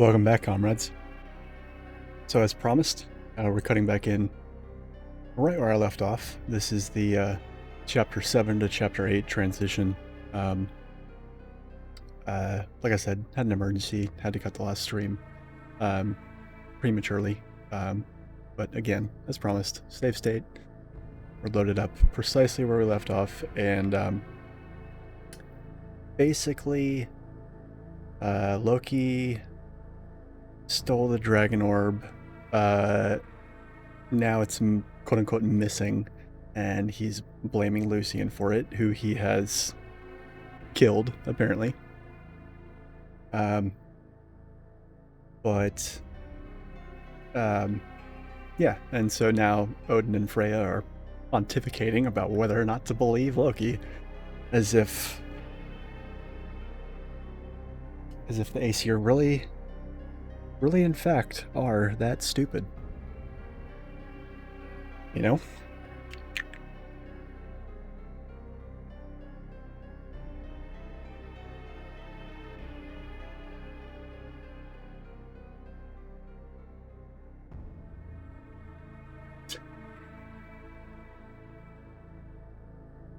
Welcome back, comrades. So as promised, we're cutting back in right where I left off. This is the Chapter 7 to Chapter 8 transition. Like I said, had an emergency, had to cut the last stream prematurely. But again, as promised, save state. We're loaded up precisely where we left off, and basically Loki stole the dragon orb. Now it's quote-unquote missing, and he's blaming Lucian for it, who he has killed, apparently. Yeah, and so now Odin and Freya are pontificating about whether or not to believe Loki, as if the Aesir really in fact are that stupid. You know?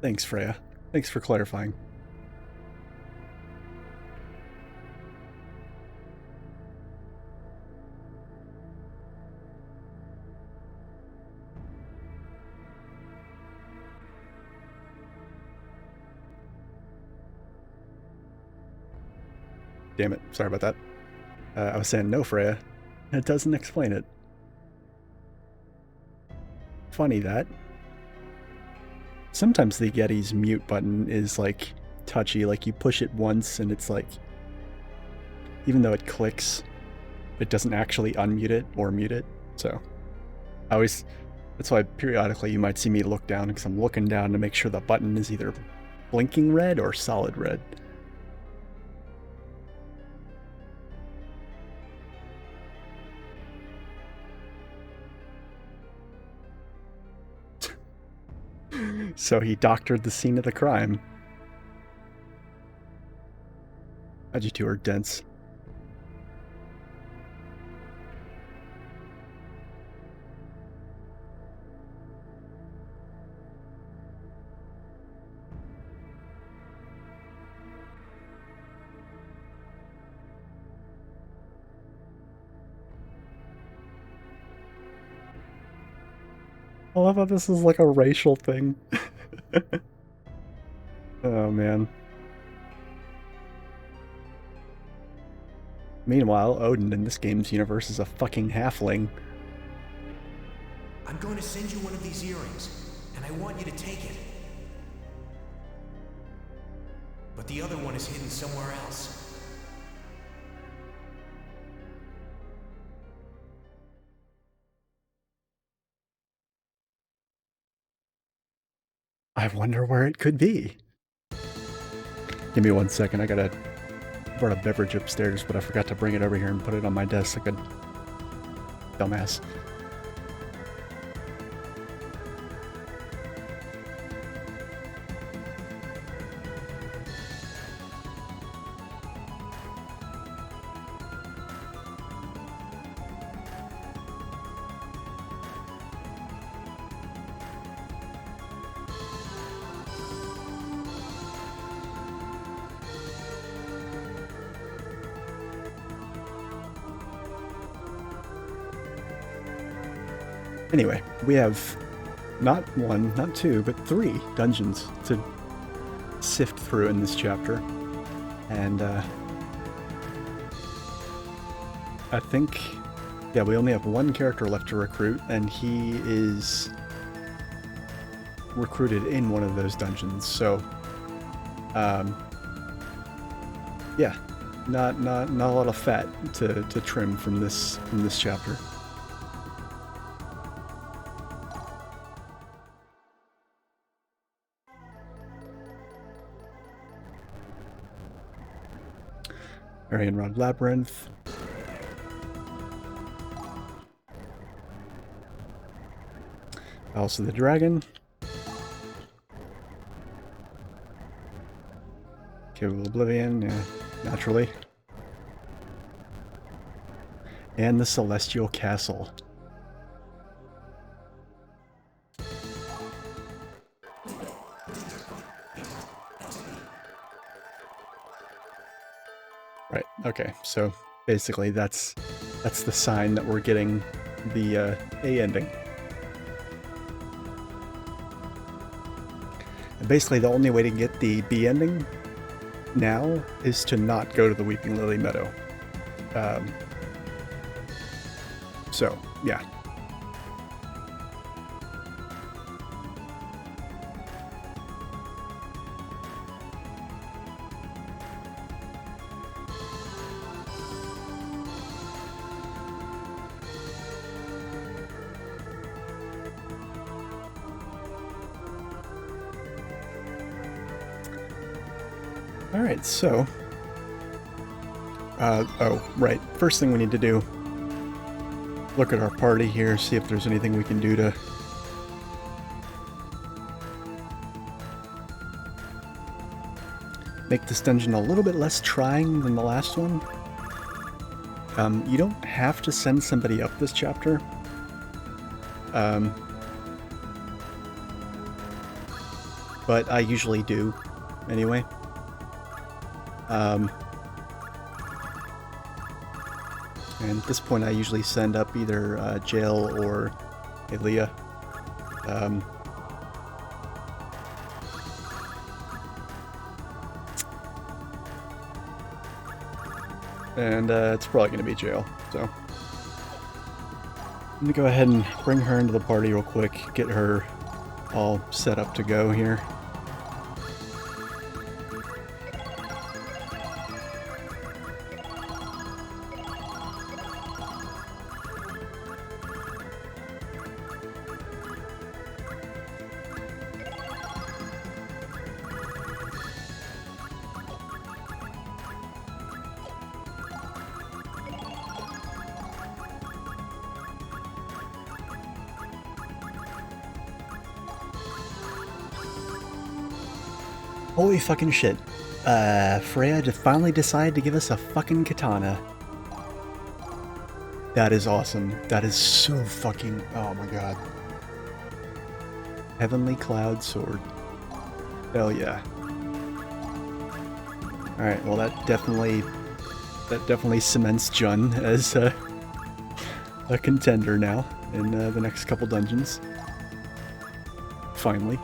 Thanks, Freya. Thanks for clarifying. Damn it. Sorry about that. I was saying no, Freya. It doesn't explain it. Funny that. Sometimes the Yeti's mute button is like touchy, like you push it once and it's like, even though it clicks, it doesn't actually unmute it or mute it. So that's why periodically you might see me look down, because I'm looking down to make sure the button is either blinking red or solid red. So he doctored the scene of the crime. You two are dense. I love how this is like a racial thing. Oh man. Meanwhile, Odin in this game's universe is a fucking halfling. I'm going to send you one of these earrings, and I want you to take it. But the other one is hidden somewhere else. I wonder where it could be. Give me 1 second, I brought a beverage upstairs, but I forgot to bring it over here and put it on my desk like a dumbass. Anyway, we have not one, not two, but 3 dungeons to sift through in this chapter. And I think, yeah, we only have 1 character left to recruit, and he is recruited in one of those dungeons. So, yeah, not a lot of fat to trim from this chapter. Aryan Labyrinth. Also the dragon. Cave of Oblivion, yeah, naturally. And the Celestial Castle. Right, okay, so basically that's the sign that we're getting the A ending. And basically the only way to get the B ending now is to not go to the Weeping Lily Meadow. So, yeah. Alright, so... oh, right. First thing we need to do, look at our party here, see if there's anything we can do to... make this dungeon a little bit less trying than the last one. You don't have to send somebody up this chapter. But I usually do, anyway. And at this point I usually send up either Jail or Elia. And it's probably going to be Jail, so... I'm going to go ahead and bring her into the party real quick, get her all set up to go here. Holy fucking shit. Freya finally decided to give us a fucking katana. That is awesome. That is so fucking... oh my god. Heavenly Cloud Sword. Hell yeah. Alright, well that definitely cements Jun as a contender now in the next couple dungeons. Finally.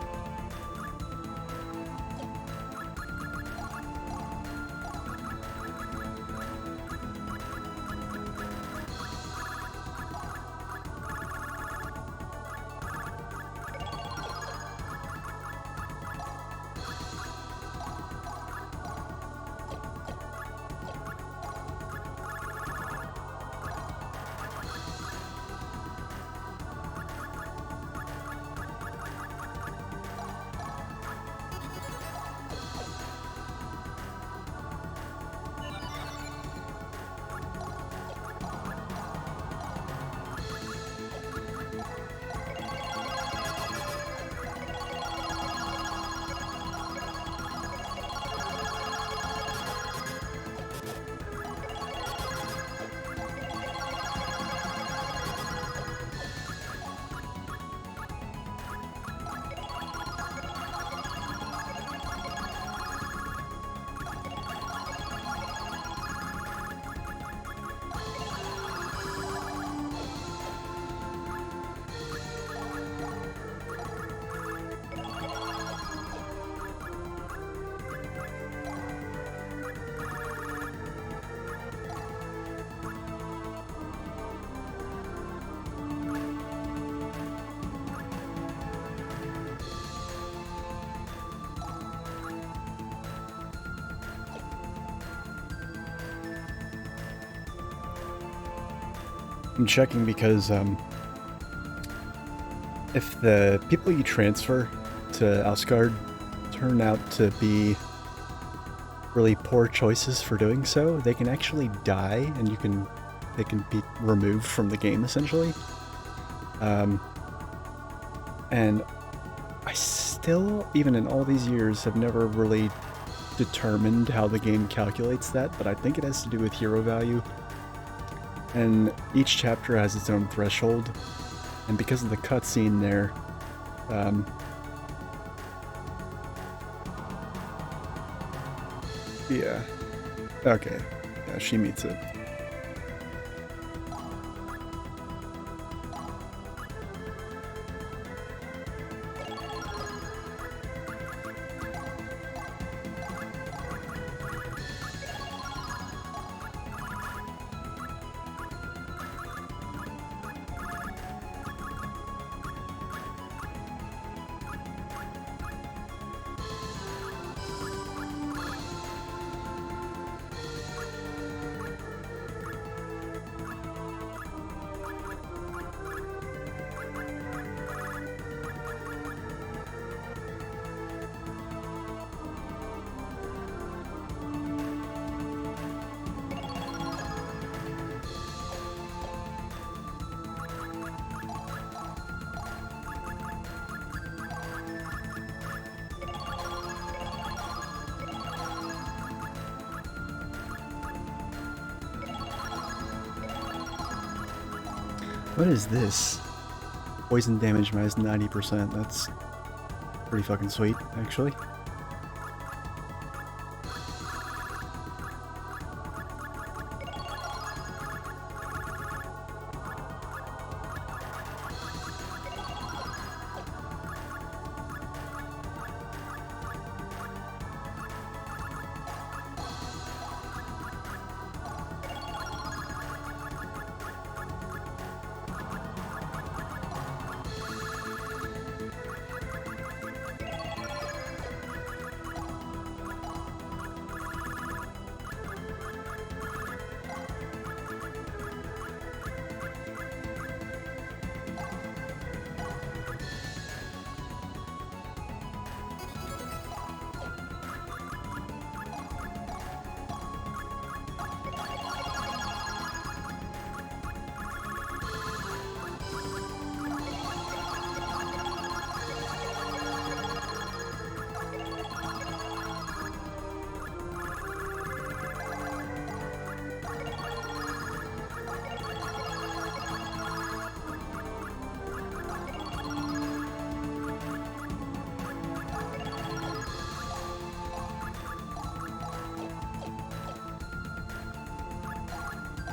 I'm checking because if the people you transfer to Asgard turn out to be really poor choices for doing so, they can actually die and they can be removed from the game essentially. And I still, even in all these years, have never really determined how the game calculates that, but I think it has to do with hero value. And each chapter has its own threshold, and because of the cutscene there, yeah, okay, yeah, she meets it. What is this? Poison damage minus 90%. That's pretty fucking sweet, actually.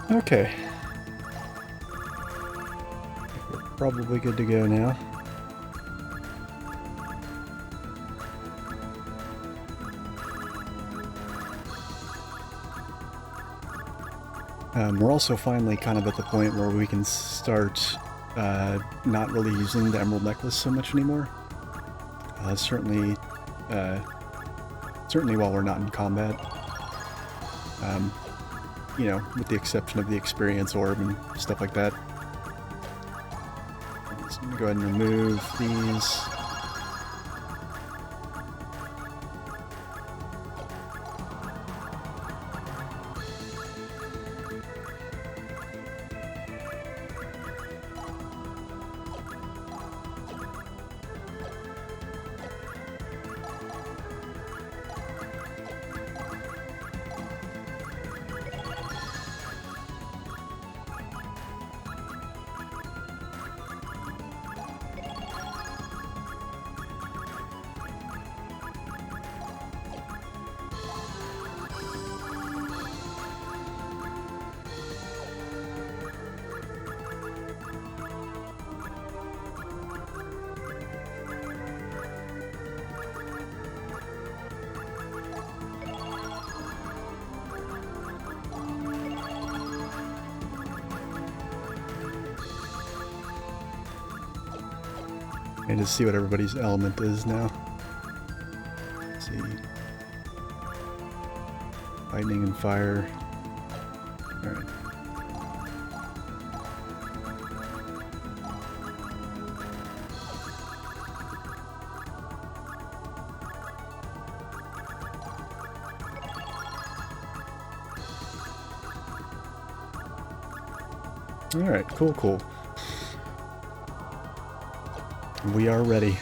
Okay. We're probably good to go now. We're also finally kind of at the point where we can start not really using the emerald necklace so much anymore. Certainly while we're not in combat. You know, with the exception of the experience orb and stuff like that. So I'm gonna go ahead and remove these. And to see what everybody's element is now. Let's see. Lightning and fire. Alright. Alright, cool. We are ready.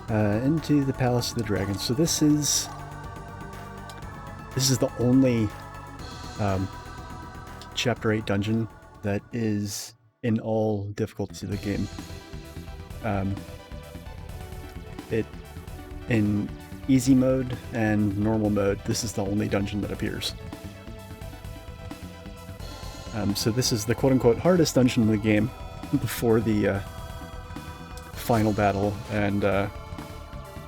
Into the Palace of the Dragon. So this is the only Chapter 8 dungeon that is in all difficulties of the game. In easy mode and normal mode, this is the only dungeon that appears. So this is the quote-unquote hardest dungeon in the game before the final battle and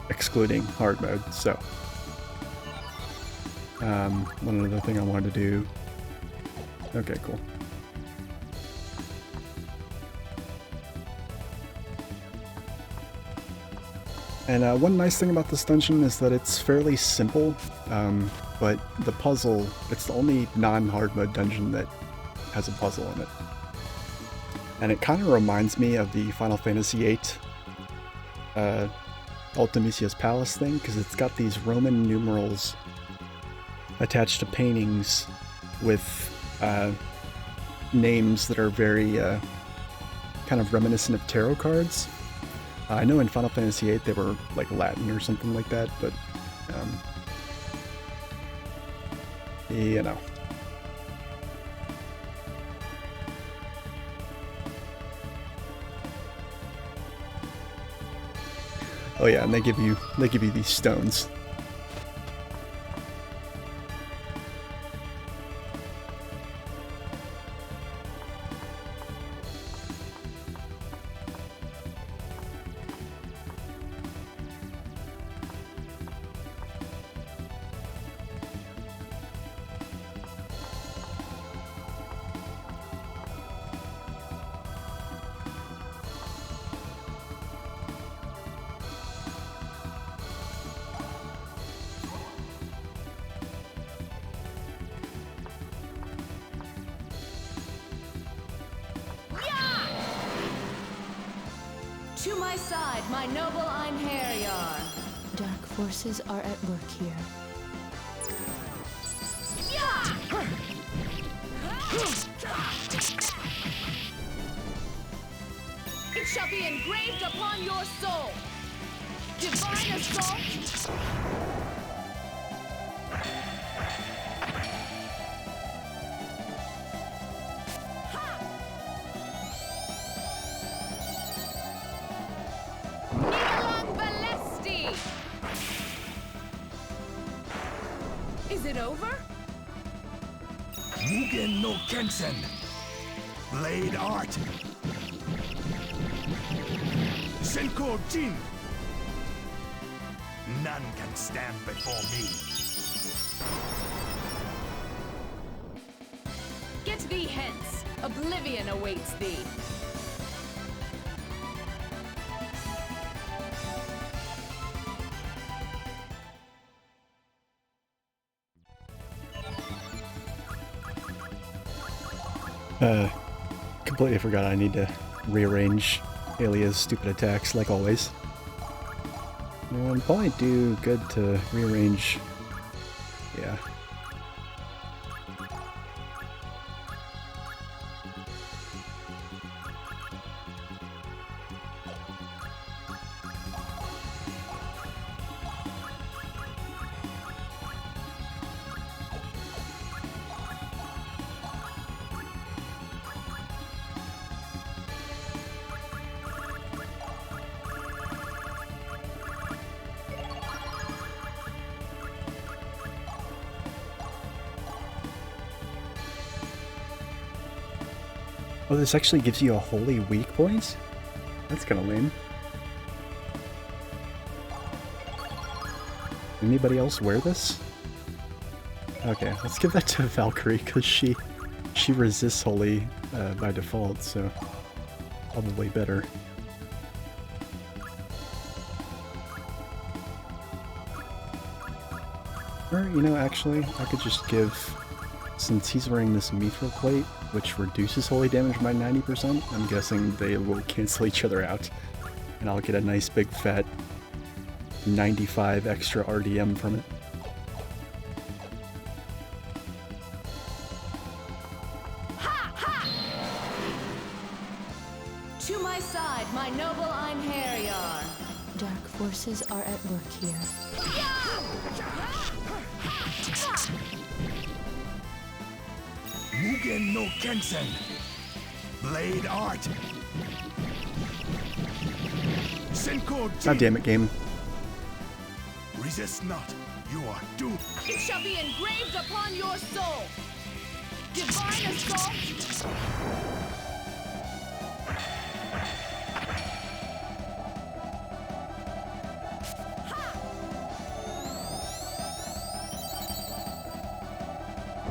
excluding hard mode. So one other thing I wanted to do. Okay, cool. And one nice thing about this dungeon is that it's fairly simple, but the puzzle, it's the only non-hard mode dungeon that has a puzzle in it. And it kind of reminds me of the Final Fantasy VIII Ultimisia's Palace thing, because it's got these Roman numerals attached to paintings with names that are very kind of reminiscent of tarot cards. I know in Final Fantasy VIII they were like Latin or something like that, but you know. Oh yeah, and they give you these stones. To my side, my noble Einherjar. Dark forces are at work here. It shall be engraved upon your soul. Divine assault. Is it over? Mugen no Kensen. Blade Art. Senko Jin. None can stand before me. Get thee hence. Oblivion awaits thee. Completely forgot I need to rearrange Alia's stupid attacks, like always. And probably do good to rearrange... yeah. Oh, this actually gives you a holy weak point? That's kinda lame. Anybody else wear this? Okay, let's give that to Valkyrie, because she resists holy by default, so probably better. Or, you know, actually, I could just give, since he's wearing this mithril plate, which reduces holy damage by 90%, I'm guessing they will cancel each other out, and I'll get a nice big fat 95 extra RDM from it. Ha ha! To my side, my noble Einherjar. Dark forces are at work here. Mugen no Kensen. Blade art. Senko God Jin. damn it, game. Resist not. You are doomed. It shall be engraved upon your soul. Divine assault.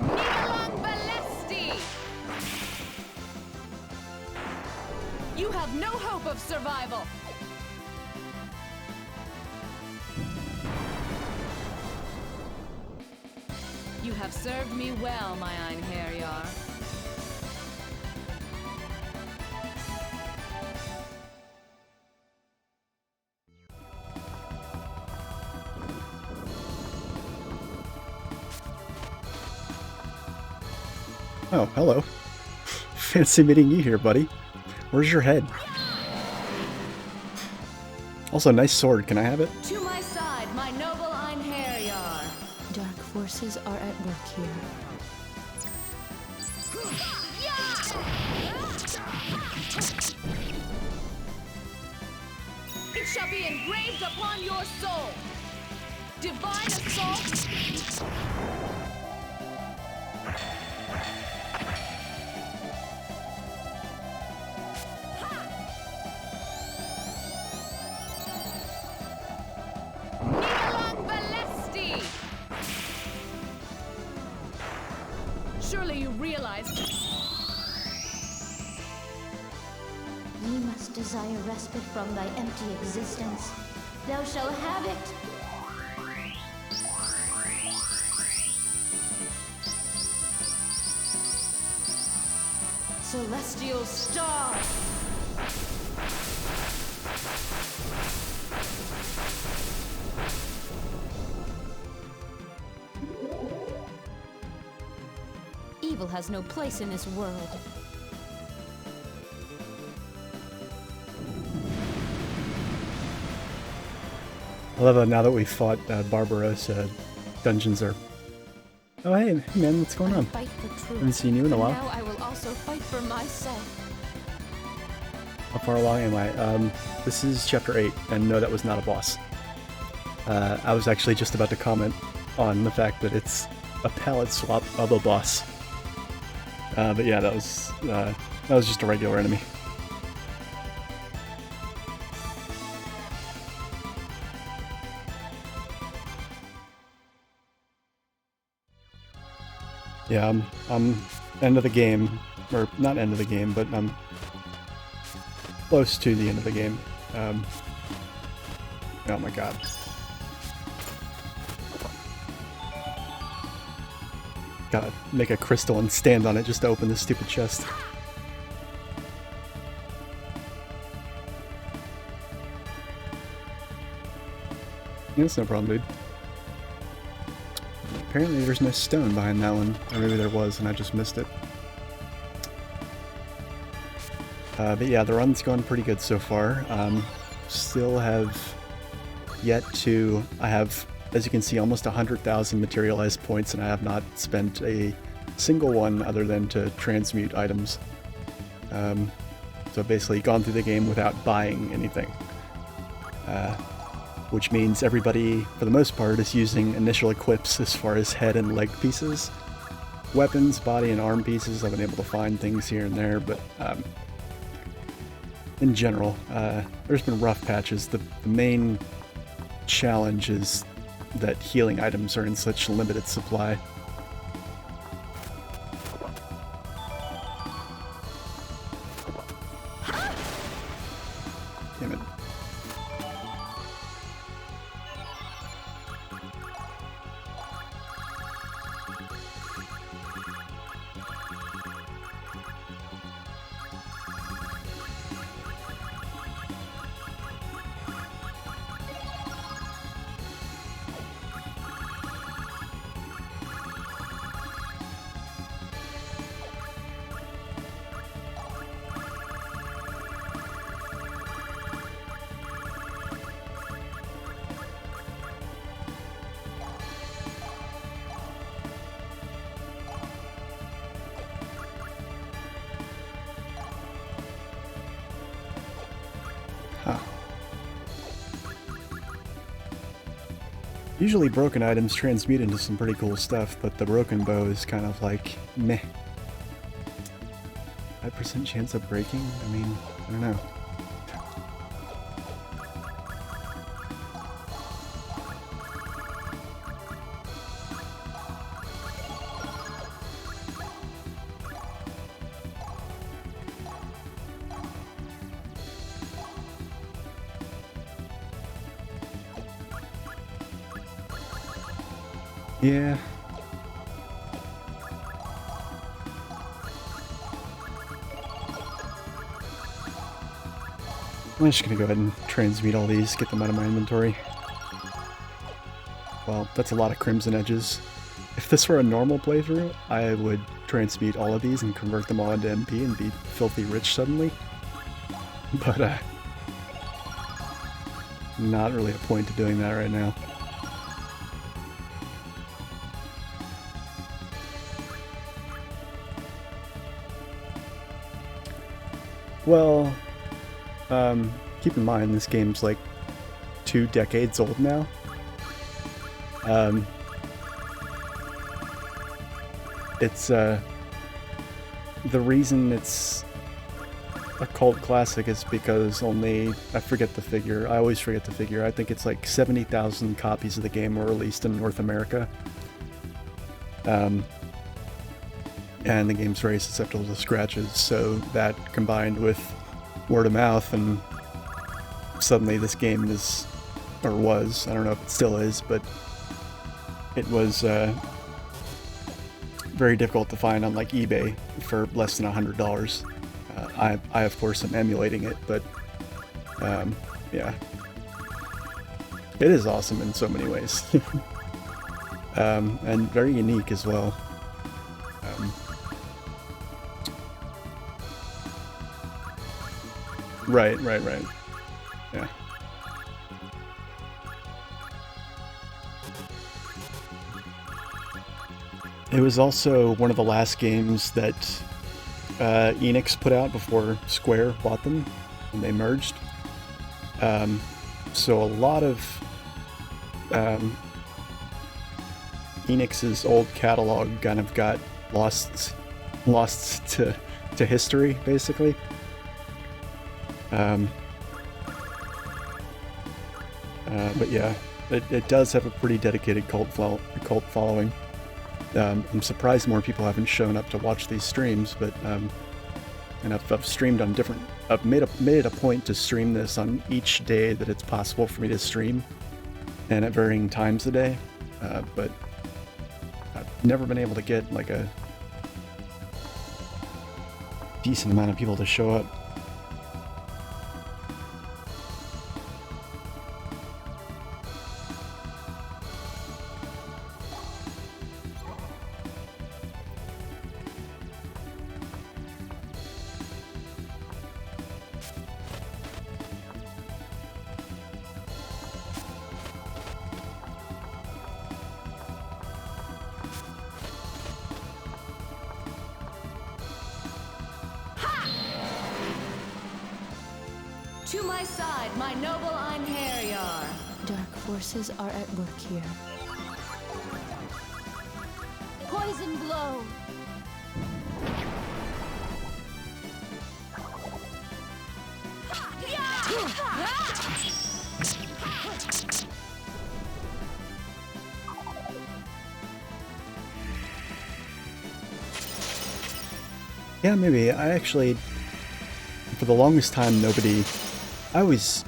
Nivalang Balesti. You have no hope of survival. You have served me well, my Einherjar. Oh, hello. Fancy meeting you here, buddy. Where's your head? Also, nice sword. Can I have it? To my side, my noble Einherjar. Dark forces are at work here. It shall be engraved upon your soul. Divine assault. Nivalang Balesti. Surely you realize. Ye must desire respite from thy empty existence. Thou shalt have it. Celestial star. Evil has no place in this world. I love how now that we fought Barbarossa, dungeons are... Oh, hey man, what's going on? Fight for truth. Haven't seen you in a while. Now I will also fight for myself. How far along am I? This is chapter 8, and no, that was not a boss. I was actually just about to comment on the fact that it's a palette swap of a boss. But yeah, that was just a regular enemy. Yeah, I'm end of the game, or not end of the game, but I'm close to the end of the game. Oh my god. Gotta make a crystal and stand on it just to open this stupid chest. Yeah, it's no problem, dude. Apparently there's no stone behind that one, or maybe there was and I just missed it. But yeah, the run's going pretty good so far. Still have yet to... I have, as you can see, almost 100,000 materialized points, and I have not spent a single one other than to transmute items. So basically gone through the game without buying anything. Which means everybody, for the most part, is using initial equips as far as head and leg pieces. Weapons, body, and arm pieces, I've been able to find things here and there, but in general, there's been rough patches. The main challenge is that healing items are in such limited supply. Damn it. Usually broken items transmute into some pretty cool stuff, but the broken bow is kind of like, meh. 5% chance of breaking? I mean, I don't know. Yeah. I'm just gonna go ahead and transmute all these, get them out of my inventory. Well, that's a lot of crimson edges. If this were a normal playthrough, I would transmute all of these and convert them all into MP and be filthy rich suddenly. But, not really a point to doing that right now. Well, keep in mind this game's like 2 decades old now. It's the reason it's a cult classic is because only, I forget the figure, I always forget the figure, I think it's like 70,000 copies of the game were released in North America. And the game's very susceptible to scratches, so that combined with word of mouth, and suddenly this game is, or was, I don't know if it still is, but it was very difficult to find on like eBay for less than $100. I of course am emulating it, but yeah. It is awesome in so many ways. And very unique as well. Right. Yeah. It was also one of the last games that Enix put out before Square bought them and they merged. So a lot of Enix's old catalog kind of got lost to history, basically. But yeah, it does have a pretty dedicated cult following. I'm surprised more people haven't shown up to watch these streams, but and I've streamed on different. I've made it a point to stream this on each day that it's possible for me to stream, and at varying times a day. But I've never been able to get like a decent amount of people to show up. To my side, my noble Einherjar. Dark forces are at work here. Poison blow. Yeah, maybe. I actually, for the longest time, I always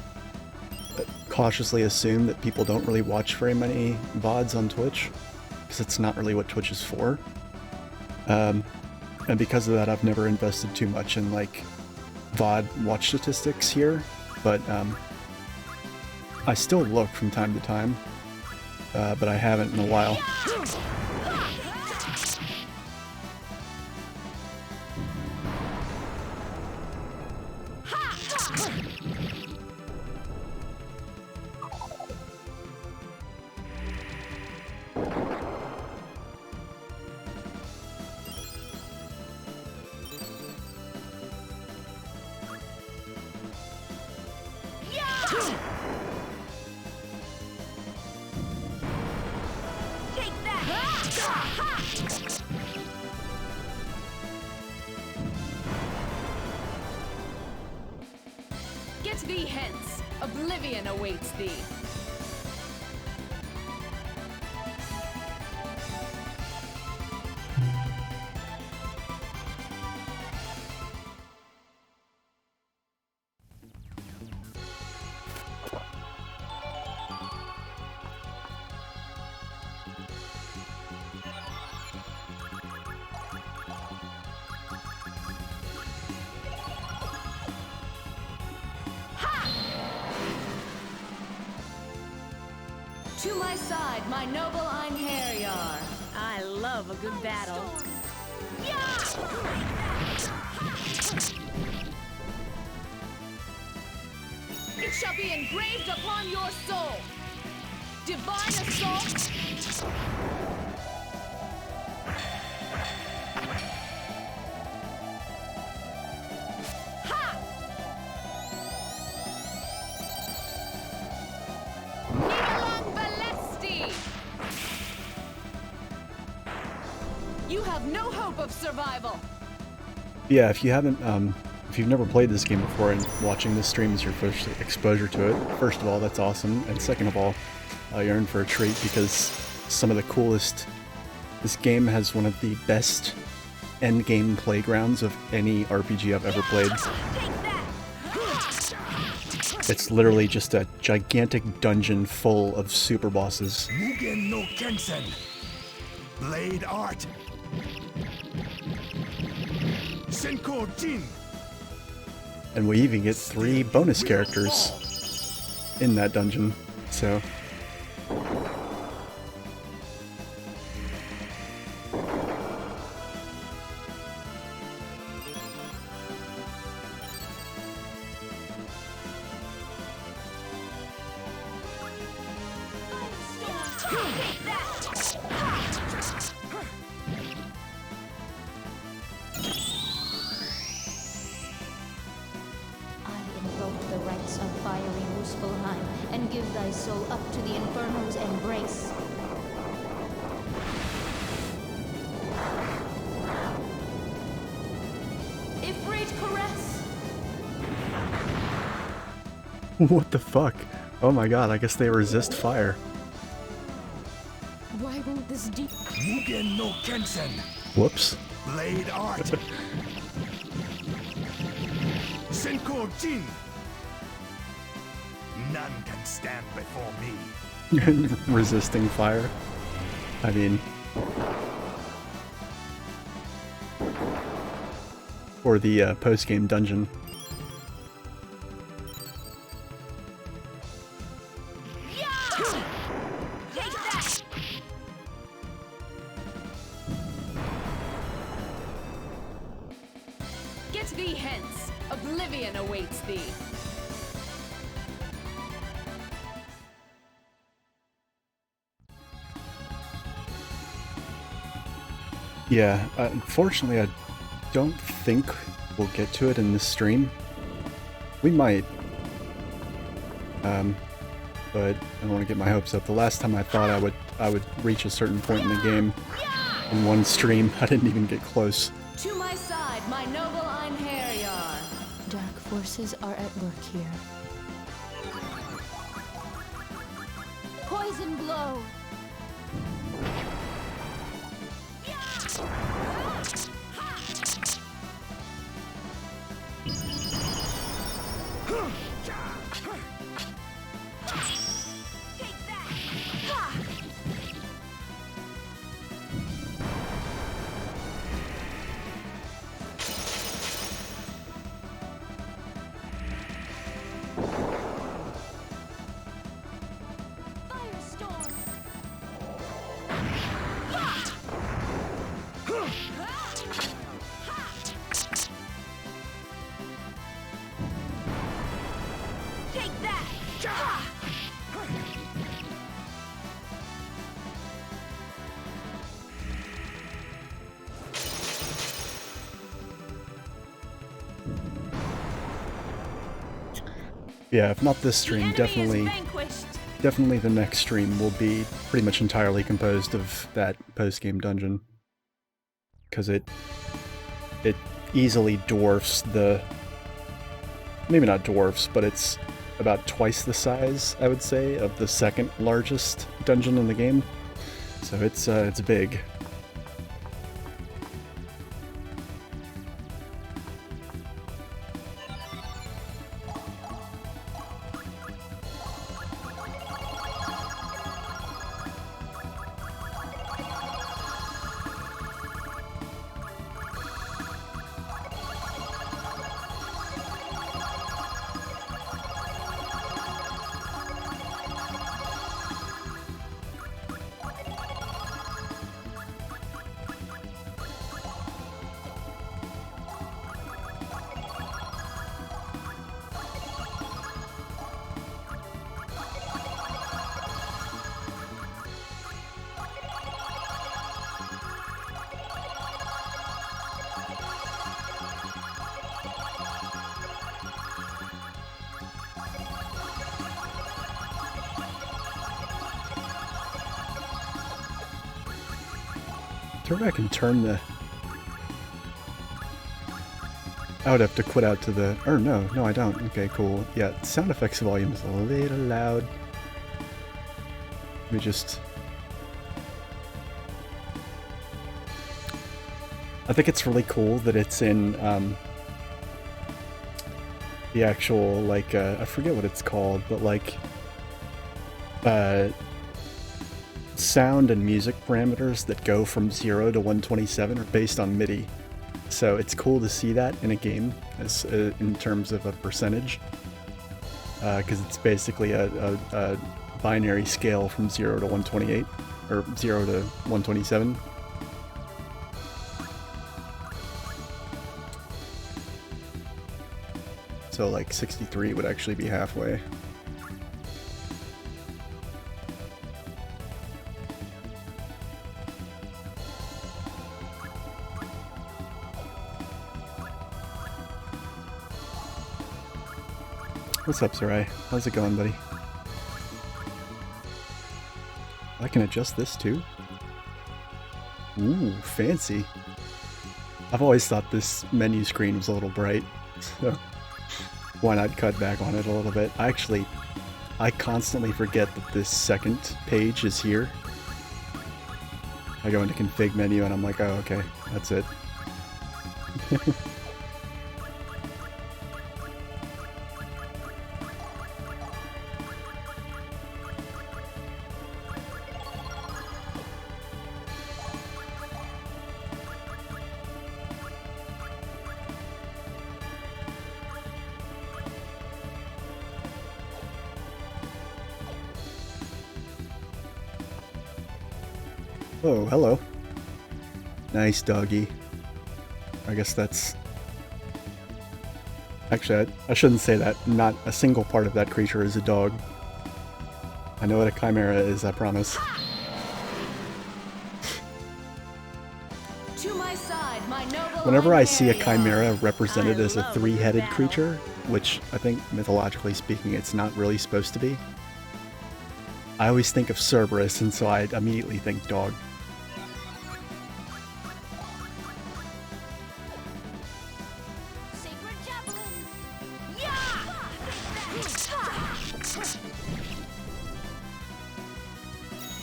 cautiously assume that people don't really watch very many VODs on Twitch, because it's not really what Twitch is for. And because of that, I've never invested too much in like VOD watch statistics here, but I still look from time to time, but I haven't in a while. Get thee hence! Oblivion awaits thee! To my side, my noble Einherjar. I love a good battle. It shall be engraved upon your soul. Divine assault. You have no hope of survival. Yeah, if you haven't, if you've never played this game before and watching this stream is your first exposure to it, first of all, that's awesome, and second of all, you're in for a treat because some of the coolest. This game has one of the best endgame playgrounds of any RPG I've ever played. It's literally just a gigantic dungeon full of super bosses. Mugen no Kensen. Blade Art. Senko Jin. And we even get 3 bonus characters in that dungeon, so... What the fuck? Oh my god, I guess they resist fire. Why won't this deep Mugen no Kensen. Whoops. Blade Art. Senko Jin. None can stand before me. Resisting fire. I mean... Or the post-game dungeon. Get thee hence! Oblivion awaits thee! Yeah, unfortunately I don't think we'll get to it in this stream. We might. But I don't want to get my hopes up. The last time I thought I would reach a certain point in the game in one stream, I didn't even get close. To my side, my noble Einherjar. Dark forces are at work here. Poison blow. Yeah, if not this stream, definitely the next stream will be pretty much entirely composed of that post-game dungeon. Because it easily dwarfs the maybe not dwarfs, but it's about twice the size, I would say, of the second largest dungeon in the game. So it's big. Turn back and turn the... I would have to quit out to the... Or no, I don't. Okay, cool. Yeah, sound effects volume is a little loud. Let me just... I think it's really cool that it's in the actual, like, I forget what it's called, but like... sound and music parameters that go from 0 to 127 are based on MIDI. So it's cool to see that in a game as in terms of a percentage, because it's basically a binary scale from 0 to 128, or 0 to 127. So like 63 would actually be halfway. What's up, Sarai? How's it going, buddy? I can adjust this too? Ooh, fancy. I've always thought this menu screen was a little bright, so why not cut back on it a little bit? I constantly forget that this second page is here. I go into config menu and I'm like, oh, okay, that's it. Oh, hello. Nice doggy. I guess that's... Actually, I shouldn't say that. Not a single part of that creature is a dog. I know what a chimera is, I promise. To my side, my noble Whenever I see a chimera represented as a three-headed creature, which I think mythologically speaking it's not really supposed to be, I always think of Cerberus, and so I immediately think dog.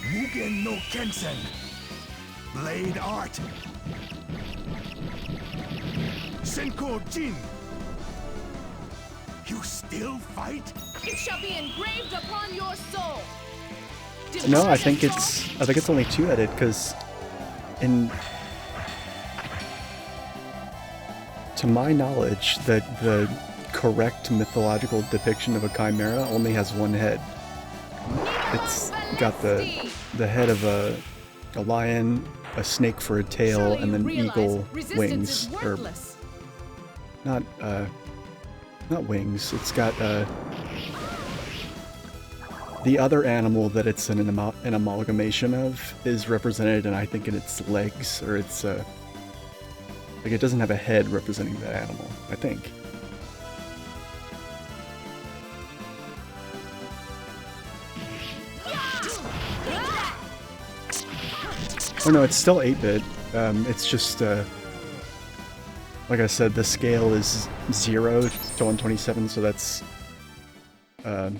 Mugen no Kensen. Blade Art. Senko Jin. You still fight? It shall be engraved upon your soul. No, I think it's only two-headed, because to my knowledge, the correct mythological depiction of a chimera only has one head. It's got the head of a lion, a snake for a tail, and then eagle wings, or not wings. It's got the other animal that it's an amalgamation of is represented, and I think in its legs, or its like it doesn't have a head representing that animal, I think. Oh no, it's still 8-bit. It's just like I said, the scale is 0 to 127, so that's The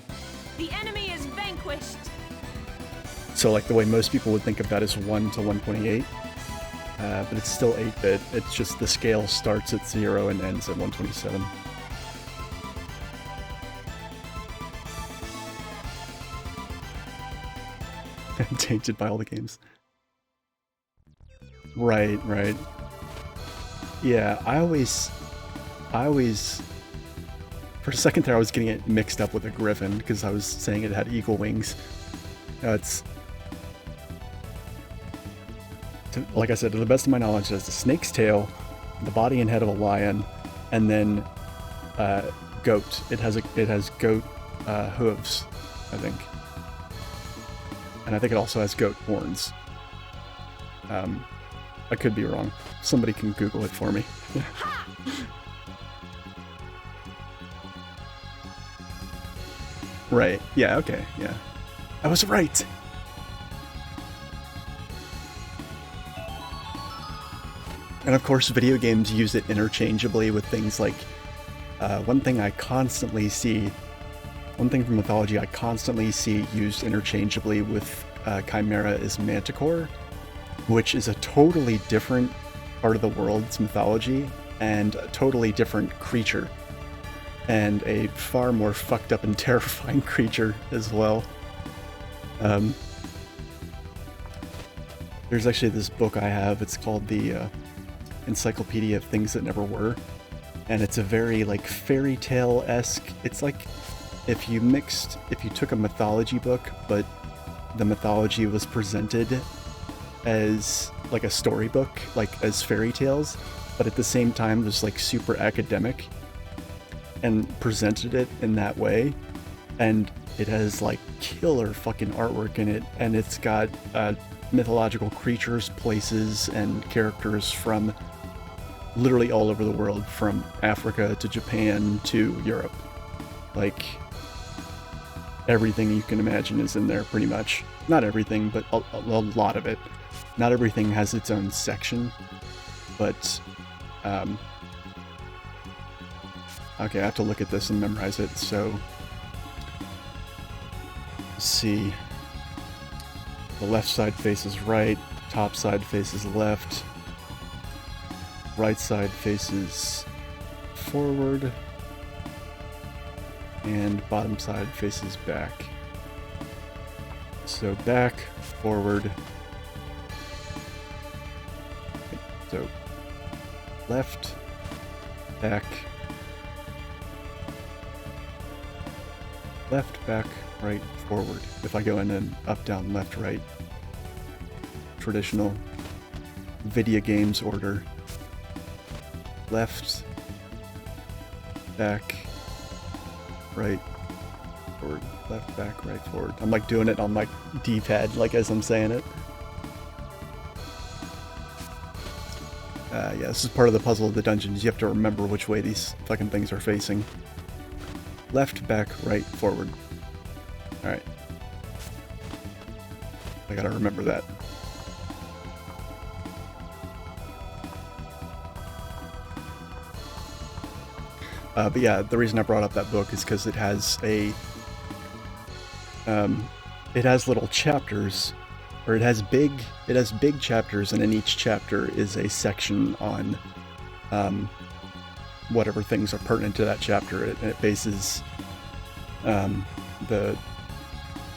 enemy is vanquished. so like the way most people would think of that is 1 to 128, but it's still 8-bit. It's just the scale starts at 0 and ends at 127. Tainted by all the games. Right. Yeah, I always, for a second there I was getting it mixed up with a griffin, because I was saying it had eagle wings. Like I said, to the best of my knowledge, it has the snake's tail, the body and head of a lion, and then goat. It has goat hooves, I think. And I think it also has goat horns. I could be wrong. Somebody can Google it for me. Right. Yeah, okay. Yeah. I was right! And of course, video games use it interchangeably with things like... one thing from mythology I constantly see used interchangeably with Chimera is Manticore, which is a totally different part of the world's mythology and a totally different creature, and a far more fucked up and terrifying creature as well. There's actually this book I have, it's called the Encyclopedia of Things That Never Were, and it's a very like fairy tale-esque, it's like if you took a mythology book, but the mythology was presented as like a storybook, like as fairy tales, but at the same time was like super academic, and presented it in that way, and it has like killer fucking artwork in it, and it's got mythological creatures, places, and characters from literally all over the world, from Africa to Japan to Europe. Like, everything you can imagine is in there, pretty much. Not everything, but a lot of it. Not everything has its own section, but... okay, I have to look at this and memorize it, so... Let's see. The left side faces right, top side faces left, right side faces forward, and bottom side faces back. So back, forward, so left, back, right, forward. If I go in and up, down, left, right, traditional video games order. Left, back, right, forward, left, back, right, forward. I'm like doing it on my D-pad, like as I'm saying it. Yeah, this is part of the puzzle of the dungeons. You have to remember which way these fucking things are facing. Left, back, right, forward. Alright. I gotta remember that. But yeah, the reason I brought up that book is because it has it has little chapters, or it has big chapters, and in each chapter is a section on whatever things are pertinent to that chapter. It bases the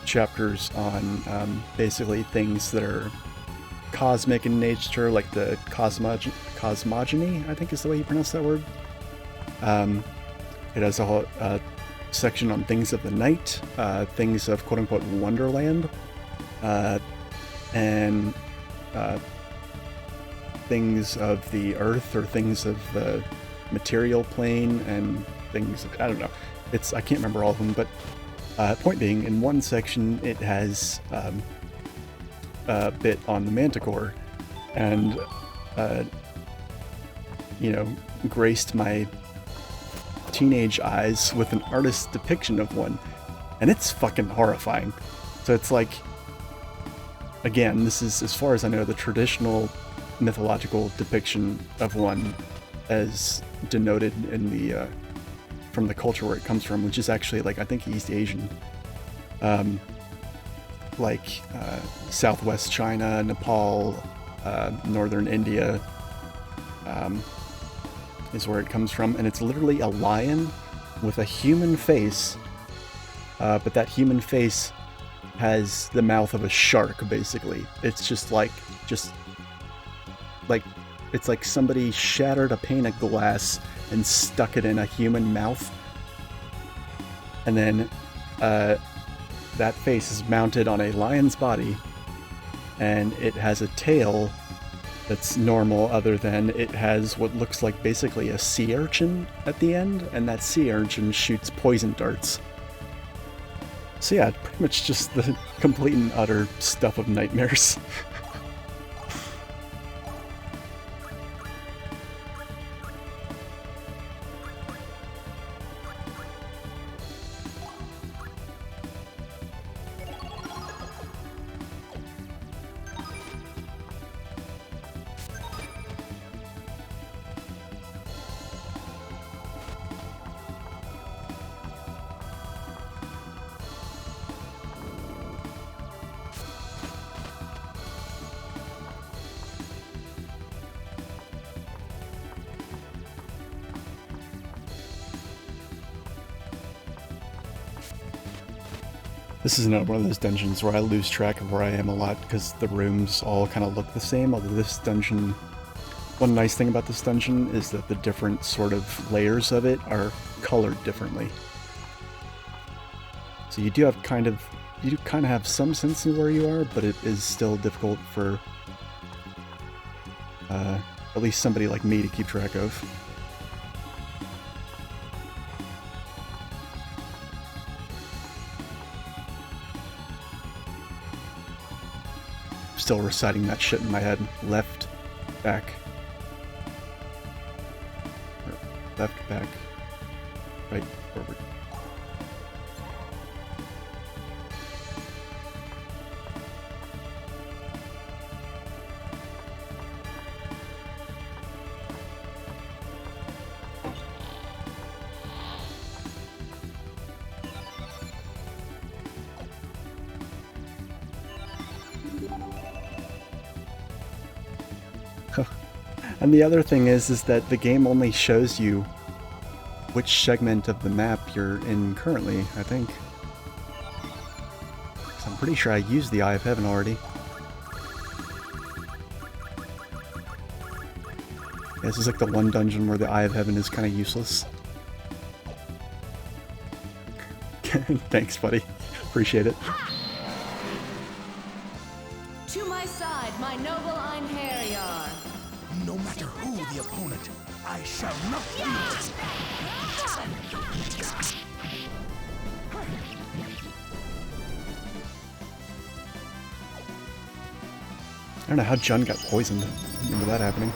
chapters on basically things that are cosmic in nature, like the cosmogony, I think is the way you pronounce that word. It has a whole section on things of the night, things of quote-unquote Wonderland, and things of the earth, or things of the material plane, and things of, I don't know. I can't remember all of them, but point being, in one section it has a bit on the Manticore, and graced my teenage eyes with an artist's depiction of one, and it's fucking horrifying. So it's like, again, this is, as far as I know, the traditional mythological depiction of one, as denoted in the from the culture where it comes from, which is actually like I think East Asian, like Southwest China, Nepal, Northern India, is where it comes from, and it's literally a lion with a human face, but that human face has the mouth of a shark, basically. It's just like it's like somebody shattered a pane of glass and stuck it in a human mouth, and then that face is mounted on a lion's body, and it has a tail that's normal, other than it has what looks like basically a sea urchin at the end, and that sea urchin shoots poison darts. So yeah, pretty much just the complete and utter stuff of nightmares. This is another one of those dungeons where I lose track of where I am a lot because the rooms all kind of look the same, although this dungeon... One nice thing about this dungeon is that the different sort of layers of it are colored differently. So you do have kind of have some sense of where you are, but it is still difficult for at least somebody like me to keep track of. Still reciting that shit in my head. Left, back. Left, back. Right, forward. And the other thing is that the game only shows you which segment of the map you're in currently, I think. So I'm pretty sure I used the Eye of Heaven already. Yeah, this is like the one dungeon where the Eye of Heaven is kind of useless. Thanks, buddy. Appreciate it. To my side, my noble Einherjar. No matter who the opponent, I shall not lose. I don't know how Jun got poisoned. I remember that happening.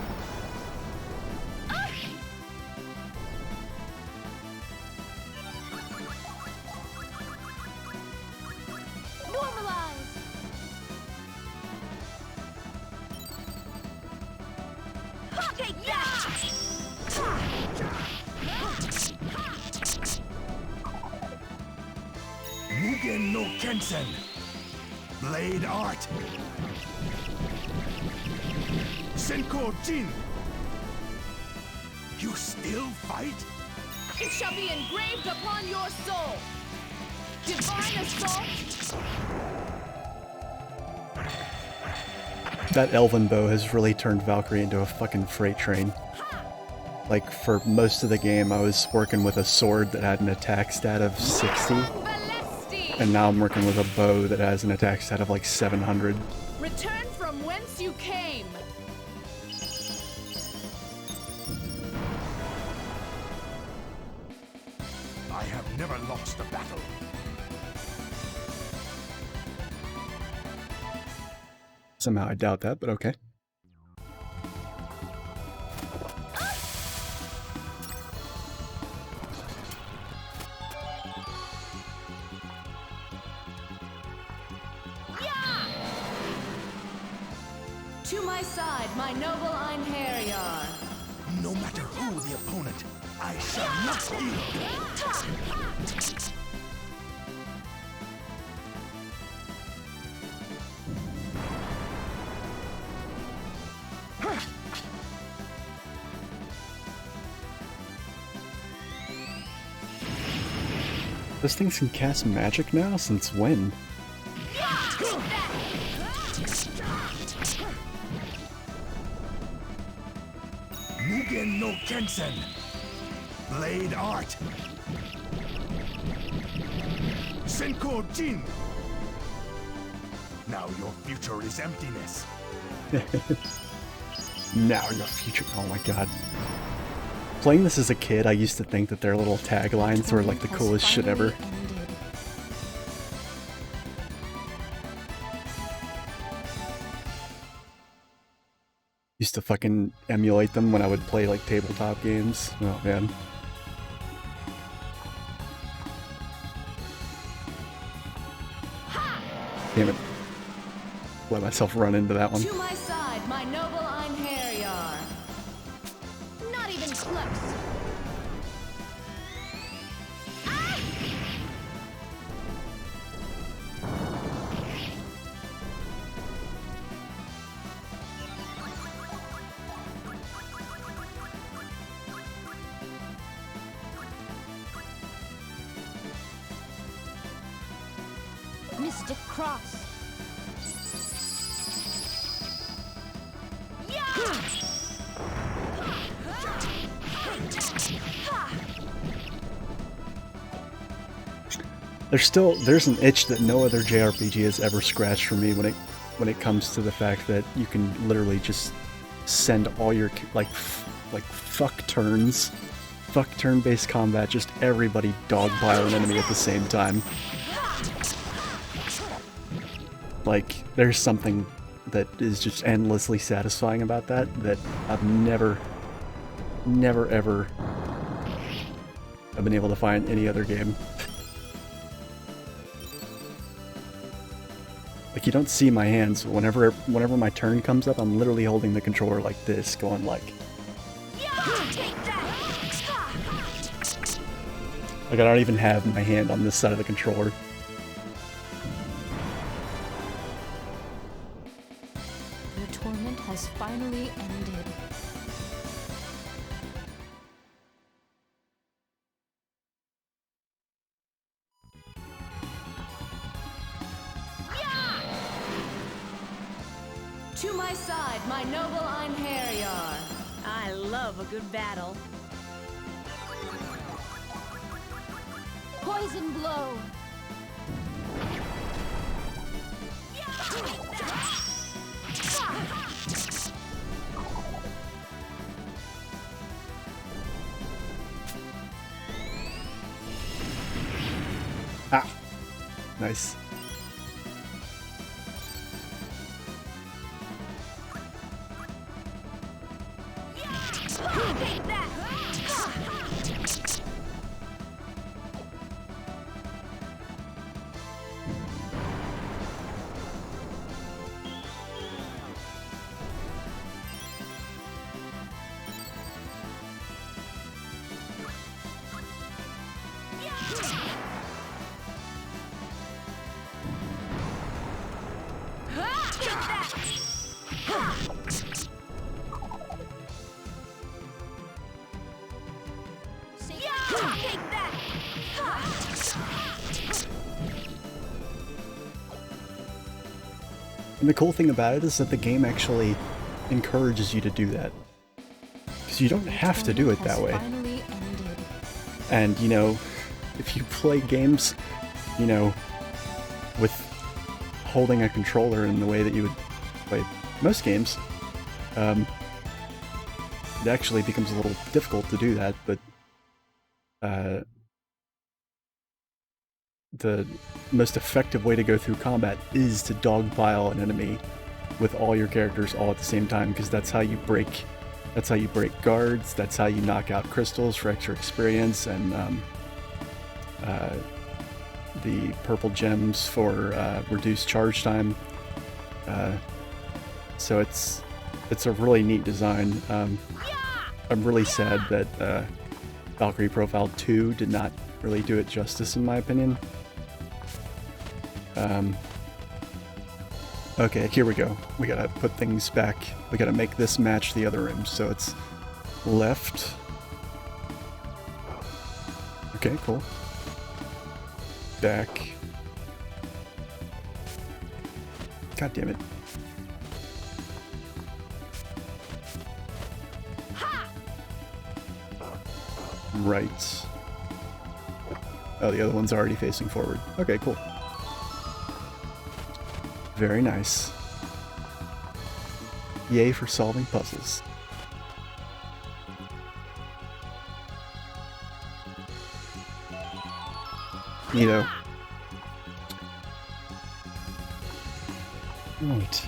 Mugen no Kensen. Blade Art. Senko Jin. You still fight? It shall be engraved upon your soul. Divine assault. That elven bow has really turned Valkyrie into a fucking freight train. Like, for most of the game, I was working with a sword that had an attack stat of 60. And now I'm working with a bow that has an attack stat of like 700. Return from whence you came. I have never lost a battle. Somehow I doubt that, but okay. To my side, my noble Einherjar. No matter who not yield. Those things can cast magic now? Since when? Mugen no Kensen. Blade Art. Senko Jin. Now your future is emptiness. Now your future. Oh my god. Playing this as a kid, I used to think that their little taglines were like the coolest shit ever. Used to fucking emulate them when I would play like tabletop games. Oh man. Damn it. Let myself run into that one. To my side, my noble Einherjar. Not even close. Mystic Cross. There's an itch that no other JRPG has ever scratched for me when it comes to the fact that you can literally just send all your like fuck turn-based combat, just everybody dogpile an enemy at the same time. Like, there's something that is just endlessly satisfying about that I've never ever have been able to find any other game. Like, you don't see my hands. Whenever my turn comes up, I'm literally holding the controller like this, going like... Like, I don't even have my hand on this side of the controller. Your torment has finally ended. To my side, my noble Einherjar. I love a good battle. Poison Blow. Ah! Nice. And the cool thing about it is that the game actually encourages you to do that. Because you don't have to do it that way. And, you know, if you play games, you know, with holding a controller in the way that you would play most games, it actually becomes a little difficult to do that, but the most effective way to go through combat is to dogpile an enemy with all your characters all at the same time, because that's how you break guards, that's how you knock out crystals for extra experience, and the purple gems for reduced charge time. So it's a really neat design. I'm really sad that Valkyrie Profile 2 did not really do it justice in my opinion. Okay, here we go. We gotta put things back. We gotta make this match the other rooms. So it's left. Okay, cool. Back. God damn it. Right. Oh, the other one's already facing forward. Okay, cool. Very nice. Yay for solving puzzles. Neato. Right.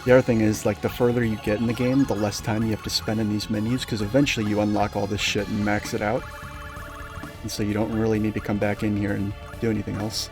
The other thing is, like, the further you get in the game, the less time you have to spend in these menus, because eventually you unlock all this shit and max it out. And so you don't really need to come back in here and do anything else.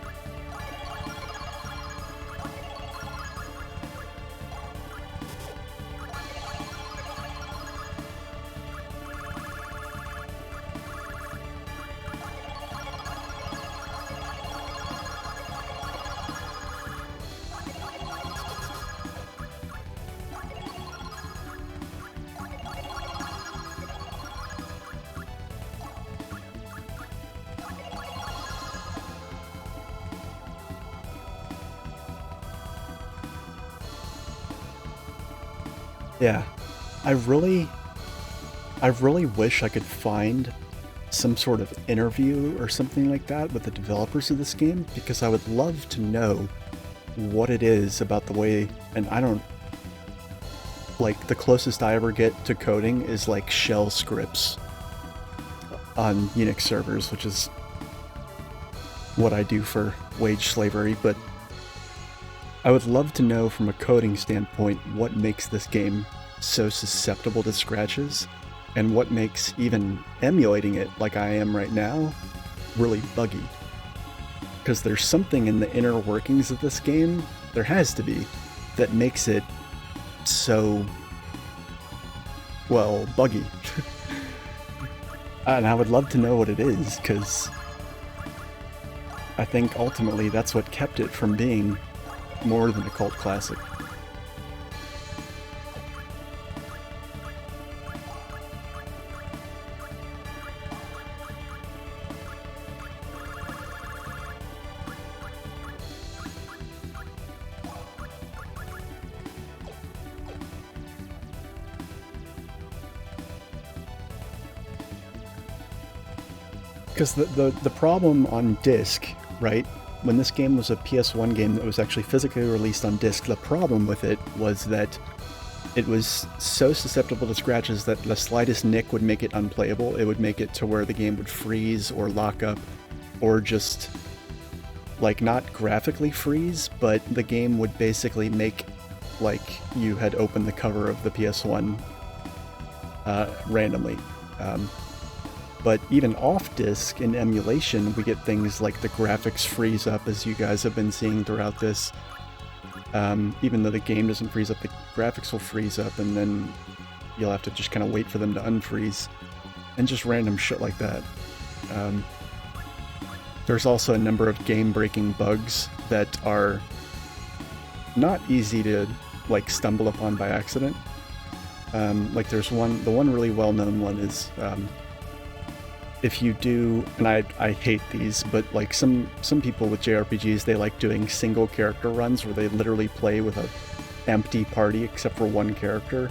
Yeah, I really wish I could find some sort of interview or something like that with the developers of this game, because I would love to know what it is about the way, and I don't, like, the closest I ever get to coding is like shell scripts on Unix servers, which is what I do for wage slavery, but I would love to know from a coding standpoint what makes this game so susceptible to scratches, and what makes even emulating it like I am right now really buggy. Because there's something in the inner workings of this game, there has to be, that makes it so, well, buggy. And I would love to know what it is, because I think ultimately that's what kept it from being more than a cult classic. Because the problem on disc, right? When this game was a PS1 game that was actually physically released on disc, the problem with it was that it was so susceptible to scratches that the slightest nick would make it unplayable. It would make it to where the game would freeze or lock up, or just, like, not graphically freeze, but the game would basically make like you had opened the cover of the PS1 randomly. But even off-disc in emulation, we get things like the graphics freeze up, as you guys have been seeing throughout this. Even though the game doesn't freeze up, the graphics will freeze up, and then you'll have to just kind of wait for them to unfreeze. And just random shit like that. There's also a number of game-breaking bugs that are not easy to, like, stumble upon by accident. Like, there's one, the one really well-known one is... if you do, and I hate these, but like some people with JRPGs, they like doing single character runs where they literally play with a empty party except for one character.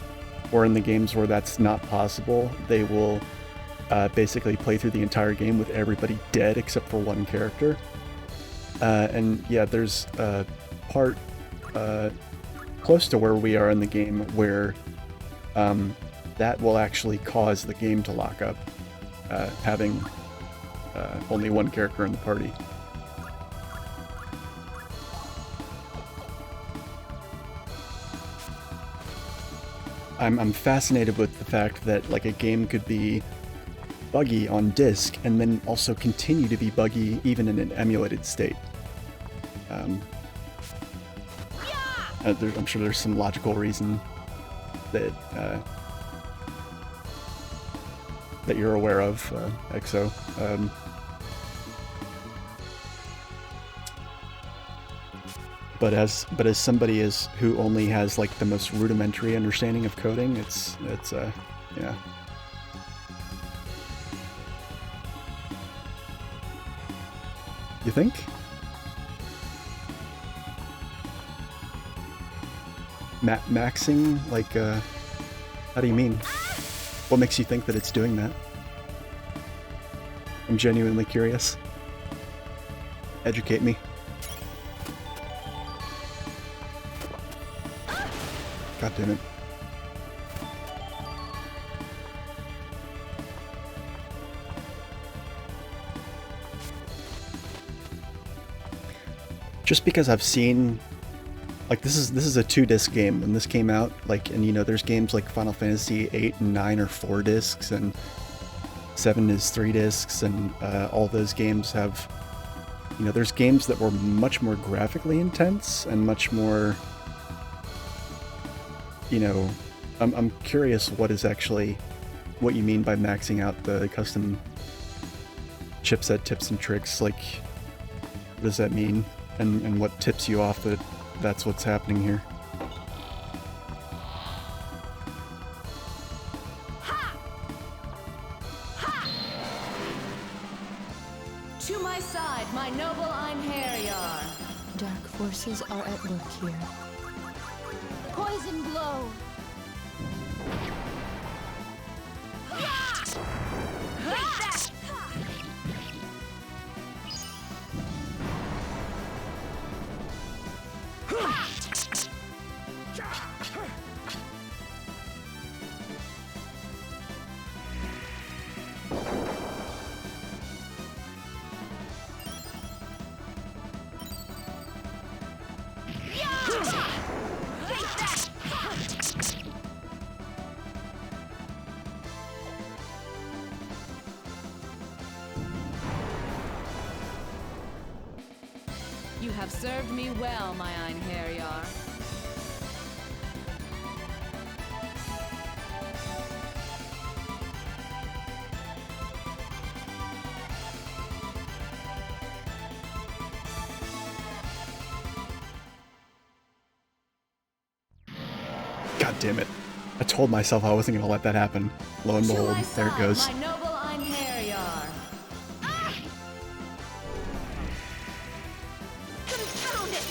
Or in the games where that's not possible, they will basically play through the entire game with everybody dead except for one character. And yeah, there's a part close to where we are in the game where that will actually cause the game to lock up. Having only one character in the party. I'm fascinated with the fact that, like, a game could be buggy on disc and then also continue to be buggy even in an emulated state. I'm sure there's some logical reason that that you're aware of, EXO. But as somebody who only has like the most rudimentary understanding of coding, it's yeah. You think? Maxing? Like, how do you mean? What makes you think that it's doing that? I'm genuinely curious. Educate me. God damn it. Just because I've seen, like, this is a 2-disc game. When this came out, like, and you know, there's games like Final Fantasy 8 and 9 are 4 discs, and 7 is 3 discs, and all those games have, you know, there's games that were much more graphically intense and much more, you know, I'm curious what you mean by maxing out the custom chipset tips and tricks. Like, what does that mean? And what tips you off that that's what's happening here? To my side, my noble Einherjar. Dark forces are at work here. Poison blow. You have served me well, my Einherjar. God damn it. I told myself I wasn't gonna let that happen. Lo and behold, there it goes. My noble Einherjar. Confound it.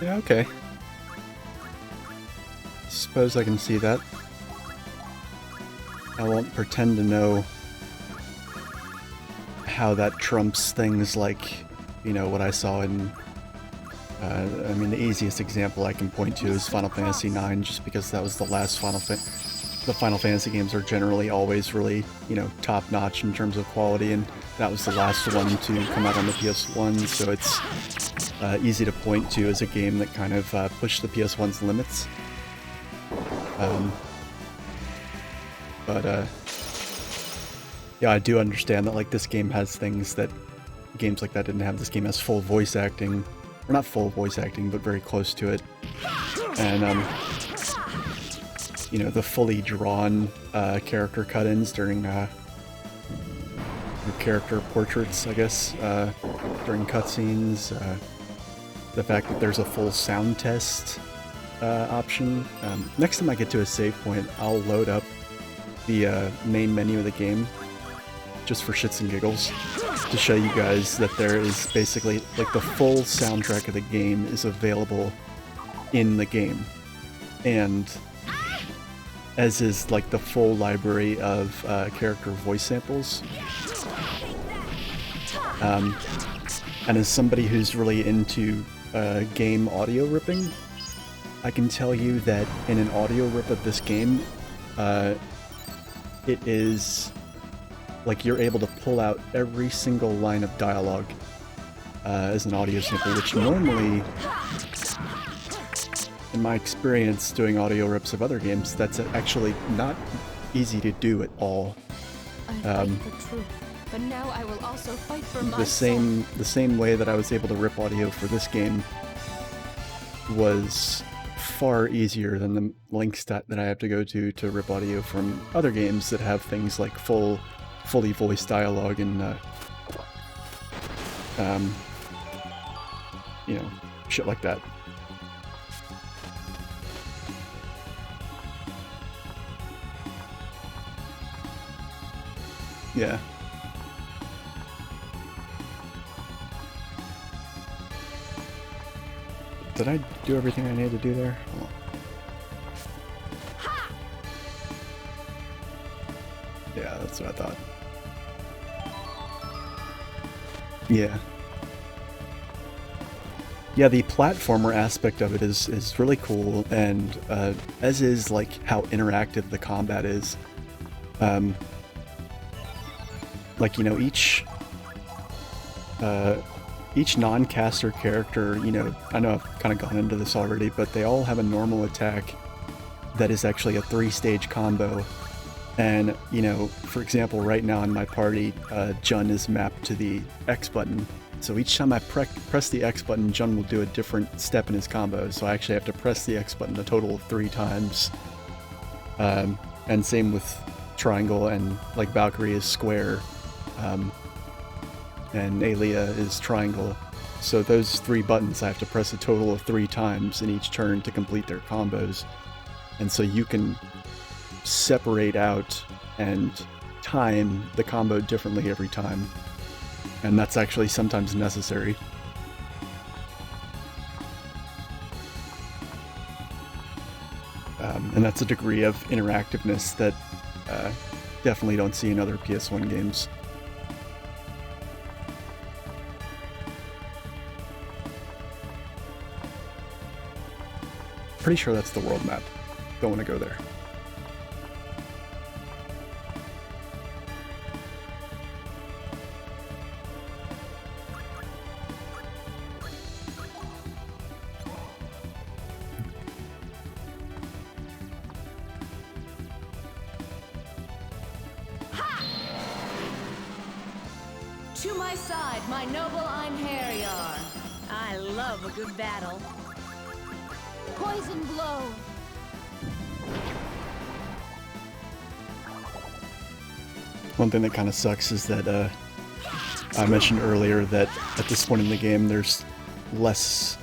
Yeah, okay. Suppose I can see that. I won't pretend to know how that trumps things like, you know, what I saw in, I mean, the easiest example I can point to is Final Fantasy IX, just because that was the last the Final Fantasy games are generally always really, you know, top-notch in terms of quality, and that was the last one to come out on the PS1, so it's easy to point to as a game that kind of pushed the PS1's limits. But yeah, I do understand that, like, this game has things that games like that didn't have. This game has full voice acting, or not full voice acting, but very close to it. And, you know, the fully drawn character cut-ins during character portraits, I guess, during cutscenes. The fact that there's a full sound test option. Next time I get to a save point, I'll load up the main menu of the game just for shits and giggles to show you guys that there is basically, like, the full soundtrack of the game is available in the game, and as is, like, the full library of character voice samples. And as somebody who's really into game audio ripping, I can tell you that in an audio rip of this game, it is like you're able to pull out every single line of dialogue as an audio sample, which normally, in my experience doing audio rips of other games, that's actually not easy to do at all. I fight for truth. But now I will also fight for the myself. the same way that I was able to rip audio for this game was far easier than the links that I have to go to rip audio from other games that have things like fully voiced dialogue and you know, shit like that. Yeah. Did I do everything I needed to do there? Hold on. Yeah, that's what I thought. Yeah. Yeah, the platformer aspect of it is really cool, and as is like how interactive the combat is. Like, you know, each non-caster character, you know, I know I've kind of gone into this already, but they all have a normal attack that is actually a 3-stage combo. And, you know, for example, right now in my party, Jun is mapped to the X button. So each time I press the X button, Jun will do a different step in his combo. So I actually have to press the X button a total of 3 times. And same with triangle, and like Valkyrie is square. And Aelia is triangle. So those 3 buttons I have to press a total of 3 times in each turn to complete their combos. And so you can separate out and time the combo differently every time. And that's actually sometimes necessary. And that's a degree of interactiveness that definitely don't see in other PS1 games. Pretty sure that's the world map. Don't want to go there. To my side, my noble Einherjar. I love a good battle. Poison blow. One thing that kind of sucks is that I mentioned earlier that at this point in the game there's less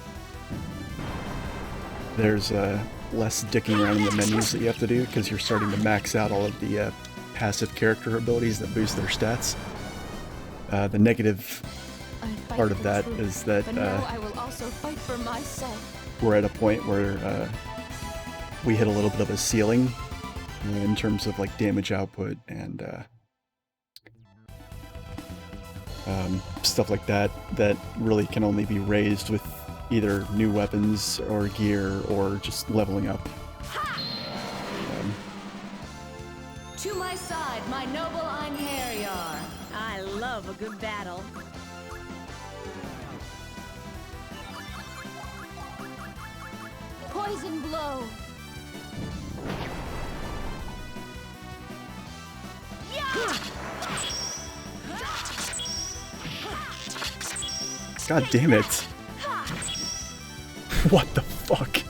dicking around in the menus that you have to do, because you're starting to max out all of the passive character abilities that boost their stats. The negative part of that is that but now I will also fight for myself. We're at a point where we hit a little bit of a ceiling in terms of like damage output and stuff like that really can only be raised with either new weapons or gear or just leveling up. To my side, my noble Einherjar. I love a good battle. Poison blow. God damn it. What the fuck?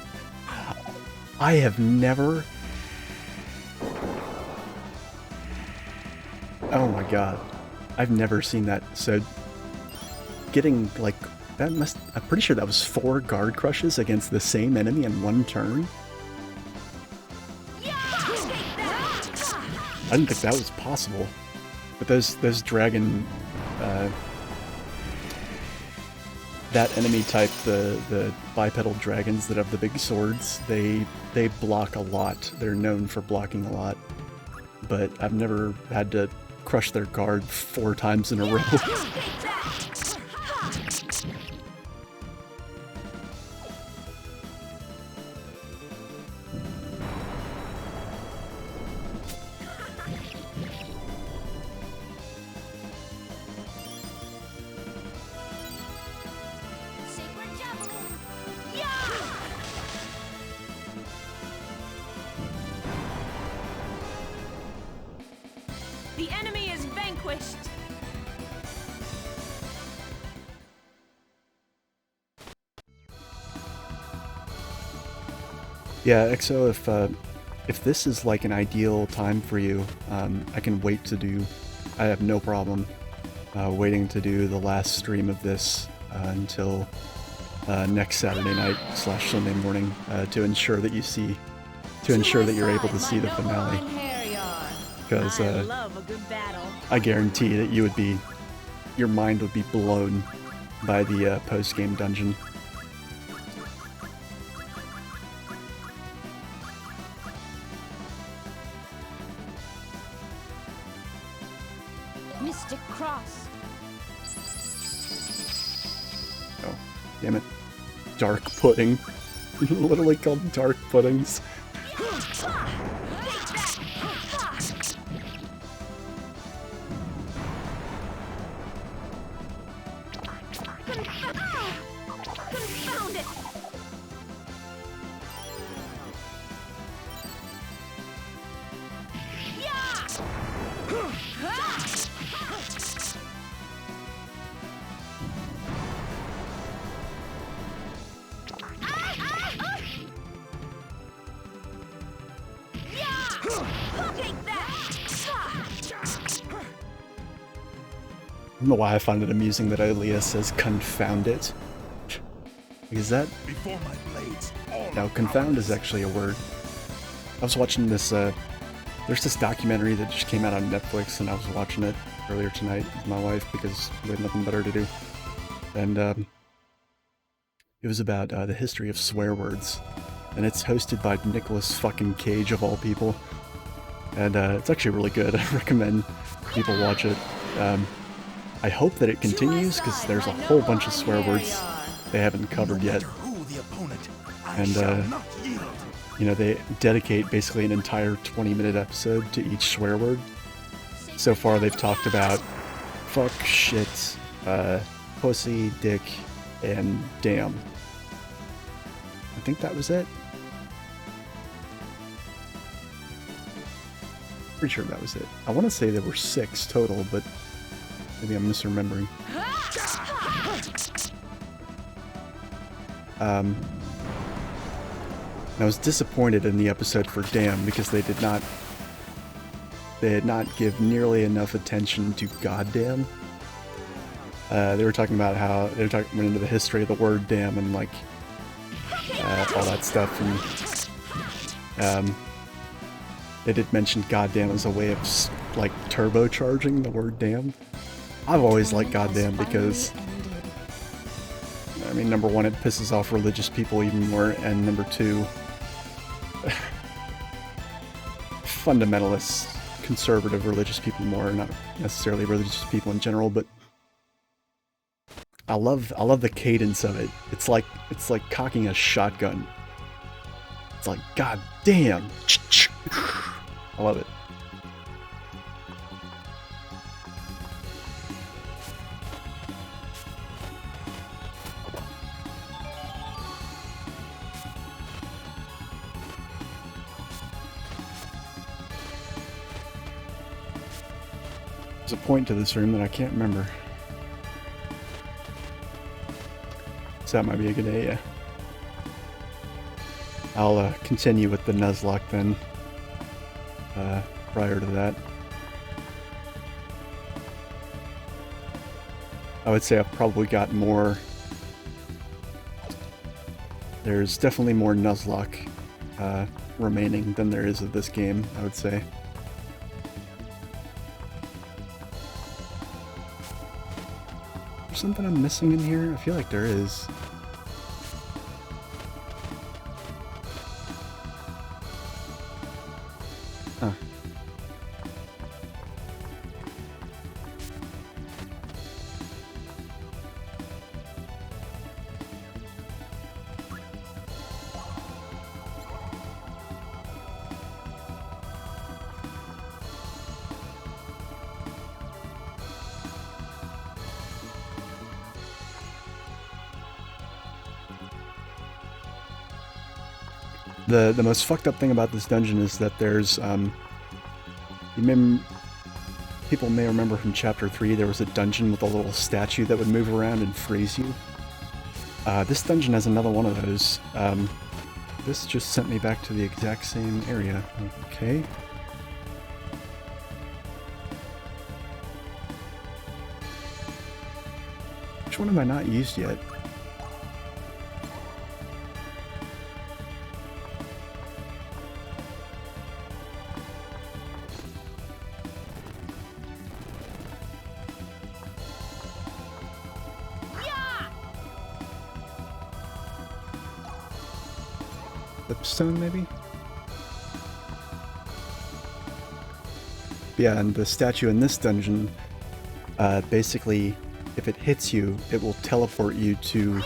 I have never... Oh my god. I've never seen that. So, getting, like, that must... I'm pretty sure that was 4 guard crushes against the same enemy in one turn. I didn't think that was possible. But those dragon... that enemy type, the bipedal dragons that have the big swords, they block a lot. They're known for blocking a lot. But I've never had to crush their guard 4 times in a row. The enemy is vanquished. Yeah, XO, if this is like an ideal time for you, I can wait to do. I have no problem waiting to do the last stream of this until next Saturday night / Sunday morning to ensure that you see, to ensure that you're able to see the finale. Because I guarantee that you would be, your mind would be blown by the post-game dungeon. Mystic Cross. Oh, damn it. Dark pudding. Literally called dark puddings. Confound it! I don't know why I find it amusing that Aaliyah says confound it. Because that... Before my blades, Now, confound is actually a word. I was watching this, there's this documentary that just came out on Netflix, and I was watching it earlier tonight with my wife because we had nothing better to do. And, it was about the history of swear words. And it's hosted by Nicolas fucking Cage, of all people. And, it's actually really good. I recommend people watch it. I hope that it continues, because there's a whole bunch of swear words they haven't covered yet. And, you know, they dedicate basically an entire 20-minute episode to each swear word. So far they've talked about fuck, shit, pussy, dick, and damn. I think that was it. Pretty sure that was it. I want to say there were 6 total, but maybe I'm misremembering. I was disappointed in the episode for Damn because they did not give nearly enough attention to goddamn. They were talking about how went into the history of the word damn and like all that stuff, and they did mention goddamn as a way of like turbocharging the word damn. I've always liked goddamn because, I mean, number one, it pisses off religious people even more, and number two, fundamentalists, conservative religious people more, not necessarily religious people in general, but I love the cadence of it. It's like cocking a shotgun. It's like, god damn. I love it. There's a point to this room that I can't remember. So that might be a good idea. I'll continue with the Nuzlocke then, prior to that. I would say I've probably got more... There's definitely more Nuzlocke remaining than there is of this game, I would say. Something I'm missing in here? I feel like there is. Huh. The most fucked up thing about this dungeon is that there's, people may remember from Chapter 3, there was a dungeon with a little statue that would move around and freeze you. This dungeon has another one of those. This just sent me back to the exact same area. Okay. Which one have I not used yet? Lipstone, maybe? Yeah, and the statue in this dungeon, basically, if it hits you, it will teleport you to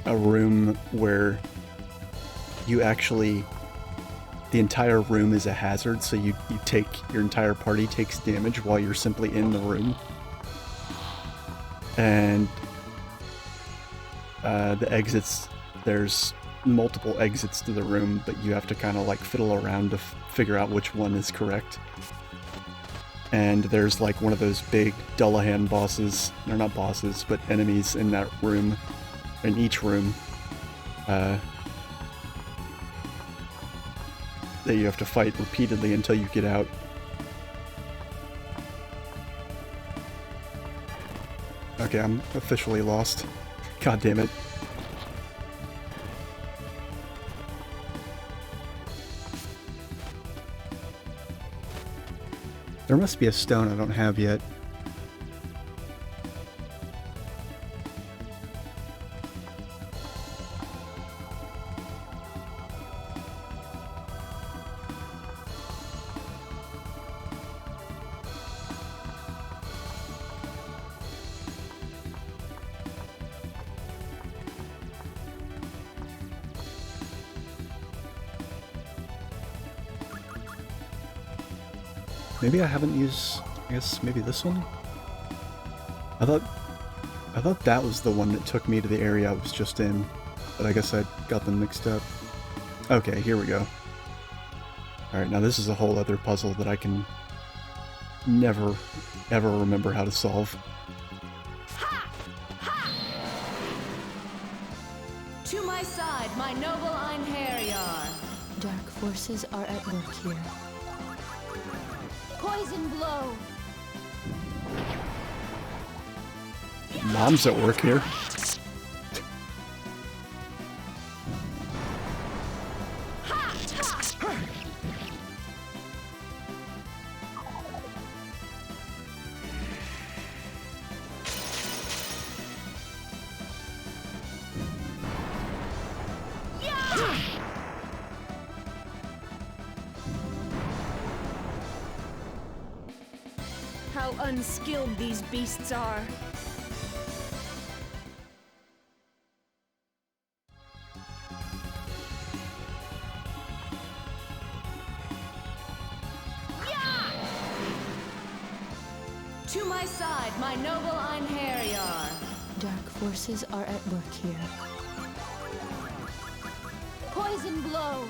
a room where you actually... the entire room is a hazard, so you take... your entire party takes damage while you're simply in the room. And the exits... there's multiple exits to the room, but you have to kind of like fiddle around to figure out which one is correct. And there's like one of those big Dullahan bosses, they're not bosses, but enemies in that room, in each room, that you have to fight repeatedly until you get out. Okay, I'm officially lost. God damn it. There must be a stone I don't have yet. Maybe I haven't used, I guess maybe this one? I thought that was the one that took me to the area I was just in, but I guess I got them mixed up. Okay, here we go. Alright, now this is a whole other puzzle that I can never, ever remember how to solve. To my side, my noble Einherjar. Dark forces are at work here. Poison blow. Mom's at work here. How unskilled these beasts are. To my side, my noble Einherjar. Dark forces are at work here. Poison blow.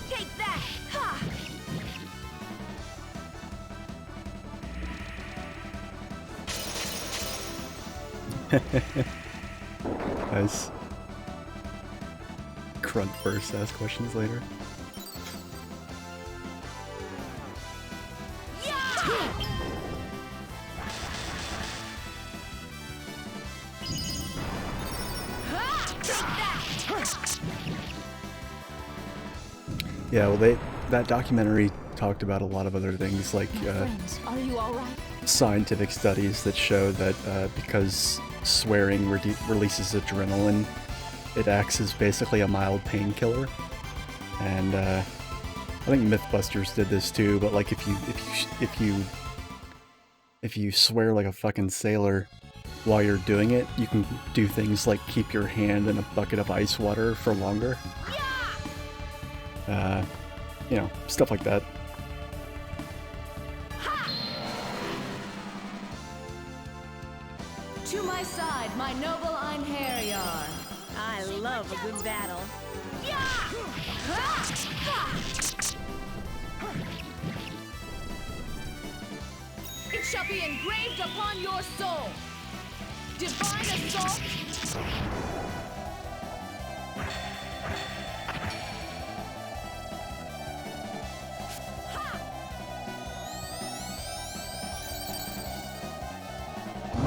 Take that! Ha! Nice. Grunt first, ask questions later. Yeah, well, that documentary talked about a lot of other things, like Friends, are you all right? scientific studies that show that because swearing releases adrenaline, it acts as basically a mild painkiller. And I think Mythbusters did this too. But like, if you swear like a fucking sailor while you're doing it, you can do things like keep your hand in a bucket of ice water for longer. You know, stuff like that. To my my side, my noble Einherjar. I love a good battle. It shall be engraved upon your soul. Divine assault.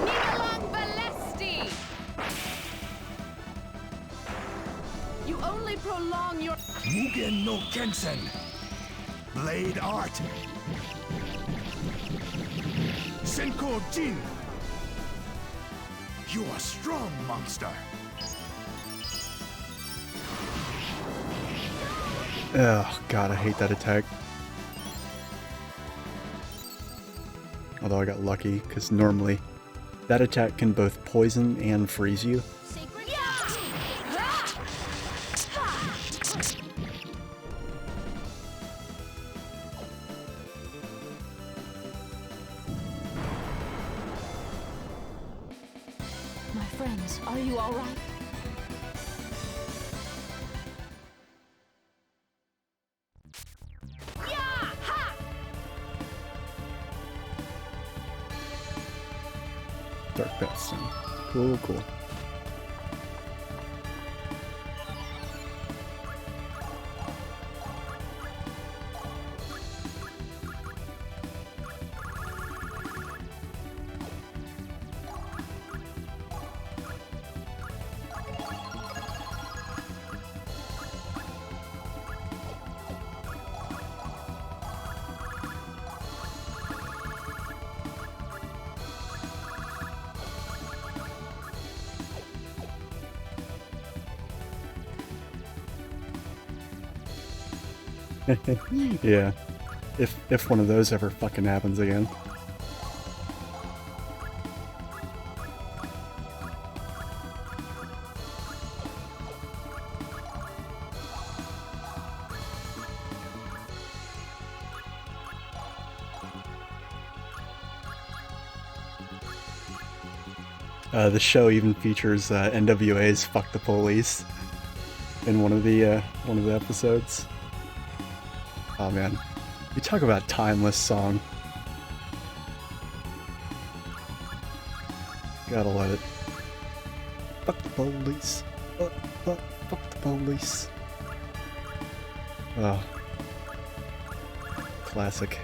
Nigalang Balesti. You only prolong your Mugen no Kensen. Blade Art. Senko Jin. You are strong, monster. Oh god, I hate that attack. Although I got lucky, because normally that attack can both poison and freeze you. My friends, are you all right? Dark Bastion. Cool, cool. Yeah. If one of those ever fucking happens again. The show even features NWA's "Fuck the Police" in one of the episodes. Oh man, you talk about timeless song. Gotta love it. Fuck the police. Fuck the police. Oh, classic.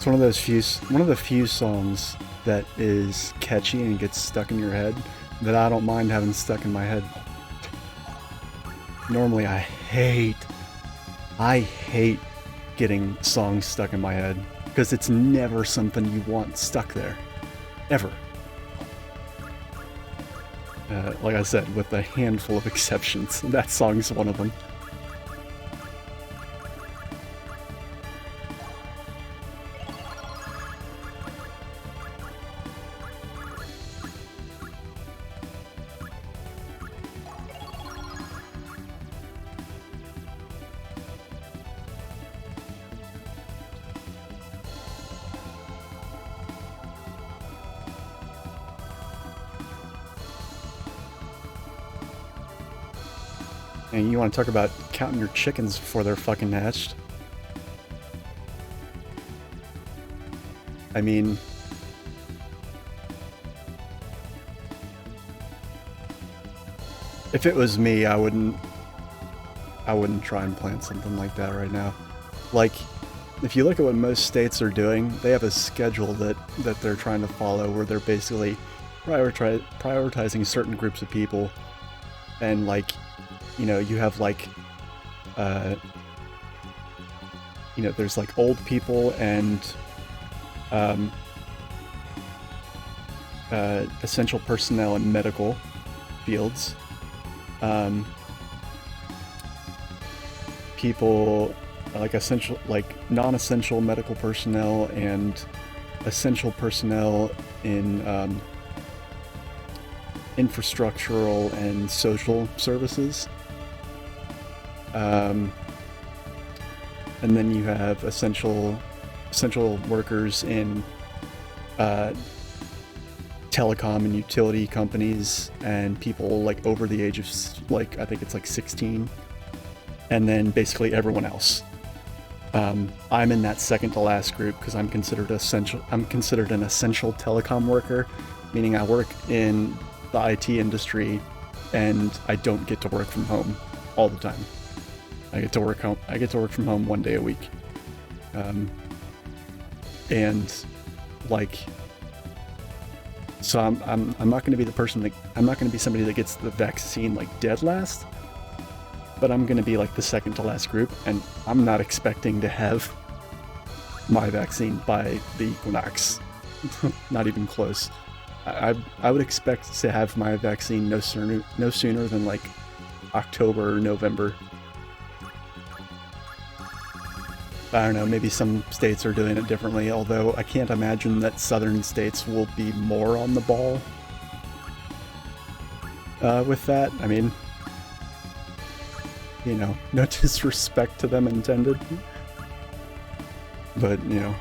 It's one of the few songs that is catchy and gets stuck in your head that I don't mind having stuck in my head. Normally I hate getting songs stuck in my head because it's never something you want stuck there. Ever. Like I said, with a handful of exceptions. That song's one of them. And you want to talk about counting your chickens before they're fucking hatched? I mean, if it was me, I wouldn't try and plan something like that right now. Like, if you look at what most states are doing, they have a schedule that they're trying to follow where they're basically prioritizing certain groups of people. And like, you know, you have like, you know, there's like old people and essential personnel in medical fields. People like essential, like non-essential medical personnel and essential personnel in infrastructural and social services. And then you have essential workers in telecom and utility companies, and people like over the age of like, I think it's like 16, and then basically everyone else. I'm in that second to last group because I'm considered essential. I'm considered an essential telecom worker, meaning I work in the IT industry, and I don't get to work from home all the time. I get to work from home 1 day a week, and like, so I'm not going to be the person that, I'm not going to be somebody that gets the vaccine like dead last, but I'm going to be like the second to last group, and I'm not expecting to have my vaccine by the equinox. Not even close. I would expect to have my vaccine no sooner than like October or November. I don't know, maybe some states are doing it differently, although I can't imagine that southern states will be more on the ball with that. I mean, you know, no disrespect to them intended, but, you know,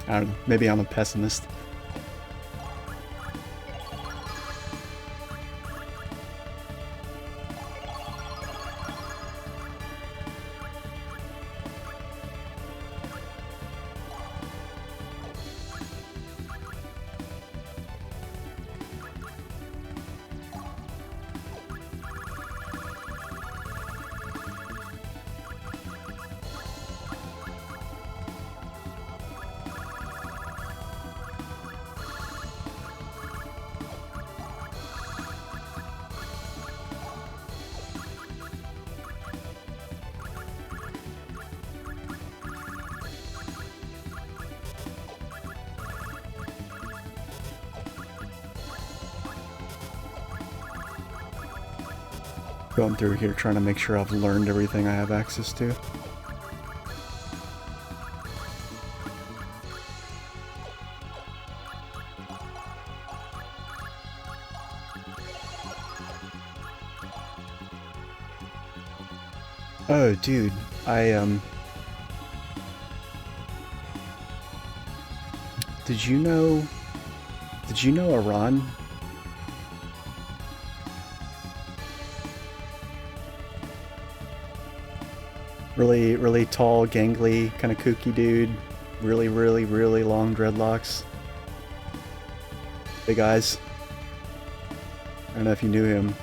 I don't know, maybe I'm a pessimist. Going through here trying to make sure I've learned everything I have access to. Oh, dude, did you know Iran? Really tall, gangly, kind of kooky dude. Really long dreadlocks. Big eyes. I don't know if you knew him.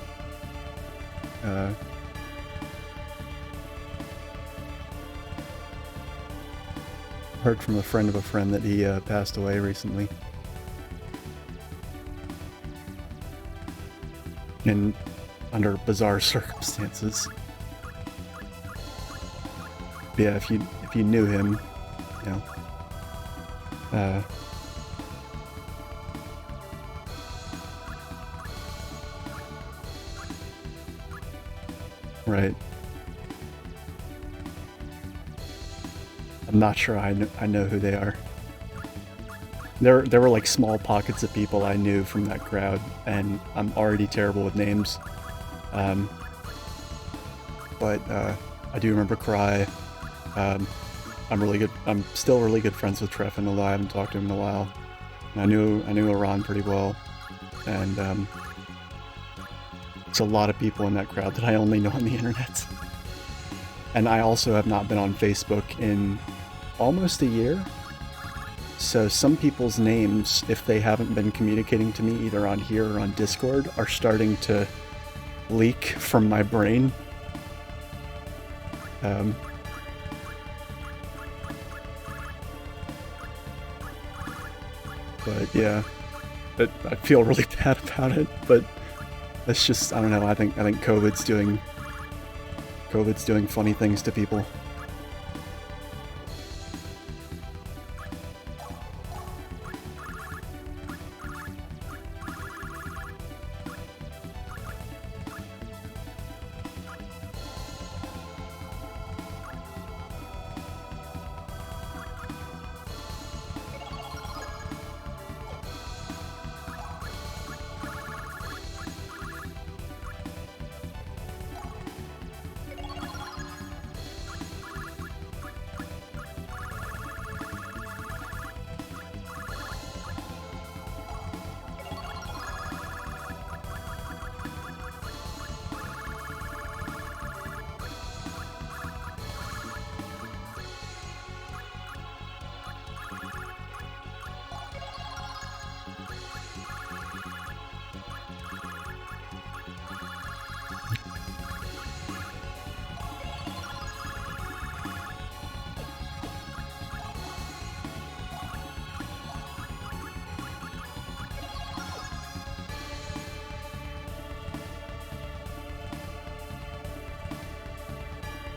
Heard from a friend of a friend that he passed away recently. And under bizarre circumstances. Yeah, if you knew him, you know, right. I'm not sure I know who they are. There were like small pockets of people I knew from that crowd, and I'm already terrible with names. But I do remember Cry. I'm still really good friends with Treffin, although I haven't talked to him in a while. And I knew Iran pretty well, and there's a lot of people in that crowd that I only know on the internet. And I also have not been on Facebook in almost a year, So some people's names, if they haven't been communicating to me either on here or on Discord, are starting to leak from my brain. But yeah, I feel really bad about it, but it's just, I don't know, I think COVID's doing funny things to people.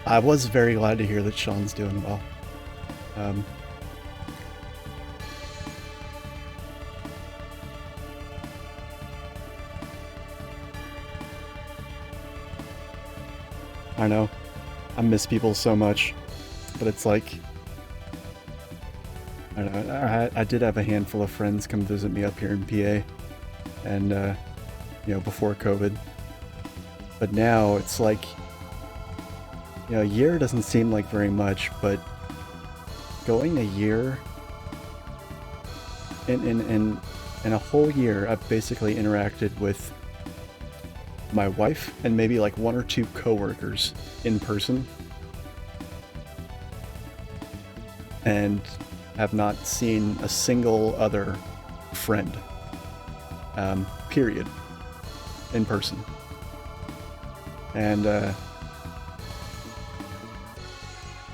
I was very glad to hear that Sean's doing well. I know, I miss people so much, but it's like, I don't know, I did have a handful of friends come visit me up here in PA, and, you know, before COVID, but now it's like, you know, a year doesn't seem like very much, but going a year, in a whole year, I've basically interacted with my wife and maybe like one or two coworkers in person, and have not seen a single other friend, period, in person. And,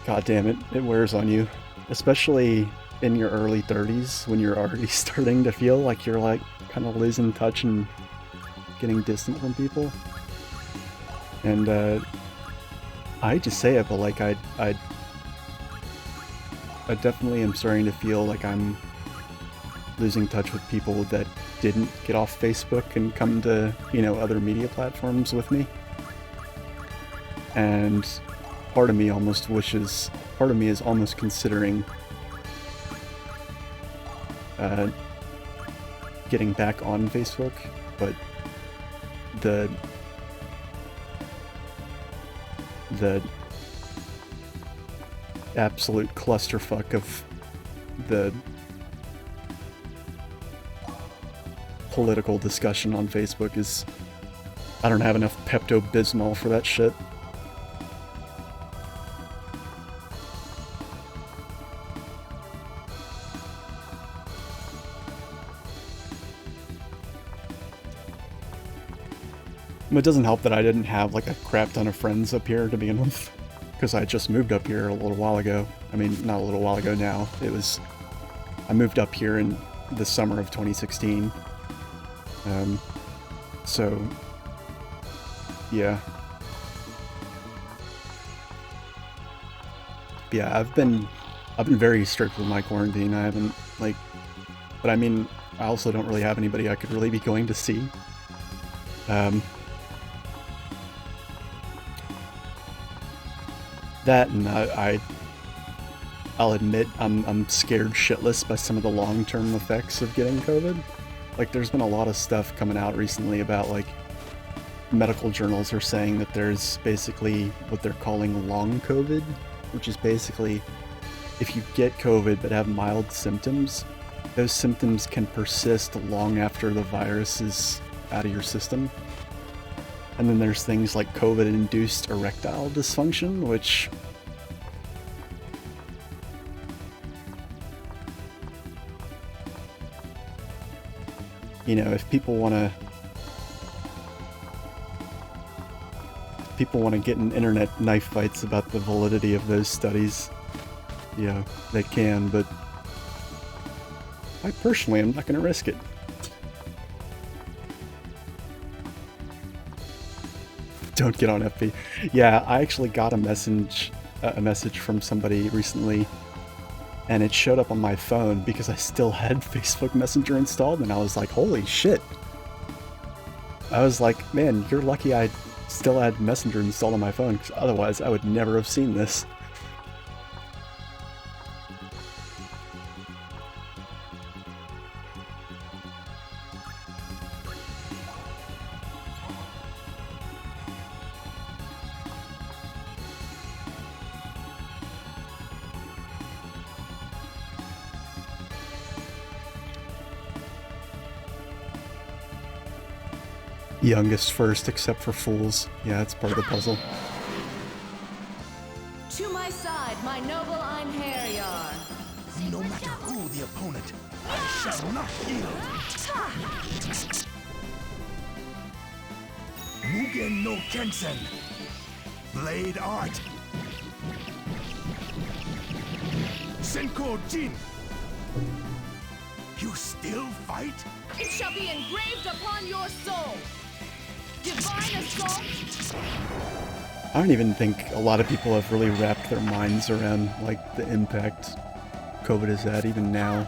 God damn it, it wears on you, especially in your early 30s when you're already starting to feel like you're like kind of losing touch and getting distant from people. And I hate to say it, but like I definitely am starting to feel like I'm losing touch with people that didn't get off Facebook and come to, you know, other media platforms with me. And part of me is almost considering getting back on Facebook, but the absolute clusterfuck of the political discussion on Facebook is, I don't have enough Pepto-Bismol for that shit. It doesn't help that I didn't have like a crap ton of friends up here to begin with, because I just moved up here a little while ago. I mean, not a little while ago now. I moved up here in the summer of 2016. So, yeah. Yeah, I've been very strict with my quarantine. I haven't, like, but I mean, I also don't really have anybody I could really be going to see. That, and I'll admit I'm scared shitless by some of the long-term effects of getting COVID. Like, there's been a lot of stuff coming out recently about, like, medical journals are saying that there's basically what they're calling long COVID, which is basically if you get COVID but have mild symptoms, those symptoms can persist long after the virus is out of your system. And then there's things like COVID-induced erectile dysfunction, which you know, if people want to get in internet knife fights about the validity of those studies, you know, they can, but I personally am not going to risk it. Don't get on FB. Yeah, I actually got a message from somebody recently, and it showed up on my phone because I still had Facebook Messenger installed, and I was like, holy shit. I was like, man, you're lucky I still had Messenger installed on my phone, because otherwise I would never have seen this. Youngest first, except for fools. Yeah, that's part of the puzzle. To my side, my noble Einherjar. No matter who the opponent, I shall not yield. Mugen no Kensen. Blade Art. Senko Jin. You still fight? It shall be engraved upon your soul. Divine assault. I don't even think a lot of people have really wrapped their minds around, like, the impact COVID has had, even now.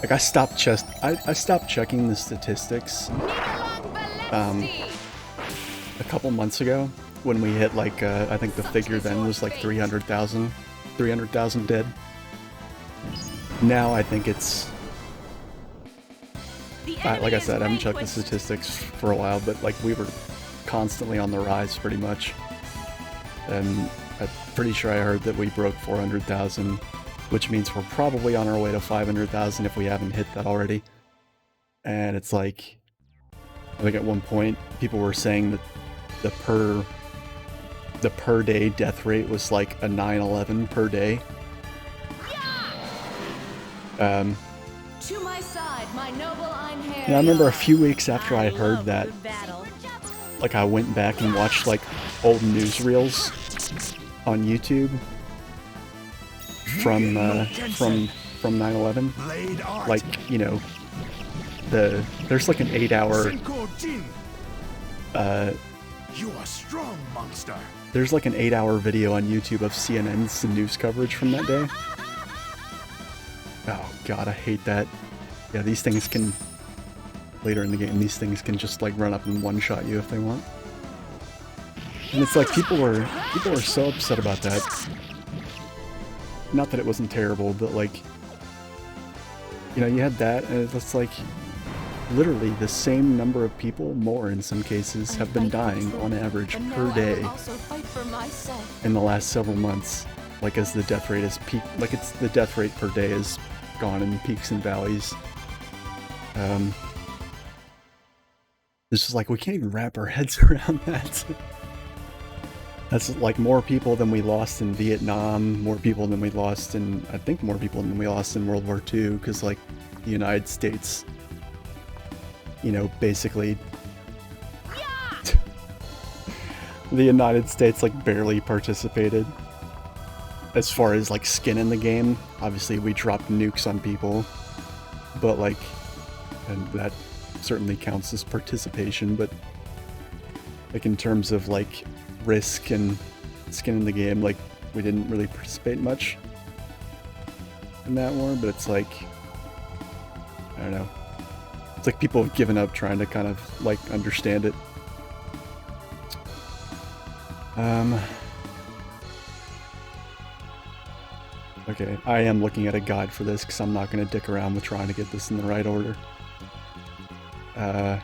Like, I stopped checking the statistics a couple months ago when we hit, like, I think the figure then was like 300,000 dead. Now I think it's... like I said, I haven't checked the statistics for a while, but like we were constantly on the rise pretty much. And I'm pretty sure I heard that we broke 400,000, which means we're probably on our way to 500,000 if we haven't hit that already. And it's like, I think at one point people were saying that the per day death rate was like a 9/11 per day. To my side, my noble Einherjar. And I remember a few weeks after I heard that, like I went back and watched like old newsreels on YouTube from 9/11. Like, you know, there's like an 8-hour You are strong, monster. there's like an 8-hour video on YouTube of CNN's news coverage from that day. Oh god, I hate that. Yeah, these things can, later in the game, these things can just like run up and one-shot you if they want. And it's like people were so upset about that. Not that it wasn't terrible, but like, you know, you had that, and it's like literally the same number of people, more in some cases, have been dying on average per day in the last several months. Like as the death rate has peaked, like it's the death rate per day has gone in peaks and valleys. It's just like we can't even wrap our heads around that. That's like more people than we lost in Vietnam, more people than we lost in, I think more people than we lost in World War II, because like the United States, you know, basically the United States like barely participated as far as like skin in the game. Obviously we dropped nukes on people, but like, and that certainly counts as participation, but like in terms of like risk and skin in the game, like we didn't really participate much in that war. But it's like, I don't know, it's like people have given up trying to kind of like understand it. Okay, I am looking at a guide for this because I'm not going to dick around with trying to get this in the right order. Okay.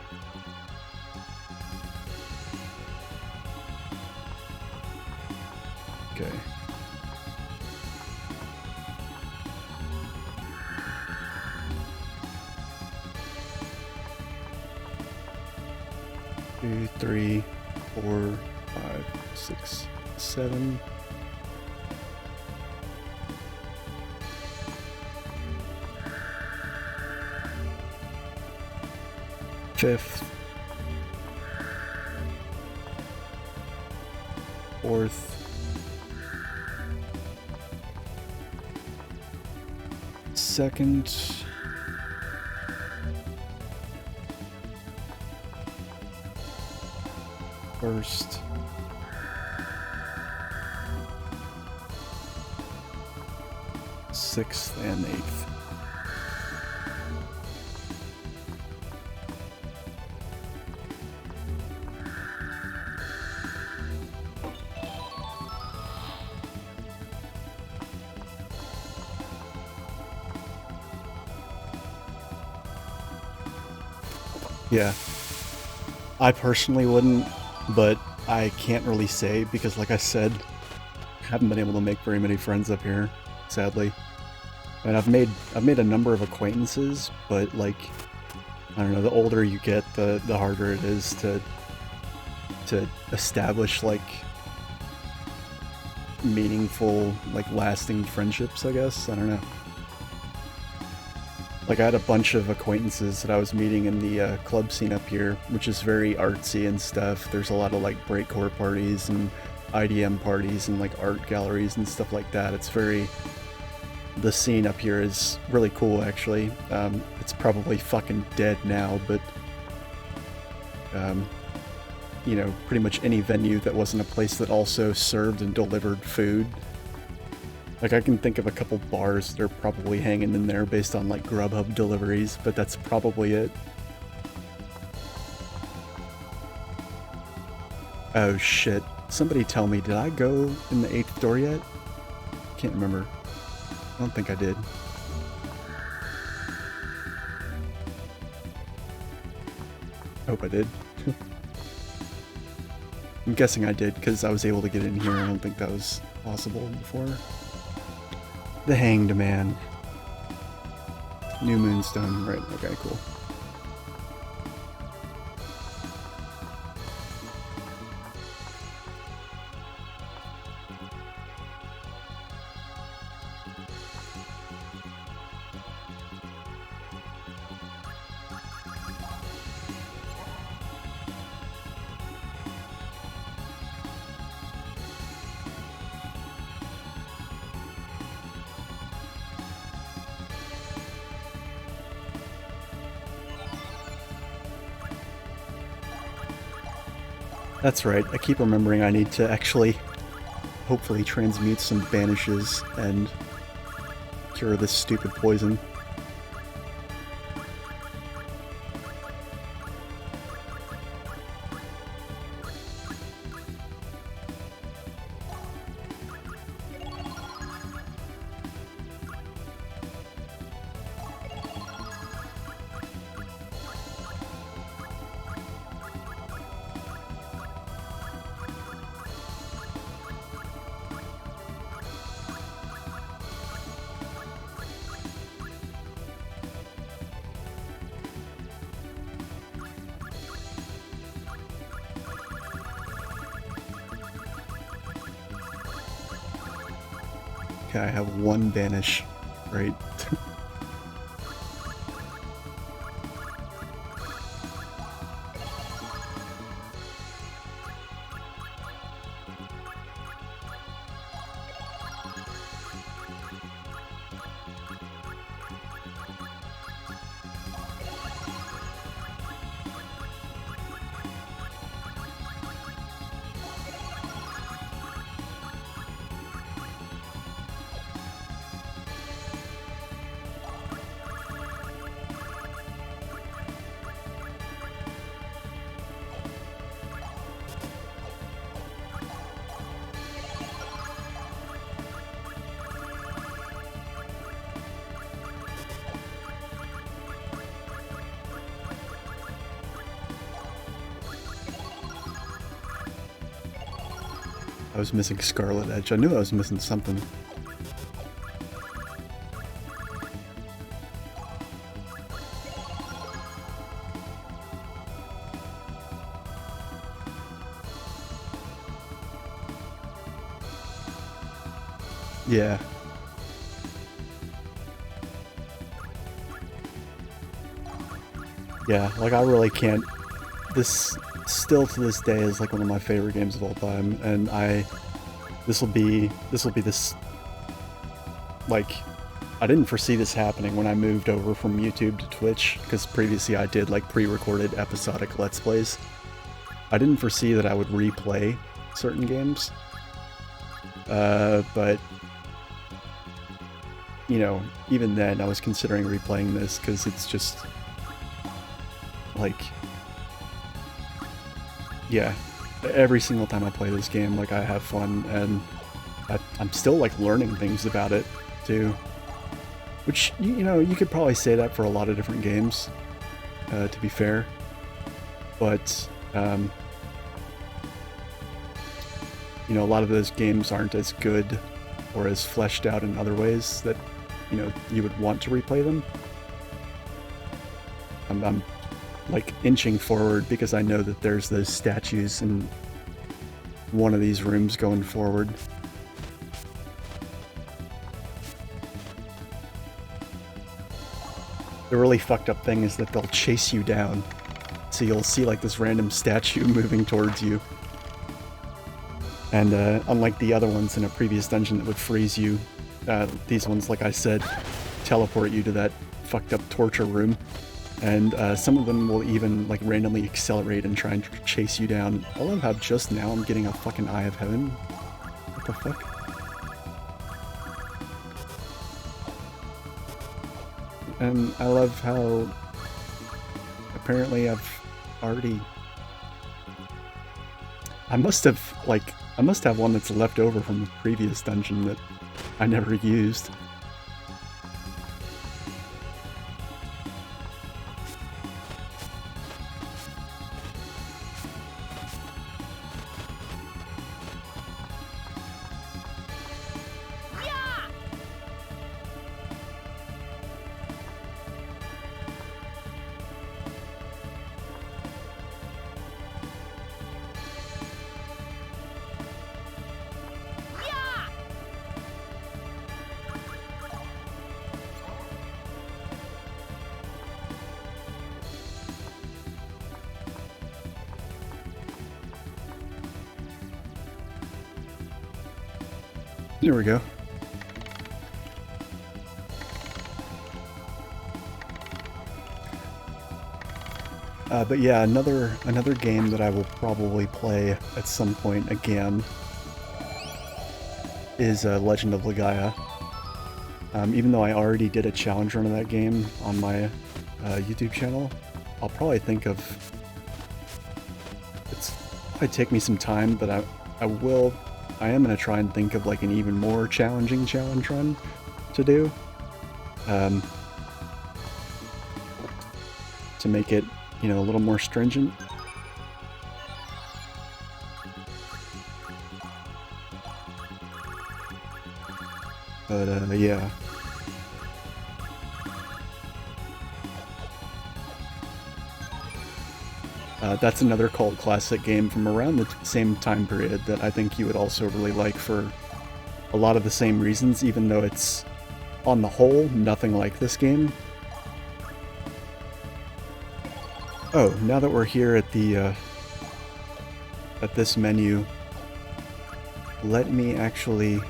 Two, 3, 4, 5, 6, 7. 5th, 4th, 2nd, 1st, 6th, and 8th. Yeah, I personally wouldn't, but I can't really say because, like I said, I haven't been able to make very many friends up here, sadly. And I've made a number of acquaintances, but like, I don't know, the older you get, the harder it is to establish like meaningful, like lasting friendships, I guess. I don't know. Like, I had a bunch of acquaintances that I was meeting in the club scene up here, which is very artsy and stuff. There's a lot of, like, breakcore parties and IDM parties and, like, art galleries and stuff like that. It's very... The scene up here is really cool, actually. It's probably fucking dead now, but... you know, pretty much any venue that wasn't a place that also served and delivered food. Like, I can think of a couple bars that are probably hanging in there based on, like, Grubhub deliveries, but that's probably it. Oh, shit. Somebody tell me, did I go in the 8th door yet? Can't remember. I don't think I did. Hope I did. I'm guessing I did, because I was able to get in here. I don't think that was possible before. The Hanged Man. New Moonstone, right, okay, cool. That's right, I keep remembering I need to actually hopefully transmute some banishes and cure this stupid poison. Okay, I have one banish, right? I was missing Scarlet Edge. I knew I was missing something. Yeah. Yeah, like I really can't. This still to this day is like one of my favorite games of all time, and this will be this, like, I didn't foresee this happening when I moved over from YouTube to Twitch, because previously I did like pre-recorded episodic Let's Plays. I didn't foresee that I would replay certain games, but you know, even then I was considering replaying this because it's just like, yeah, every single time I play this game, like, I have fun, and I'm still like learning things about it too, which, you know, you could probably say that for a lot of different games, to be fair, but you know, a lot of those games aren't as good or as fleshed out in other ways that, you know, you would want to replay them. I'm like inching forward because I know that there's those statues in one of these rooms going forward. The really fucked up thing is that they'll chase you down. So you'll see like this random statue moving towards you. And unlike the other ones in a previous dungeon that would freeze you, these ones, like I said, teleport you to that fucked up torture room. And some of them will even like randomly accelerate and try and chase you down. I love how just now I'm getting a fucking Eye of Heaven. What the fuck? And I love how apparently I've already... I must have one that's left over from the previous dungeon that I never used. There we go. But yeah, another game that I will probably play at some point again is Legend of Legaia. Even though I already did a challenge run of that game on my YouTube channel, I'll probably think of... It's probably take me some time, but I am going to try and think of like an even more challenging challenge run to do. To make it, you know, a little more stringent. But yeah. That's another cult classic game from around the same time period that I think you would also really like for a lot of the same reasons, even though it's, on the whole, nothing like this game. Oh, now that we're here at the, at this menu, let me actually...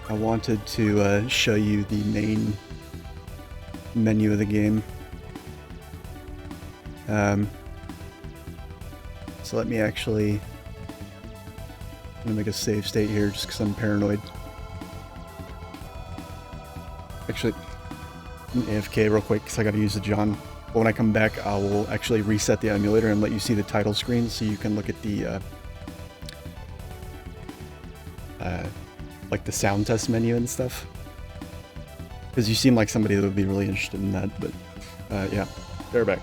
I wanted to show you the main menu of the game. So let me actually... I'm gonna make a save state here just because I'm paranoid. Actually, I'm AFK real quick because I gotta use the John. But when I come back, I will actually reset the emulator and let you see the title screen so you can look at the like the sound test menu and stuff. Because you seem like somebody that would be really interested in that, but yeah, they're back.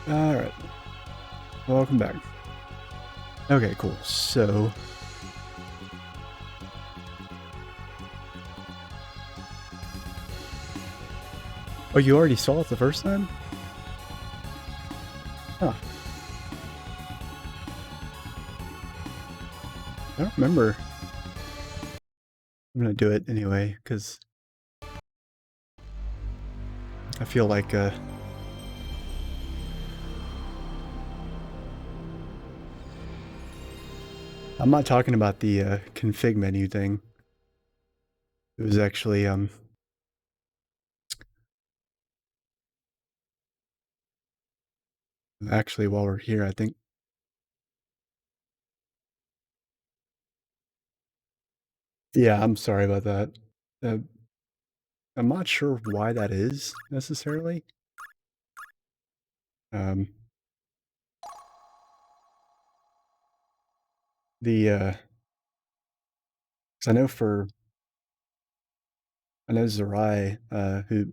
Alright. Welcome back. Okay, cool. So... Oh, you already saw it the first time? Huh. I don't remember. I'm gonna do it anyway, because I feel like, I'm not talking about the, config menu thing. It was actually, actually, while we're here, I think... Yeah, I'm sorry about that. I'm not sure why that is, necessarily. The, 'cause I know Zerai, who,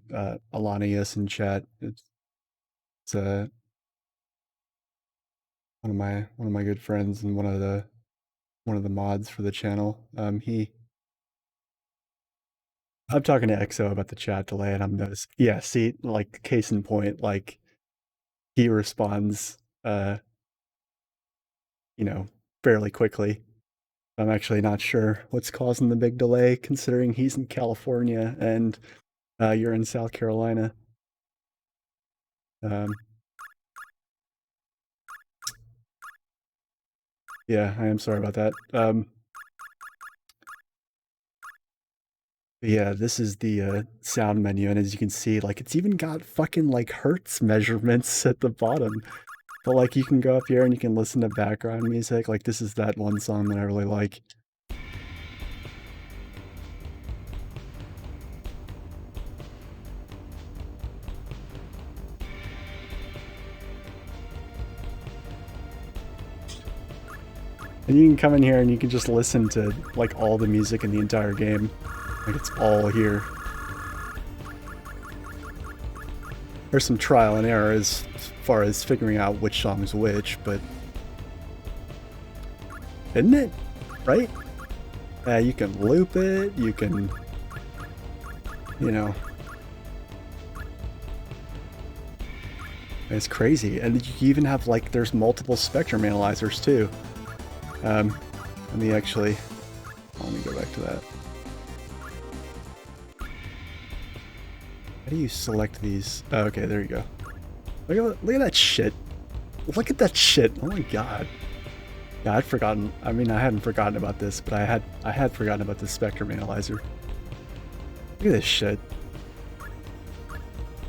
Alanius in chat, it's, one of my good friends and one of the mods for the channel. I'm talking to EXO about the chat delay, and I'm noticing. Yeah, see, like, case in point, like, he responds, you know, fairly quickly. I'm actually not sure what's causing the big delay, considering he's in California and you're in South Carolina. Yeah, I am sorry about that. Yeah, this is the sound menu, and as you can see, like, it's even got fucking, like, hertz measurements at the bottom. But, like, you can go up here and you can listen to background music. Like, this is that one song that I really like. And you can come in here and you can just listen to, like, all the music in the entire game. Like, it's all here. There's some trial and error as far as figuring out which song's which, but... Isn't it? Right? You can loop it, you can... You know... It's crazy. And you even have, like, there's multiple spectrum analyzers, too. Let me actually... Let me go back to that. How do you select these? Oh, okay, there you go. Look at that shit. Look at that shit. Oh my god. Yeah, I'd forgotten. I mean, I hadn't forgotten about this, but I had forgotten about the spectrum analyzer. Look at this shit.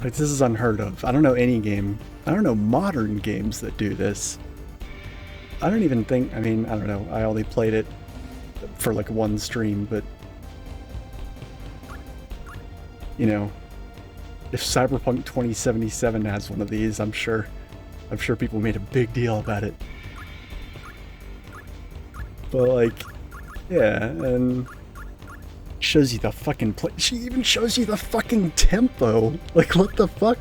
Like, this is unheard of. I don't know any game. I don't know modern games that do this. I don't even think, I mean, I don't know. I only played it for like one stream, but you know, if Cyberpunk 2077 has one of these, I'm sure people made a big deal about it. But like, yeah, and shows you the fucking she even shows you the fucking tempo. Like, what the fuck?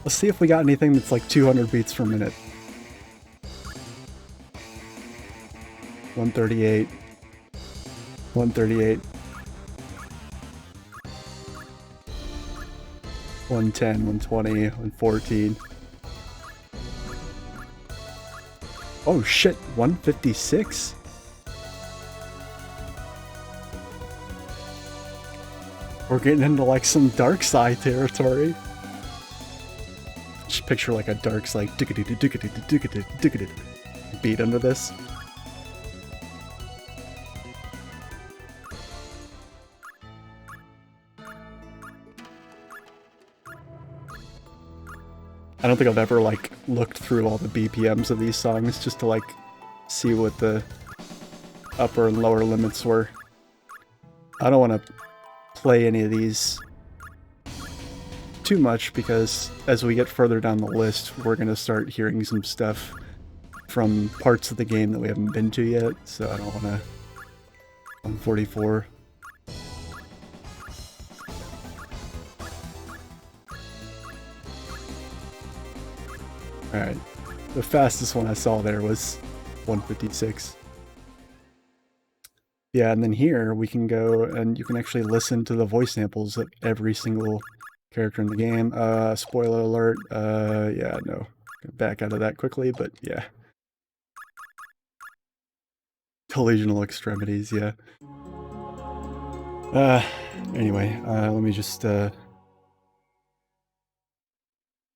Let's see if we got anything that's like 200 beats per minute. 138. 138. 110, 120, 114. Oh shit, 156? We're getting into like some dark side territory. Just picture like a dark side beat under this. I don't think I've ever like looked through all the BPMs of these songs just to like see what the upper and lower limits were. I don't want to play any of these too much because as we get further down the list, we're going to start hearing some stuff from parts of the game that we haven't been to yet, so I don't want to... 144. Alright. The fastest one I saw there was 156. Yeah, and then here we can go and you can actually listen to the voice samples of every single character in the game. Spoiler alert. Yeah, no. Back out of that quickly, but yeah. Delusional extremities, yeah. Anyway, let me just, I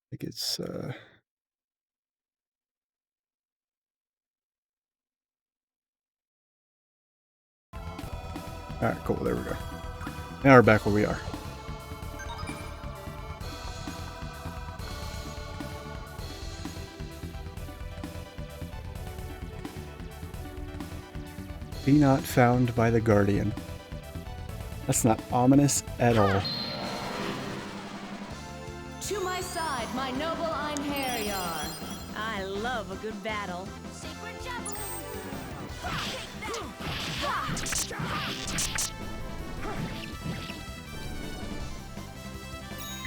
think it's, alright, cool, there we go. Now we're back where we are. Be not found by the Guardian. That's not ominous at all. To my side, my noble Einherjar. I love a good battle. Sacred javelin!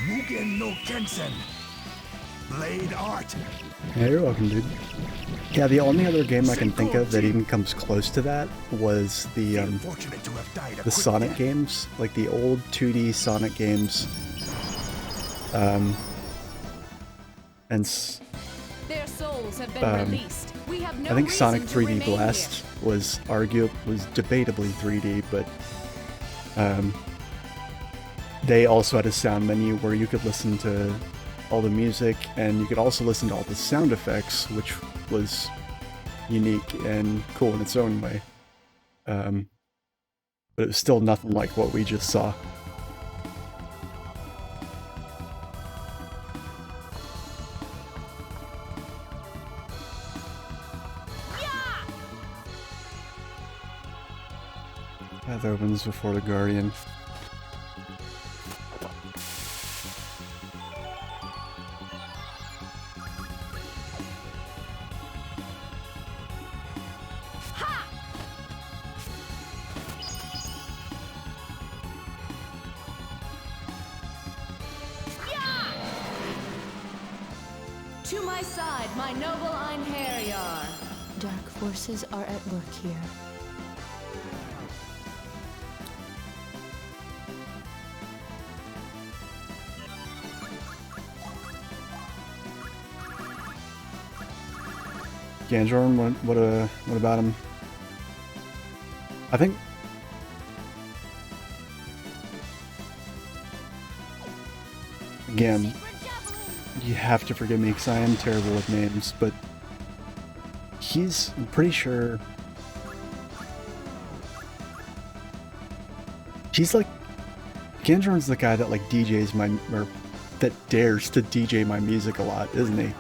Mugen no Kensen. Blade art. Yeah, you're welcome, dude. Yeah, the only other game I can think of that even comes close to that was the Fortunate to have died a the quick Sonic death. games, like the old 2D Sonic games. Their souls have been released. We have no I think Sonic reason to 3D remain Blast was debatably 3D, but they also had a sound menu where you could listen to all the music and you could also listen to all the sound effects, which was unique and cool in its own way. But it was still nothing like what we just saw. Path opens before the Guardian. To my side, my noble Einherjar. Dark forces are at work here. Ganjorn, what about him? I think again, you have to forgive me because I am terrible with names, but I'm pretty sure he's like Ganjorn's the guy that like DJs or that dares to DJ my music a lot, isn't he?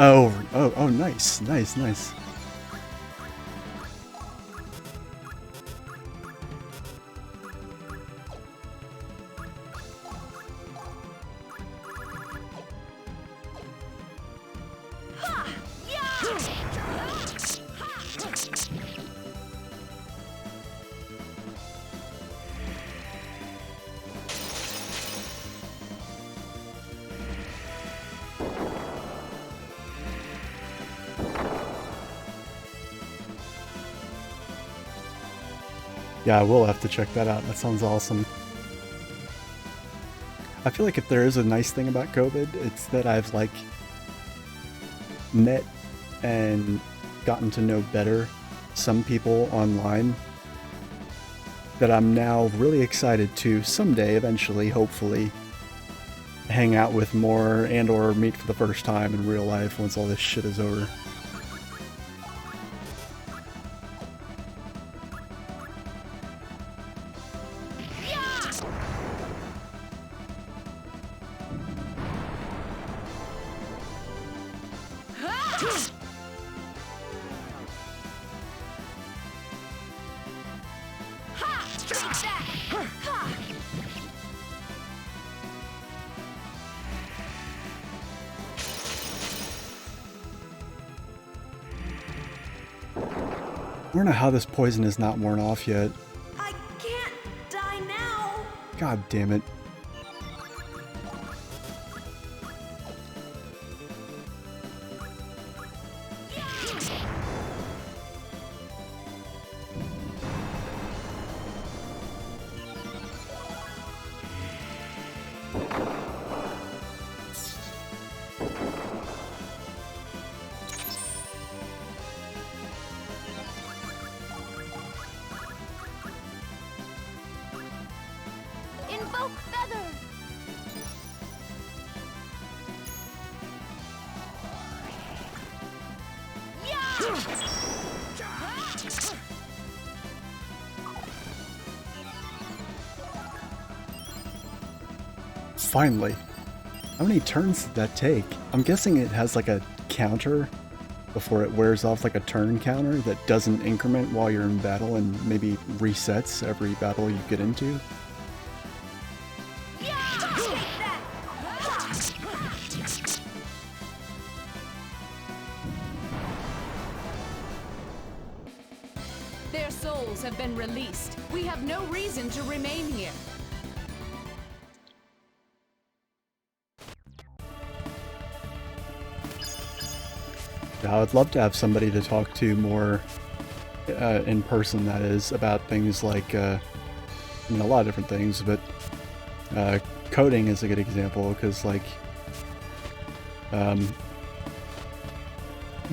Oh, nice. Yeah, I will have to check that out. That sounds awesome. I feel like if there is a nice thing about COVID, it's that I've like met and gotten to know better some people online that I'm now really excited to someday, eventually, hopefully, hang out with more and or meet for the first time in real life once all this shit is over. I don't know how this poison is not worn off yet. I can't die God damn it. Invoke Feather! Finally. How many turns did that take? I'm guessing it has like a counter before it wears off, like a turn counter that doesn't increment while you're in battle and maybe resets every battle you get into. Their souls have been released. We have no reason to remain here. I would love to have somebody to talk to more in person, that is, about things like, I mean, a lot of different things, but coding is a good example, because, like,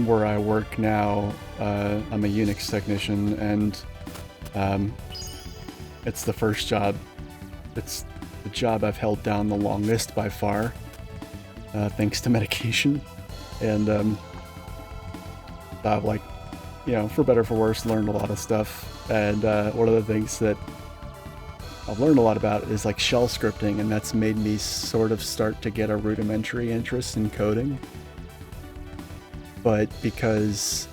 where I work now, I'm a Unix technician, and it's the first job, it's the job I've held down the longest by far, thanks to medication, and I've, like, you know, for better or for worse, learned a lot of stuff, and one of the things that I've learned a lot about is, like, shell scripting, and that's made me sort of start to get a rudimentary interest in coding. But because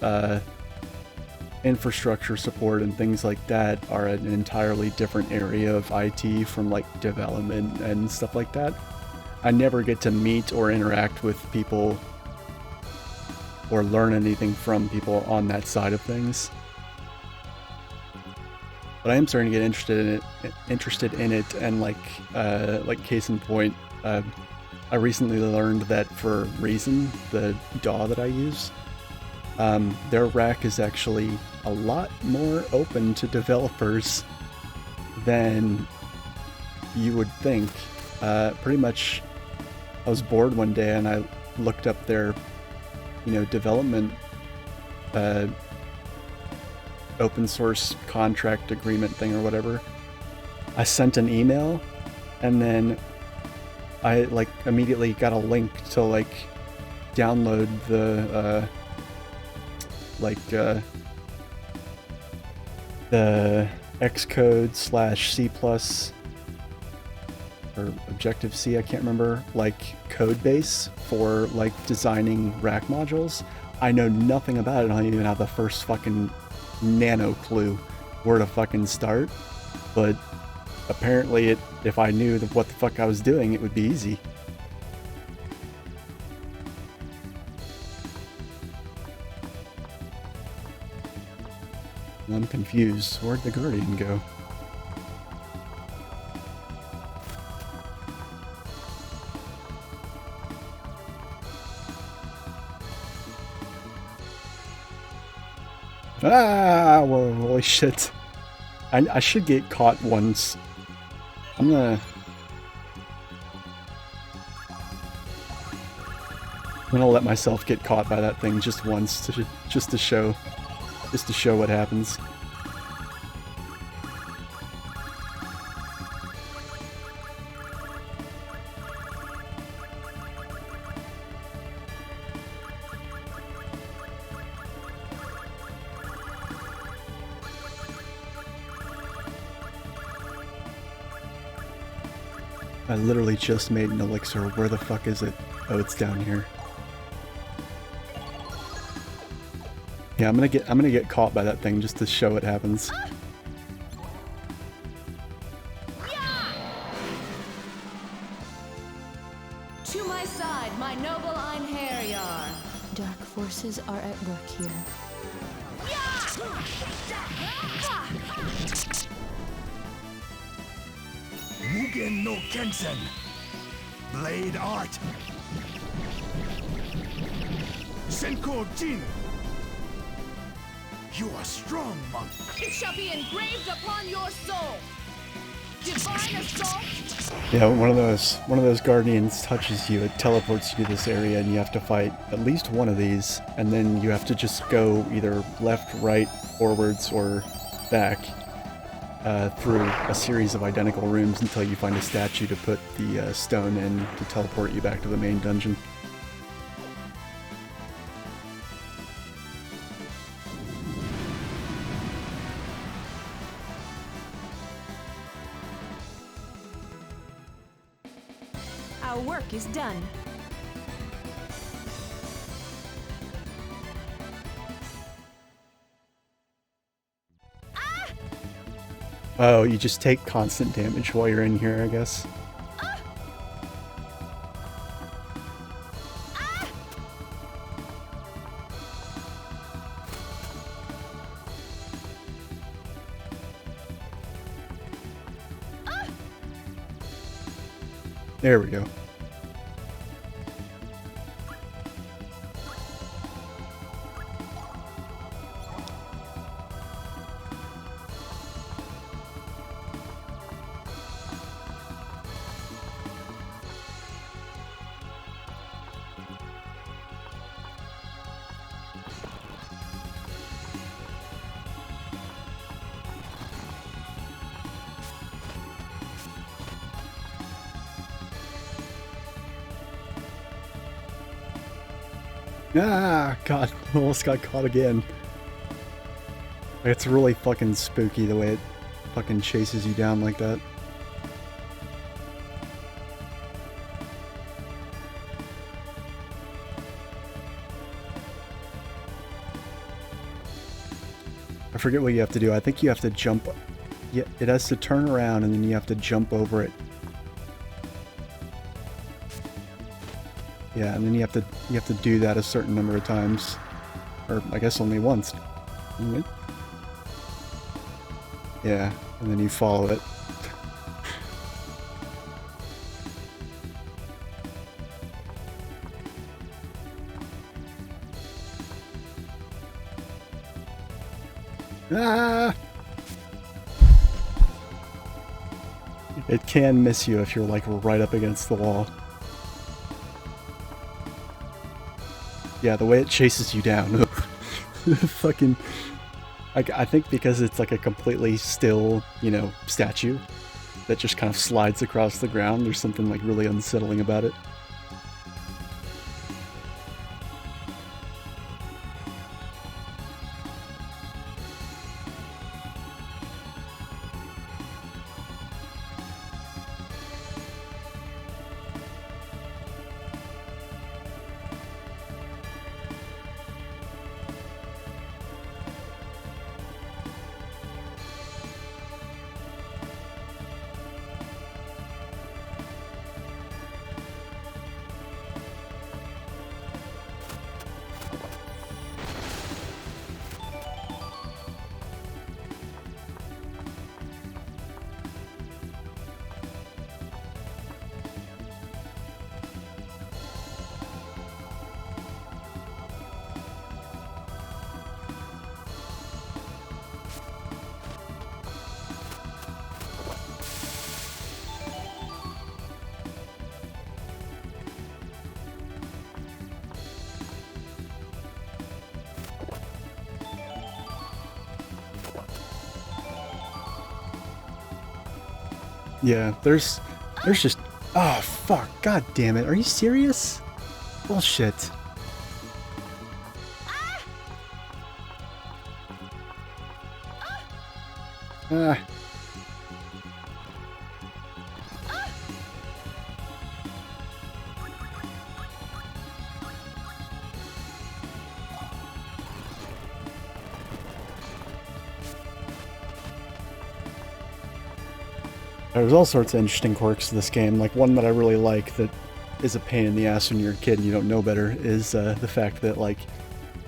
infrastructure support and things like that are an entirely different area of IT from, like, development and stuff like that, I never get to meet or interact with people or learn anything from people on that side of things. But I am starting to get interested in it, and like case in point, I recently learned that for Reason, the DAW that I use, their rack is actually a lot more open to developers than you would think. Pretty much, I was bored one day and I looked up their, you know, development open source contract agreement thing or whatever. I sent an email, and then I, like, immediately got a link to, like, download the the Xcode /C+ or Objective-C, I can't remember, like, code base for, like, designing rack modules. I know nothing about it. I don't even have the first fucking nano clue where to fucking start. But apparently if I knew what the fuck I was doing, it would be easy. I'm confused. Where'd the Guardian go? Ah, whoa, holy shit. I should get caught once. I'm gonna let myself get caught by that thing just once, just to show what happens. I literally just made an elixir. Where the fuck is it? Oh, it's down here. Yeah, I'm gonna get caught by that thing just to show what happens. To my side, my noble Einherjar. Dark forces are at work here. Mugen no Kensen. Blade Art. Senko Jin. You are strong, monk. It shall be engraved upon your soul. Divine assault. Yeah, one of those guardians touches you, it teleports you to this area, and you have to fight at least one of these, and then you have to just go either left, right, forwards, or back through a series of identical rooms until you find a statue to put the stone in to teleport you back to the main dungeon. Our work is done. Oh, you just take constant damage while you're in here, I guess. There we go. Ah, God, almost got caught again. It's really fucking spooky the way it fucking chases you down like that. I forget what you have to do. I think you have to jump. Yeah, it has to turn around and then you have to jump over it. Yeah, and then you have to do that a certain number of times, or I guess only once. Yeah, and then you follow it. Ah! It can miss you if you're like right up against the wall. Yeah, the way it chases you down. Fucking... I think because it's like a completely still, you know, statue that just kind of slides across the ground, there's something like really unsettling about it. Yeah, there's just... Oh, fuck. God damn it. Are you serious? Bullshit. Ah. There's all sorts of interesting quirks to this game. Like, one that I really like that is a pain in the ass when you're a kid and you don't know better is the fact that, like,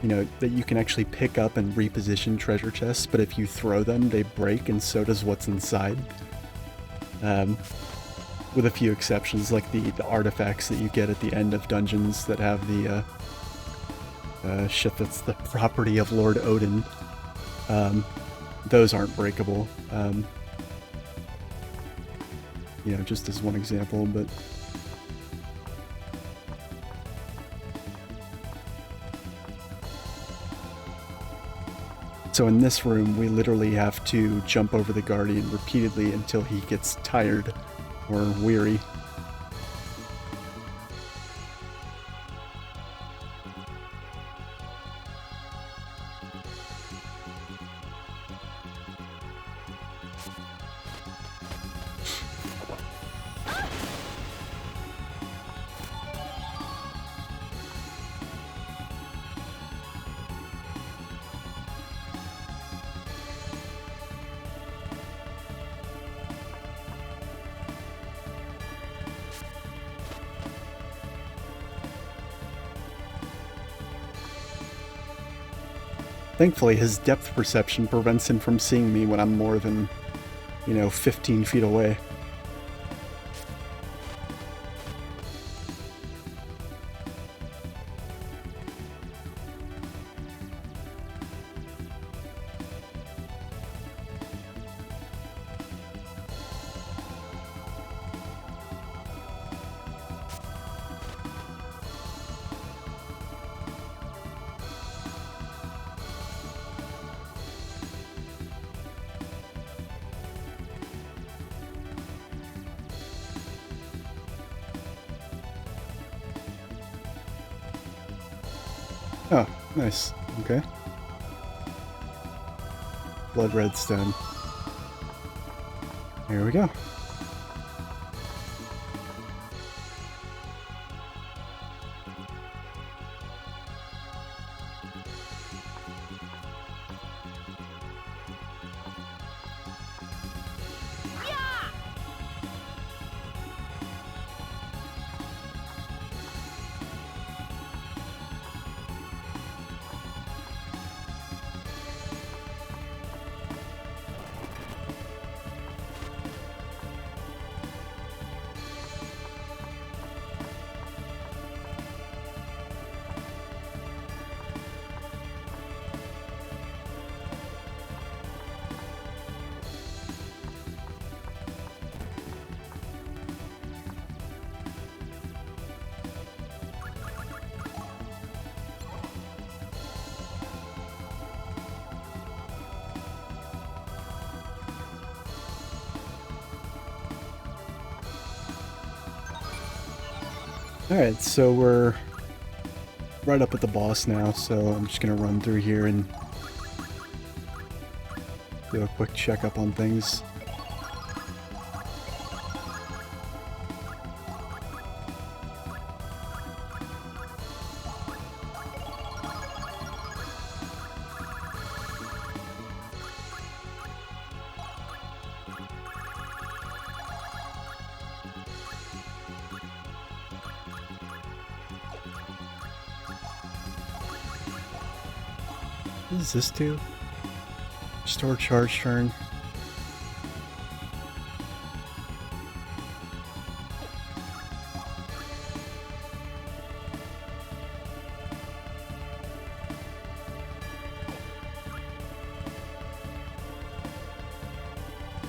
you know, that you can actually pick up and reposition treasure chests, but if you throw them, they break, and so does what's inside. with a few exceptions, like the artifacts that you get at the end of dungeons that have the shit that's the property of Lord Odin. Those aren't breakable. You know, just as one example, but so in this room, we literally have to jump over the Guardian repeatedly until he gets tired or weary. Thankfully, his depth perception prevents him from seeing me when I'm more than, 15 feet away. Oh, nice. Okay. Blood red stone. Here we go. Alright, so we're right up at the boss now, so I'm just gonna run through here and do a quick checkup on things. What does this do? Restore charge turn.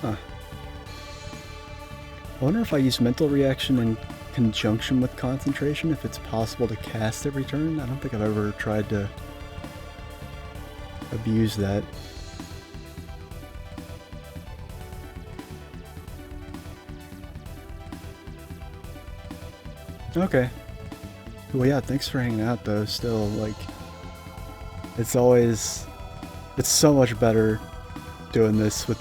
Huh. I wonder if I use mental reaction in conjunction with concentration, if it's possible to cast every turn. I don't think I've ever tried to abuse that. Okay. Well, yeah, thanks for hanging out, though. Still, like, it's so much better doing this with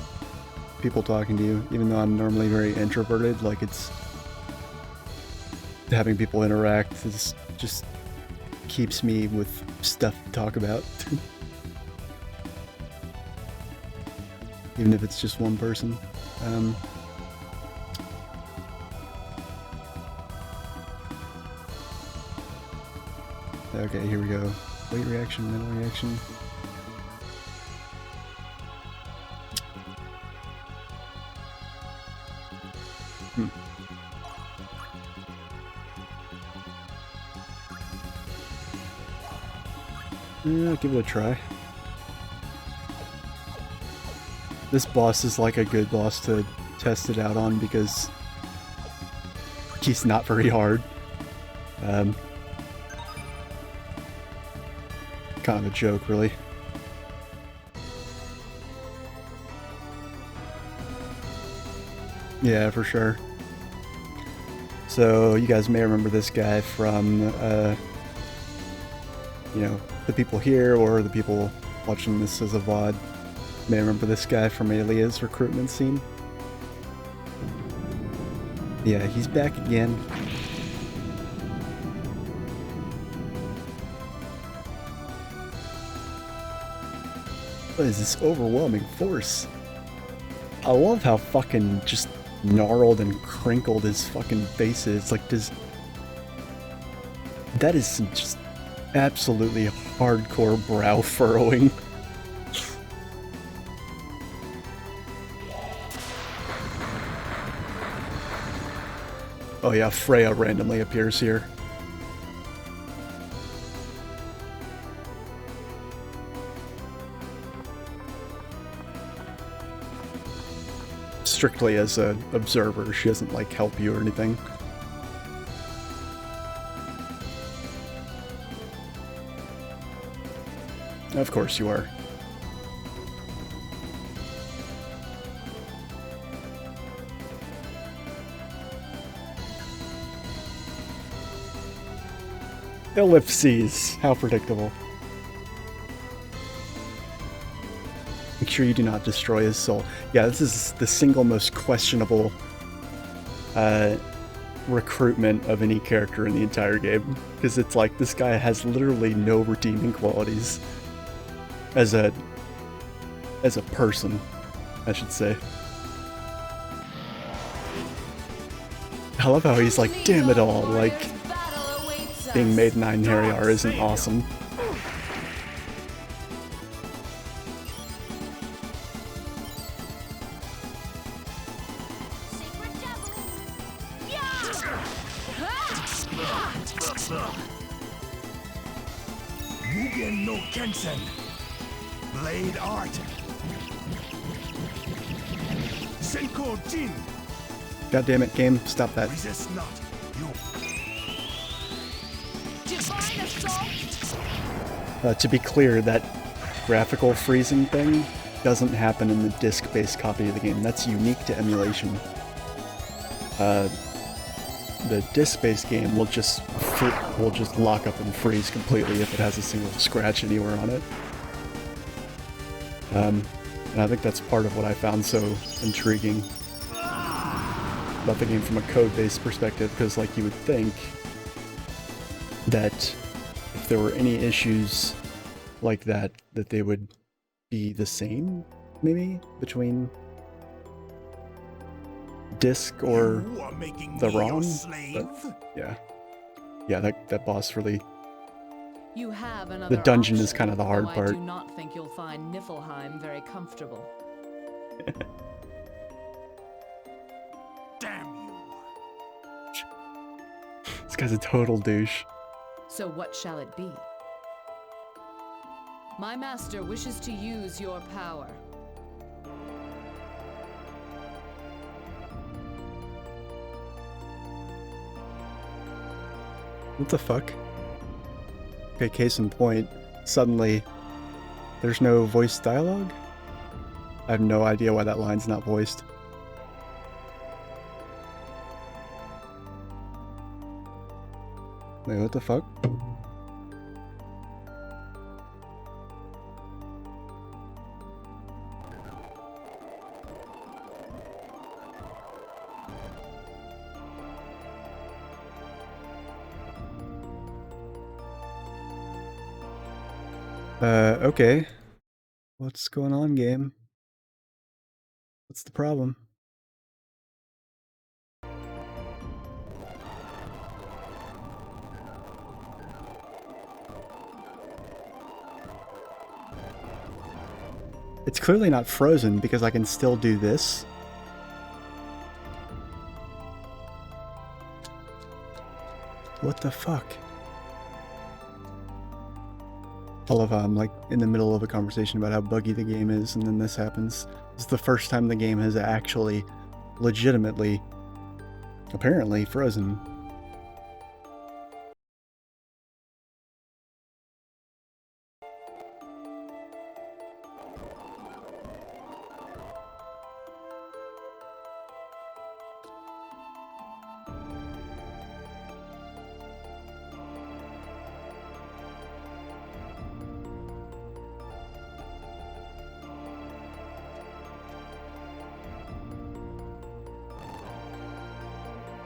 people talking to you, even though I'm normally very introverted. Like, it's having people interact just keeps me with stuff to talk about. Even if it's just one person. Okay, here we go. Weight reaction, mental reaction. Yeah, I'll give it a try. This boss is like a good boss to test it out on because he's not very hard. Kind of a joke, really. Yeah, for sure. So you guys may remember this guy from, you know, the people here or the people watching this as a VOD. May remember this guy from Alia's recruitment scene. Yeah, he's back again. What is this overwhelming force? I love how fucking just gnarled and crinkled his fucking face is. Like, that is some just absolutely hardcore brow furrowing. Oh yeah, Freya randomly appears here. Strictly as an observer, she doesn't like help you or anything. Of course you are. Ellipses, how predictable. Make sure you do not destroy his soul. Yeah, this is the single most questionable recruitment of any character in the entire game. Because it's like, this guy has literally no redeeming qualities. As a person, I should say. I love how he's like, damn it all, like, being made 9 Harryar isn't awesome. Mugen no Kensen. Blade Art. Senko Jin. God damn it, game, stop that. Resist not. You. Divine assault. To be clear, that graphical freezing thing doesn't happen in the disc-based copy of the game. That's unique to emulation. The disc-based game will just lock up and freeze completely if it has a single scratch anywhere on it. And I think that's part of what I found so intriguing about the game from a code-based perspective, because like you would think that if there were any issues like that, that they would be the same, maybe, between disc or the ROM. But, yeah, that boss really. You have another The dungeon is option, kind of the hard though part. I do not think you'll find Niflheim very comfortable. Damn you. This guy's a total douche. So what shall it be? My master wishes to use your power. What the fuck? Okay, case in point, suddenly there's no voice dialogue? I have no idea why that line's not voiced. Wait, what the fuck? Okay. What's going on, game? What's the problem? It's clearly not frozen because I can still do this. What the fuck? I love how I'm like in the middle of a conversation about how buggy the game is, and then this happens. It's the first time the game has actually, legitimately, apparently frozen.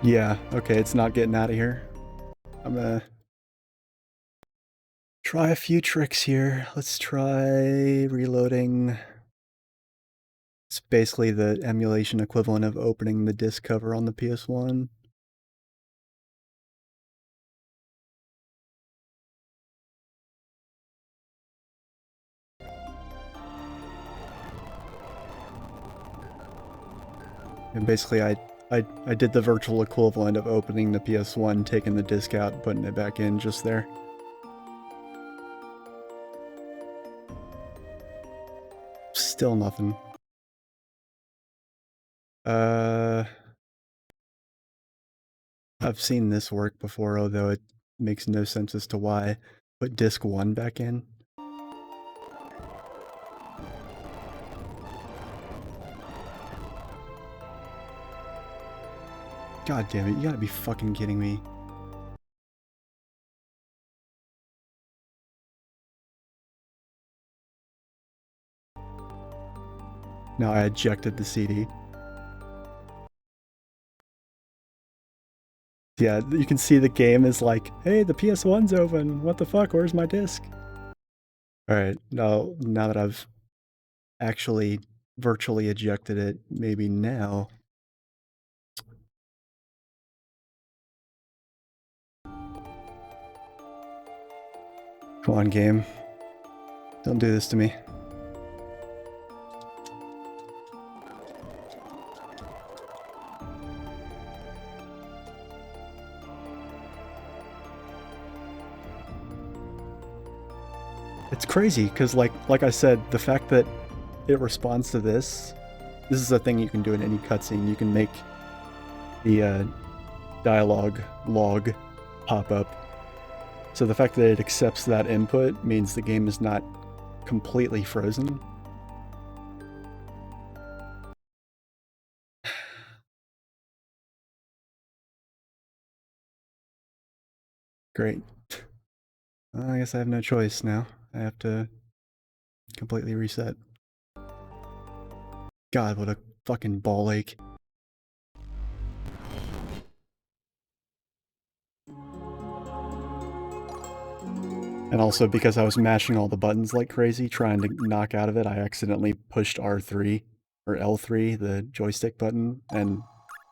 Yeah, okay, it's not getting out of here. I'm gonna try a few tricks here. Let's try reloading. It's basically the emulation equivalent of opening the disc cover on the PS1. And basically I did the virtual equivalent of opening the PS1, taking the disc out, putting it back in just there. Still nothing. I've seen this work before, although it makes no sense as to why. Put disc 1 back in. God damn it, you gotta be fucking kidding me. No, I ejected the CD. Yeah, you can see the game is like, hey, the PS1's open. What the fuck? Where's my disc? Alright, now that I've actually virtually ejected it, maybe now. Come on, game. Don't do this to me. It's crazy, because like I said, the fact that it responds to this is a thing you can do in any cutscene. You can make the dialogue log pop up. So the fact that it accepts that input means the game is not completely frozen. Great. I guess I have no choice now. I have to completely reset. God, what a fucking ball ache. And also because I was mashing all the buttons like crazy trying to knock out of it, I accidentally pushed R3 or L3, the joystick button, and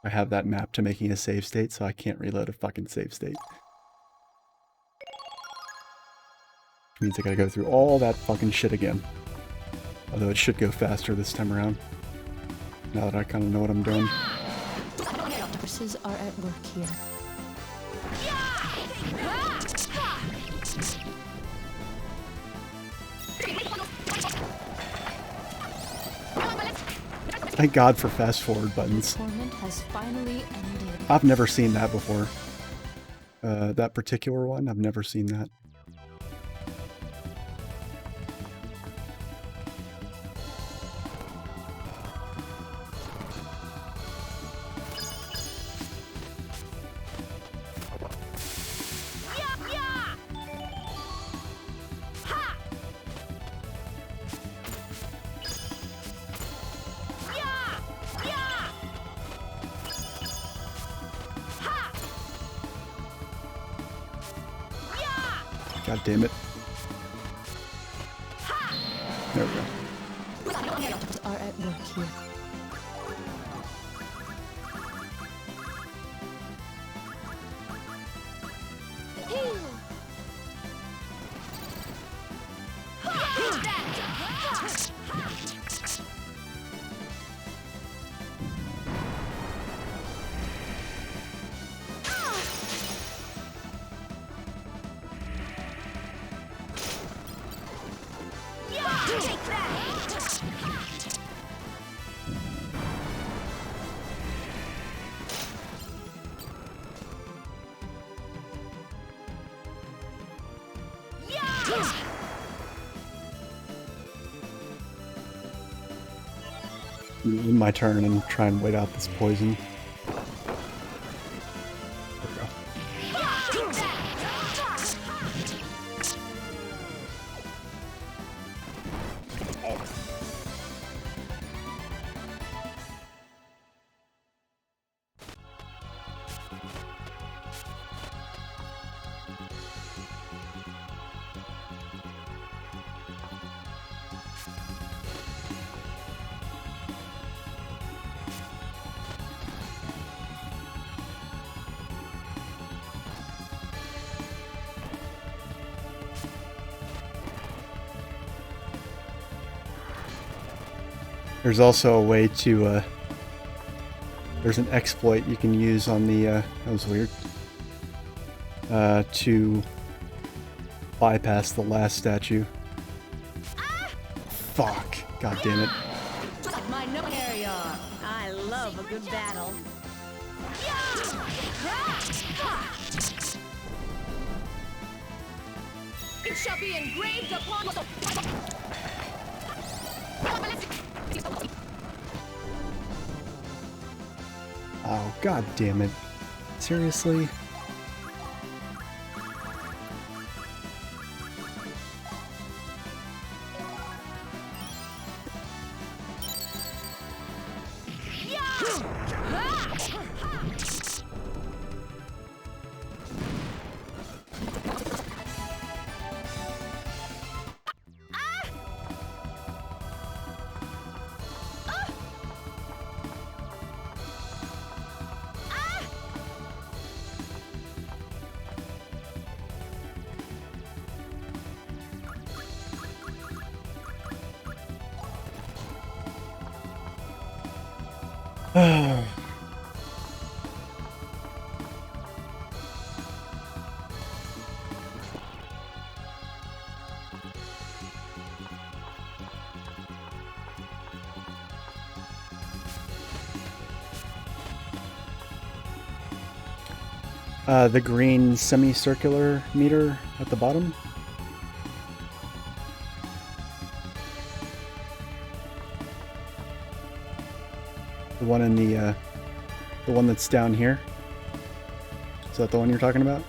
I have that mapped to making a save state, so I can't reload a fucking save state. Which means I gotta go through all that fucking shit again. Although it should go faster this time around. Now that I kind of know what I'm doing. Forces are at work here. Thank God for fast forward buttons. Torment has finally ended. I've never seen that before. That particular one, I've never seen that. God damn it. There we go. Are at work here. My turn and try and wait out this poison. There's also a way to, there's an exploit you can use on the, that was weird, to bypass the last statue. Fuck. God damn it. My no area. I love a good battle. It shall be engraved upon. Oh, god damn it. Seriously? The green semicircular meter at the bottom. The one in the one that's down here. Is that the one you're talking about?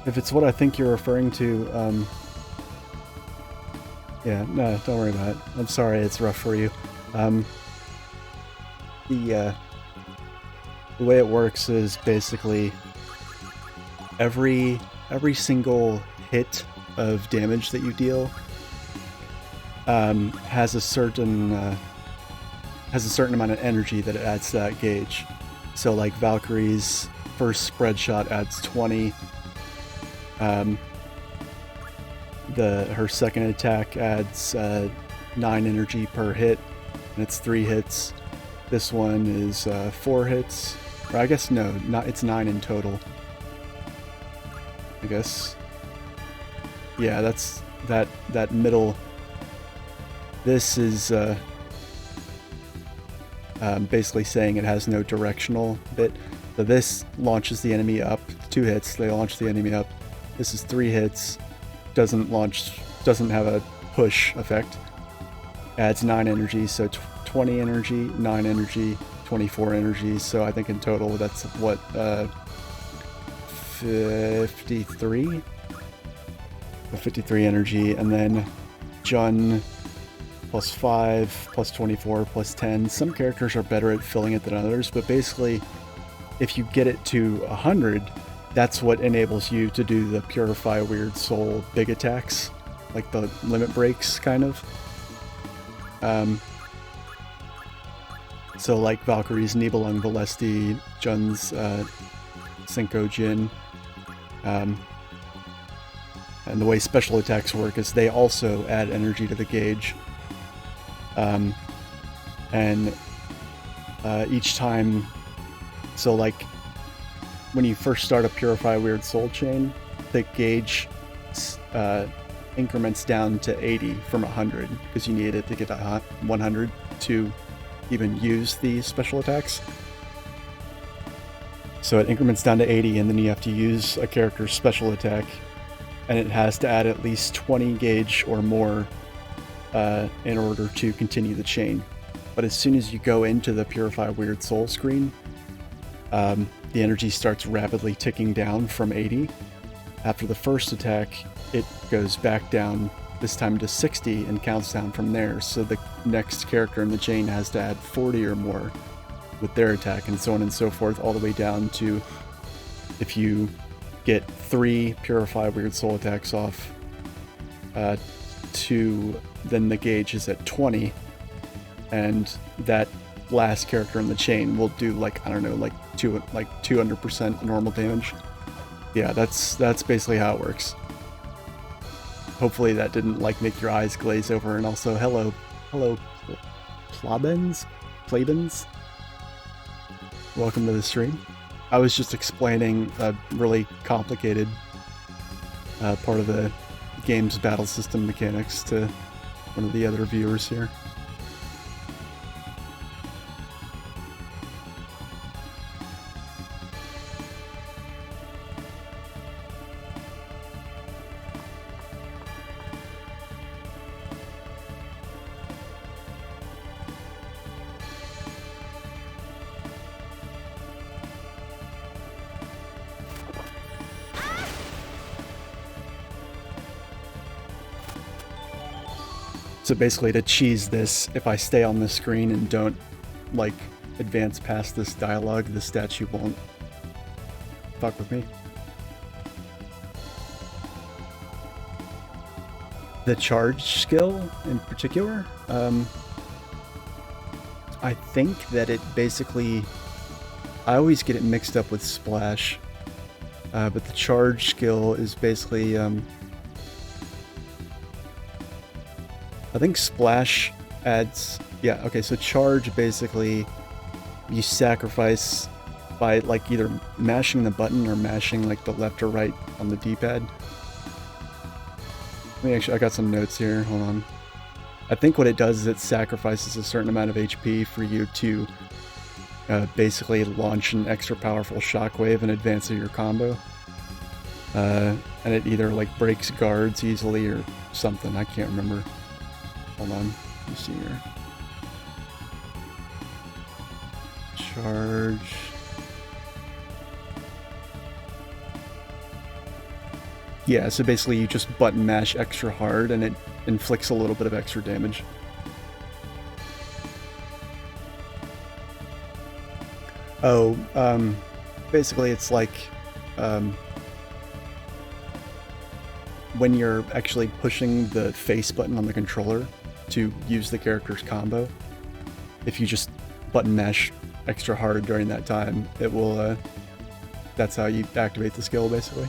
If it's what I think you're referring to, yeah, no, don't worry about it. I'm sorry it's rough for you. The way it works is basically every single hit of damage that you deal has a certain amount of energy that it adds to that gauge. So like Valkyrie's first spread shot adds 20. Her second attack adds 9 energy per hit, and it's 3 hits. This one is 4 hits, or I guess no, it's 9 in total. I guess. Yeah, that's that middle. This is basically saying it has no directional bit. So this launches the enemy up. 2 hits, they launch the enemy up. This is 3 hits, doesn't have a push effect. Adds 9 energy, so 20 energy, 9 energy, 24 energy. So I think in total that's what, 53? 53 energy, and then Jun plus 5, plus 24, plus 10. Some characters are better at filling it than others, but basically, if you get it to 100, that's what enables you to do the Purify Weird Soul big attacks, like the limit breaks, kind of. So like Valkyrie's Nibelung Valesti, Jun's Cinco Jin, and the way special attacks work is they also add energy to the gauge. Each time, so like when you first start a Purify Weird Soul chain, the gauge increments down to 80 from 100 because you need it to get to 100 to even use the special attacks. So it increments down to 80, and then you have to use a character's special attack, and it has to add at least 20 gauge or more in order to continue the chain. But as soon as you go into the Purify Weird Soul screen, the energy starts rapidly ticking down from 80. After the first attack, it goes back down, this time to 60, and counts down from there. So the next character in the chain has to add 40 or more with their attack, and so on and so forth, all the way down to if you get 3 Purify Weird Soul attacks off, then the gauge is at 20, and that last character in the chain will do like, I don't know, like 200% normal damage. Yeah, that's basically how it works. Hopefully that didn't like make your eyes glaze over. And also, hello, plebans. Welcome to the stream. I was just explaining a really complicated part of the game's battle system mechanics to one of the other viewers here. So basically, to cheese this, if I stay on the screen and don't, like, advance past this dialogue, the statue won't fuck with me. The charge skill, in particular, I think that it basically... I always get it mixed up with Splash, but the charge skill is basically... I think Splash adds... Yeah, okay, so charge, basically, you sacrifice by, like, either mashing the button or mashing, like, the left or right on the D-pad. I got some notes here, hold on. I think what it does is it sacrifices a certain amount of HP for you to basically launch an extra powerful shockwave in advance of your combo. And it either, like, breaks guards easily or something, I can't remember. Hold on, let me see here. Charge. Yeah, so basically you just button mash extra hard and it inflicts a little bit of extra damage. Oh, basically it's like, when you're actually pushing the face button on the controller to use the character's combo, if you just button mash extra hard during that time, it will, that's how you activate the skill, basically.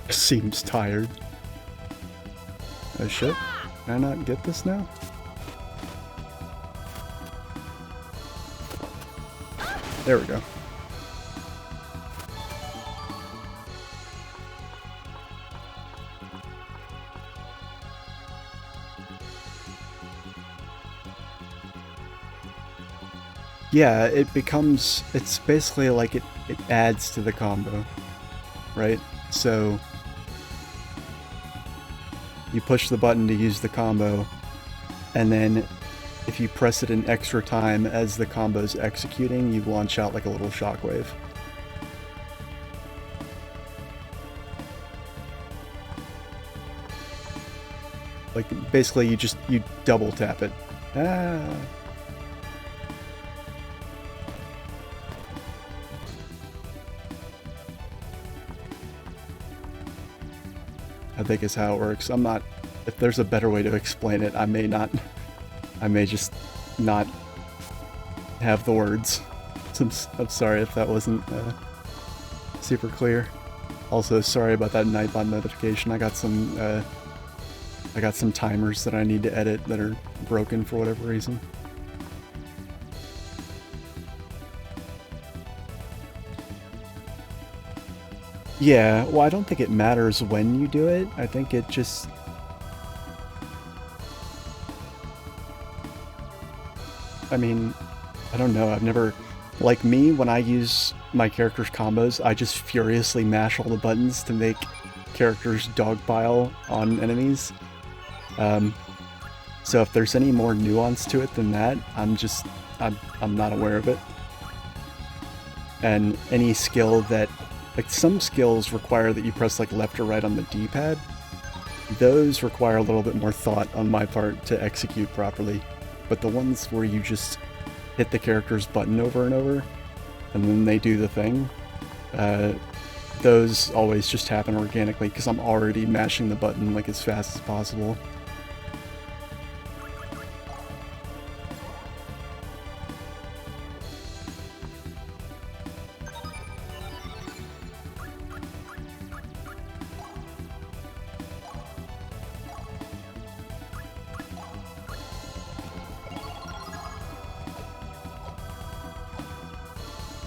Seems tired. Oh shit. Can I not get this now? There we go. Yeah, it becomes, it's basically like it adds to the combo, right? So you push the button to use the combo, and then if you press it an extra time as the combo's executing, you launch out like a little shockwave. Like, basically you double tap it. Ah. I think is how it works. I'm not, if there's a better way to explain it, I may just not have the words. I'm sorry if that wasn't super clear. Also, sorry about that Nightbot notification. I got some timers that I need to edit that are broken for whatever reason. Yeah, well, I don't think it matters when you do it. I think it just... I mean, I don't know. I've never... Like me, when I use my character's combos, I just furiously mash all the buttons to make characters dogpile on enemies. So if there's any more nuance to it than that, I'm not aware of it. And any skill that... Like, some skills require that you press, like, left or right on the D-pad. Those require a little bit more thought on my part to execute properly. But the ones where you just hit the character's button over and over, and then they do the thing, those always just happen organically, because I'm already mashing the button, like, as fast as possible.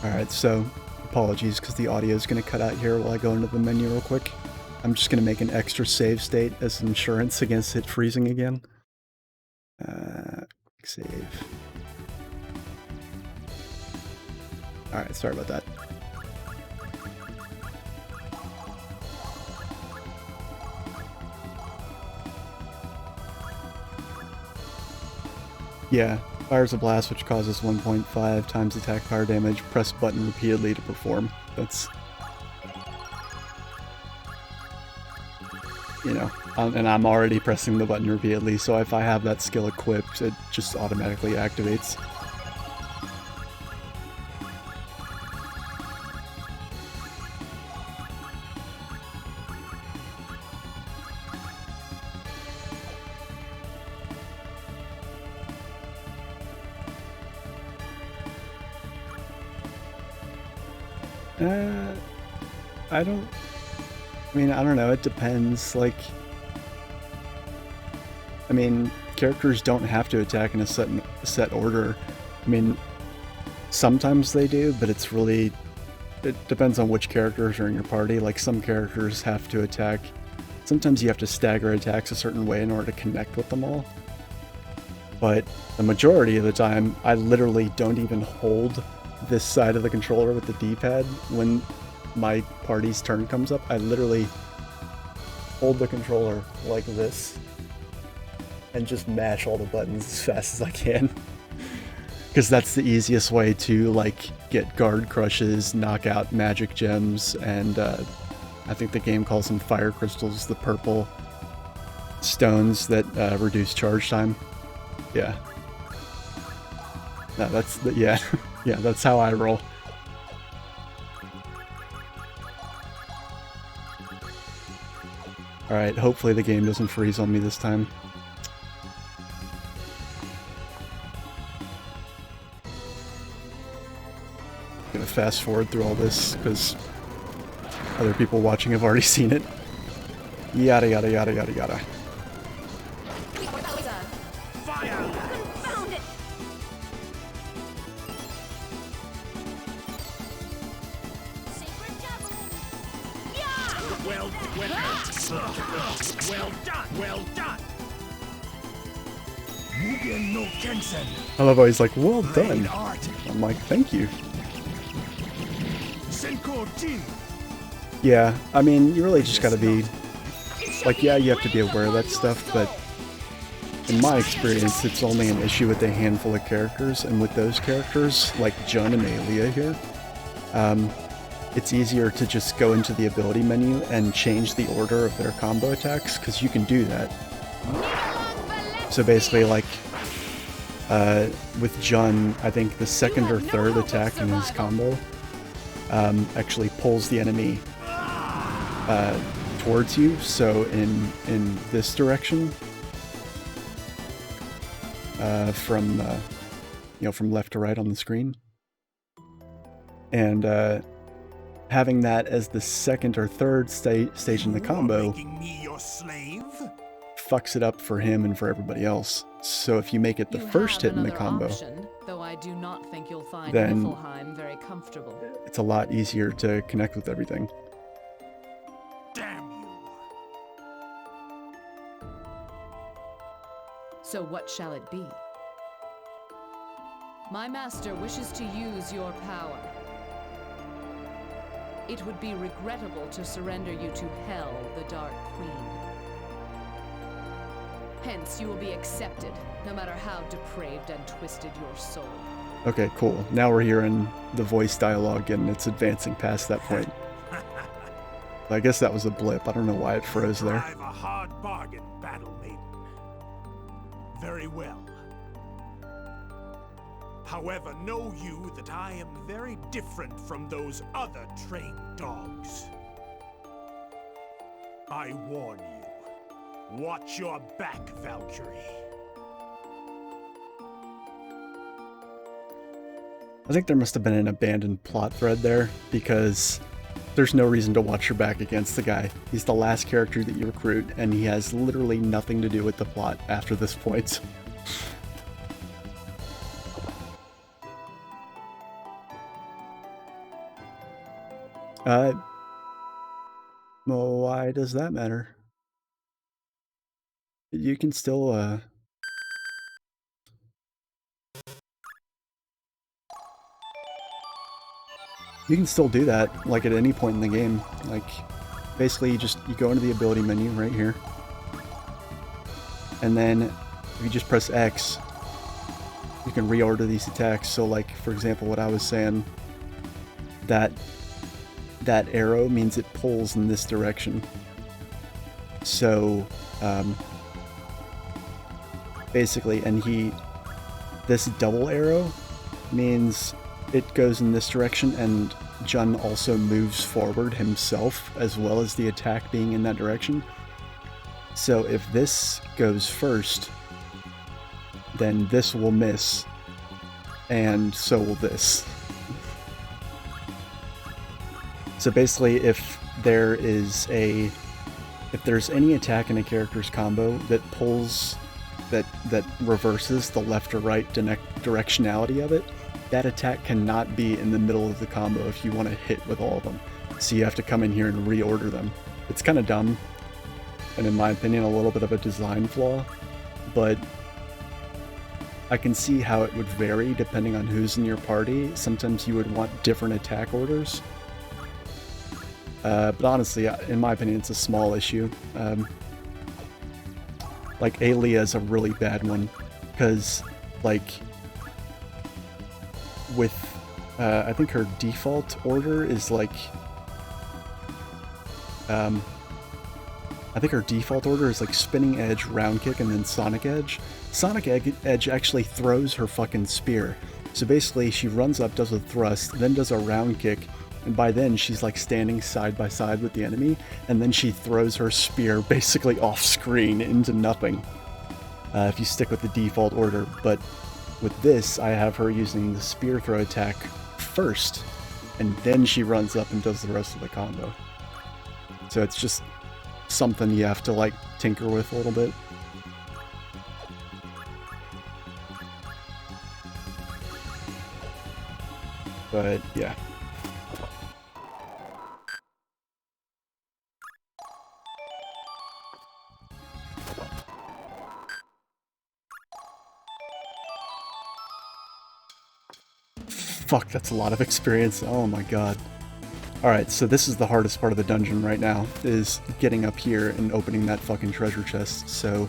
Alright, so apologies because the audio is going to cut out here while I go into the menu real quick. I'm just going to make an extra save state as insurance against it freezing again. Save. Alright, sorry about that. Yeah. Fires a blast which causes 1.5 times attack fire damage. Press button repeatedly to perform. That's... You know, and I'm already pressing the button repeatedly, so if I have that skill equipped, it just automatically activates. I don't know, it depends, like... I mean, characters don't have to attack in a set order. I mean, sometimes they do, but it's really... It depends on which characters are in your party. Like, some characters have to attack... Sometimes you have to stagger attacks a certain way in order to connect with them all. But the majority of the time, I literally don't even hold this side of the controller with the D-pad when my party's turn comes up. I literally hold the controller like this and just mash all the buttons as fast as I can. Because that's the easiest way to, like, get guard crushes, knock out magic gems, and I think the game calls them fire crystals, the purple stones that reduce charge time. Yeah. No, that's the, yeah. Yeah, that's how I roll. Alright, hopefully the game doesn't freeze on me this time. I'm gonna fast forward through all this, because other people watching have already seen it. Yada yada yada yada yada. I love how he's like, well done. I'm like, thank you. Yeah, I mean, you really just gotta be Like, yeah, you have to be aware of that stuff, but in my experience, it's only an issue with a handful of characters, and with those characters, like Jun and Aelia here, it's easier to just go into the ability menu and change the order of their combo attacks, because you can do that. So basically, like, with Jun, I think the second or third attack in his combo actually pulls the enemy towards you, so in this direction, from you know, from left to right on the screen, and having that as the second or third stage in the combo fucks it up for him and for everybody else. So if you make it the first hit in the combo, though I do not think you'll find then Niflheim very comfortable. It's a lot easier to connect with everything. Damn you! So what shall it be? My master wishes to use your power. It would be regrettable to surrender you to Hell, the Dark Queen. Hence, you will be accepted, no matter how depraved and twisted your soul. Okay, cool. Now we're hearing the voice dialogue and it's advancing past that point. I guess that was a blip. I don't know why it froze there. Drive a hard bargain, Battle Maiden. Very well. However, know you that I am very different from those other trained dogs. I warn you. Watch your back, Valkyrie. I think there must have been an abandoned plot thread there, because there's no reason to watch your back against the guy. He's the last character that you recruit, and he has literally nothing to do with the plot after this point. Well, why does that matter? You can still, you can still do that, like, at any point in the game. Like, basically, you go into the ability menu right here. And then, if you just press X, you can reorder these attacks. So, like, for example, what I was saying, that arrow means it pulls in this direction. So, basically, and this double arrow means it goes in this direction, and Jun also moves forward himself, as well as the attack being in that direction. So if this goes first, then this will miss, and so will this. So basically, if there's any attack in a character's combo that pulls, that reverses the left or right directionality of it, that attack cannot be in the middle of the combo if you want to hit with all of them. So you have to come in here and reorder them. It's kind of dumb, and in my opinion, a little bit of a design flaw, but I can see how it would vary depending on who's in your party. Sometimes you would want different attack orders. But honestly, in my opinion, it's a small issue. Like, Aelia is a really bad one, because, like, with, I think her default order is, like, I think her default order is, like, Spinning Edge, Round Kick, and then Sonic Edge. Sonic Edge actually throws her fucking spear. So basically, she runs up, does a thrust, then does a Round Kick, and by then she's like standing side by side with the enemy, and then she throws her spear basically off screen into nothing, if you stick with the default order. But with this, I have her using the spear throw attack first, and then she runs up and does the rest of the combo. So it's just something you have to, like, tinker with a little bit. But yeah. Fuck, that's a lot of experience. Oh my god. Alright, so this is the hardest part of the dungeon right now, is getting up here and opening that fucking treasure chest. So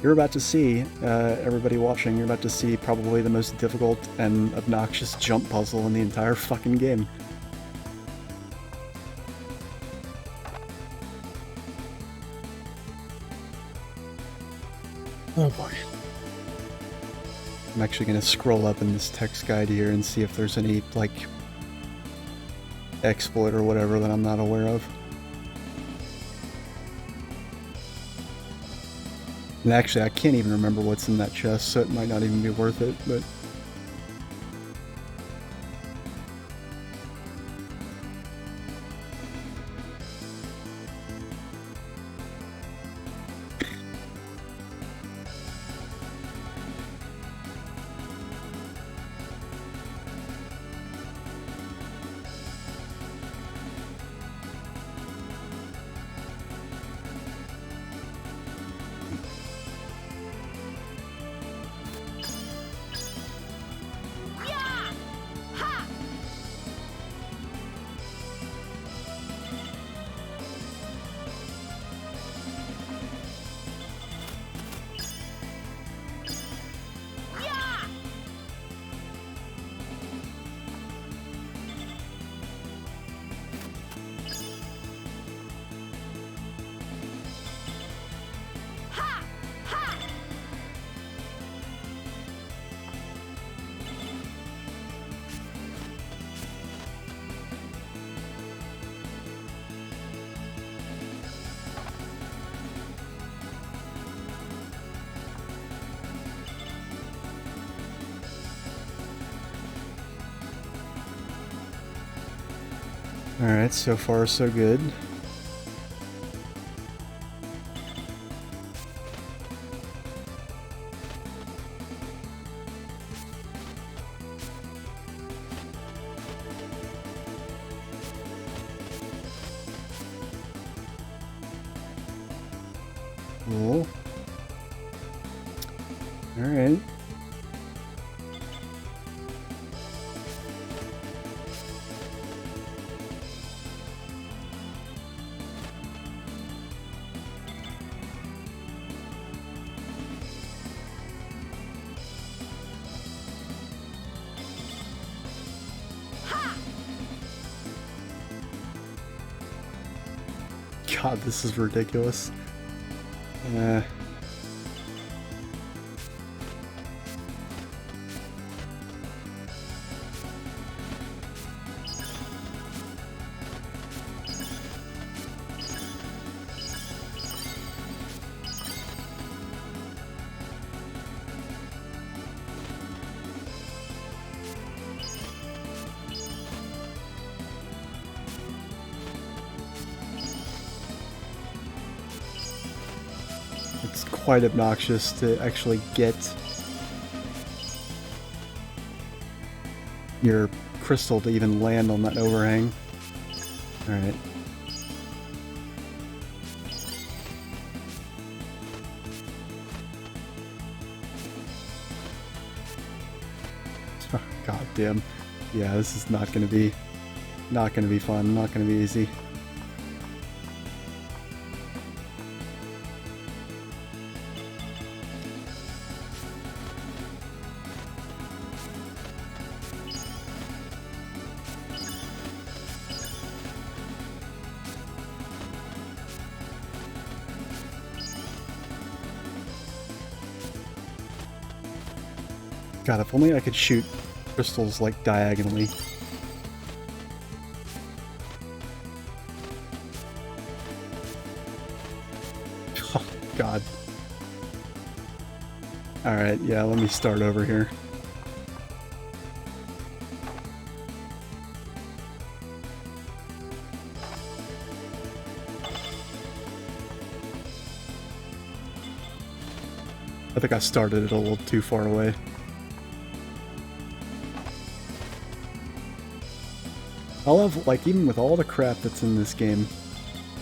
you're about to see, everybody watching, you're about to see probably the most difficult and obnoxious jump puzzle in the entire fucking game. Oh boy. I'm actually going to scroll up in this text guide here and see if there's any, like, exploit or whatever that I'm not aware of. And actually, I can't even remember what's in that chest, so it might not even be worth it, but... Alright, so far so good. Cool. Alright. God, this is ridiculous. It's quite obnoxious to actually get your crystal to even land on that overhang. Alright. God damn. Yeah, this is not gonna be fun, not gonna be easy. God, if only I could shoot crystals, like, diagonally. Oh, God. Alright, yeah, let me start over here. I think I started it a little too far away. I love, like, even with all the crap that's in this game,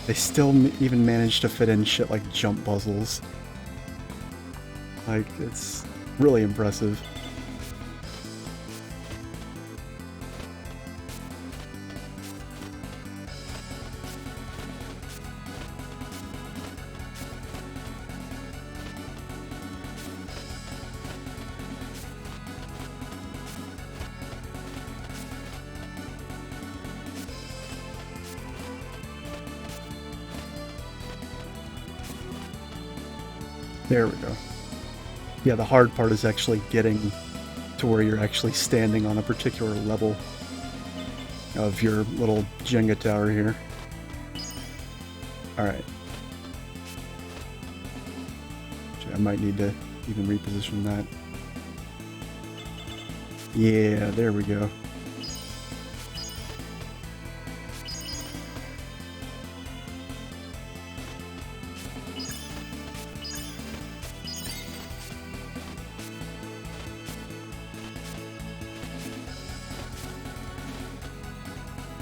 they still even manage to fit in shit like jump puzzles. Like, it's really impressive. There we go. Yeah, the hard part is actually getting to where you're actually standing on a particular level of your little Jenga tower here. Alright. I might need to even reposition that. Yeah, there we go.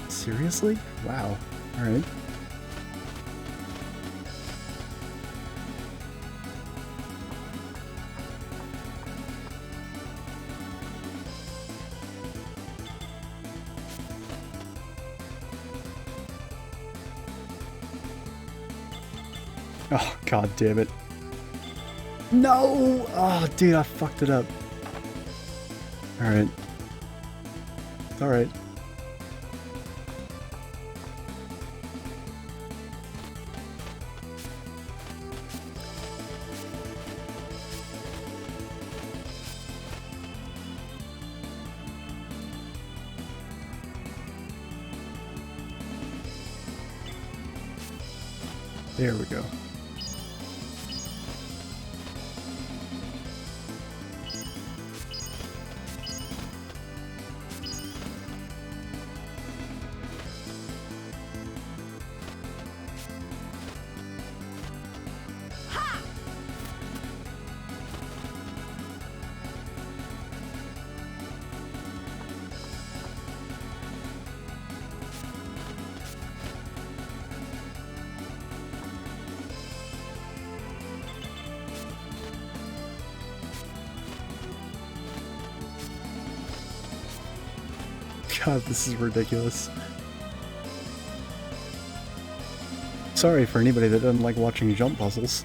Seriously? Wow. Alright. Oh, god damn it. No! Oh, dude, I fucked it up. Alright. Alright. There we go. God, this is ridiculous. Sorry for anybody that doesn't like watching jump puzzles.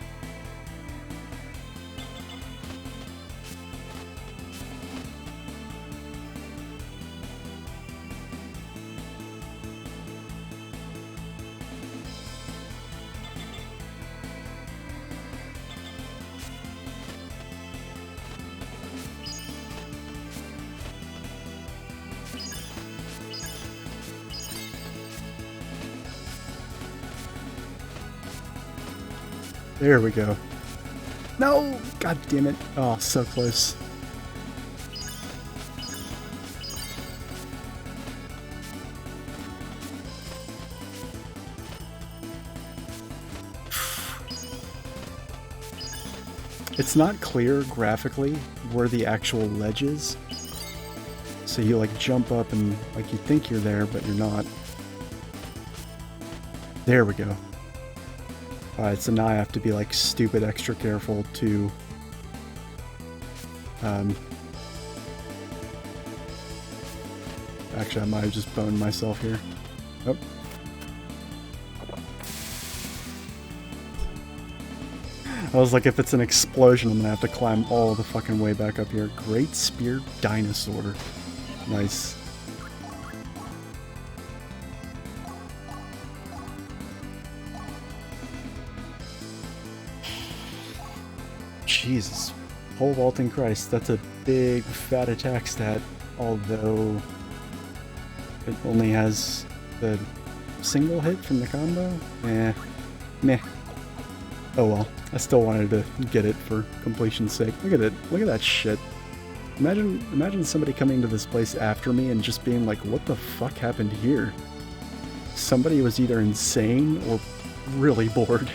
There we go. No! God damn it. Oh, so close. It's not clear graphically where the actual ledge is. So you like jump up and like you think you're there, but you're not. There we go. Alright, so now I have to be like stupid extra careful to actually I might have just boned myself here. Oh. I was like, if it's an explosion, I'm gonna have to climb all the fucking way back up here. Great Spear Dinosaur. Nice. Jesus. Pole vaulting Christ, that's a big fat attack stat, although it only has the single hit from the combo? Eh. Meh. Oh well. I still wanted to get it for completion's sake. Look at it. Look at that shit. Imagine somebody coming to this place after me and just being like, what the fuck happened here? Somebody was either insane or really bored.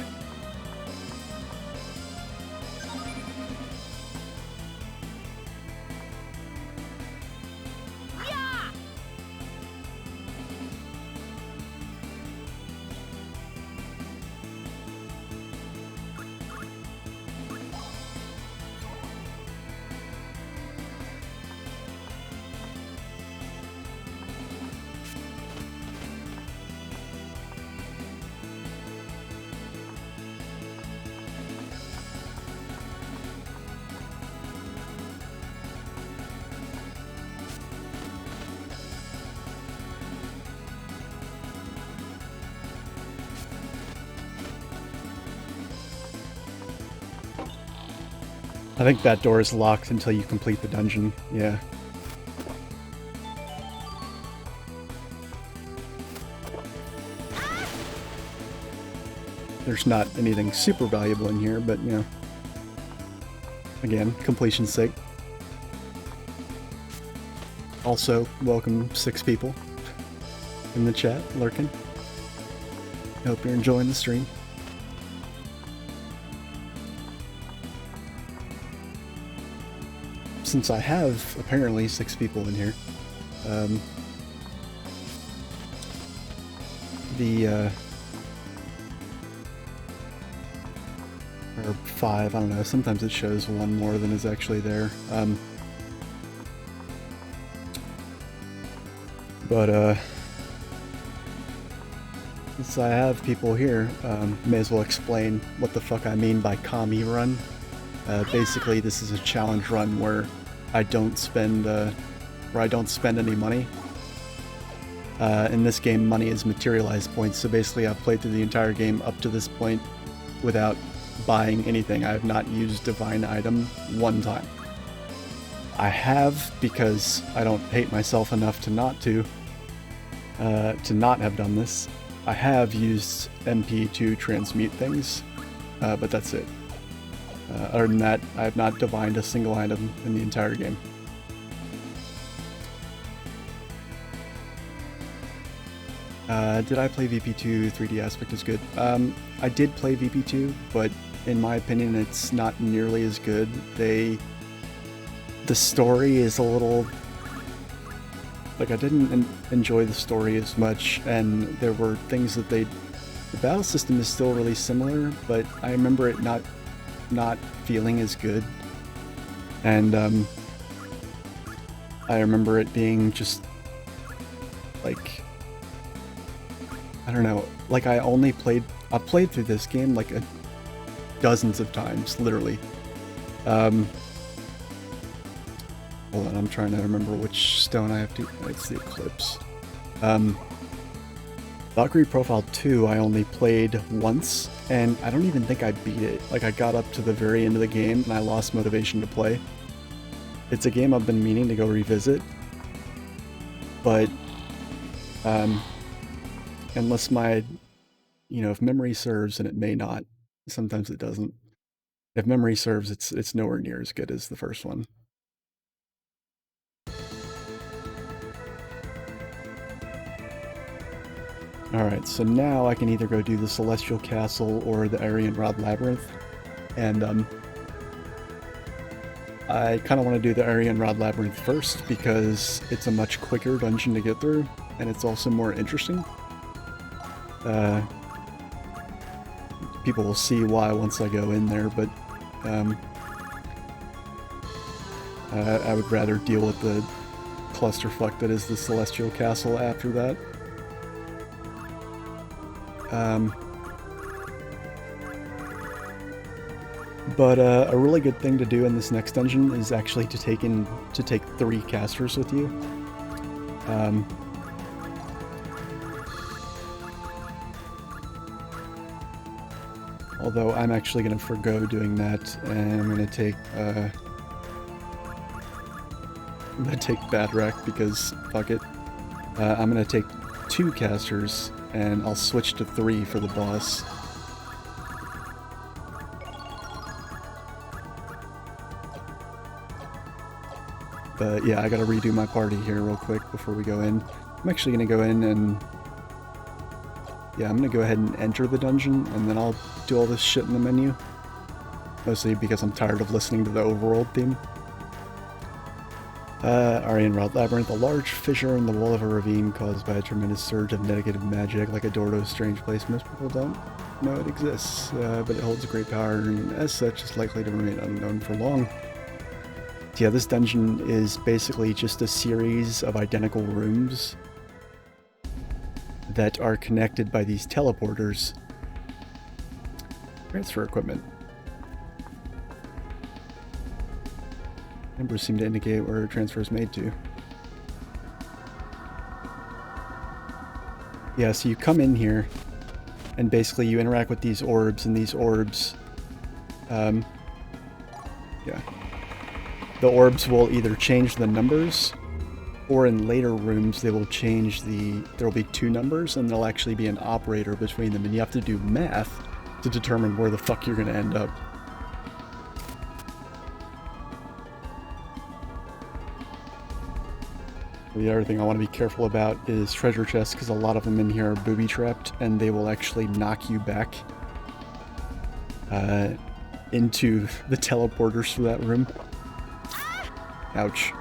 I think that door is locked until you complete the dungeon. Yeah. There's not anything super valuable in here, but, you know. Again, completion's sake. Also, welcome 6 people in the chat, lurking. Hope you're enjoying the stream. Since I have apparently 6 people in here, or 5, I don't know, sometimes it shows 1 more than is actually there. Since I have people here, may as well explain what the fuck I mean by CommieRun. Basically, this is a challenge run where I don't spend any money. In this game, money is materialized points, so basically I've played through the entire game up to this point without buying anything. I have not used divine item 1 time. I have, because I don't hate myself enough to not have done this. I have used MP to transmute things, but that's it. Other than that, I have not divined a single item in the entire game. Did I play VP2? 3D aspect is good. I did play VP2, but in my opinion, it's not nearly as good. The story is a little... Like, I didn't enjoy the story as much, and there were things that the battle system is still really similar, but I remember it not feeling as good. And, I remember it being just, like, I don't know, like I played through this game like dozens of times, literally. Hold on, I'm trying to remember which stone I have to... It's the Eclipse. Valkyrie Profile 2 I only played once, and I don't even think I beat it. Like, I got up to the very end of the game, and I lost motivation to play. It's a game I've been meaning to go revisit, but, unless my... You know, if memory serves, and it may not. Sometimes it doesn't. If memory serves, it's nowhere near as good as the first one. Alright, so now I can either go do the Celestial Castle or the Aryan Labyrinth, and I kind of want to do the Aryan Labyrinth first because it's a much quicker dungeon to get through, and it's also more interesting. People will see why once I go in there, but I would rather deal with the clusterfuck that is the Celestial Castle after that. But a really good thing to do in this next dungeon is actually to take 3 casters with you. Although I'm actually going to forgo doing that, and I'm going to take Badrak because fuck it. I'm going to take 2 casters, and I'll switch to 3 for the boss. But yeah, I gotta redo my party here real quick before we go in. I'm actually gonna go in and... Yeah, I'm gonna go ahead and enter the dungeon, and then I'll do all this shit in the menu. Mostly because I'm tired of listening to the overworld theme. Aryan Labyrinth, a large fissure in the wall of a ravine caused by a tremendous surge of negative magic, like a door to a strange place. Most people don't know it exists, but it holds a great power, and as such is likely to remain unknown for long. Yeah, this dungeon is basically just a series of identical rooms that are connected by these teleporters. Transfer equipment. Numbers seem to indicate where a transfer is made to. Yeah, so you come in here, and basically you interact with these orbs, and these orbs Yeah. The orbs will either change the numbers, or in later rooms they will change there'll be 2 numbers and there'll actually be an operator between them, and you have to do math to determine where the fuck you're gonna end up. The other thing I want to be careful about is treasure chests, because a lot of them in here are booby-trapped, and they will actually knock you back into the teleporters for that room. Ouch.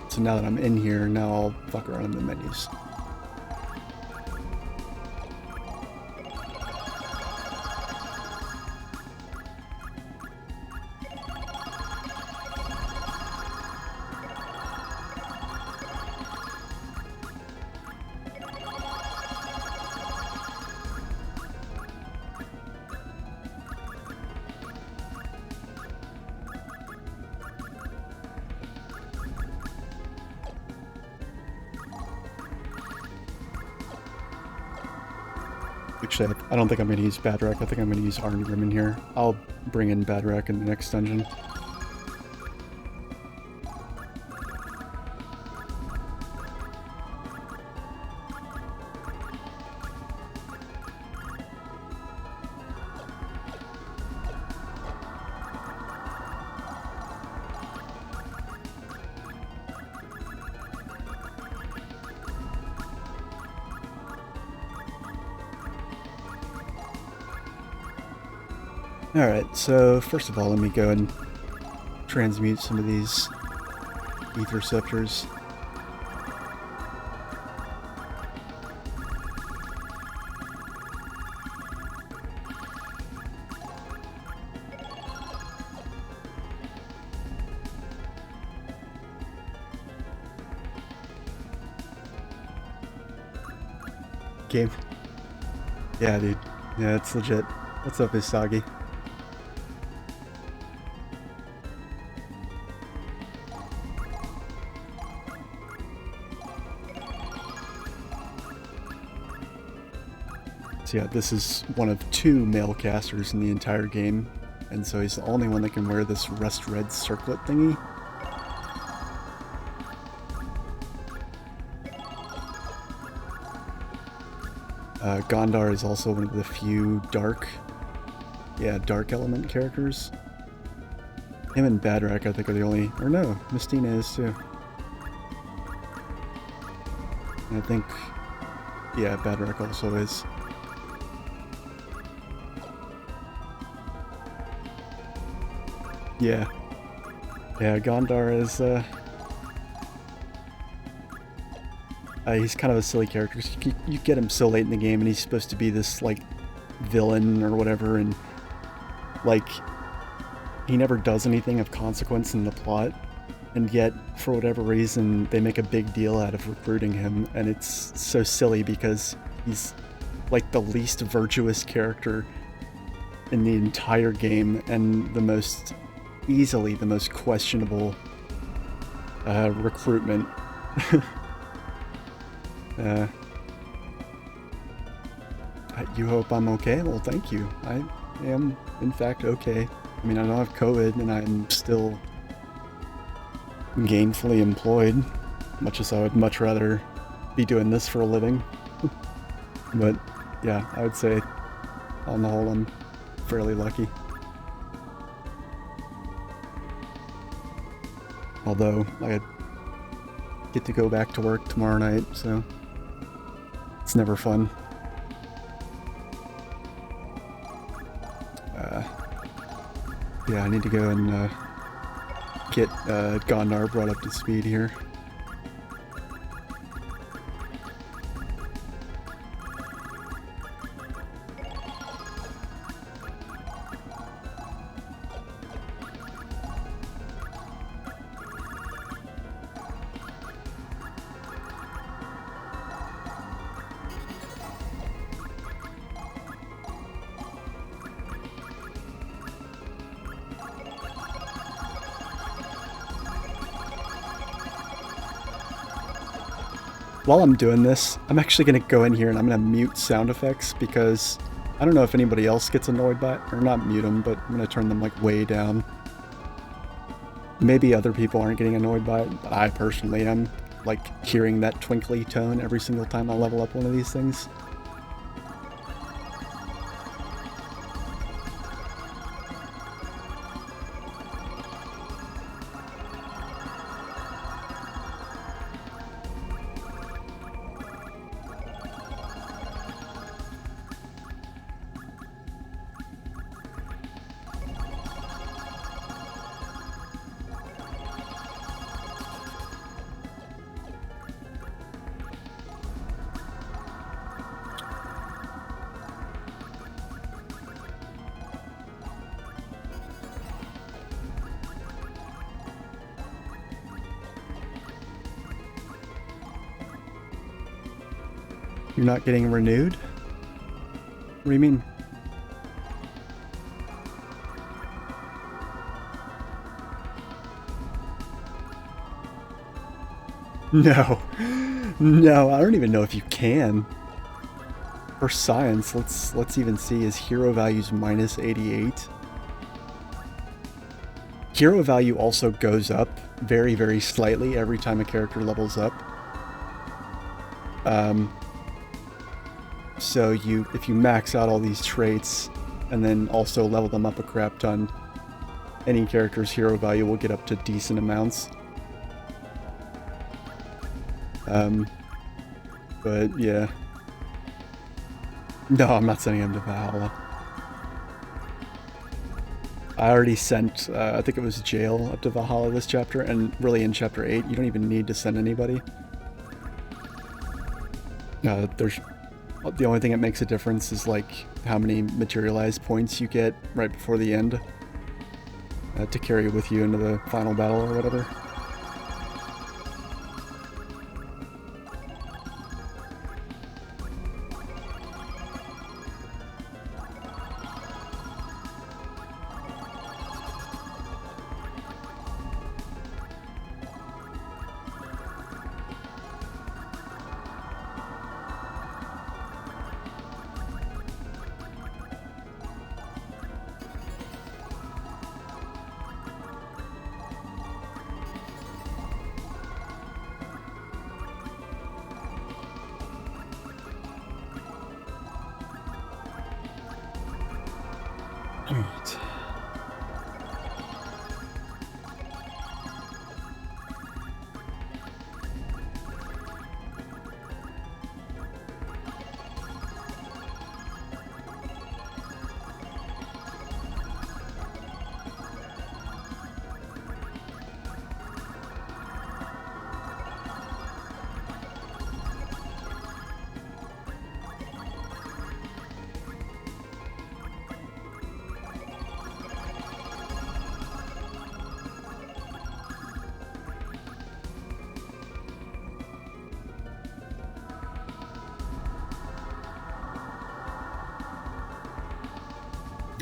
So now that I'm in here, now I'll fuck around in the menus. Actually, I don't think I'm going to use Badrak. I think I'm going to use Arngrim in here. I'll bring in Badrak in the next dungeon. Alright, so first of all, let me go and transmute some of these ether scepters. Game. Yeah, dude. Yeah, it's legit. What's up, Isagi? So yeah, this is one of 2 male casters in the entire game, and so he's the only one that can wear this rust red circlet thingy. Gondar is also one of the few dark element characters. Him and Badrak, I think, are the only, or no, Mystina is too. And I think, yeah, Badrak also is. Yeah. Yeah, Gondar is, he's kind of a silly character. You get him so late in the game, and he's supposed to be this, like, villain or whatever, and, like, he never does anything of consequence in the plot, and yet, for whatever reason, they make a big deal out of recruiting him, and it's so silly because he's, like, the least virtuous character in the entire game, and easily the most questionable recruitment. You hope I'm okay? Well, thank you. I am, in fact, okay. I mean, I don't have COVID, and I'm still gainfully employed, much as I would much rather be doing this for a living. But, yeah, I would say, on the whole, I'm fairly lucky. Although, I get to go back to work tomorrow night, so it's never fun. Yeah, I need to go and get Gondar brought up to speed here. while I'm doing this, I'm actually going to go in here and I'm going to mute sound effects because I don't know if anybody else gets annoyed by it, or not mute them, but I'm going to turn them like way down. Maybe other people aren't getting annoyed by it, but I personally am, like hearing that twinkly tone every single time I level up one of these things. You're not getting renewed? What do you mean? No. No, I don't even know if you can. For science, let's even see, is hero values minus 88? Hero value also goes up very, very slightly every time a character levels up. So if you max out all these traits and then also level them up a crap ton, any character's hero value will get up to decent amounts. But yeah. No, I'm not sending him to Valhalla. I already sent, I think it was Jail up to Valhalla this chapter, and really in chapter 8, you don't even need to send anybody. The only thing that makes a difference is like how many materialized points you get right before the end to carry with you into the final battle or whatever. Alright.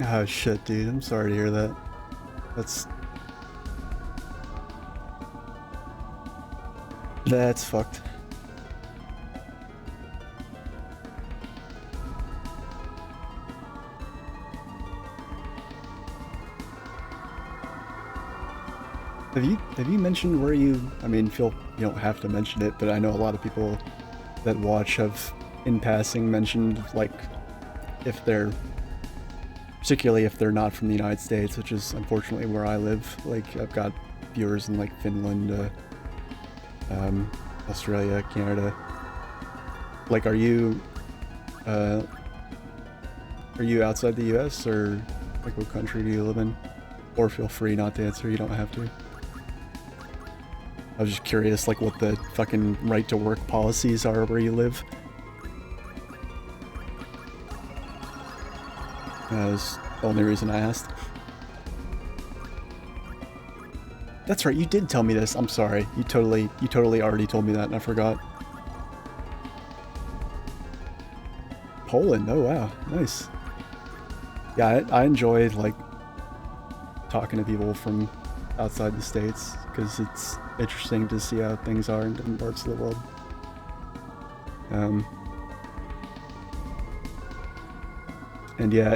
Oh shit, dude, I'm sorry to hear that. That's fucked. Have you mentioned where you, I mean, you don't have to mention it, but I know a lot of people that watch have in passing mentioned, like, particularly if they're not from the United States, which is unfortunately where I live. Like, I've got viewers in like Finland, Australia, Canada. Like, are you outside the US, or like what country do you live in? Or feel free not to answer, you don't have to. I was just curious, like, what the fucking right to work policies are where you live. That was the only reason I asked. That's right, you did tell me this. I'm sorry. You totally already told me that and I forgot. Poland, oh wow, nice. Yeah, I enjoy, like, talking to people from outside the States, because it's interesting to see how things are in different parts of the world. And yeah,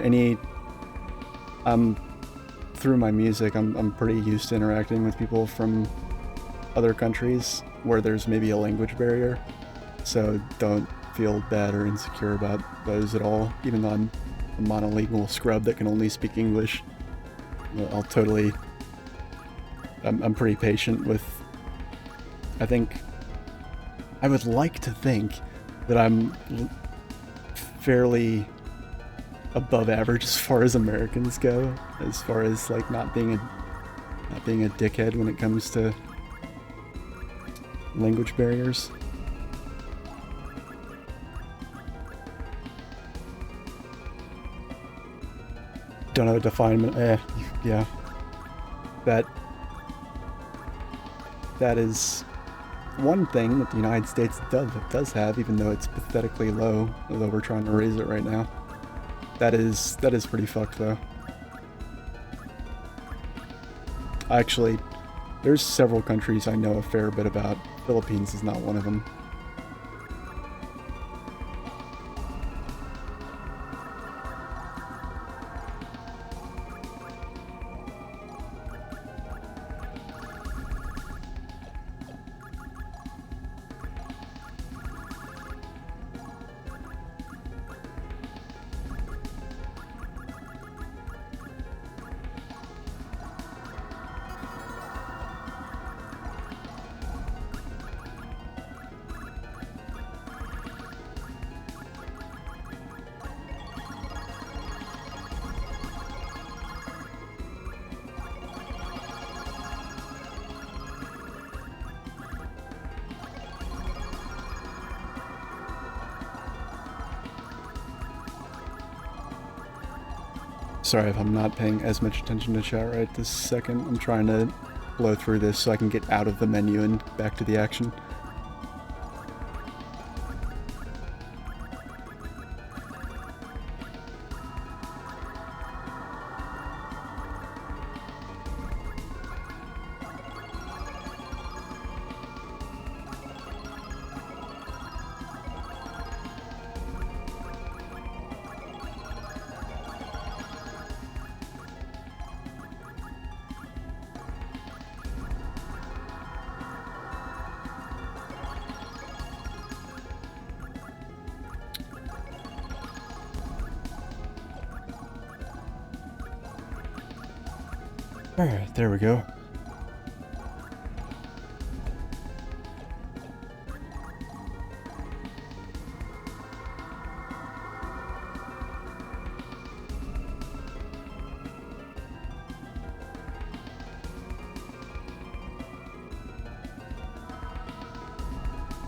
through my music, I'm pretty used to interacting with people from other countries where there's maybe a language barrier, so don't feel bad or insecure about those at all. Even though I'm a monolingual scrub that can only speak English, I'm pretty patient with. I would like to think that I'm fairly above average as far as Americans go, as far as like not being a dickhead when it comes to language barriers. Don't know what to define. Yeah. That is one thing that the United States does have, even though it's pathetically low, although we're trying to raise it right now. That is pretty fucked though. Actually, there's several countries I know a fair bit about. Philippines is not one of them. Sorry if I'm not paying as much attention to chat right this second. I'm trying to blow through this so I can get out of the menu and back to the action. Alright, there we go.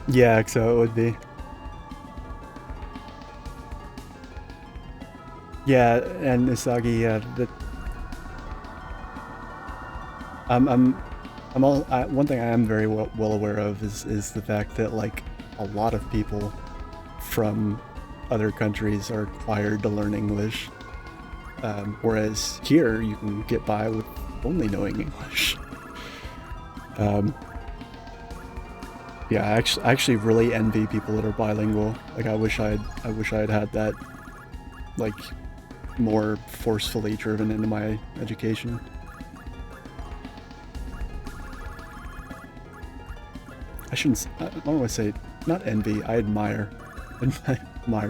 Yeah, so it would be. Yeah, and Isagi, yeah, one thing I am very well aware of is the fact that like a lot of people from other countries are required to learn English, whereas here you can get by with only knowing English. Yeah, I actually really envy people that are bilingual. Like I wish I had that like more forcefully driven into my education. I don't want to say, not envy, I admire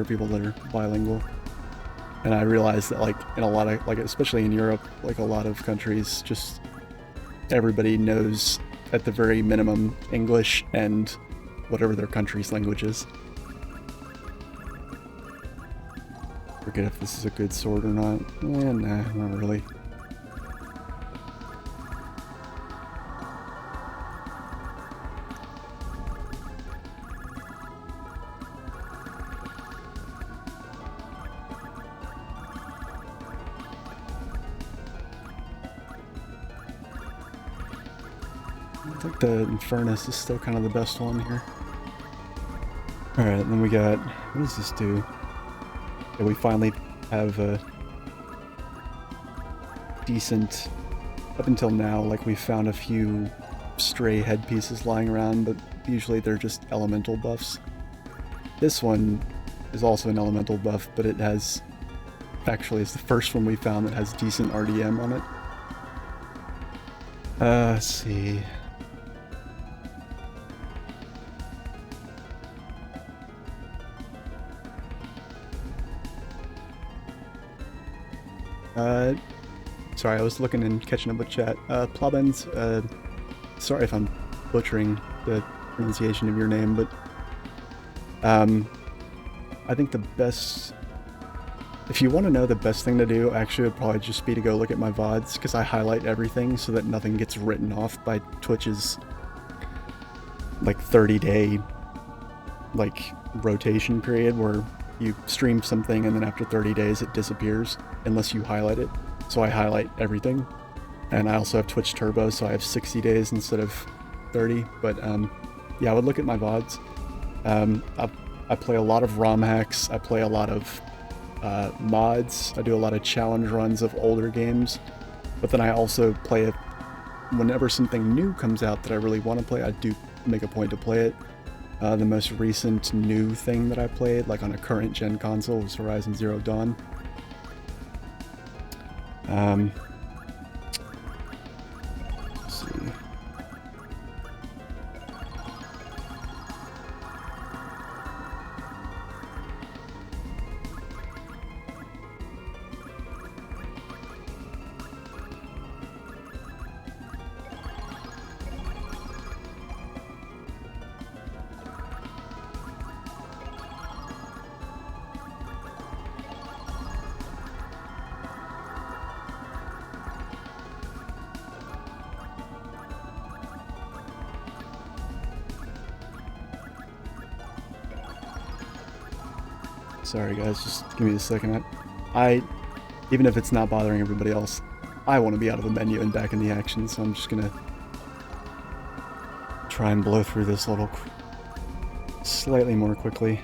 people that are bilingual. And I realize that like in a lot of, like especially in Europe, like a lot of countries, just everybody knows at the very minimum English and whatever their country's language is. Forget if this is a good sword or not. Nah, not really. I think the Infernus is still kind of the best one here. Alright, then we got... what does this do? Yeah, we finally have a decent... up until now, like we found a few stray headpieces lying around, but usually they're just elemental buffs. This one is also an elemental buff, but it has, actually it's the first one we found that has decent RDM on it. Let's see. Sorry, I was looking and catching up with chat. Plobens, sorry if I'm butchering the pronunciation of your name, but I think the best, if you want to know the best thing to do, actually would probably just be to go look at my VODs, because I highlight everything so that nothing gets written off by Twitch's like 30-day like rotation period where you stream something and then after 30 days it disappears unless you highlight it. So I highlight everything, and I also have Twitch Turbo, so I have 60 days instead of 30. But yeah, I would look at my VODs. I play a lot of ROM hacks. I play a lot of mods. I do a lot of challenge runs of older games. But then I also play it whenever something new comes out that I really want to play. I do make a point to play it. The most recent new thing that I played, like on a current gen console, was Horizon Zero Dawn. Let's see. Sorry guys, just give me a second. Even if it's not bothering everybody else, I want to be out of the menu and back in the action, so I'm just gonna try and blow through this level slightly more quickly.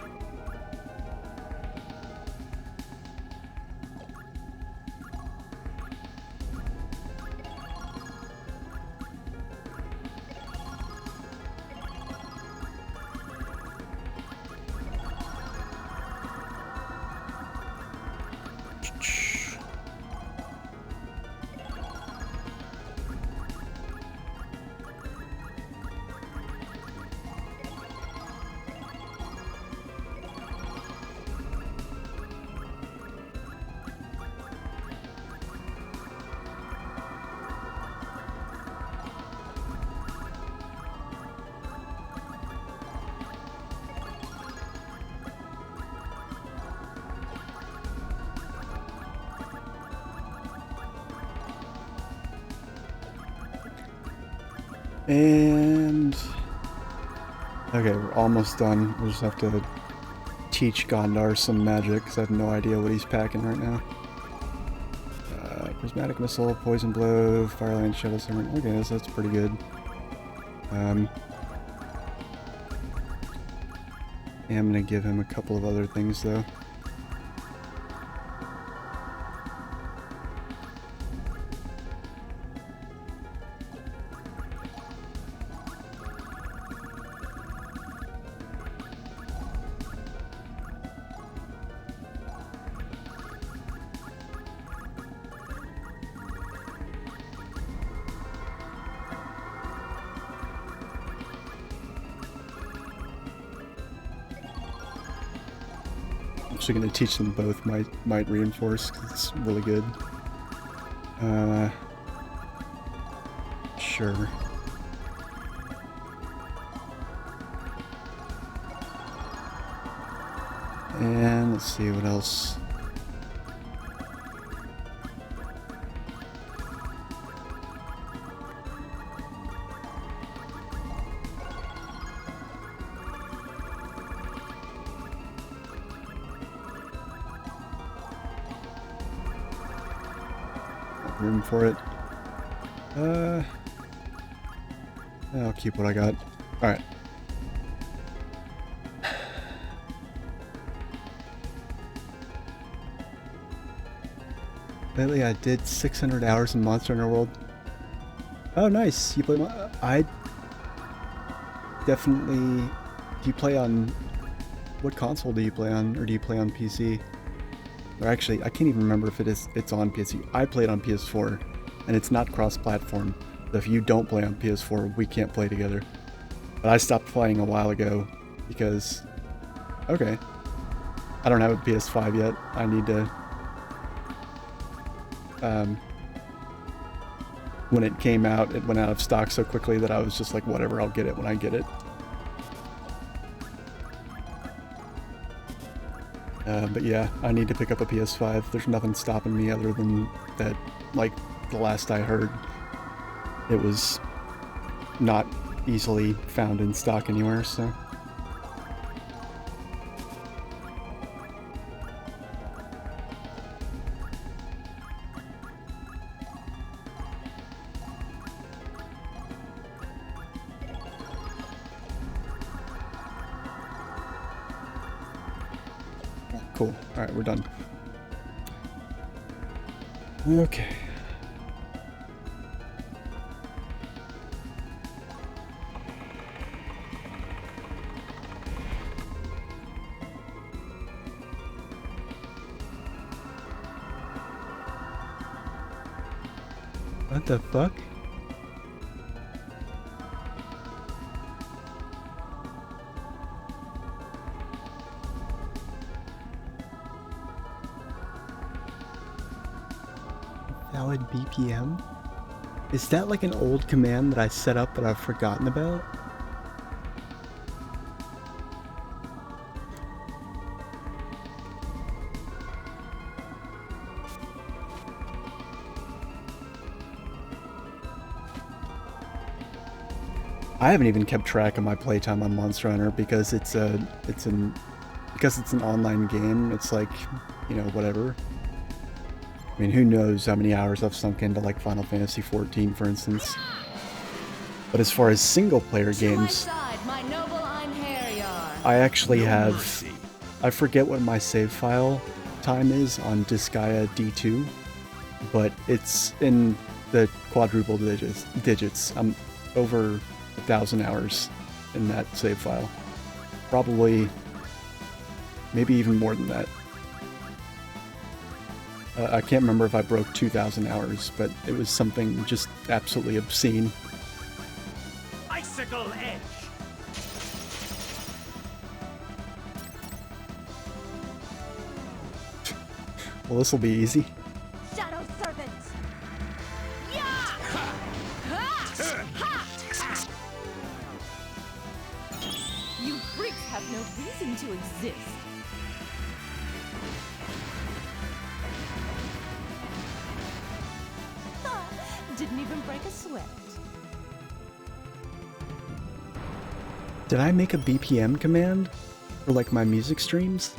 And okay, we're almost done. We'll just have to teach Gondar some magic, because I have no idea what he's packing right now. Prismatic Missile, Poison Blow, Fireland, Shadow Servant. Okay, so that's pretty good. Yeah, I'm gonna give him a couple of other things though. I'm actually going to teach them both might reinforce, because it's really good. Sure. And let's see what else. Room for it. I'll keep what I got. Alright. Lately I did 600 hours in Monster Hunter World. Oh nice, you play I definitely... Do you play on... what console do you play on, or do you play on PC? Or actually, I can't even remember if it's on PC. I played on PS4, and it's not cross-platform. So if you don't play on PS4, we can't play together. But I stopped playing a while ago because, okay, I don't have a PS5 yet. I need to. When it came out, it went out of stock so quickly that I was just like, whatever, I'll get it when I get it. But yeah, I need to pick up a PS5. There's nothing stopping me other than that, like, the last I heard, it was not easily found in stock anywhere, so. Cool. Alright, we're done. Okay. What the fuck? Valid BPM? Is that like an old command that I set up that I've forgotten about? I haven't even kept track of my playtime on Monster Hunter because it's an online game. It's like, you know, whatever. I mean, who knows how many hours I've sunk into, like, Final Fantasy XIV, for instance. But as far as single-player games, I actually have... I forget what my save file time is on Disgaea D2, but it's in the quadruple digits. I'm over 1,000 hours in that save file. Probably, maybe even more than that. I can't remember if I broke 2,000 hours, but it was something just absolutely obscene. Icicle edge. Well, this will be easy. Shadow servants. You freaks have no reason to exist. Didn't even break a sweat. Did I make a BPM command for, like, my music streams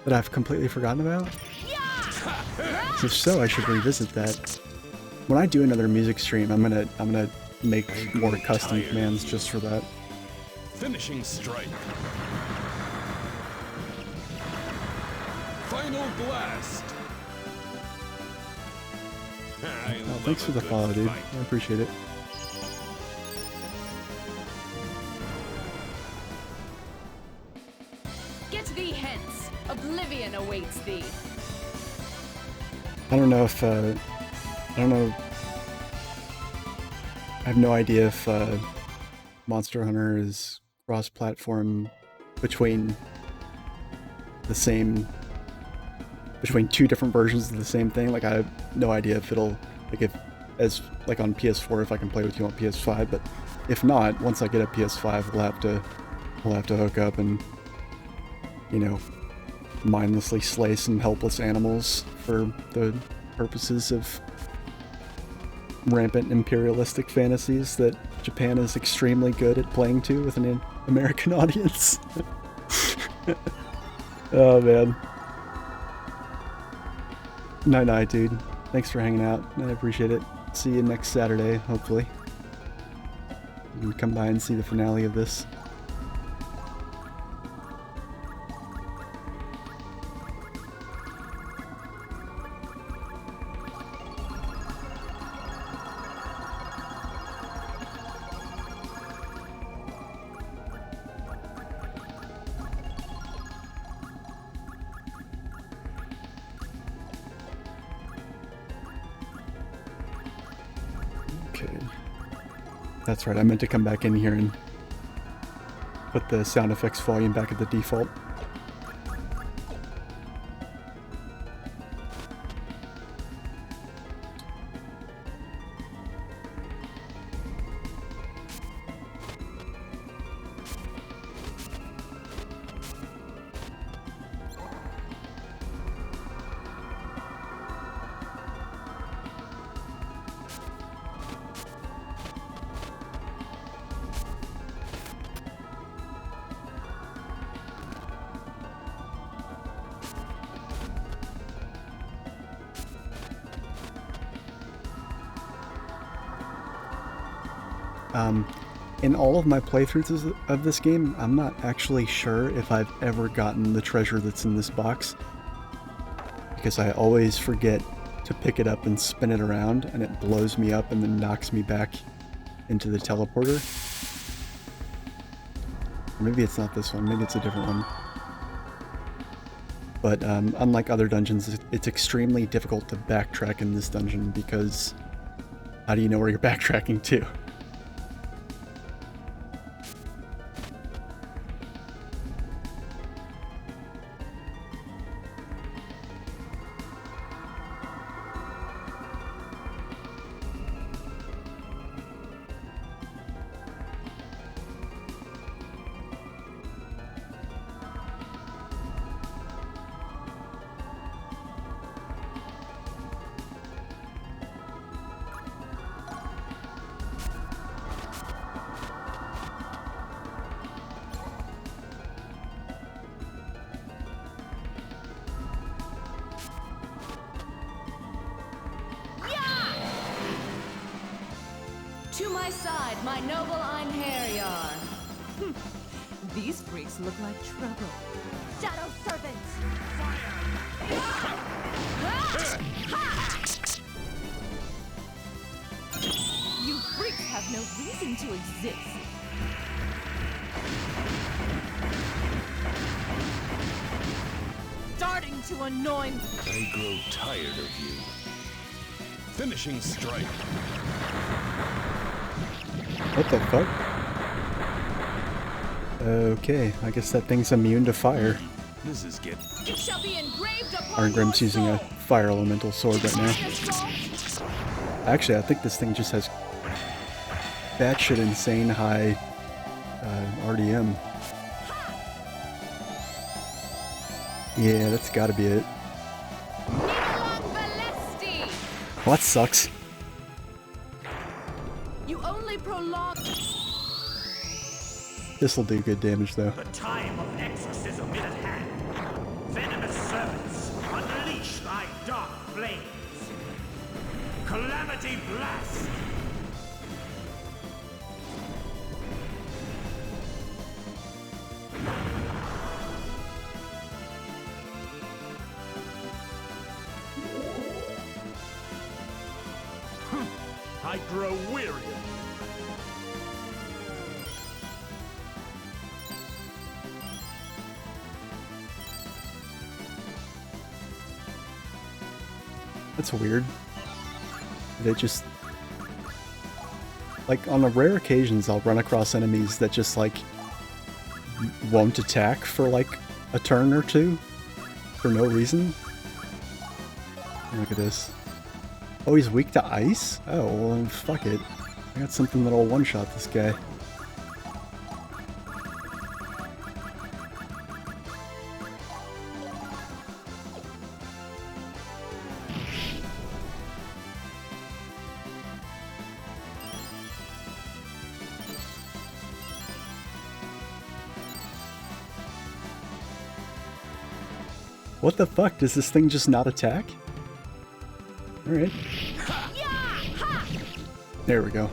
that I've completely forgotten about? If so, I should revisit that. When I do another music stream, I'm gonna make more custom commands just for that. Finishing strike. Final blast. Oh, thanks for the follow, dude. I appreciate it. Get thee hence. Oblivion awaits thee. I don't know if, I don't know. I have no idea if, Monster Hunter is cross-platform between two different versions of the same thing. Like, I have no idea if it'll, like, if, as, like, on PS4, if I can play with you on PS5, but if not, once I get a PS5, we'll have to hook up and, you know, mindlessly slay some helpless animals for the purposes of rampant imperialistic fantasies that Japan is extremely good at playing to with an American audience. Oh, man. Night, dude. Thanks for hanging out. I appreciate it. See you next Saturday, hopefully. You can come by and see the finale of this. Okay. That's right, I meant to come back in here and put the sound effects volume back at the default. In all of my playthroughs of this game, I'm not actually sure if I've ever gotten the treasure that's in this box, because I always forget to pick it up and spin it around, and it blows me up and then knocks me back into the teleporter. Or maybe it's not this one, maybe it's a different one. But unlike other dungeons, it's extremely difficult to backtrack in this dungeon, because how do you know where you're backtracking to? To my side, my noble Einherjar. These freaks look like trouble. Shadow servants! You freaks have no reason to exist. Starting to annoy me. I grow tired of you. Finishing strike. What the fuck? Okay, I guess that thing's immune to fire. This is get. It shall be engraved upon Arngrim's your using a soul. fire elemental sword right now. Assault. Actually, I think this thing just has batshit insane high RDM. Yeah, that's gotta be it. Nidolan Valesti. Well, that sucks. You only prolong. This'll do good damage though. The time of exorcism is at hand. Venomous servants, unleash thy dark flames. Calamity blast! I grow weary. That's weird. They just... Like, on the rare occasions I'll run across enemies that just, like, won't attack for, like, a turn or two. For no reason. Look at this. Oh, he's weak to ice? Oh, well then fuck it. I got something that'll one-shot this guy. What the fuck? Does this thing just not attack? Alright. There we go.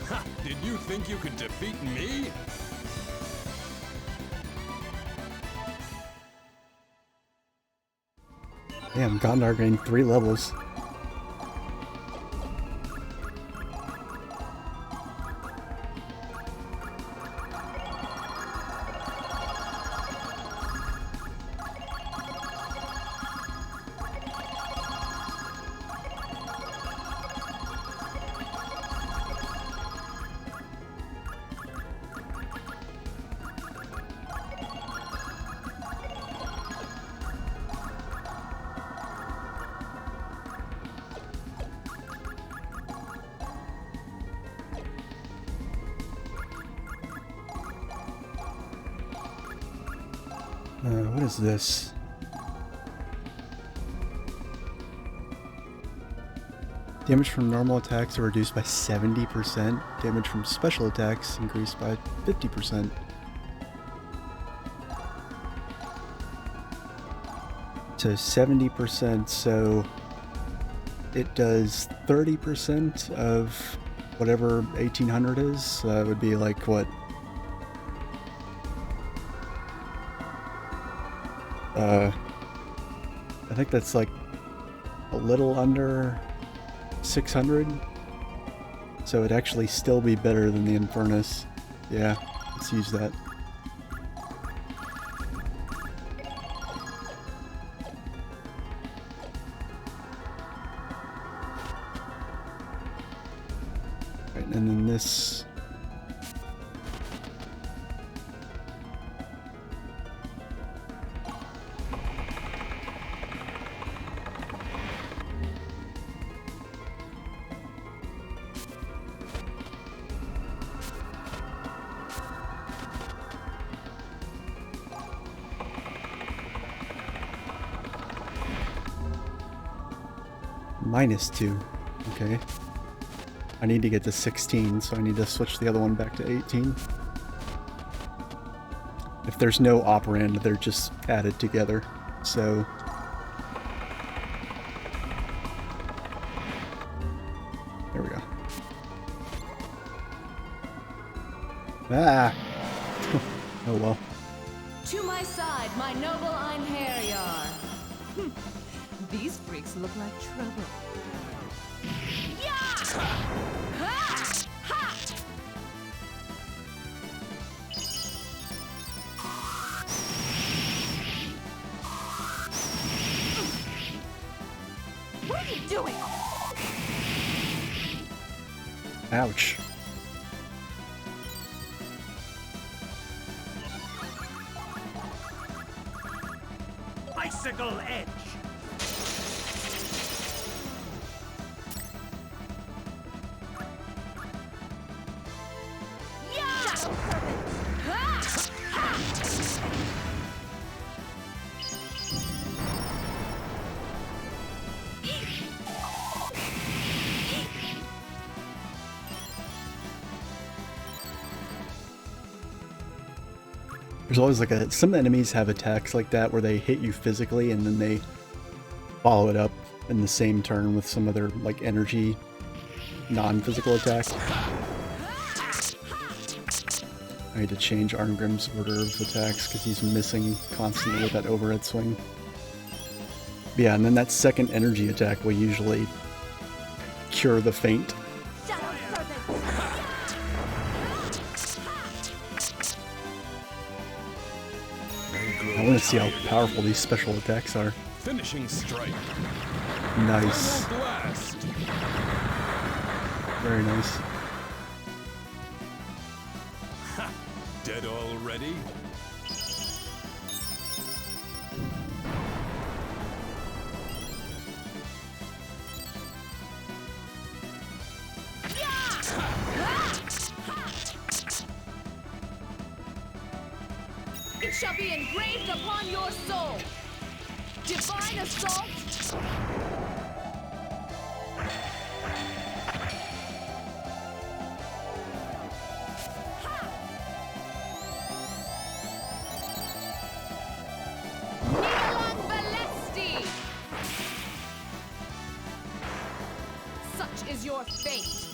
Ha! Did you think you could defeat me? Damn, Gondar gained 3 levels. What is this? Damage from normal attacks are reduced by 70%. Damage from special attacks increased by 50%. So 70%, so it does 30% of whatever 1800 is. So that would be like what? I think that's like a little under 600. So it'd actually still be better than the Infernus. Yeah, let's use that. Right, and then this. -2. Okay. I need to get to 16, so I need to switch the other one back to 18. If there's no operand, they're just added together. So there we go. Ah! Oh well. To my side, my noble Einherjar. These freaks look like trouble. What are you doing? Ouch. Icicle edge. There's always like some enemies have attacks like that where they hit you physically and then they follow it up in the same turn with some other like energy non-physical attack. I need to change Arngrim's order of attacks because he's missing constantly with that overhead swing. Yeah, and then that second energy attack will usually cure the feint. I want to see how powerful these special attacks are. Finishing strike. Nice. Blast. Very nice. Dead already? It shall be engraved upon your soul. Divine assault. Nialang Balesti. Such is your fate.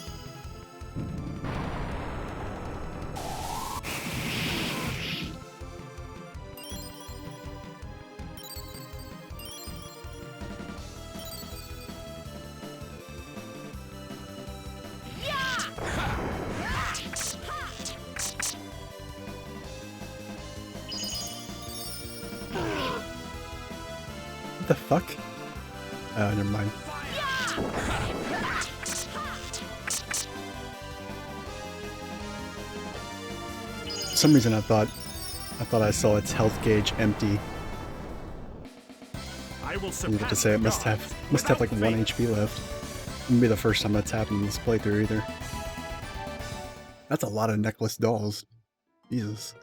What the fuck? Oh, never mind. For some reason I thought I saw its health gauge empty. I will I needed to say it must have like 1 HP left. Wouldn't be the first time that's happened in this playthrough either. That's a lot of necklace dolls. Jesus.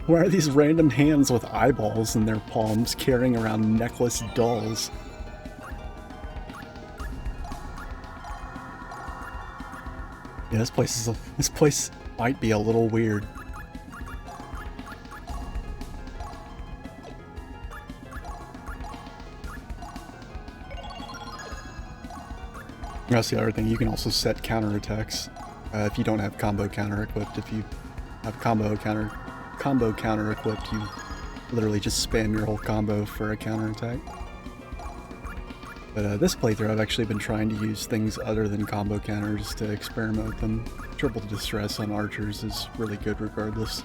Why are these random hands with eyeballs in their palms carrying around necklace dolls? Yeah, this place might be a little weird. That's the other thing. You can also set counterattacks if you don't have combo counter equipped. If you have combo counter equipped, you literally just spam your whole combo for a counterattack. But this playthrough, I've actually been trying to use things other than combo counters to experiment with them. Triple distress on archers is really good regardless.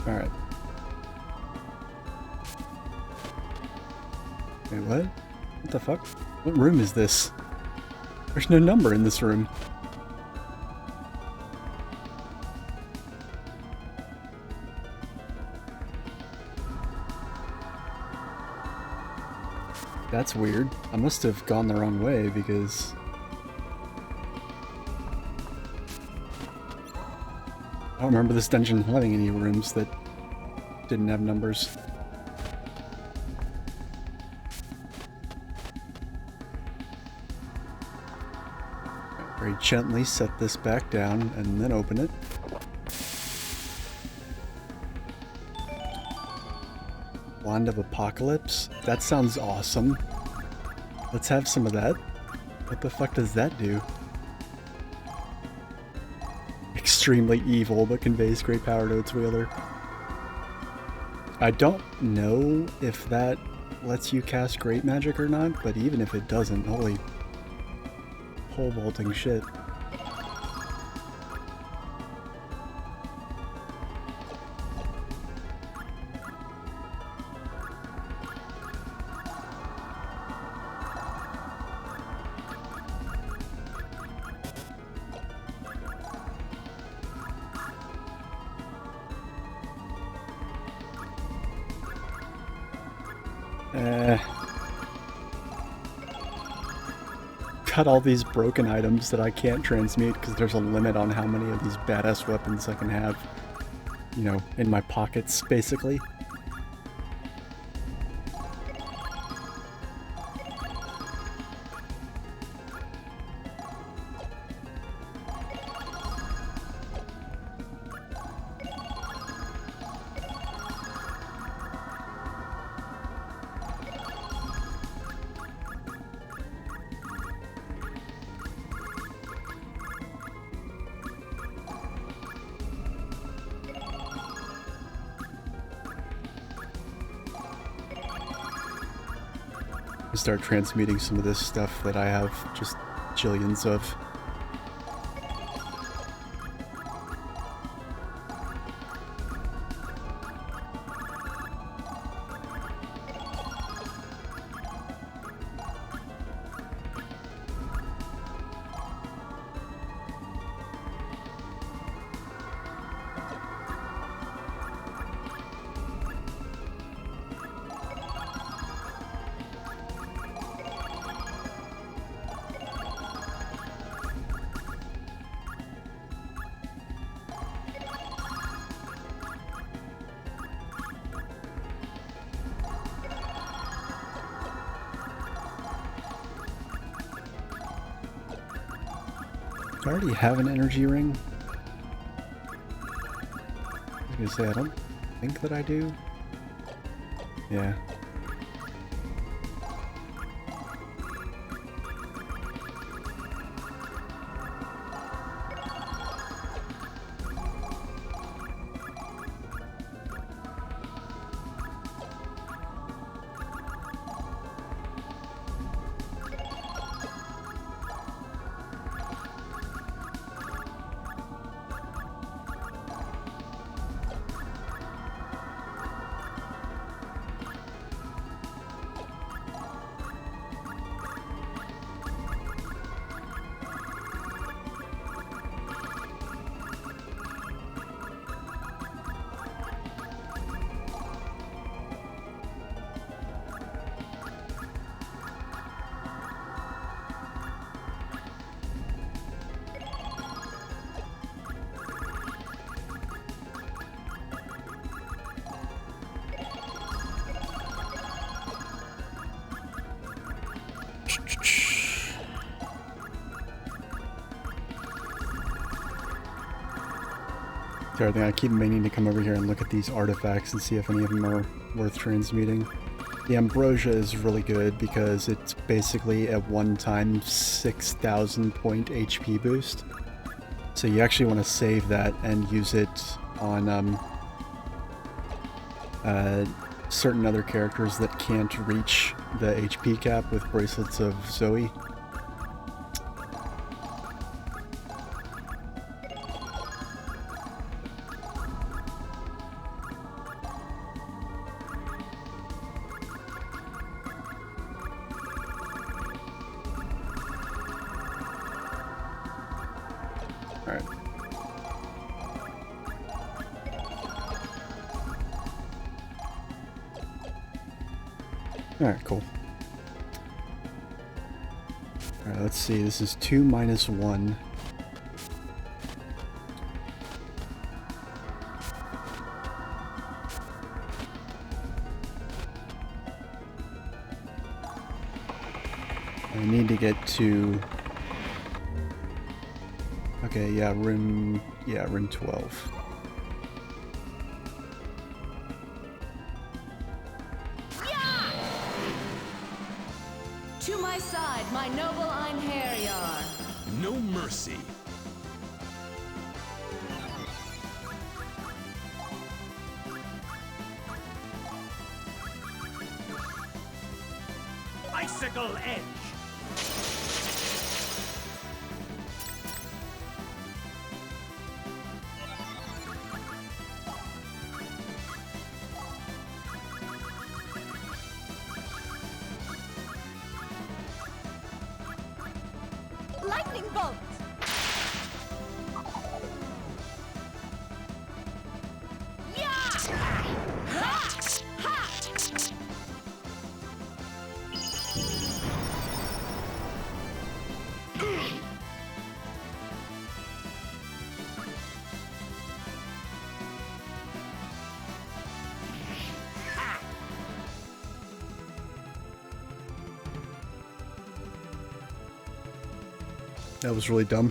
Alright. Wait, what? What the fuck? What room is this? There's no number in this room. That's weird. I must have gone the wrong way because... I don't remember this dungeon having any rooms that didn't have numbers. Very gently set this back down and then open it. Wand of Apocalypse? That sounds awesome. Let's have some of that. What the fuck does that do? Extremely evil, but conveys great power to its wielder. I don't know if that lets you cast great magic or not, but even if it doesn't, holy pole vaulting shit. Got all these broken items that I can't transmute because there's a limit on how many of these badass weapons I can have, you know, in my pockets, basically. Start transmuting some of this stuff that I have just jillions of. I already have an energy ring. I was gonna say, I don't think that I do. Yeah. I keep meaning to come over here and look at these artifacts and see if any of them are worth transmuting. The Ambrosia is really good because it's basically a one-time 6,000 point HP boost. So you actually want to save that and use it on certain other characters that can't reach the HP cap with Bracelets of Zoe. Alright, cool. Alright, let's see. This is 2 minus 1. I need to get to... Okay, yeah, room 12. To my side, my noble Einherjar. No mercy. Icicle Edge. Lightning bolt! That was really dumb.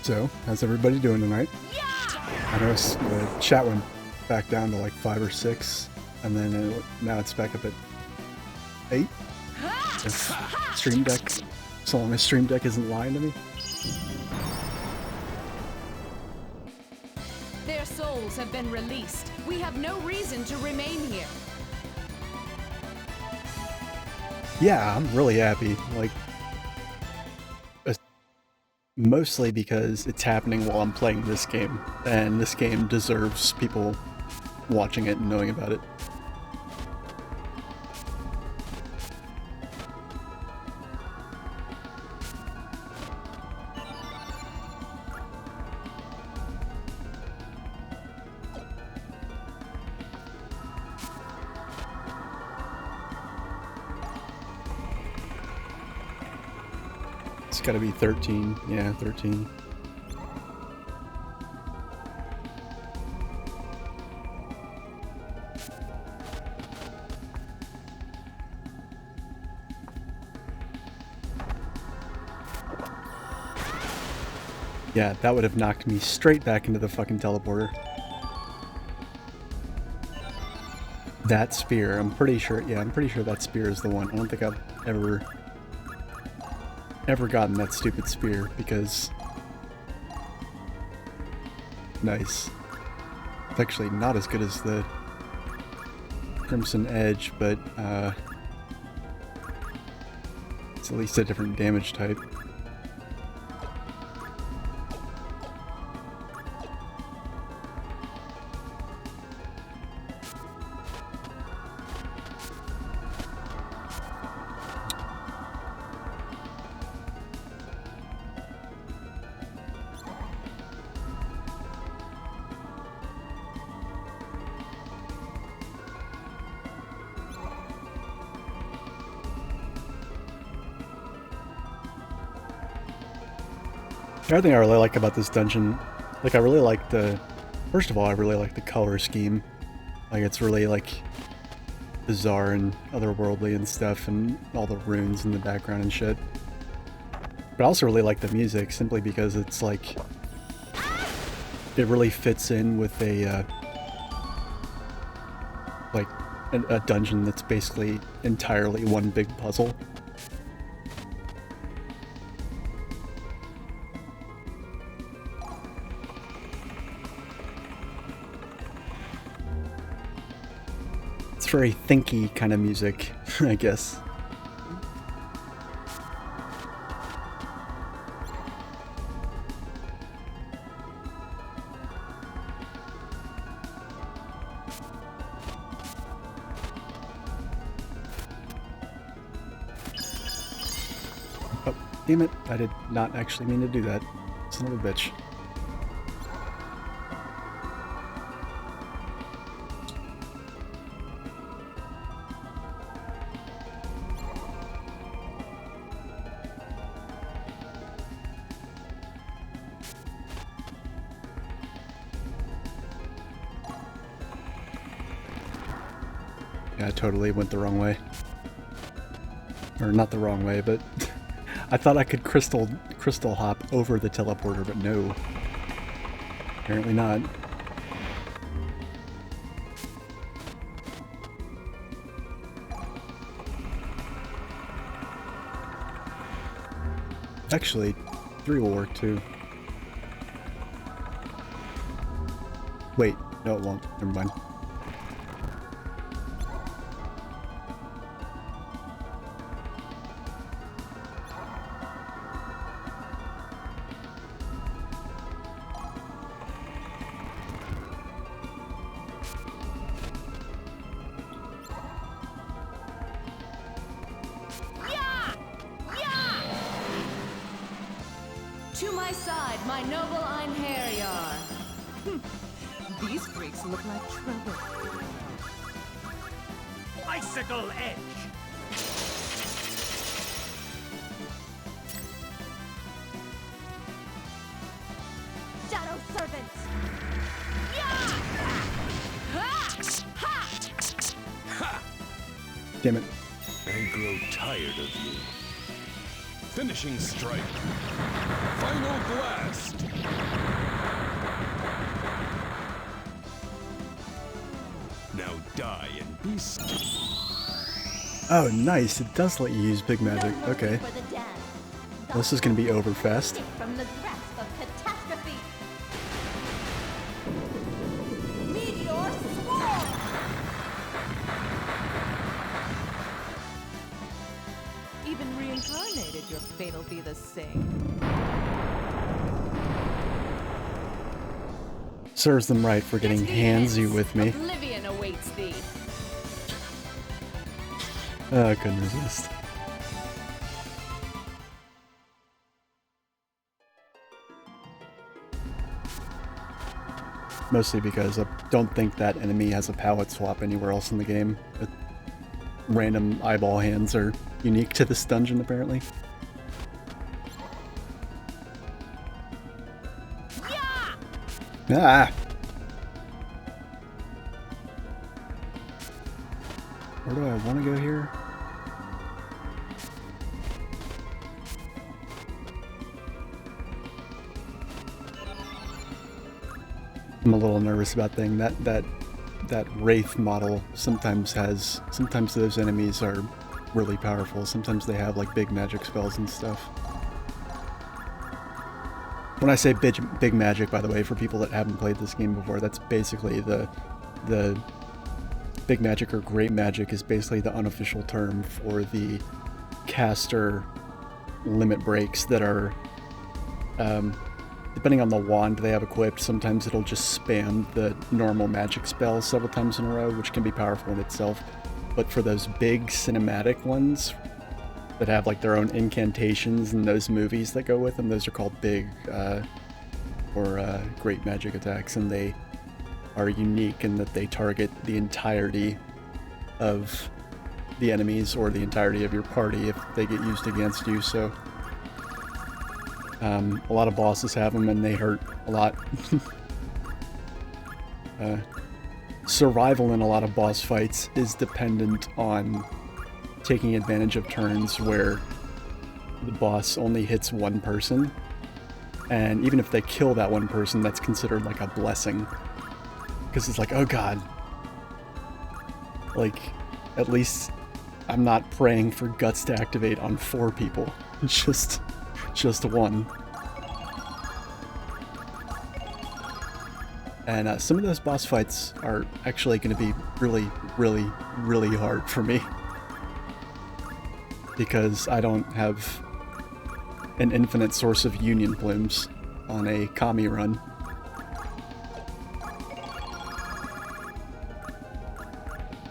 So, how's everybody doing tonight? I noticed the chat went back down to like 5 or 6, and then now it's back up at 8. Stream Deck, so long as Stream Deck isn't lying to me. Their souls have been released. We have no reason to remain here. Yeah, I'm really happy. Like, mostly because it's happening while I'm playing this game, and this game deserves people watching it and knowing about it. It's gotta be 13. Yeah, 13. Yeah, that would have knocked me straight back into the fucking teleporter. That spear, I'm pretty sure, yeah, I'm pretty sure that spear is the one. I don't think I've ever gotten that stupid spear because... Nice. It's actually not as good as the Crimson Edge, but it's at least a different damage type. The other thing I really like about this dungeon, like I really like the, first of all, I really like the color scheme. Like it's really like bizarre and otherworldly and stuff, and all the runes in the background and shit. But I also really like the music simply because it's like, it really fits in with a, like a dungeon that's basically entirely one big puzzle. It's very thinky kind of music, I guess. Oh, damn it. I did not actually mean to do that. Son of a bitch. Yeah, I totally went the wrong way. Or not the wrong way, but I thought I could crystal hop over the teleporter, but no. Apparently not. Actually, 3 will work too. Wait, no it won't. Never mind. To my side, my noble Einherjar. These freaks look like trouble. Icicle Edge. Shadow Servants! Damn it. I grow tired of you. Finishing strike. Final blast. Now die and be still. Oh, nice. It does let you use big magic. Okay. For the dance. This is gonna be over fast. From the grasp of catastrophe. Meteor Swarm! Even reincarnated, your fate'll be the same. Serves them right for getting handsy with me. Oblivion awaits thee. Oh, I couldn't resist. Mostly because I don't think that enemy has a palette swap anywhere else in the game. Random eyeball hands are unique to this dungeon, apparently. Ah! Where do I want to go here? I'm a little nervous about that Wraith model sometimes those enemies are really powerful. Sometimes they have like big magic spells and stuff. When I say big magic, by the way, for people that haven't played this game before, that's basically the big magic or great magic is basically the unofficial term for the caster limit breaks that are, depending on the wand they have equipped, sometimes it'll just spam the normal magic spell several times in a row, which can be powerful in itself. But for those big cinematic ones that have like their own incantations and those movies that go with them, those are called big or great magic attacks, and they are unique in that they target the entirety of the enemies or the entirety of your party if they get used against you. So a lot of bosses have them and they hurt a lot. Survival in a lot of boss fights is dependent on taking advantage of turns where the boss only hits one person, and even if they kill that one person, that's considered like a blessing, because it's like, oh god, like at least I'm not praying for guts to activate on 4 people, just one. And some of those boss fights are actually going to be really, really, really hard for me, because I don't have an infinite source of union plumes on a CommieRun.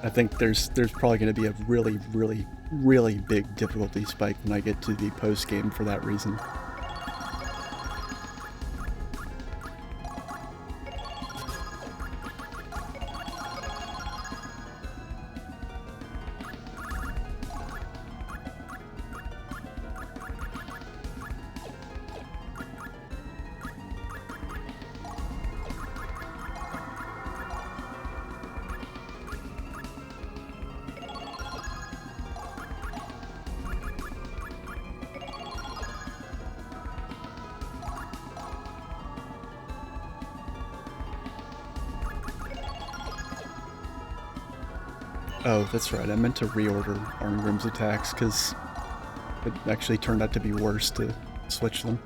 I think there's probably going to be a really, really, really big difficulty spike when I get to the post game for that reason. Oh, that's right, I meant to reorder Arngrim's attacks, because it actually turned out to be worse to switch them.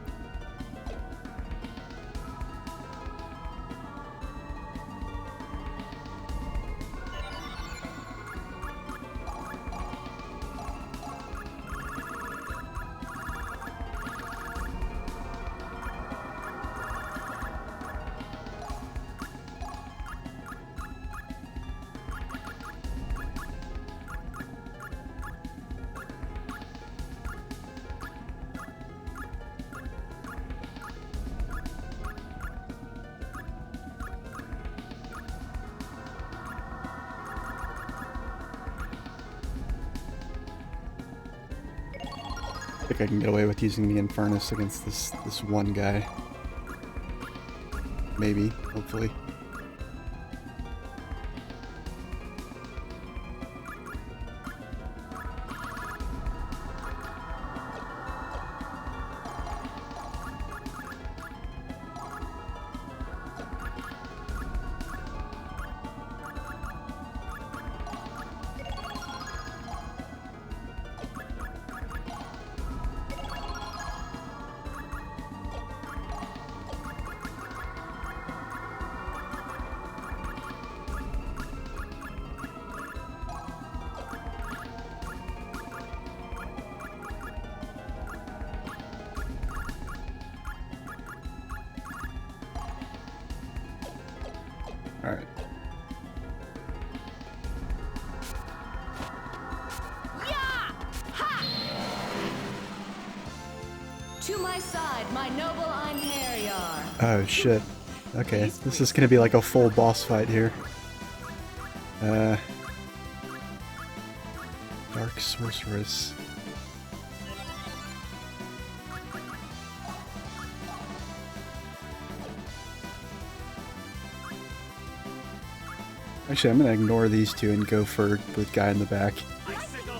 I think I can get away with using the Infernus against this one guy. Maybe, hopefully. Alright. To my side, my noble Einherjar. Oh shit. Okay, this is gonna be like a full boss fight here. Dark Sorceress. Actually, I'm gonna ignore these two and go for the guy in the back. Icicle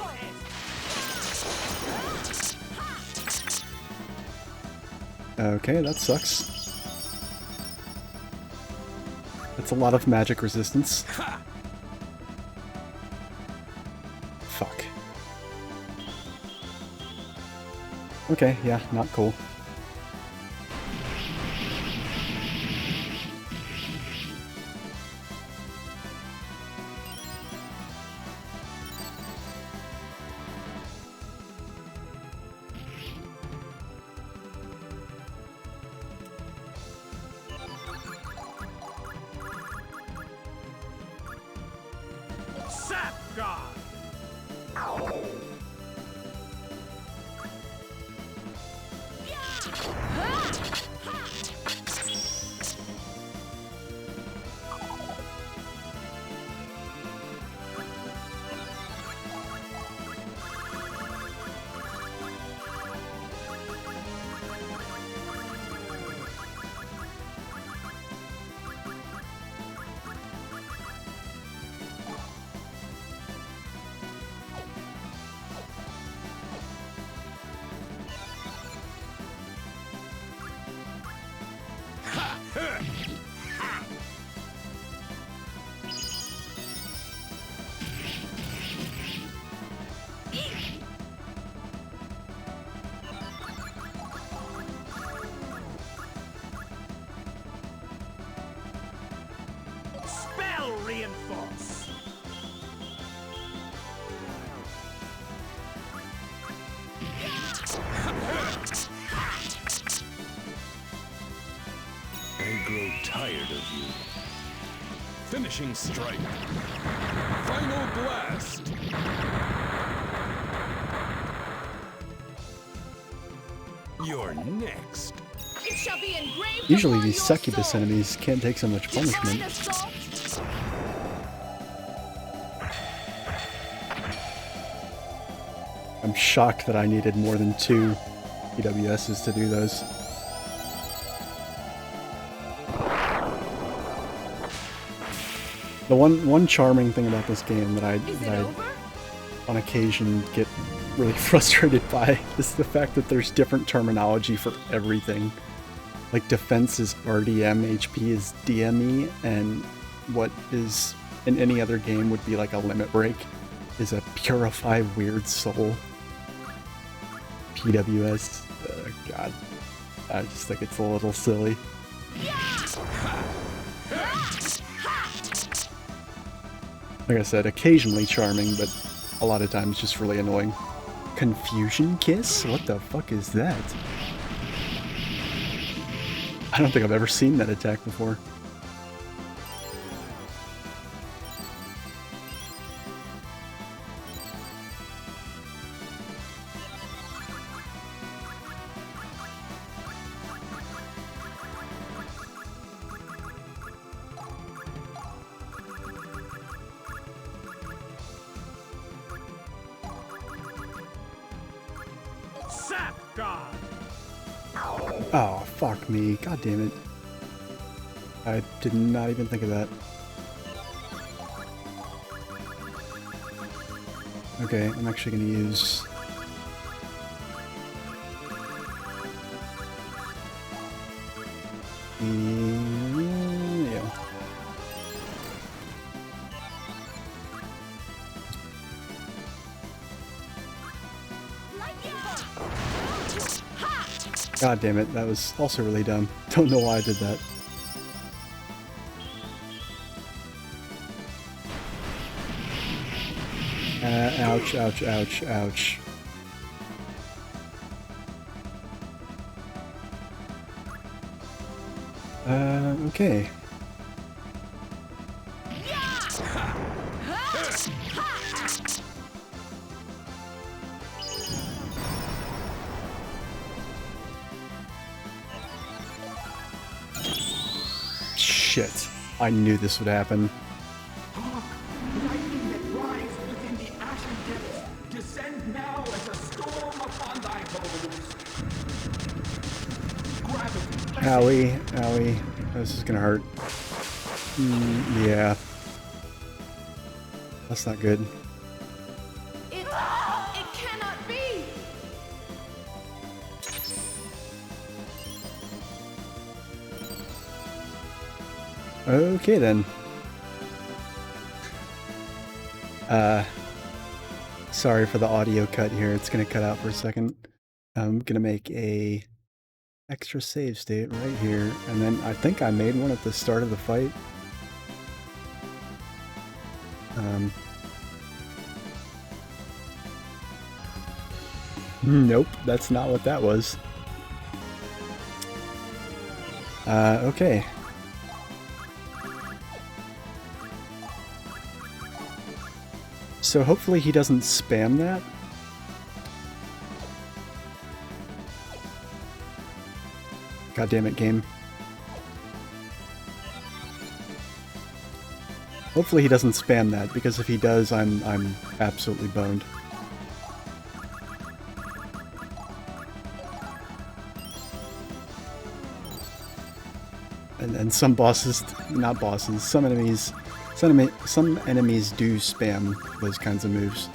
head. Okay, that sucks. That's a lot of magic resistance. Fuck. Okay, yeah, not cool. Sap guard. Spell reinforce. I grow tired of you. Finishing strike. Final blast. You're next. It shall be engraved Usually upon these your succubus soul. enemies can't take so much Divine punishment. assault. I'm shocked that I needed more than 2 PWSs to do those. The one charming thing about this game that Is it I over? on occasion get really frustrated by is the fact that there's different terminology for everything. Like defense is RDM, HP is DME, and what is in any other game would be like a limit break is a purify weird soul. PWS, God, I just think it's a little silly. Like I said, occasionally charming, but a lot of times just really annoying. Confusion Kiss? What the fuck is that? I don't think I've ever seen that attack before. Sap guard. Oh, fuck me. God damn it. I did not even think of that. Okay, I'm actually going to use... yeah. God damn it, that was also really dumb. Don't know why I did that. Ouch, ouch, ouch, ouch. Okay. Shit. I knew this would happen. Lightning that rides within the ashen depths, descend now as a storm upon thy foes. Gravity. Owie, owie. This is gonna hurt. Yeah. That's not good. It cannot be! Okay then. Sorry for the audio cut here. It's gonna cut out for a second. I'm gonna make a extra save state right here, and then I think I made one at the start of the fight. Nope, that's not what that was. Okay. So hopefully he doesn't spam that. God damn it, game. Hopefully he doesn't spam that, because if he does, I'm absolutely boned. And some bosses, not bosses, some enemies do spam those kinds of moves.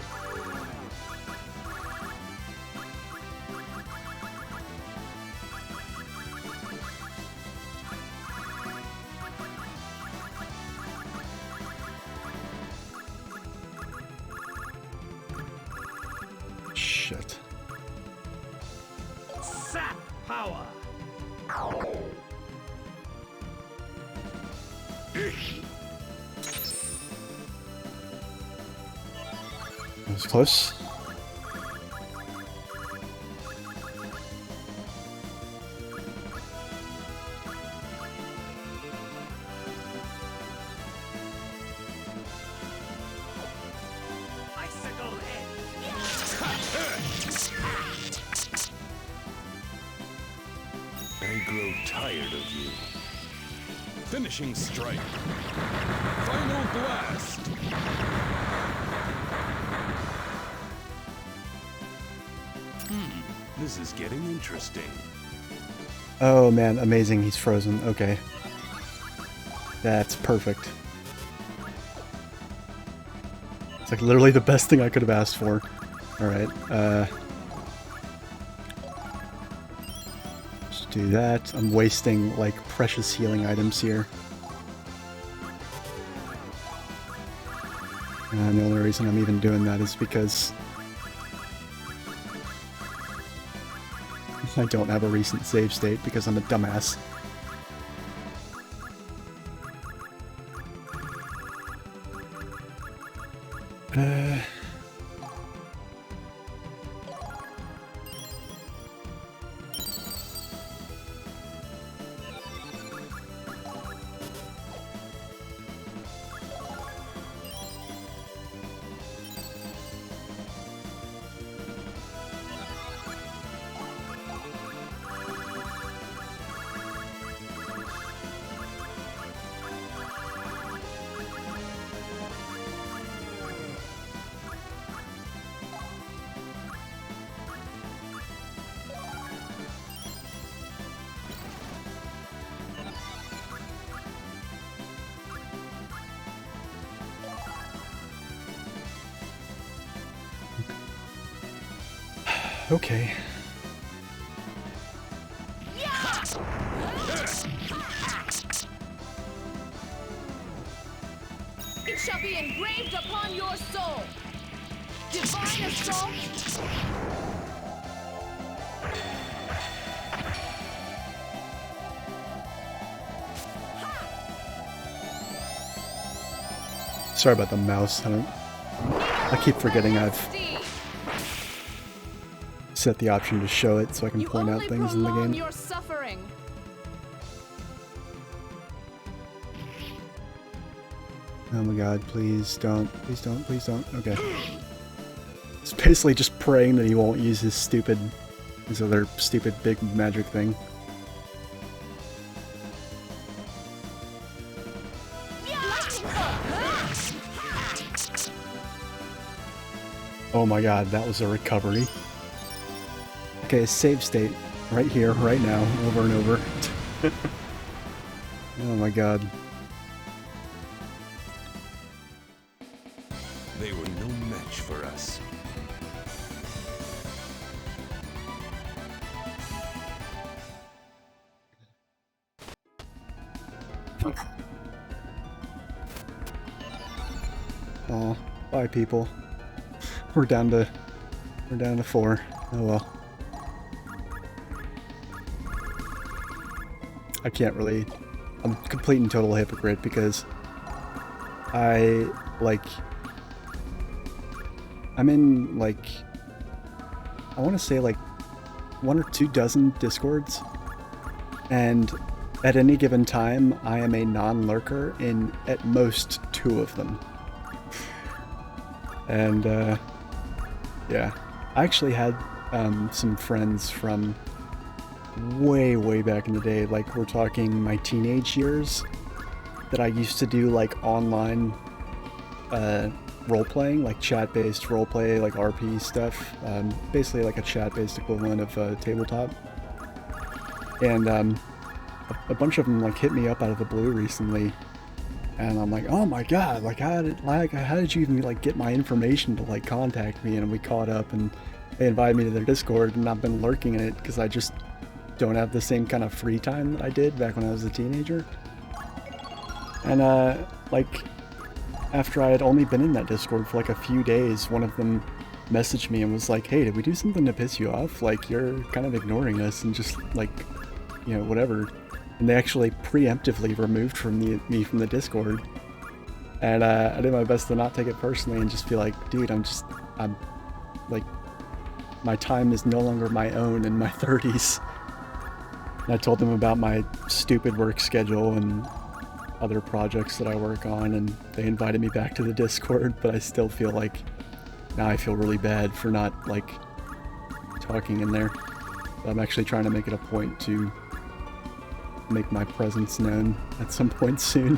Shit. Sap power. That was close. Icicle head. I grow tired of you. Finishing strike. Final blast. This is getting interesting. Oh man, amazing, he's frozen. Okay. That's perfect. It's like literally the best thing I could have asked for. Alright, just do that. I'm wasting like precious healing items here. And the only reason I'm even doing that is because I don't have a recent save state because I'm a dumbass. Okay. It shall be engraved upon your soul. Divine assault. Sorry about the mouse. I keep forgetting I've set the option to show it so I can point out things in the game. Your suffering. Oh my god, please don't. Please don't, please don't. Okay. It's basically just praying that he won't use his other stupid big magic thing. Oh my god, that was a recovery. Okay, save state. Right here, right now, over and over. Oh my god. Oh, bye people. We're down to 4. Oh well. I can't really. I'm a complete and total hypocrite because I'm in like, I want to say like 1 or 2 dozen Discords, and at any given time I am a non-lurker in at most 2 of them. And yeah, I actually had some friends from way back in the day, like we're talking my teenage years, that I used to do like online role-playing, like chat-based role-play, like RP stuff, basically like a chat-based equivalent of tabletop. And a bunch of them like hit me up out of the blue recently, and I'm like, oh my god, like how did you even like get my information to like contact me? And we caught up, and they invited me to their Discord, and I've been lurking in it because I just don't have the same kind of free time that I did back when I was a teenager. And like after I had only been in that Discord for like a few days, one of them messaged me and was like, hey, did we do something to piss you off? Like, you're kind of ignoring us and just like, you know, whatever. And they actually preemptively removed me from the Discord. And I did my best to not take it personally and just feel like, dude, I'm like, my time is no longer my own in my 30s. And I told them about my stupid work schedule and other projects that I work on, and they invited me back to the Discord, but I still feel like, now I feel really bad for not, like, talking in there. But I'm actually trying to make it a point to make my presence known at some point soon.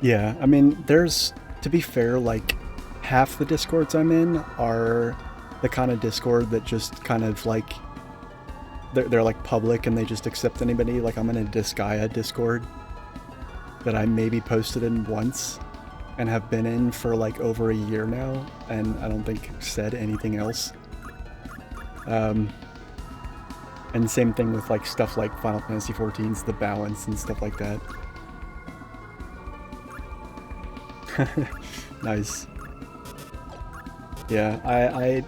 Yeah, I mean, there's, to be fair, like, half the Discords I'm in are the kind of Discord that just kind of, like, they're like public and they just accept anybody. Like, I'm in a Disgaea Discord that I maybe posted in once and have been in for, like, over a year now, and I don't think said anything else. And same thing with, like, stuff like Final Fantasy XIV's The Balance and stuff like that. Nice. Yeah, I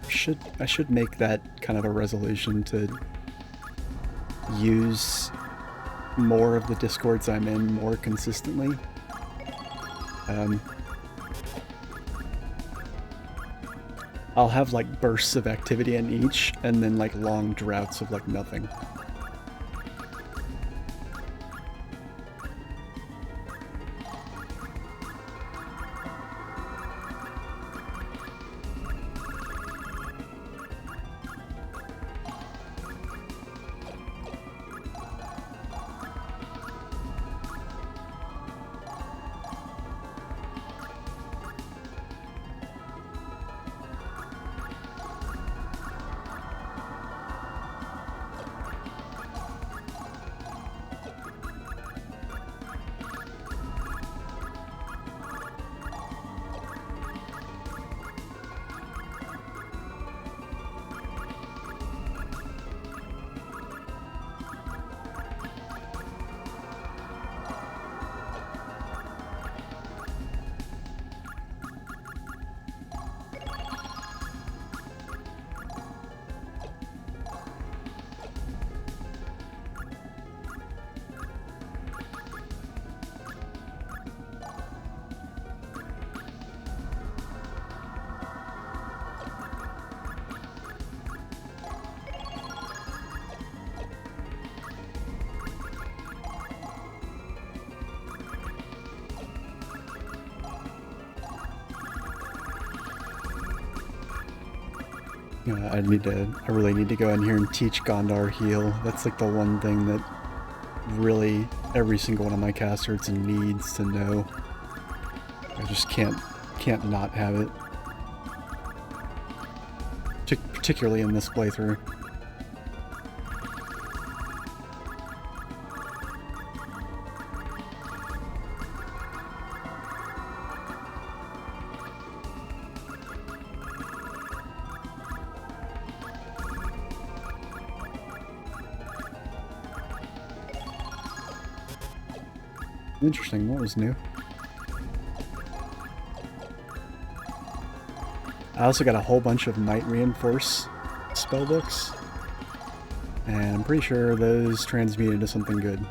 should make that kind of a resolution to use more of the Discords I'm in more consistently. I'll have like bursts of activity in each, and then like long droughts of like nothing. I really need to go in here and teach Gondar heal. That's like the one thing that really every single one of my casters needs to know. I just can't not have it. Particularly in this playthrough. Interesting, what was new? I also got a whole bunch of Might Reinforce spellbooks, and I'm pretty sure those transmute into something good.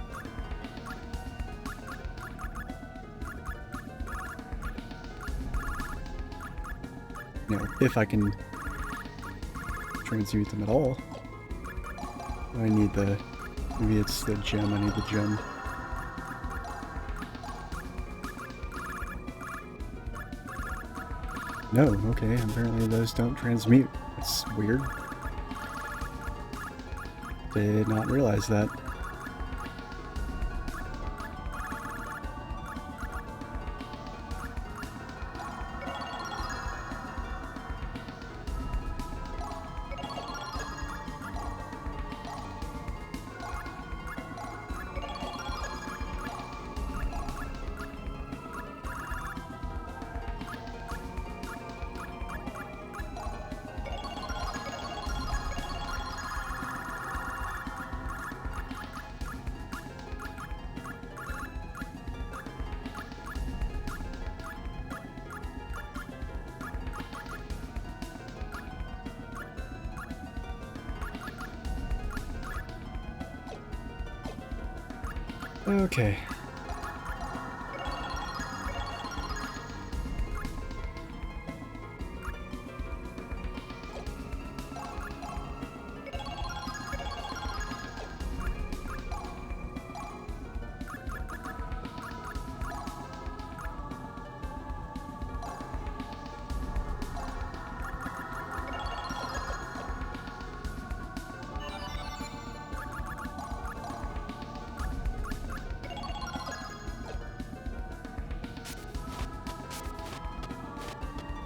You know, if I can transmute them at all. I need the... maybe it's the gem, I need the gem. No, okay, apparently those don't transmute. That's weird. Did not realize that. Okay.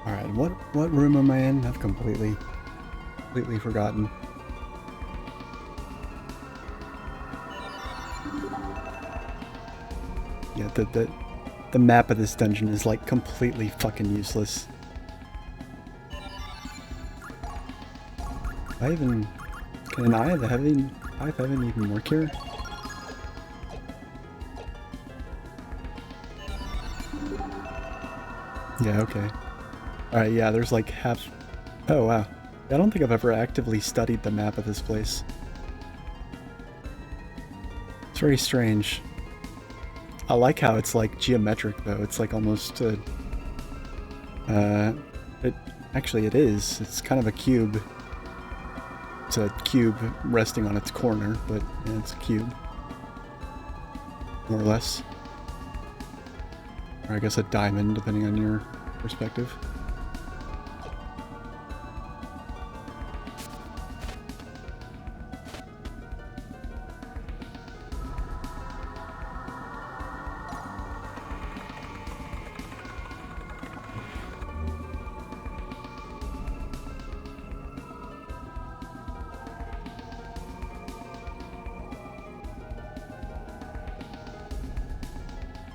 Alright, what room am I in? I've completely forgotten. Yeah, the map of this dungeon is like completely fucking useless. Can Eye of Heaven even work here? Yeah, okay. Alright, yeah, there's like half... Oh, wow. I don't think I've ever actively studied the map of this place. It's very strange. I like how it's like geometric, though. It's like almost actually, it is. It's kind of a cube. It's a cube resting on its corner, but yeah, it's a cube. More or less. Or I guess a diamond, depending on your perspective.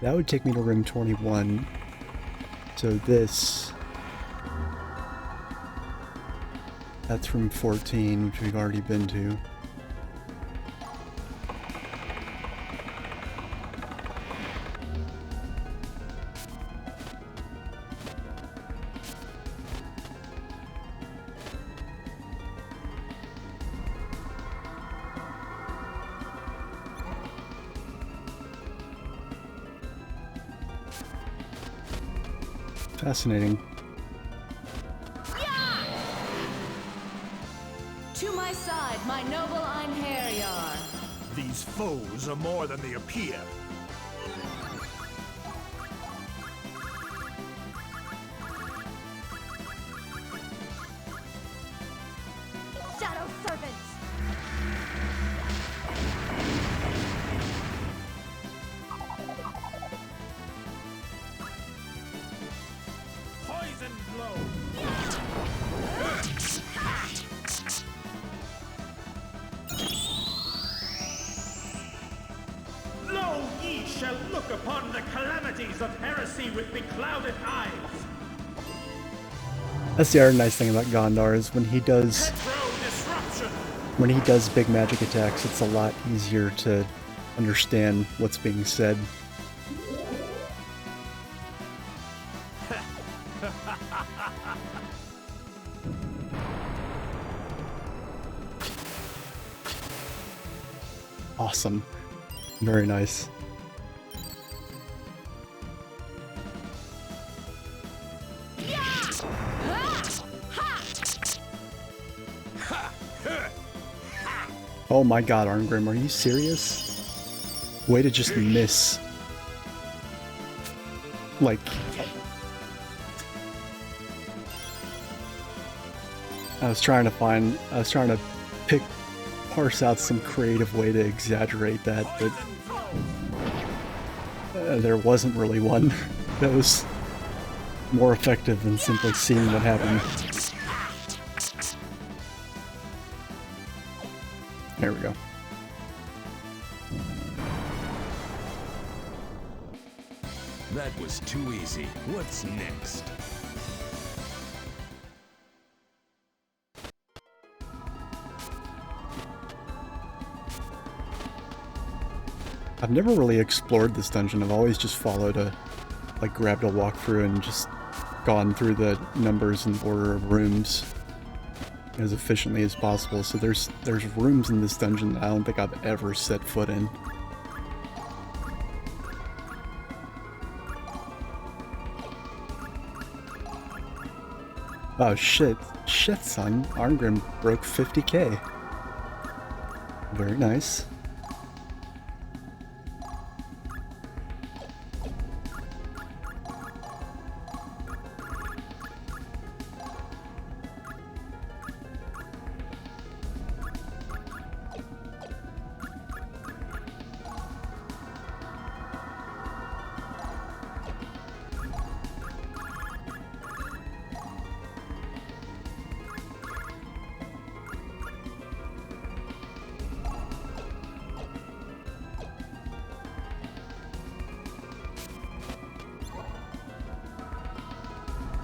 That would take me to room 21. So this... That's room 14, which we've already been to. Fascinating. To my side, my noble Einherjar. These foes are more than they appear. shall look upon the calamities of heresy with beclouded eyes. That's the other nice thing about Gondar is when he does big magic attacks, it's a lot easier to understand what's being said. Awesome. Very nice. Oh my god, Arngrim, are you serious? Way to just miss. Like... I was trying to parse out some creative way to exaggerate that, but there wasn't really one that was more effective than simply seeing what happened. There we go. That was too easy. What's next? I've never really explored this dungeon. I've always just followed grabbed a walkthrough and just gone through the numbers and order of rooms as efficiently as possible. So there's rooms in this dungeon that I don't think I've ever set foot in. Oh shit. Shit, son. Arngrim broke 50k. Very nice.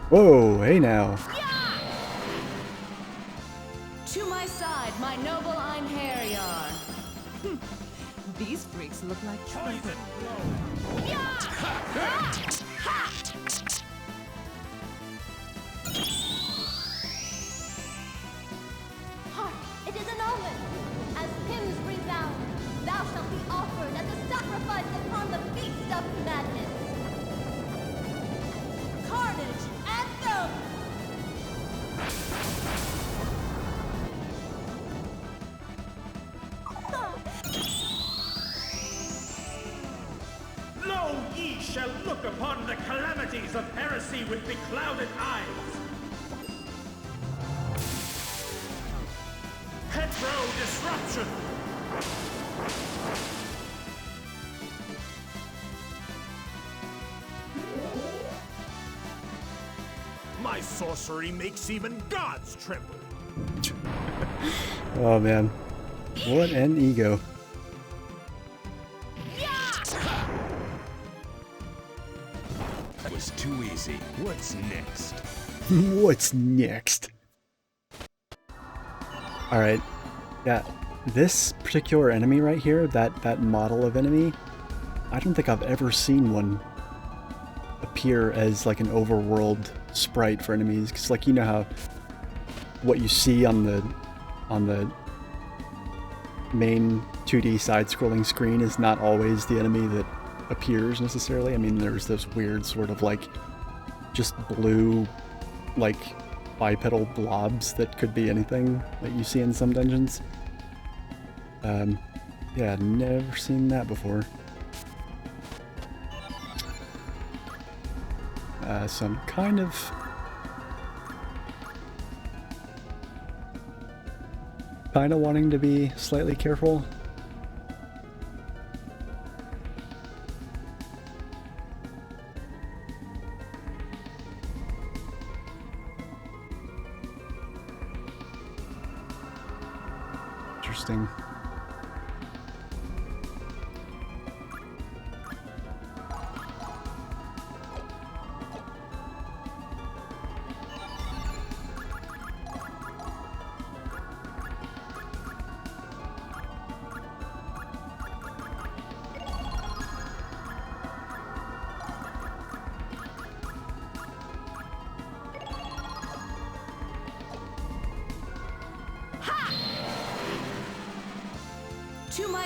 Whoa, hey now. To my side, my noble Einherjar. These freaks look like trouble. It is an omen. As hymns resound, thou shalt be offered as a sacrifice upon the feast of madness. Carnage Anthem! Lo, ye shall look upon the calamities of heresy with beclouded eyes. Hetero disruption! My sorcery makes even gods tremble. Oh man. What an ego. That was too easy. What's next? What's next? Alright. Yeah. This particular enemy right here, that model of enemy, I don't think I've ever seen one appear as like an overworld sprite for enemies, because like you know how what you see on the main 2D side-scrolling screen is not always the enemy that appears necessarily. I mean, there's this weird sort of like just blue like bipedal blobs that could be anything that you see in some dungeons. Yeah, never seen that before. So I'm kind of wanting to be slightly careful. Interesting.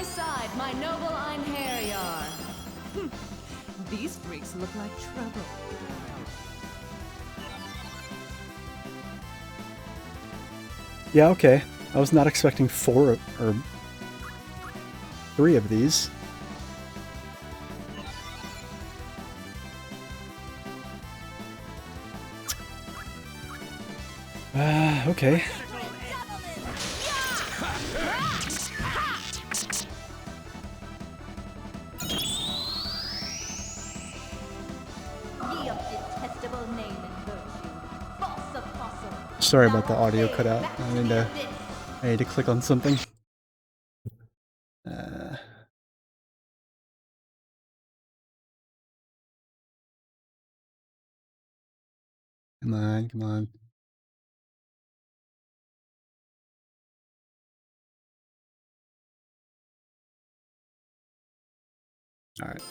my side, my noble Einherjar. These freaks look like trouble. Yeah, okay. I was not expecting 4 or 3 of these. Okay. Ye of detestable name and virtue, false apostle. Sorry about the audio cutout. I need to click on something. Come on, come on. Alright.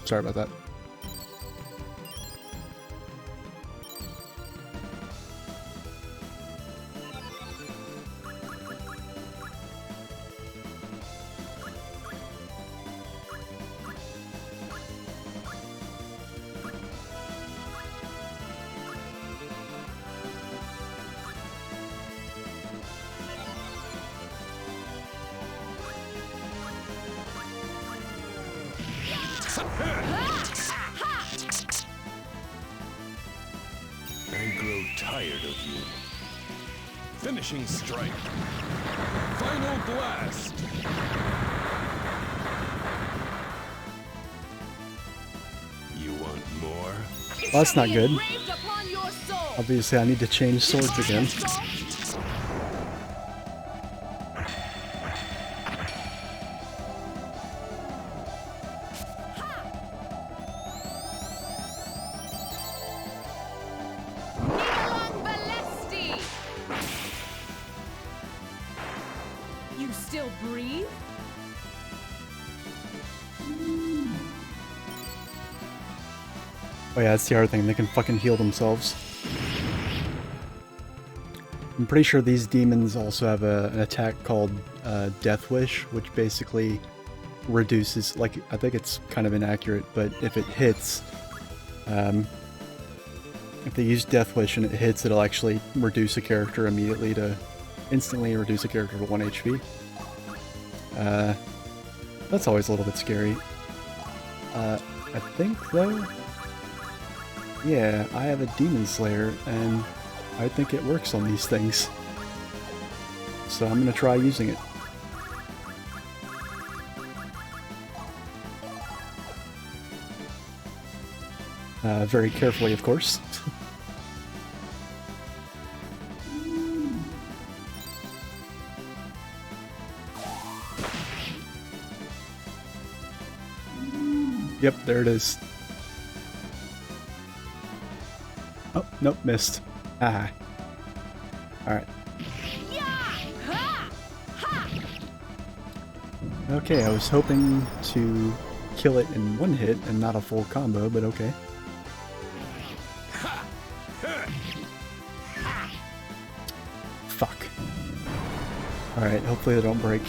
Sorry about that. I grow tired of you. Finishing strike. Final blast. You want more? Well, that's not good. Obviously, I need to change swords again. You still breathe? Oh yeah, that's the other thing. They can fucking heal themselves. I'm pretty sure these demons also have an attack called Death Wish, which basically reduces, like, I think it's kind of inaccurate, but if it hits, if they use Death Wish and it hits, it'll actually reduce a character immediately to, instantly reduce a character to 1 HP. That's always a little bit scary. I think, though, yeah, I have a Demon Slayer, and I think it works on these things. So I'm gonna try using it. Very carefully, of course. Yep, there it is. Oh, nope, missed. Ah. Alright. Okay, I was hoping to kill it in one hit and not a full combo, but okay. Fuck. Alright, hopefully they don't break.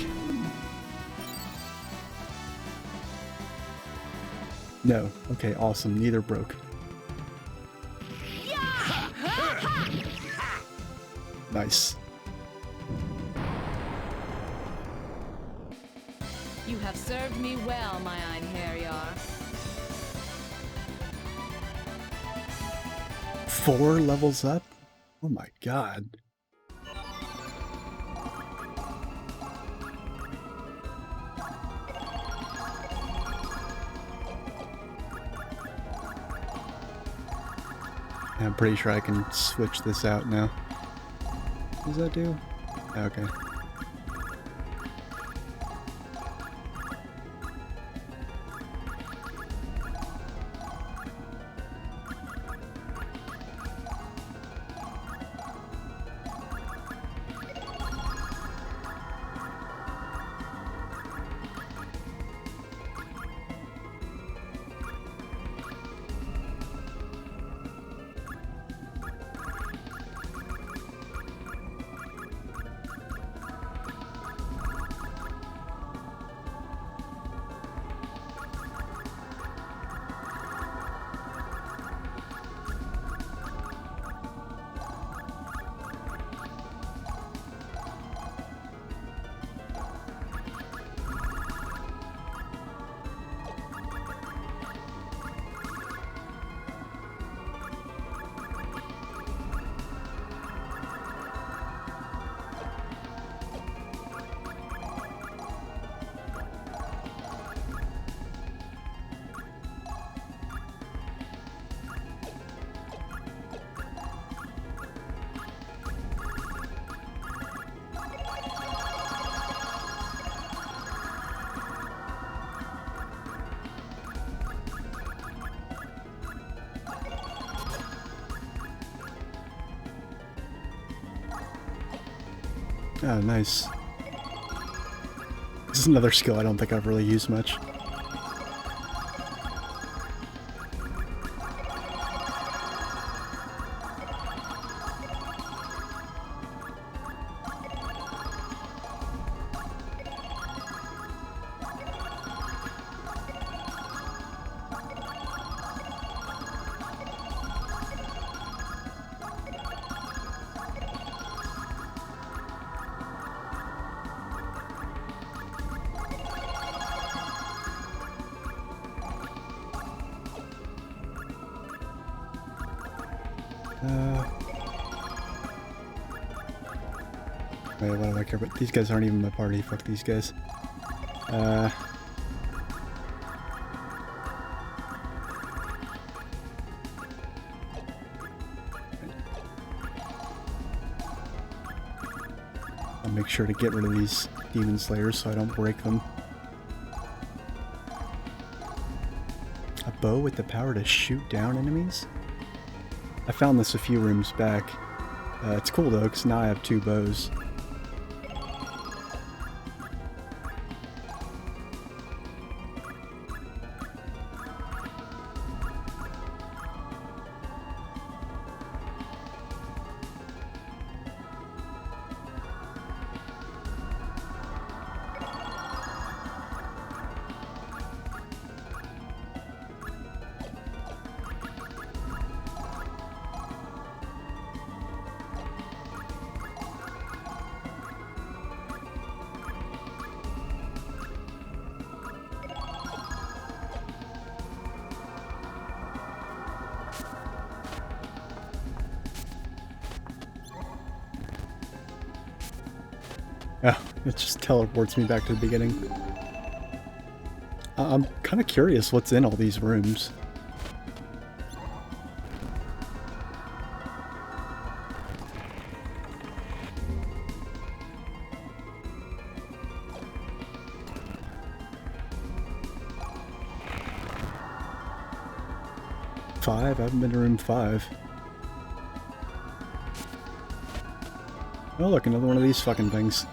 No. Okay, awesome. Neither broke. Nice. You have served me well, my Einherjar. 4 levels up? Oh my god. I'm pretty sure I can switch this out now. What does that do? Okay. Oh, nice. This is another skill I don't think I've really used much. Wait, what do I care about? These guys aren't even my party. Fuck these guys. I'll make sure to get rid of these demon slayers so I don't break them. A bow with the power to shoot down enemies? I found this a few rooms back. It's cool though, because now I have 2 bows. Oh, it just teleports me back to the beginning. I'm kind of curious what's in all these rooms. I haven't been to room 5. Oh look, another one of these fucking things.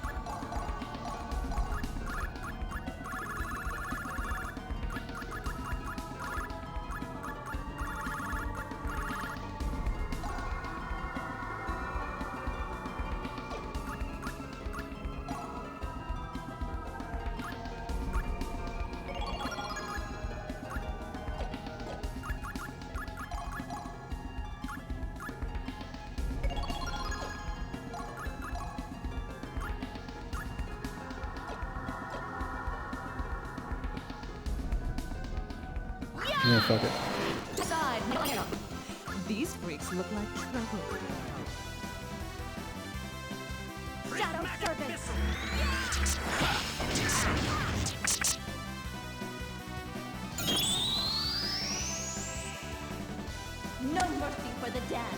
Yeah, fuck it. These freaks look like trouble. Shadow Serpent! No mercy for the dead.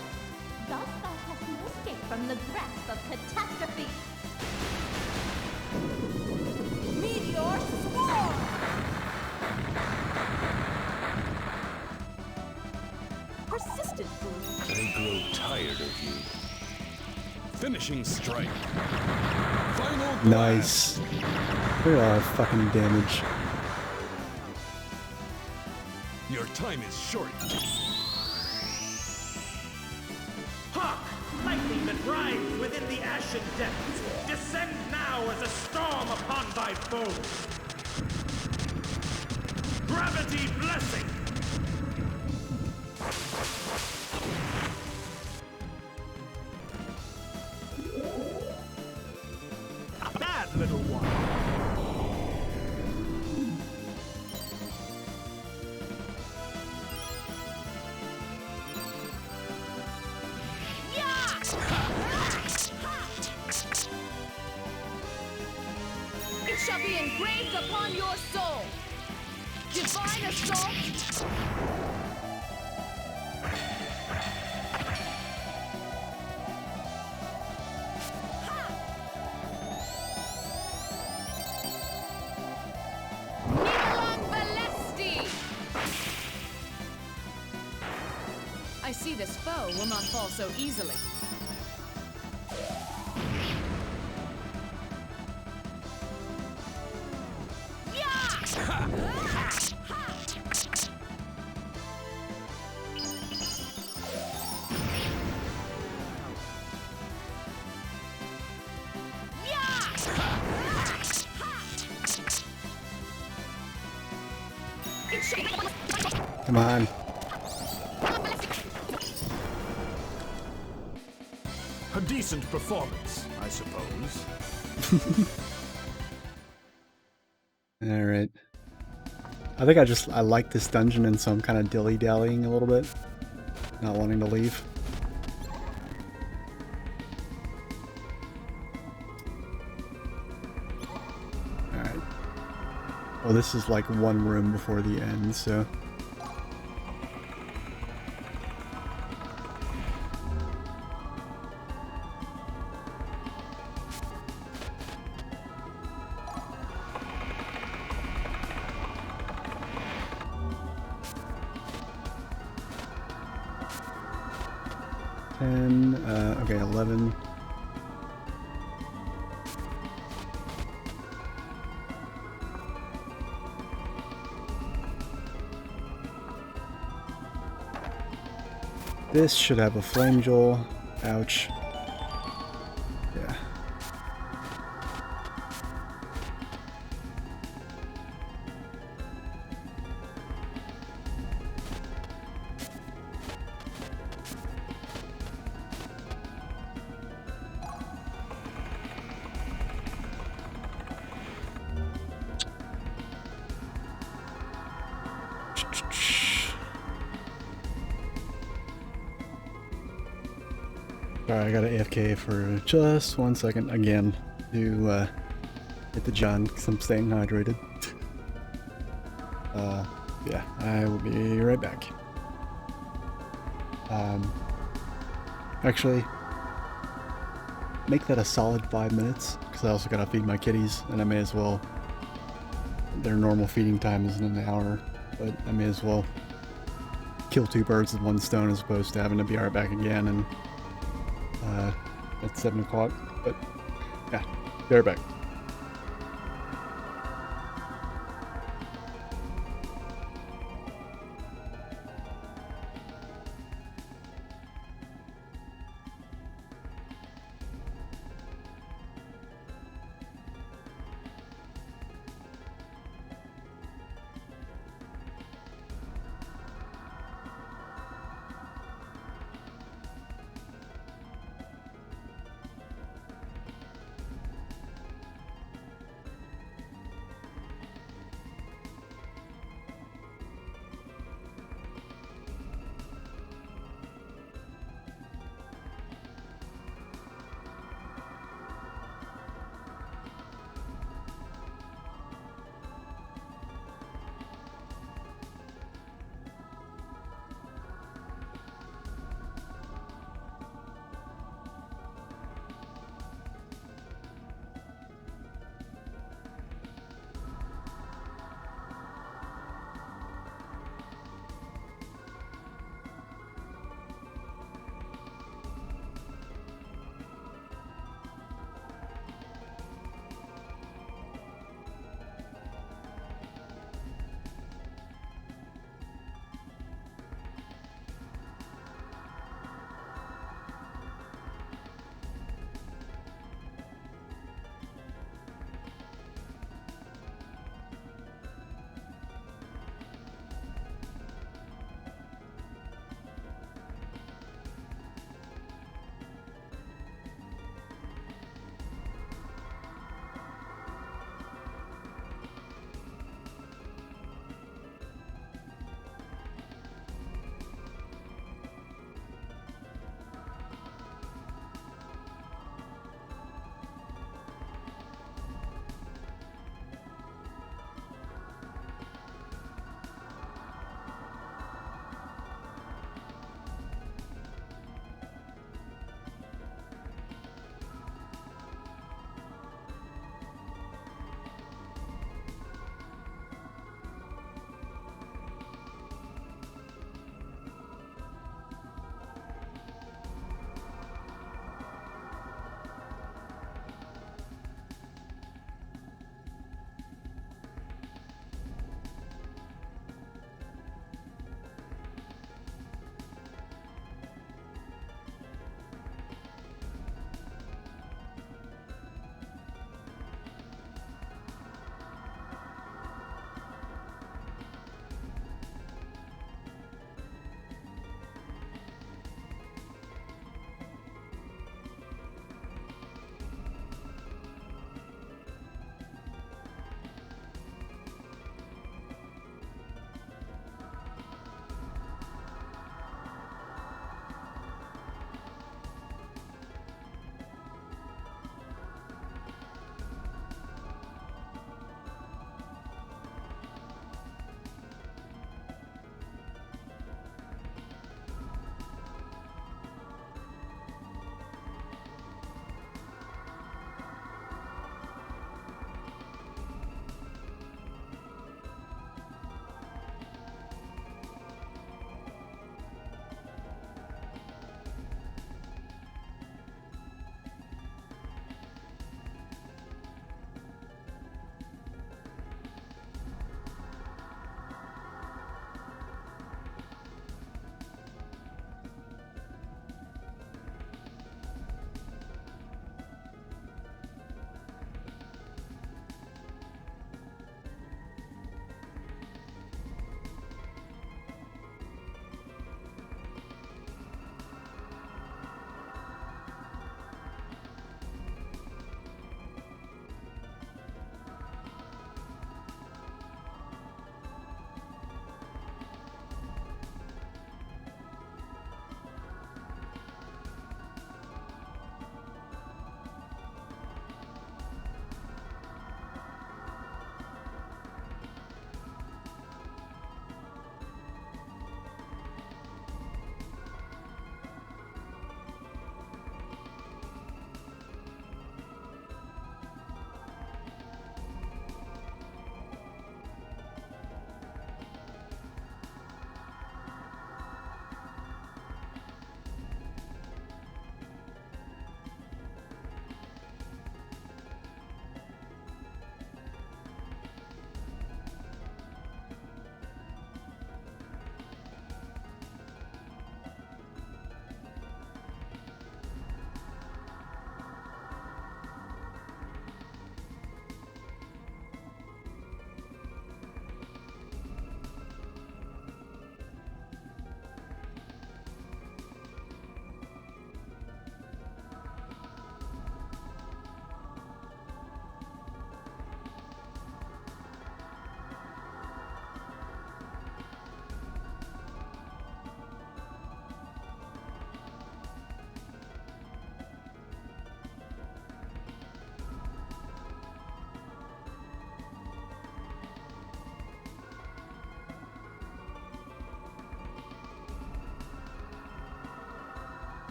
Thus thou hast no escape from the grasp of catastrophe. Meteor Swarm! Persistent fool. I grow tired of you. Finishing strike. Final blast. Nice. Look at all that fucking damage. Your time is short. Hark! Lightning that rides within the ashen depths, descend now as a storm upon thy foes. Gravity blessing! Bad little one! It shall be engraved upon your soul. Divine assault. I see this foe will not fall so easily. Come on. A decent performance, I suppose. Alright. I think I like this dungeon, and so I'm kind of dilly-dallying a little bit. Not wanting to leave. Alright. Well, this is like one room before the end, so... Okay, 11. This should have a flame jewel. Ouch. Yeah. Alright, I gotta AFK for just 1 second again to hit the John because I'm staying hydrated. Yeah, I will be right back. Actually, make that a solid 5 minutes because I also gotta feed my kitties, and I may as well. Their normal feeding time isn't an hour, but I may as well kill 2 birds with 1 stone as opposed to having to be right back again and at 7 o'clock. But yeah, be right back.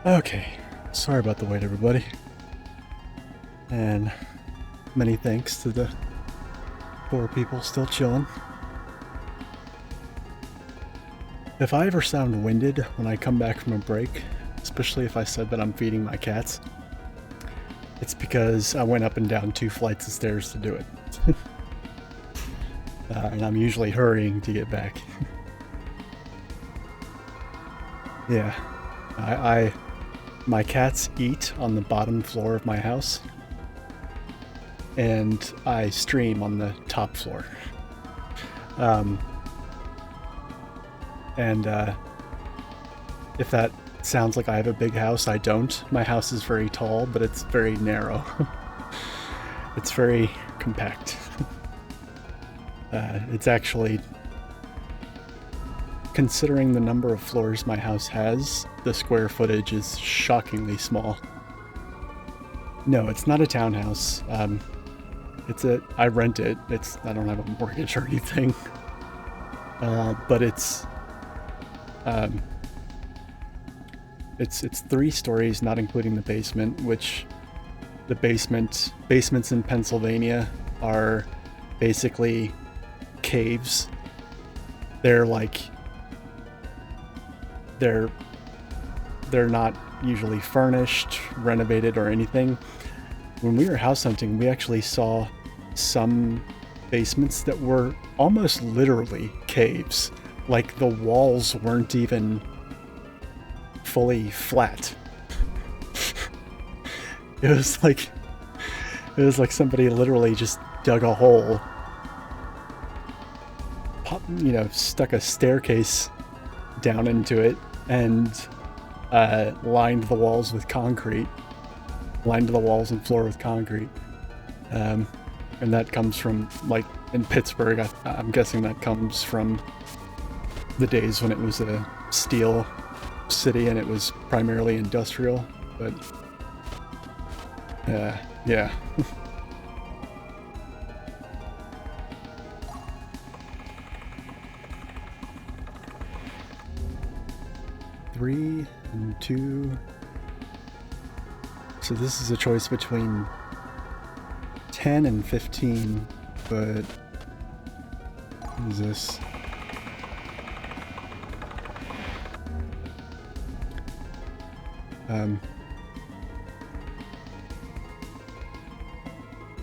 Okay, sorry about the wait, everybody. And many thanks to the 4 people still chilling. If I ever sound winded when I come back from a break, especially if I said that I'm feeding my cats, it's because I went up and down 2 flights of stairs to do it. And I'm usually hurrying to get back. Yeah, my cats eat on the bottom floor of my house, and I stream on the top floor. If that sounds like I have a big house, I don't. My house is very tall, but it's very narrow. It's very compact. It's actually, considering the number of floors my house has, the square footage is shockingly small. No, it's not a townhouse. I rent it. I don't have a mortgage or anything. But it's 3 stories, not including the basement, which the basements in Pennsylvania are basically caves. They're not usually furnished, renovated, or anything. When we were house hunting, we actually saw some basements that were almost literally caves. Like the walls weren't even fully flat. It was like somebody literally just dug a hole, stuck a staircase down into it, and lined the walls with concrete. Lined the walls and floor with concrete. And that comes from, like, in Pittsburgh, I'm guessing that comes from the days when it was a steel city and it was primarily industrial, but yeah. Three and 2. So this is a choice between 10 and 15, but what is this?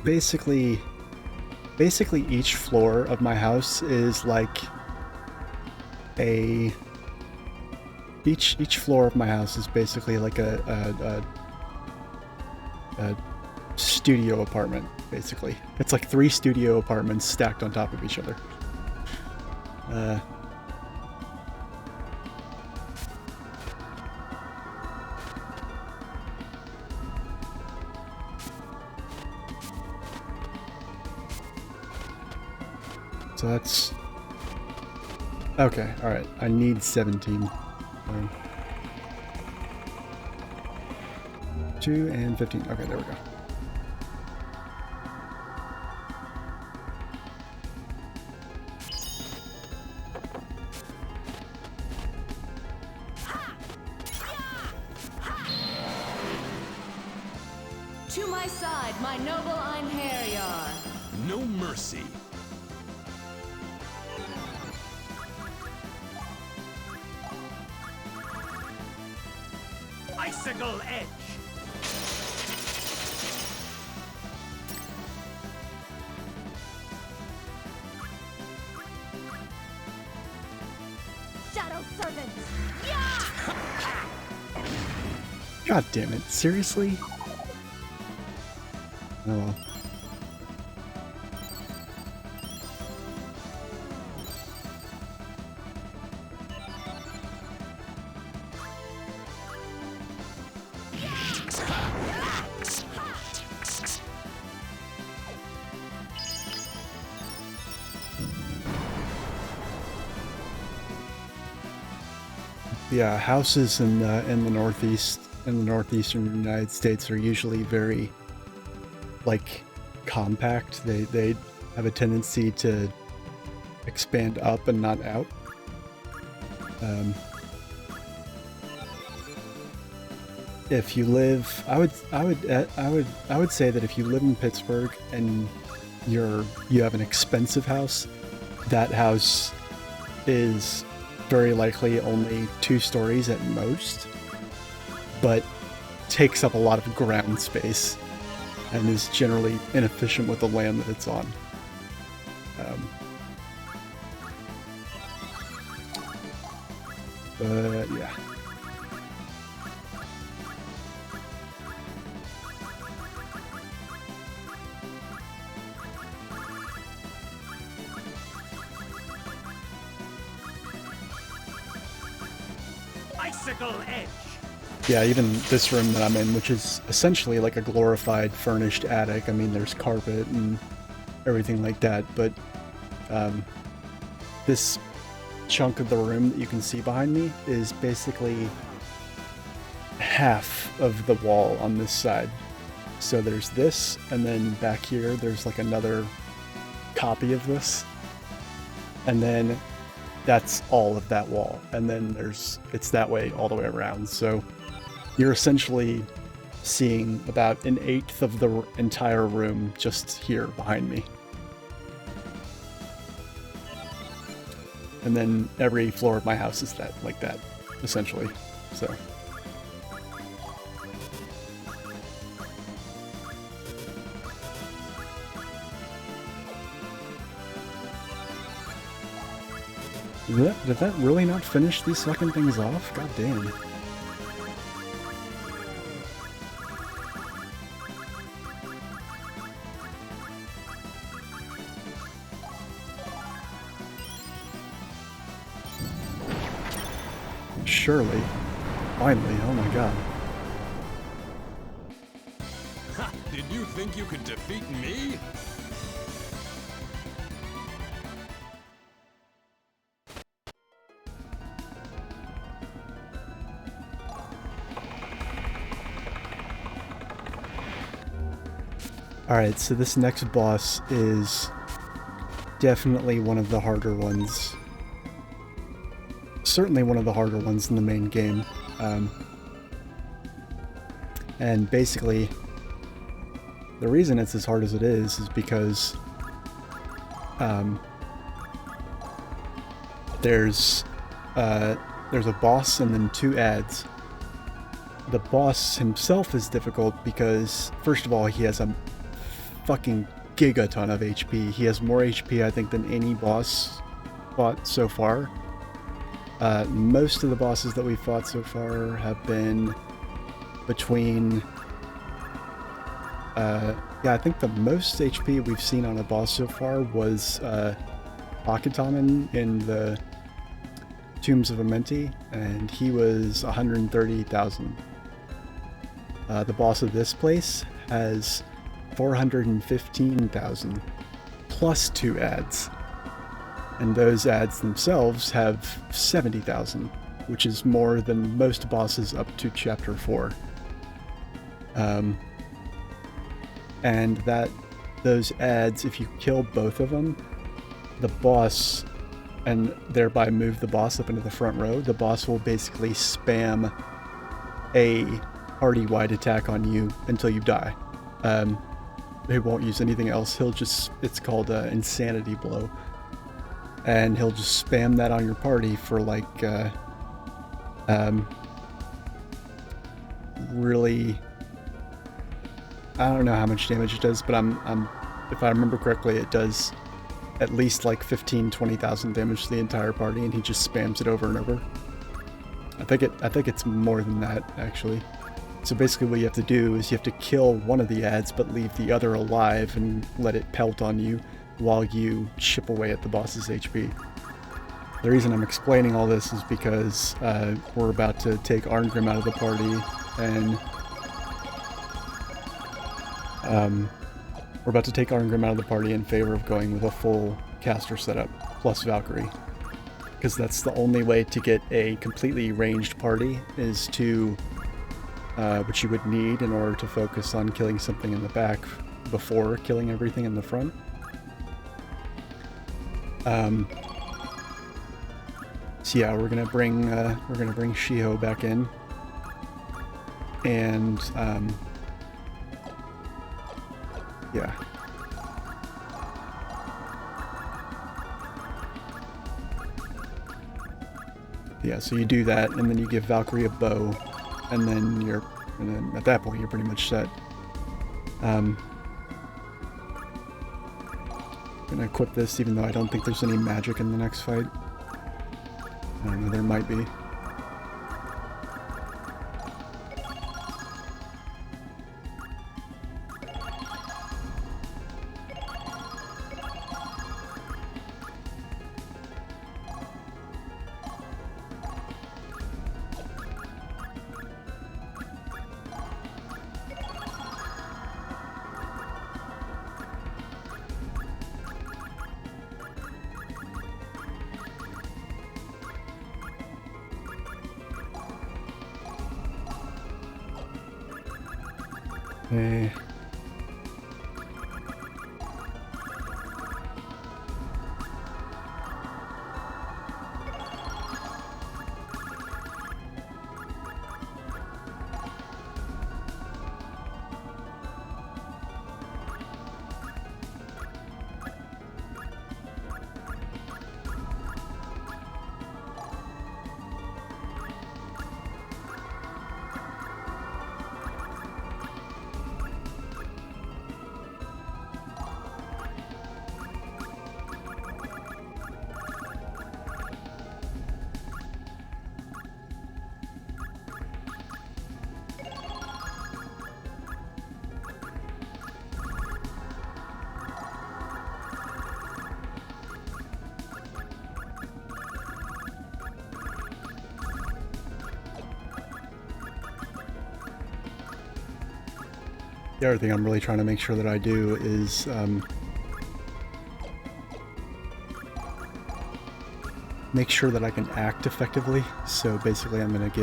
Basically each floor of my house is like each floor of my house is basically like a studio apartment, basically. It's like 3 studio apartments stacked on top of each other. So that's... Okay, alright. I need 17. 2 and 15. Okay, there we go. To my side, my noble Einherjar. No mercy. Icicle Edge. Shadow Servant! God damn it, seriously? Oh well. Yeah, houses in the northeastern United States are usually very, like, compact. They have a tendency to expand up and not out. if you live, I would say that if you live in Pittsburgh and you have an expensive house, that house is very likely only 2 stories at most, but takes up a lot of ground space and is generally inefficient with the land that it's on. But yeah. Icicle edge. Yeah, even this room that I'm in, which is essentially like a glorified furnished attic. I mean, there's carpet and everything like that, but this chunk of the room that you can see behind me is basically half of the wall on this side. So there's this, and then back here there's like another copy of this, and then that's all of that wall, and then it's that way all the way around. So you're essentially seeing about 1/8 of the entire room just here behind me. And then every floor of my house is like that, essentially. So. Did that really not finish these fucking things off? God damn. Surely. Finally, oh my god. Ha! Did you think you could defeat me? Alright, so this next boss is definitely one of the harder ones. Certainly one of the harder ones in the main game. And basically, the reason it's as hard as it is because there's a boss and then 2 ads. The boss himself is difficult because, first of all, he has a fucking gigaton of HP. He has more HP, I think, than any boss fought so far. Most of the bosses that we've fought so far have been between... yeah, I think the most HP we've seen on a boss so far was Akitamen in the Tombs of Amenti, and he was 130,000. The boss of this place has 415,000 plus 2 ads, and those ads themselves have 70,000, which is more than most bosses up to chapter 4. And those ads, if you kill both of them, the boss, and thereby move the boss up into the front row, the boss will basically spam a party-wide attack on you until you die. He won't use anything else. He'll just, it's called Insanity Blow. And he'll just spam that on your party for like, really, I don't know how much damage it does, but if I remember correctly, it does at least like 20,000 damage to the entire party, and he just spams it over and over. I think it's more than that, actually. So basically what you have to do is you have to kill one of the ads but leave the other alive and let it pelt on you while you chip away at the boss's HP. The reason I'm explaining all this is because we're about to take Arngrim out of the party, and we're about to take Arngrim out of the party in favor of going with a full caster setup plus Valkyrie. Because that's the only way to get a completely ranged party, is to which you would need in order to focus on killing something in the back before killing everything in the front. So yeah, we're gonna bring Shiho back in. and yeah. Yeah, so you do that, and then you give Valkyrie a bow, and then at that point you're pretty much set. I'm gonna equip this, even though I don't think there's any magic in the next fight. I don't know, there might be. Okay. The other thing I'm really trying to make sure that I do is make sure that I can act effectively. So basically I'm going to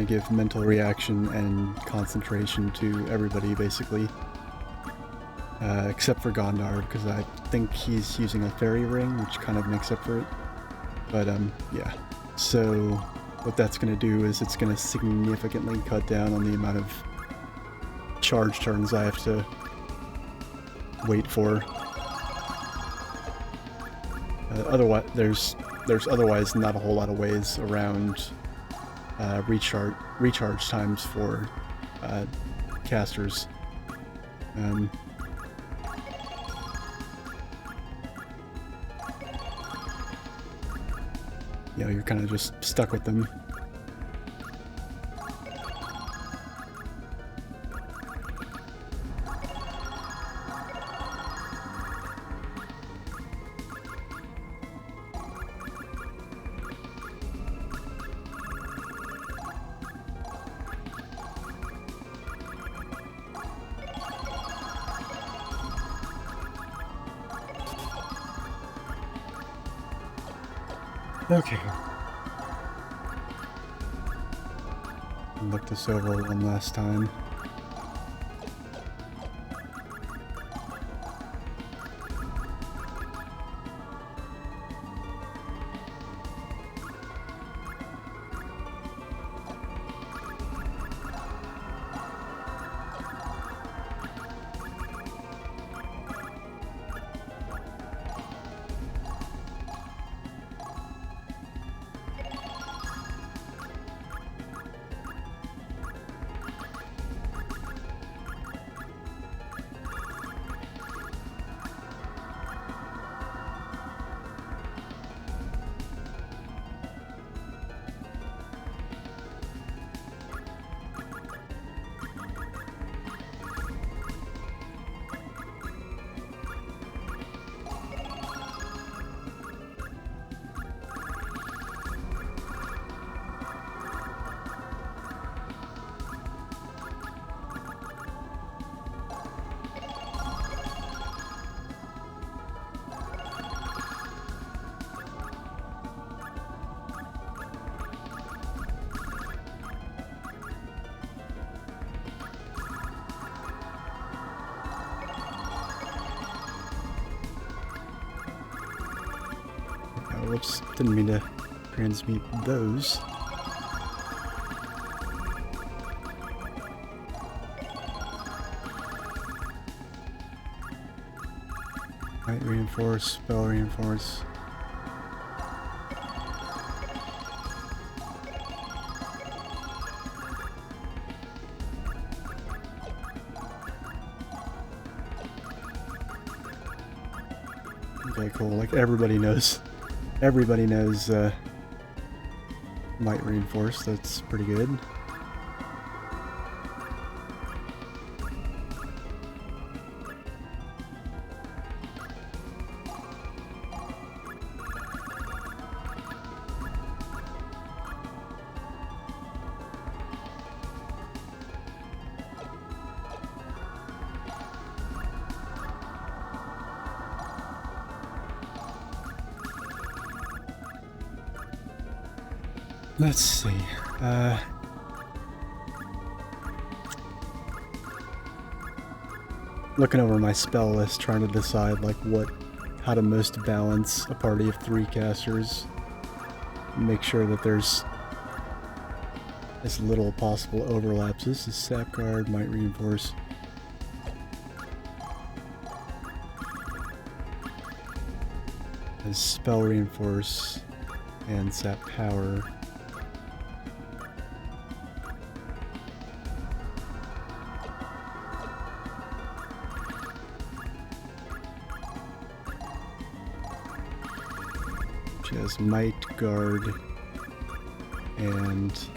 give mental reaction and concentration to everybody, basically. Except for Gondar, because I think he's using a fairy ring, which kind of makes up for it. But, yeah. So, what that's going to do is it's going to significantly cut down on the amount of charge turns I have to wait for. Otherwise, there's otherwise not a whole lot of ways around recharge times for casters. You know, you're kind of just stuck with them. Okay. Look this over one last time. whoops, didn't mean to transmute those. Might reinforce, spell reinforce. Okay, cool. Like everybody knows might reinforce. That's pretty good. Let's see. Looking over my spell list, trying to decide like how to most balance a party of 3 casters. Make sure that there's as little possible overlaps. This is Sap Guard, might reinforce. As spell reinforce and Sap Power. She has Might, Guard, and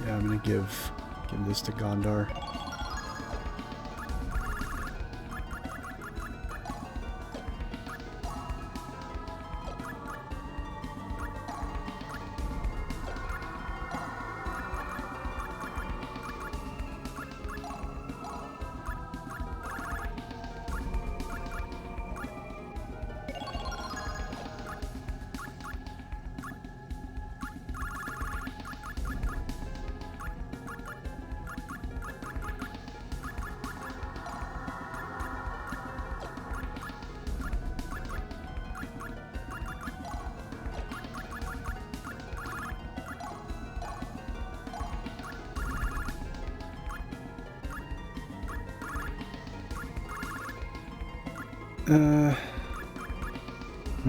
yeah, I'm gonna give this to Gondar. I'm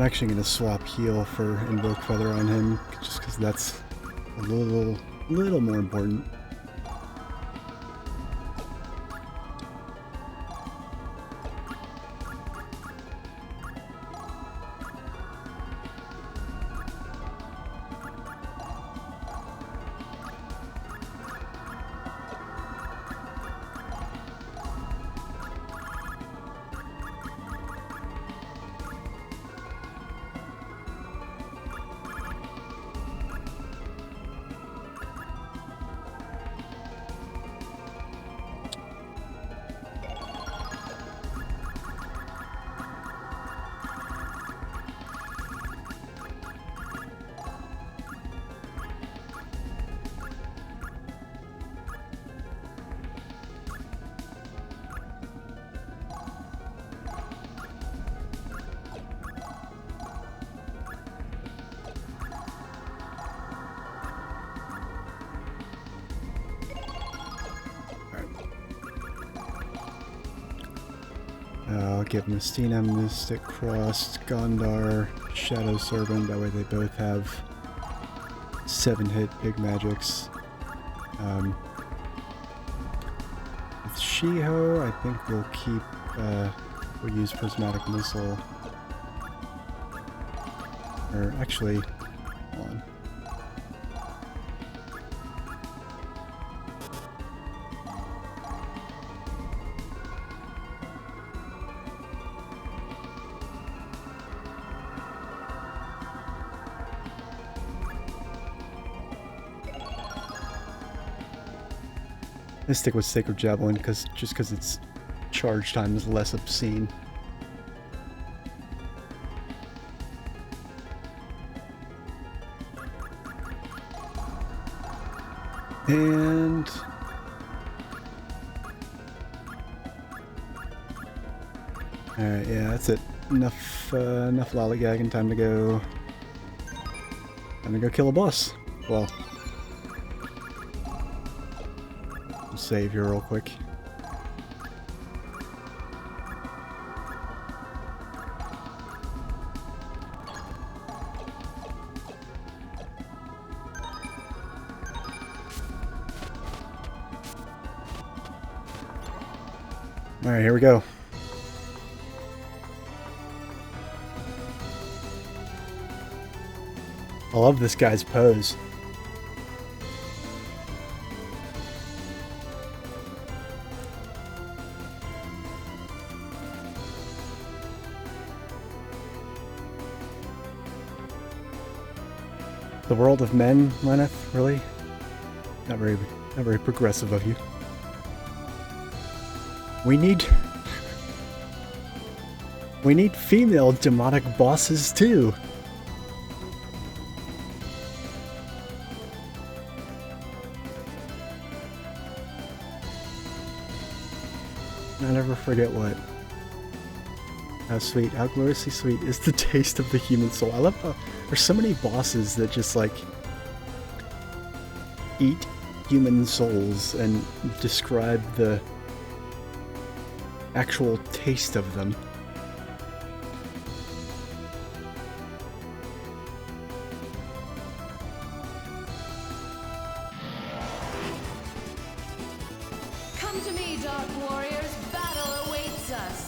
actually going to swap heal for Invoke Feather on him, just because that's a little more important. I'll give Mystina, Mystic Cross, Gondar, Shadow Servant, that way they both have 7-hit big magics. With Shiho, I think we'll keep, we'll use Prismatic Missile. Or actually, hold on. Let's stick with Sacred Javelin, just because its charge time is less obscene. And alright, yeah, that's it. Enough lollygagging. Time to go. Time to go kill a boss. Well, I'll save here real quick. Alright, here we go. I love this guy's pose. The world of men, Lenneth? Really? Not very progressive of you. We need female demonic bosses too. I'll never forget what. How sweet, how gloriously sweet is the taste of the human soul. I love how there's so many bosses that just like eat human souls and describe the actual taste of them. Come to me, Dark Warriors. Battle awaits us.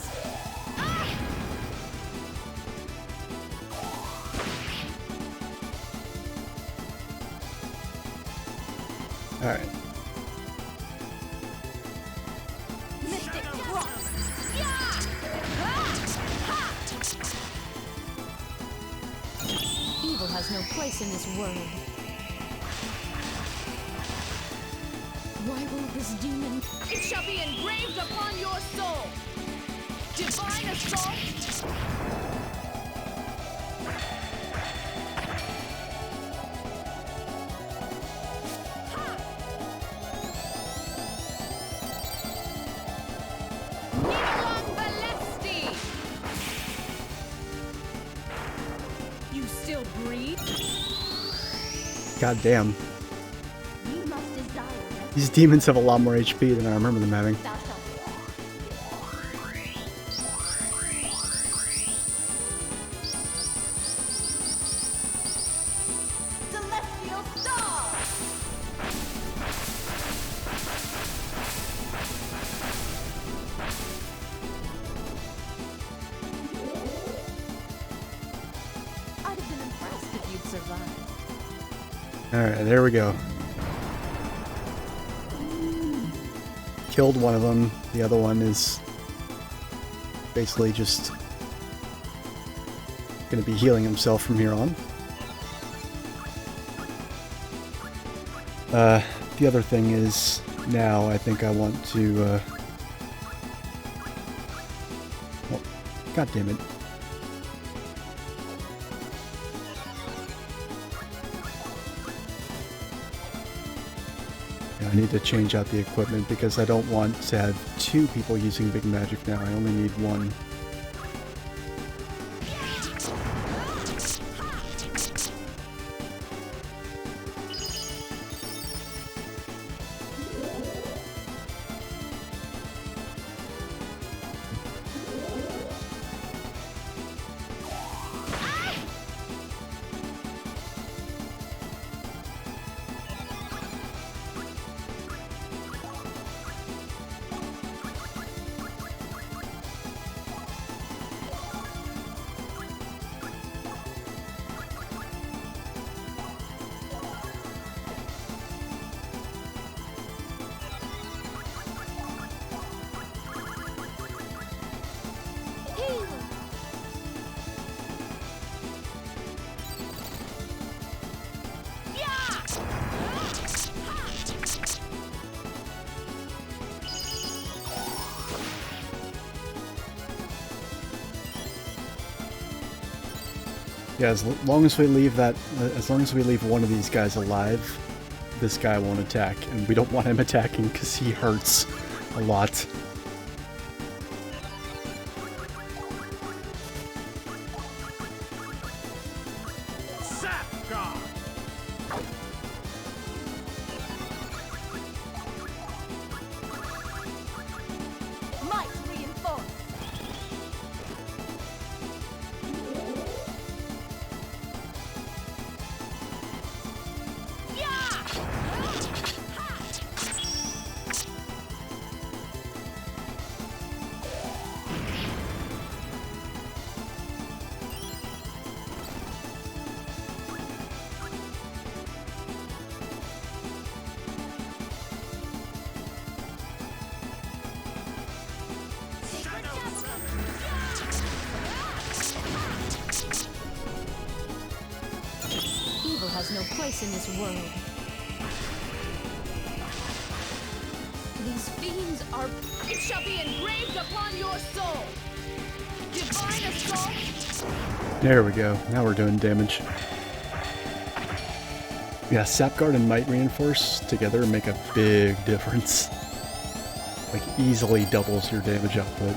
All right. Evil has no place in this world. Why will this demon... It shall be engraved upon your soul. Divine assault. You still breathe? God damn. You must desire These demons have a lot more HP than I remember them having. thou shalt celestial star. I'd have been impressed if you'd survived. Alright, there we go. Killed one of them. The other one is basically just gonna be healing himself from here on. The other thing is now I think I want to well, God damn it. I need to change out the equipment because I don't want to have two people using big magic now. I only need one. Yeah, as long as we leave one of these guys alive, this guy won't attack, and we don't want him attacking because he hurts a lot. Sap guard. Might reinforce. Evil has no place in this world. These fiends are... It shall be engraved upon your soul! Divine assault! There we go. Now we're doing damage. Yeah, Sap Guard and Might Reinforce together make a big difference. Like, easily doubles your damage output.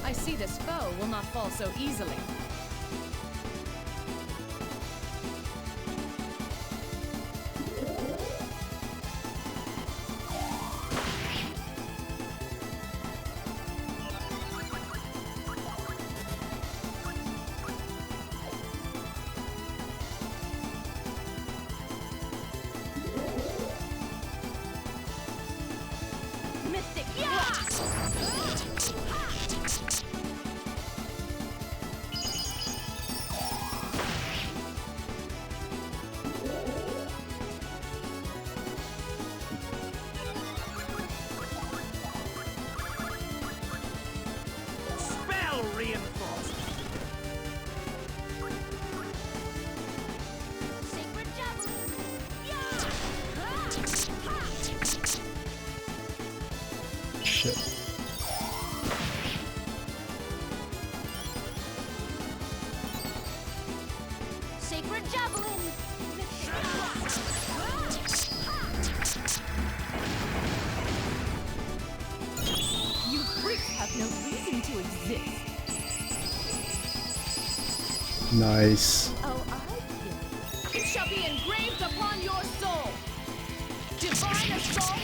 I see this foe will not fall so easily. Mystic Spell reinforced. Sacred javelin. Shit. Sacred javelin. You freaks have no reason to exist. Nice. Oh, I get it. It shall be engraved upon your soul! Divine assault!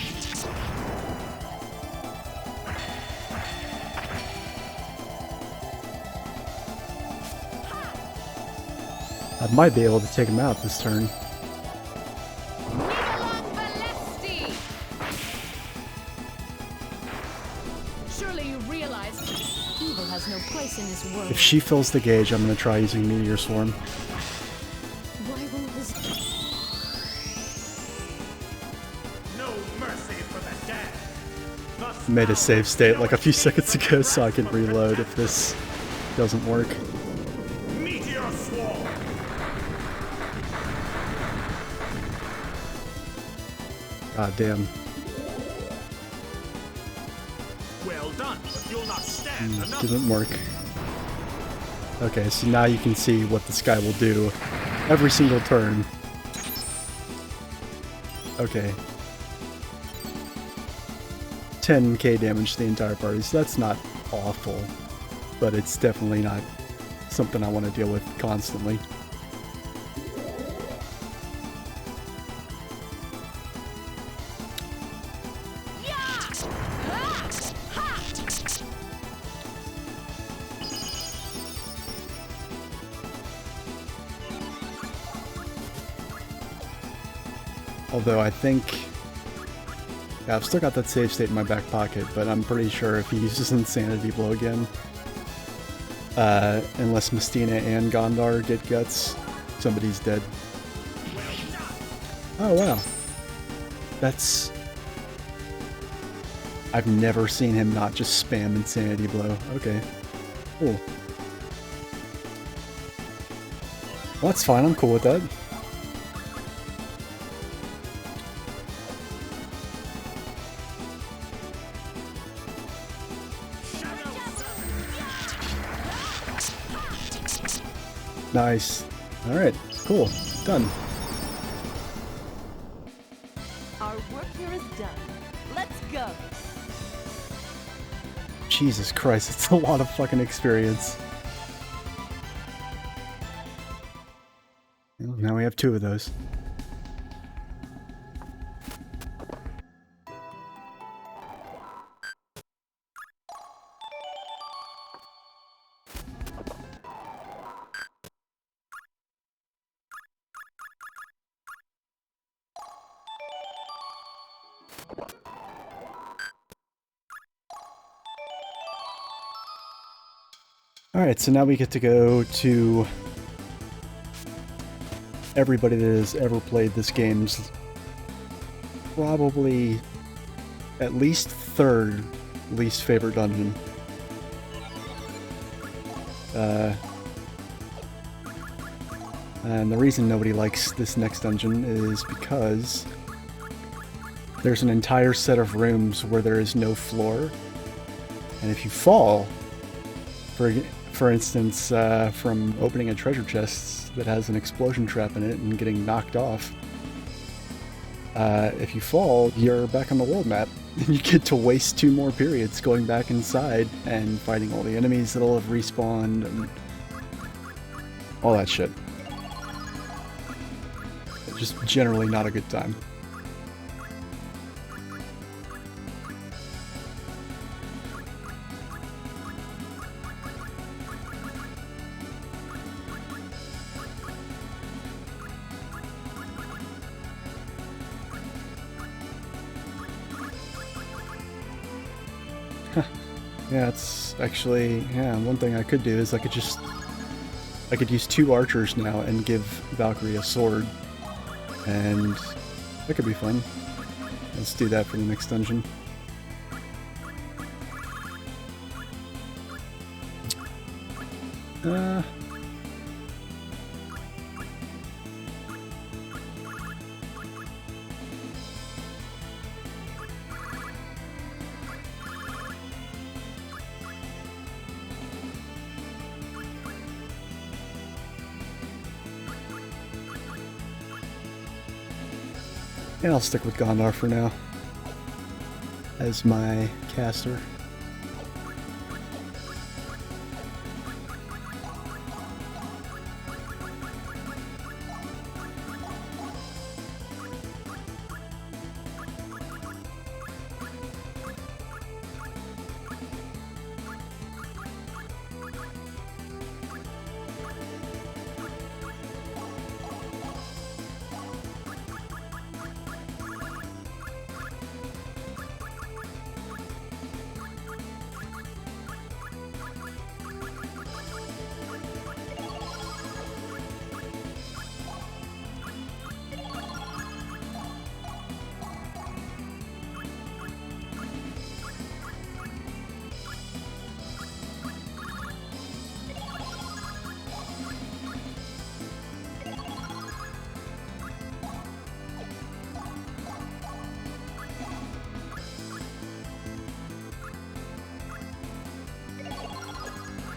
I might be able to take him out this turn. Nidalang Valesti! Surely you realize Evil has no place in this world. If she fills the gauge, I'm going to try using Meteor Swarm. Why won't this... No mercy for the dead. Thus Made a now, save state like a few no seconds escape ago so I can from reload attack. if this doesn't work. Meteor swarm. God damn. Well done, but you'll not stand another. Didn't work. Okay, so now you can see what this guy will do every single turn. Okay. 10k damage to the entire party, so that's not awful. But it's definitely not something I want to deal with constantly. Although I think... Yeah, I've still got that save state in my back pocket, but I'm pretty sure if he uses Insanity Blow again, unless Mestina and Gondar get guts, somebody's dead. Oh wow. That's... I've never seen him not just spam Insanity Blow. Okay. Cool. Well, that's fine, I'm cool with that. Nice. Alright, cool. Done. Our work here is done. Let's go. Jesus Christ, it's a lot of fucking experience. Well, now we have 2 of those. Alright, so now we get to go to everybody that has ever played this game's probably at least 3rd least favorite dungeon. And the reason nobody likes this next dungeon is because there's an entire set of rooms where there is no floor, and if you fall, for instance, from opening a treasure chest that has an explosion trap in it and getting knocked off, if you fall, you're back on the world map. You get to waste 2 more periods going back inside and fighting all the enemies that'll have respawned and all that shit. Just generally not a good time. Yeah, it's actually, yeah, one thing I could do is I could use 2 archers now and give Valkyrie a sword, and that could be fun. Let's do that for the next dungeon. And I'll stick with Gondar for now as my caster.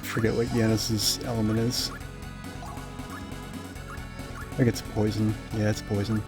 Forget what Yanis's element is. I think it's poison. Yeah, it's poison.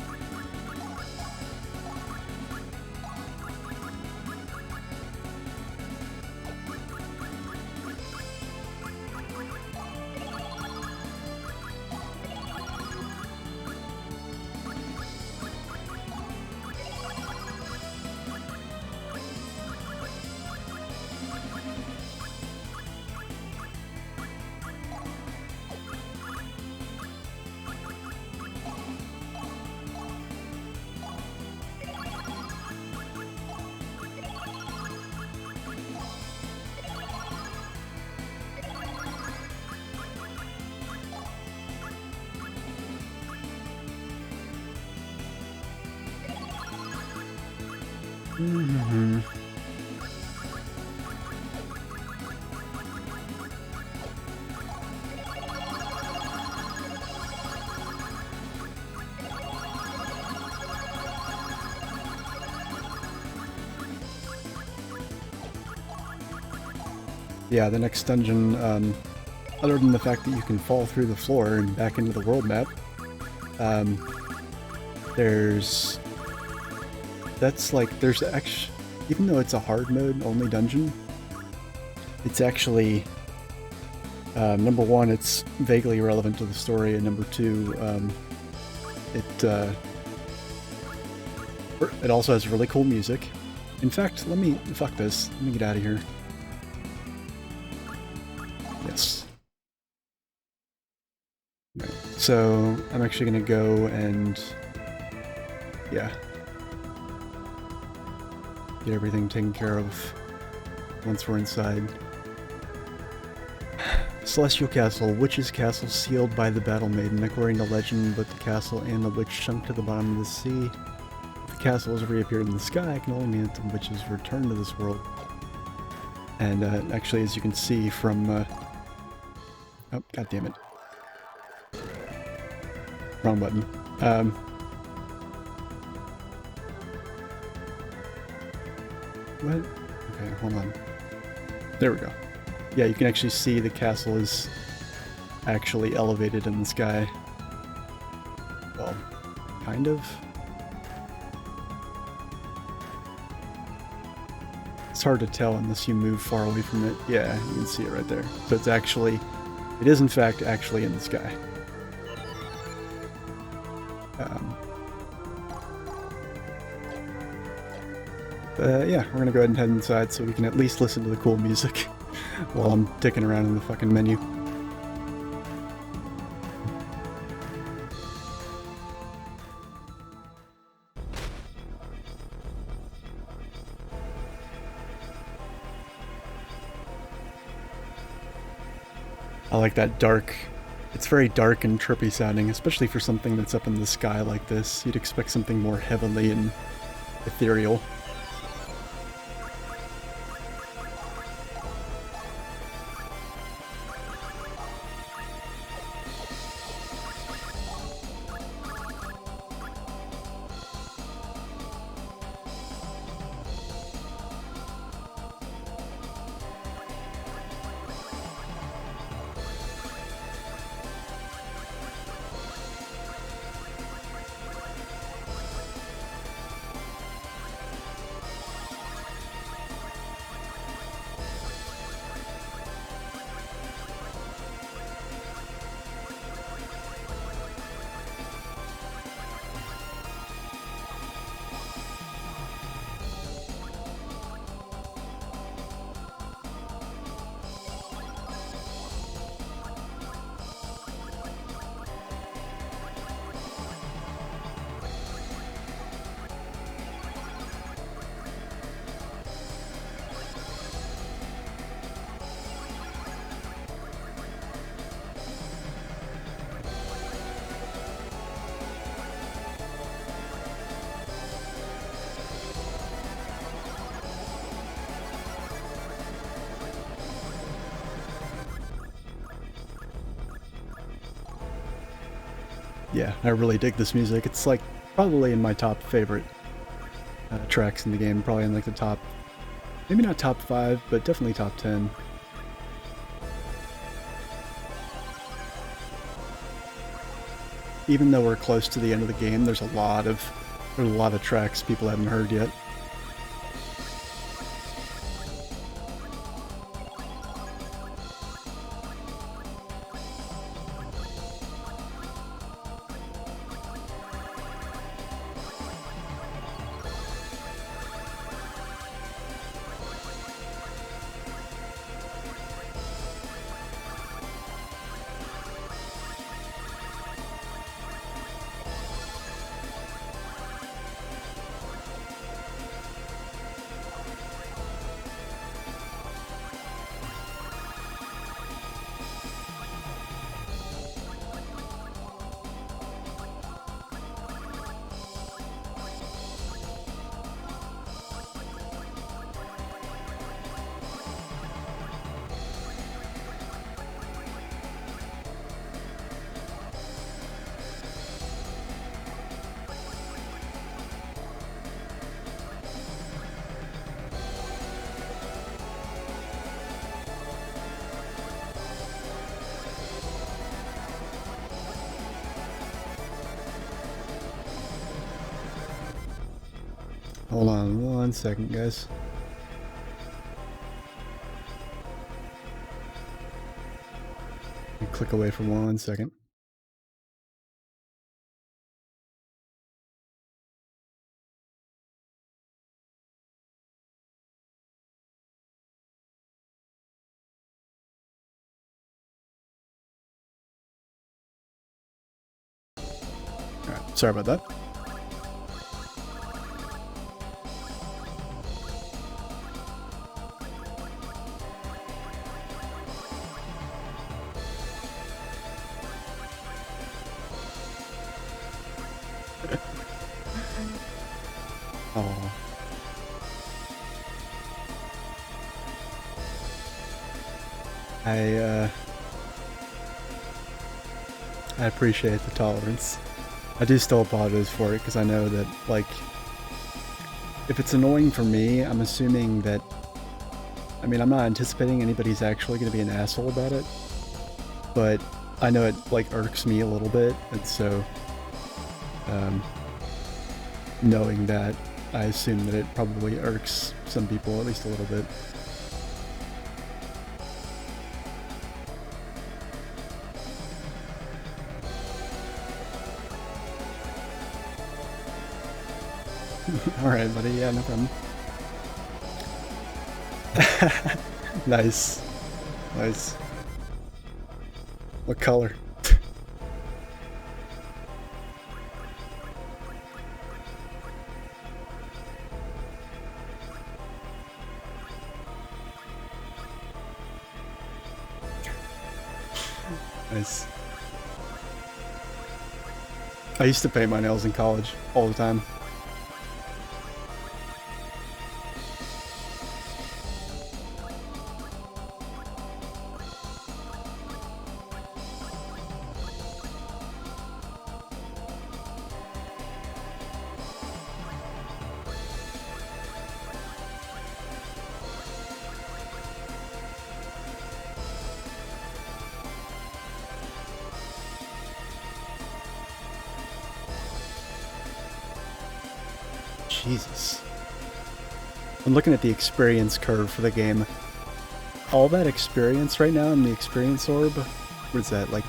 Mm-hmm. Yeah, the next dungeon other than the fact that you can fall through the floor and back into the world map, there's actually, even though it's a hard mode only dungeon, it's actually, number one, it's vaguely relevant to the story, and number two, it also has really cool music. In fact, fuck this, let me get out of here. Yes. Right. So, I'm actually gonna go and, yeah, get everything taken care of once we're inside. Celestial Castle. Witch's Castle sealed by the Battle Maiden. According to legend, both the castle and the witch sunk to the bottom of the sea. If the castle has reappeared in the sky, it can only mean that the witches returned to this world. And actually, as you can see from... oh, god damn it. Wrong button. What? Okay, hold on. There we go. Yeah, you can actually see the castle is actually elevated in the sky. Well, kind of. It's hard to tell unless you move far away from it. Yeah, you can see it right there. So it's actually, it is in fact actually in the sky. Yeah, we're gonna go ahead and head inside so we can at least listen to the cool music while I'm dicking around in the fucking menu. I like that dark. It's very dark and trippy sounding, especially for something that's up in the sky like this. You'd expect something more heavenly and ethereal. Yeah, I really dig this music. It's like probably in my top favorite tracks in the game. Probably in like the top, maybe not top 5, but definitely top 10. Even though we're close to the end of the game, there's a lot of tracks people haven't heard yet. Hold on 1 second, guys. Click away for 1 second. Alright, sorry about that. Oh. I appreciate the tolerance. I do still apologize for it because I know that, like, if it's annoying for me, I'm assuming that, I mean, I'm not anticipating anybody's actually going to be an asshole about it, but I know it, like, irks me a little bit, and so, knowing that, I assume that it probably irks some people at least a little bit. Alright, buddy, yeah, no problem. Nice. Nice. What color? Nice. I used to paint my nails in college all the time. Jesus. I'm looking at the experience curve for the game. All that experience right now in the experience orb, what is that, like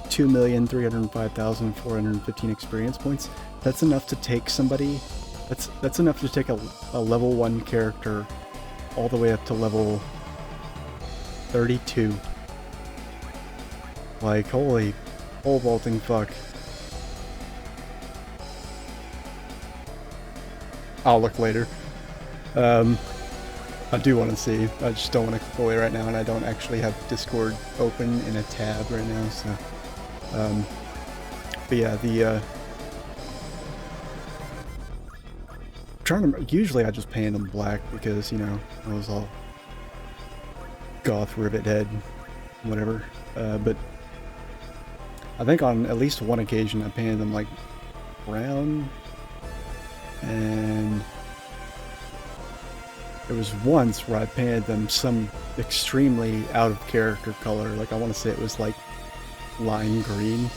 2,305,415 experience points? That's enough to take somebody, that's enough to take a level 1 character all the way up to level 32. Like, holy pole vaulting fuck. I'll look later. I do want to see. I just don't want to click away right now, and I don't actually have Discord open in a tab right now, so... but yeah, the... trying to... Usually I just paint them black because, you know, I was all... goth rivet head, whatever. But... I think on at least one occasion I painted them, like, brown... and there was once where I painted them some extremely out of character color, like I want to say it was like lime green,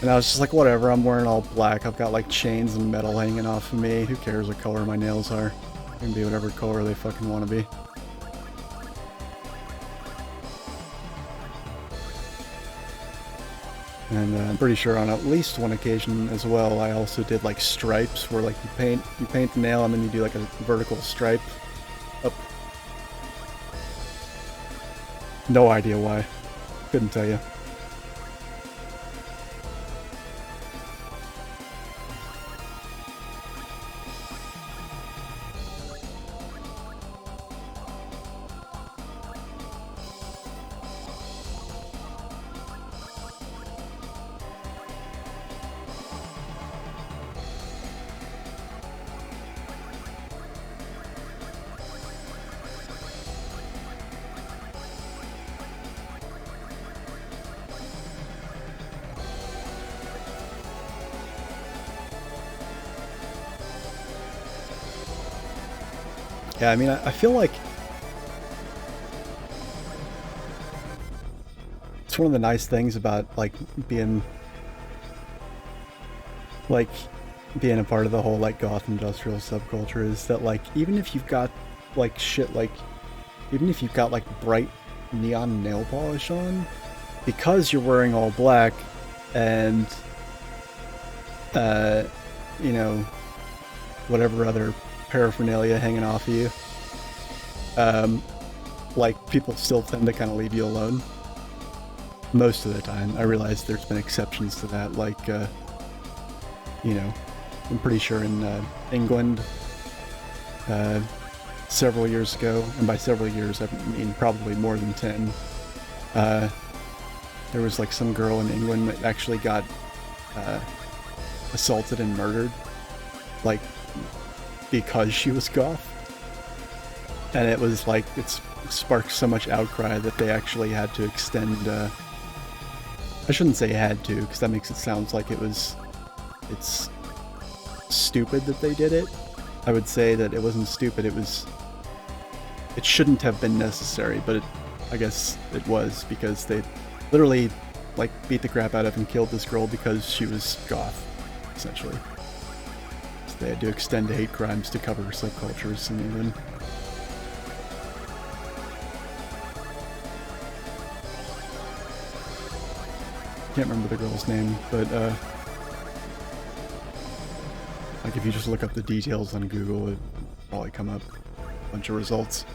and I was just like, whatever, I'm wearing all black, I've got like chains and metal hanging off of me, who cares what color my nails are, they can be whatever color they fucking want to be. And I'm pretty sure on at least one occasion as well, I also did like stripes, where like you paint the nail and then you do like a vertical stripe up. No idea why. Couldn't tell you. Yeah, I mean, I feel like it's one of the nice things about, like, being, like, being a part of the whole like goth industrial subculture is that like even if you've got like shit like even if you've got like bright neon nail polish on, because you're wearing all black and you know, whatever other paraphernalia hanging off of you, like people still tend to kind of leave you alone most of the time. I realize there's been exceptions to that, like you know, I'm pretty sure in England several years ago, and by several years I mean probably more than 10, there was like some girl in England that actually got assaulted and murdered, like because she was goth, and it was like it sparked so much outcry that they actually had to extend. I shouldn't say had to, because that makes it sound like it's stupid that they did it. I would say that it wasn't stupid. It shouldn't have been necessary, but I guess it was, because they literally like beat the crap out of and killed this girl because she was goth, essentially. So they had to extend to hate crimes to cover subcultures in England. Can't remember the girl's name, but like if you just look up the details on Google, it'll probably come up a bunch of results.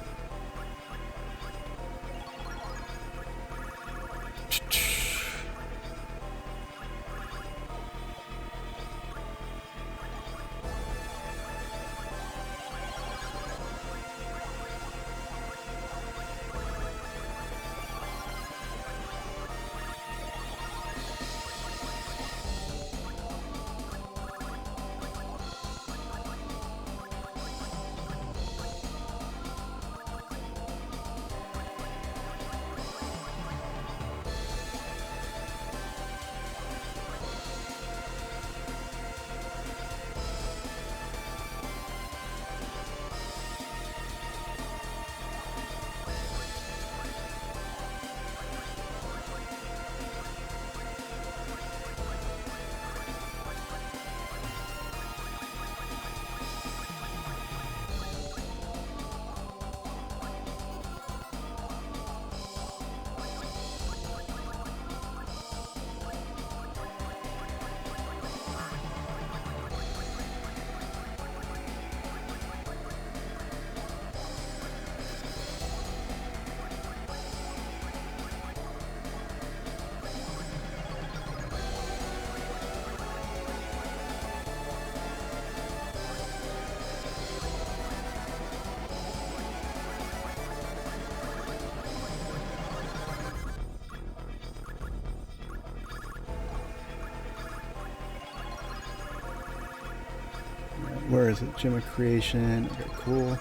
Where is it? Gem of Creation. Okay, cool.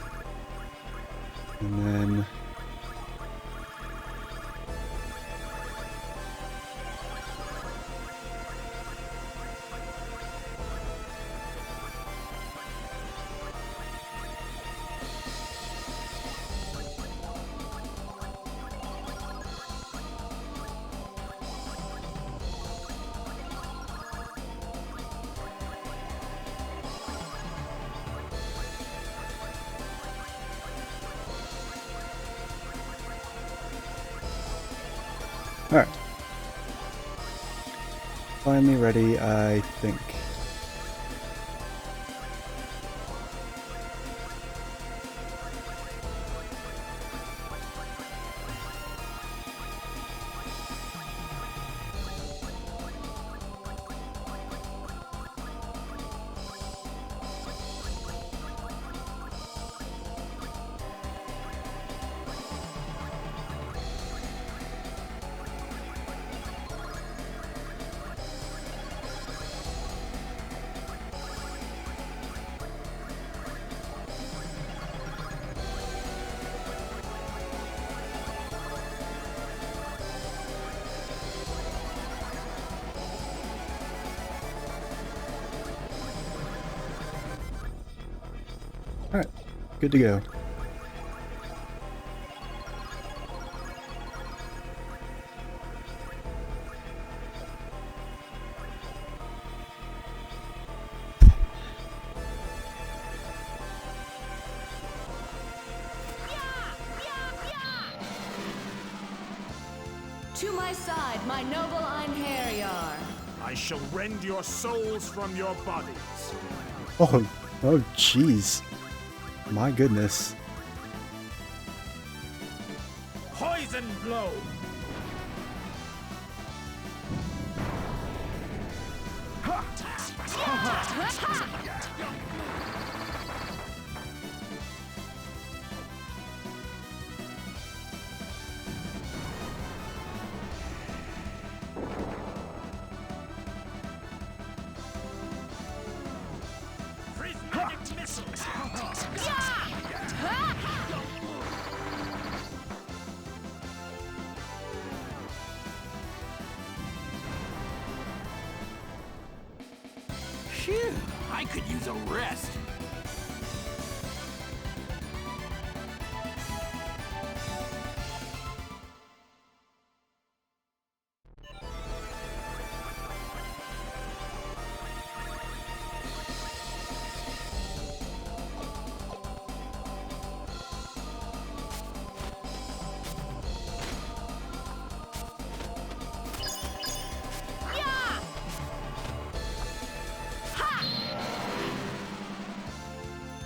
And then alright. Finally ready, I think. Alright, good to go. To my side, my noble Einherjar. I shall rend your souls from your bodies. Oh, oh, jeez. My goodness. Poison blow. Prismatic missile. Phew, I could use a rest.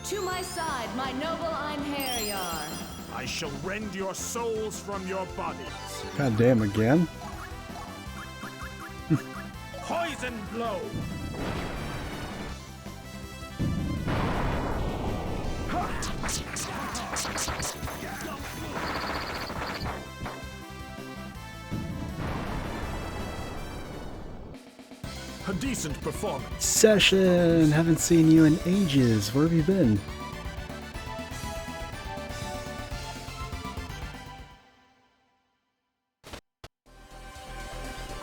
To my side, my noble Einherjar. I shall rend your souls from your bodies. God damn, again? Poison blow. A decent performance. Session! Haven't seen you in ages. Where have you been?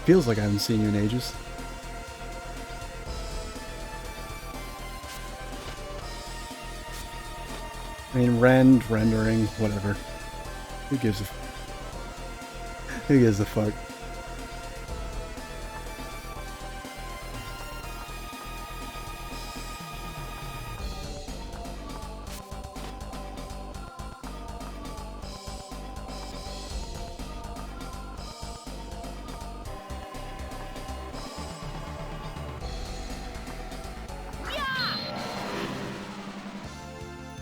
Feels like I haven't seen you in ages. I mean, rendering, whatever. Who gives a fuck?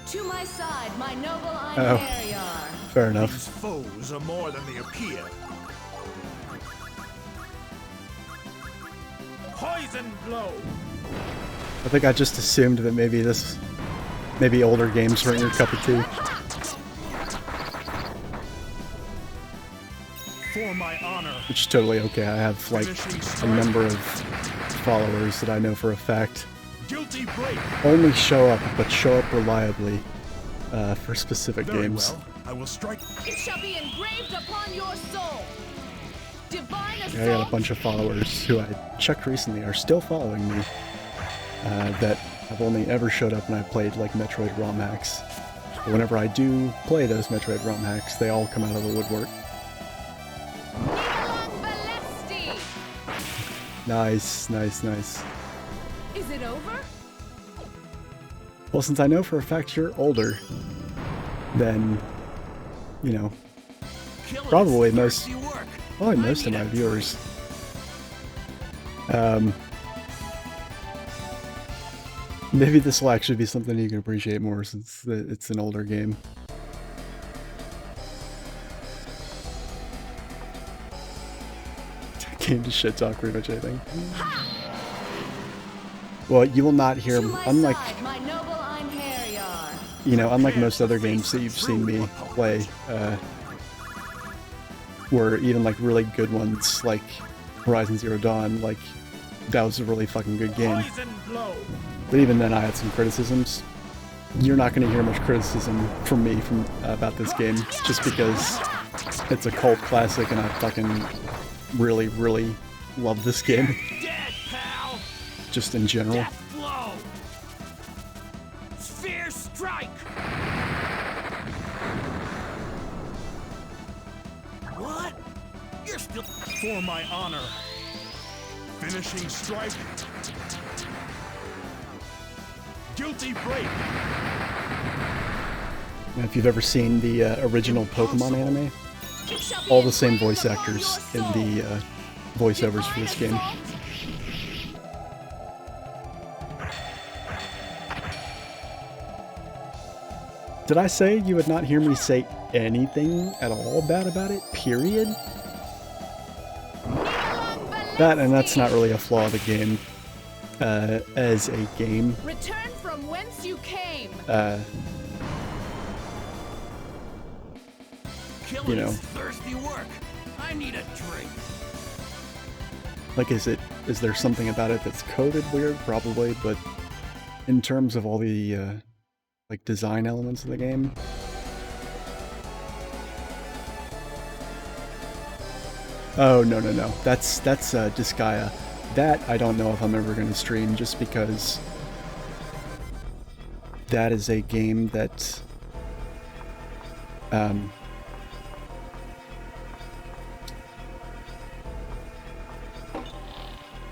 To my side, my noble Einherjar. Fair enough. These foes are more than they appear. Poison blow. I think I just assumed that maybe older games weren't your cup of tea. For my honor. Which is totally okay. I have like a number of followers that I know for a fact Guilty break. only show up, but show up reliably for specific Very games. well. I will strike. It shall be engraved upon your soul. Divine assault. Yeah, I got a bunch of followers who I checked recently are still following me that have only ever showed up when I played like Metroid ROM hacks. But whenever I do play those Metroid ROM hacks, they all come out of the woodwork. Nice, nice, nice. Is it over? Well, since I know for a fact you're older than, you know, probably most of my viewers, maybe this will actually be something you can appreciate more since it's an older game. Game to shit talk pretty much anything. Well, you will not hear, unlike, you know, unlike most other games that you've seen me play, where even like really good ones like Horizon Zero Dawn, like that was a really fucking good game. But even then I had some criticisms. You're not going to hear much criticism from me about this game, just because it's a cult classic and I fucking really, really love this game. Just in general. Death blow. Sphere strike. What? You're still for my honor. Finishing strike. Guilty break. Now, if you've ever seen the original Pokemon anime, It shall be all the same engraved voice upon actors in your soul. the voiceovers for this game. Did I say you would not hear me say anything at all bad about it? Period? That, and that's not really a flaw of the game. As a game. Return from whence you came. Killing You know. is thirsty work. I need a drink. Like, is there something about it that's coded weird? Probably, but in terms of all the, like, design elements of the game. Oh, no. That's Disgaea. That I don't know if I'm ever going to stream, just because that is a game that,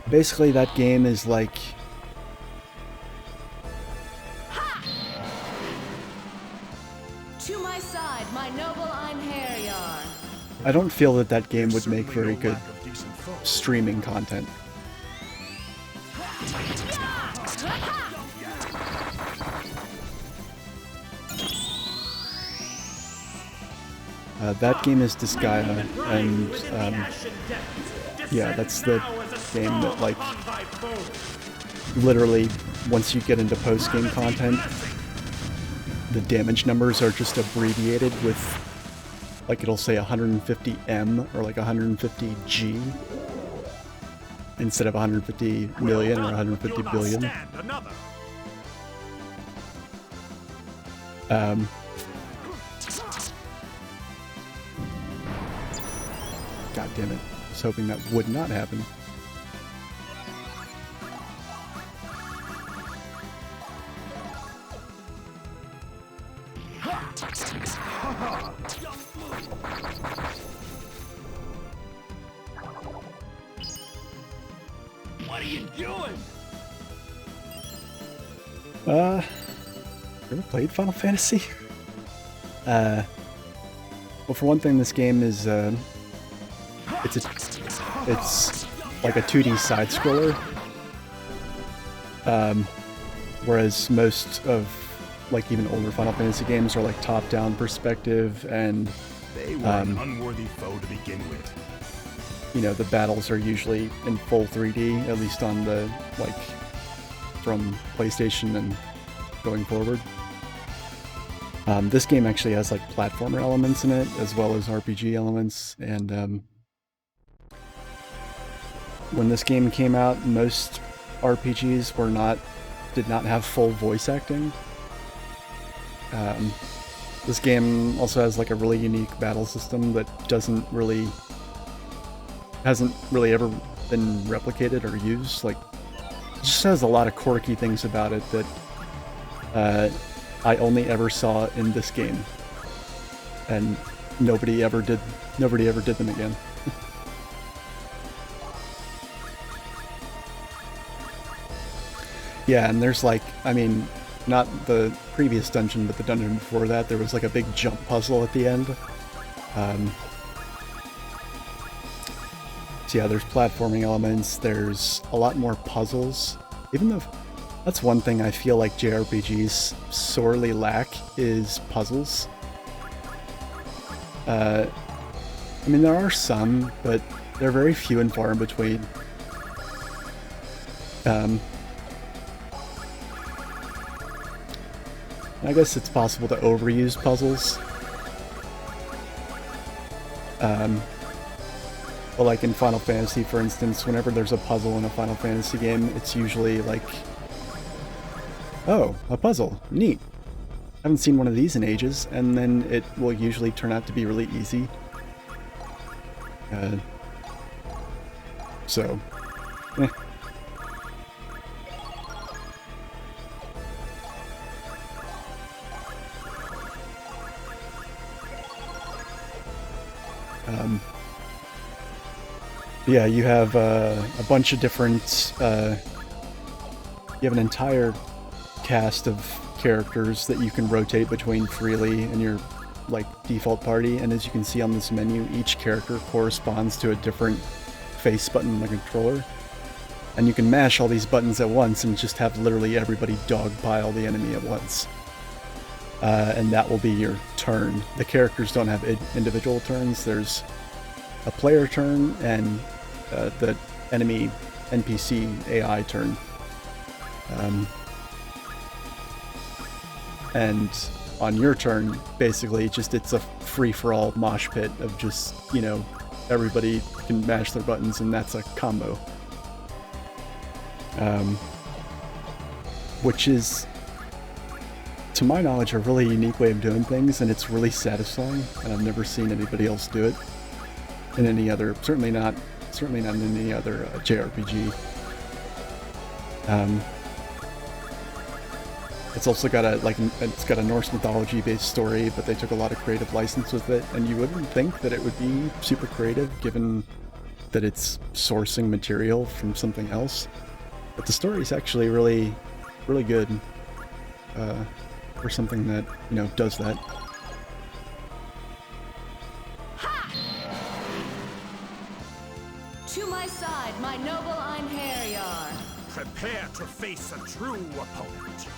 basically that game is like, To my side, my noble Einherjar. I don't feel that that game would make very good streaming content. That game is Disgaea, and yeah, that's the game that, like, literally, once you get into post-game content, the damage numbers are just abbreviated with, like, it'll say 150M or like 150G instead of 150 million or 150 billion. God damn it. I was hoping that would not happen. What are you doing? Ever played Final Fantasy? Well, for one thing, this game is, it's like a 2D side-scroller. Whereas most of, like, even older Final Fantasy games are like top-down perspective, and They were an unworthy foe to begin with. you know, the battles are usually in full 3D, at least on the, like, from PlayStation and going forward. This game actually has, like, platformer elements in it, as well as RPG elements, and when this game came out, most RPGs did not have full voice acting. This game also has, like, a really unique battle system that hasn't really ever been replicated or used. Like, it just has a lot of quirky things about it that I only ever saw in this game, and nobody ever did them again. Yeah, and there's, like, I mean, not the previous dungeon, but the dungeon before that, there was, like, a big jump puzzle at the end. So yeah, there's platforming elements, there's a lot more puzzles. Even though that's one thing I feel like JRPGs sorely lack, is puzzles. I mean, there are some, but they're very few and far in between. I guess it's possible to overuse puzzles. But like in Final Fantasy, for instance, whenever there's a puzzle in a Final Fantasy game, it's usually like, oh, a puzzle, neat. Haven't seen one of these in ages, and then it will usually turn out to be really easy. So, eh. Yeah, you have a bunch of different, you have an entire cast of characters that you can rotate between freely, and you're like default party, and as you can see on this menu, each character corresponds to a different face button on the controller. And you can mash all these buttons at once and just have literally everybody dogpile the enemy at once. And that will be your turn. The characters don't have individual turns. There's a player turn and the enemy NPC AI turn. And on your turn, basically, just it's a free-for-all mosh pit of just, you know, everybody can mash their buttons, and that's a combo. Which is, to my knowledge, a really unique way of doing things, and it's really satisfying, and I've never seen anybody else do it in any other, certainly not in any other JRPG. It's also got a Norse mythology based story, but they took a lot of creative license with it, and you wouldn't think that it would be super creative given that it's sourcing material from something else. But the story is actually really, really good for something that, you know, does that. To my side, my noble Einherjar. Prepare to face a true opponent.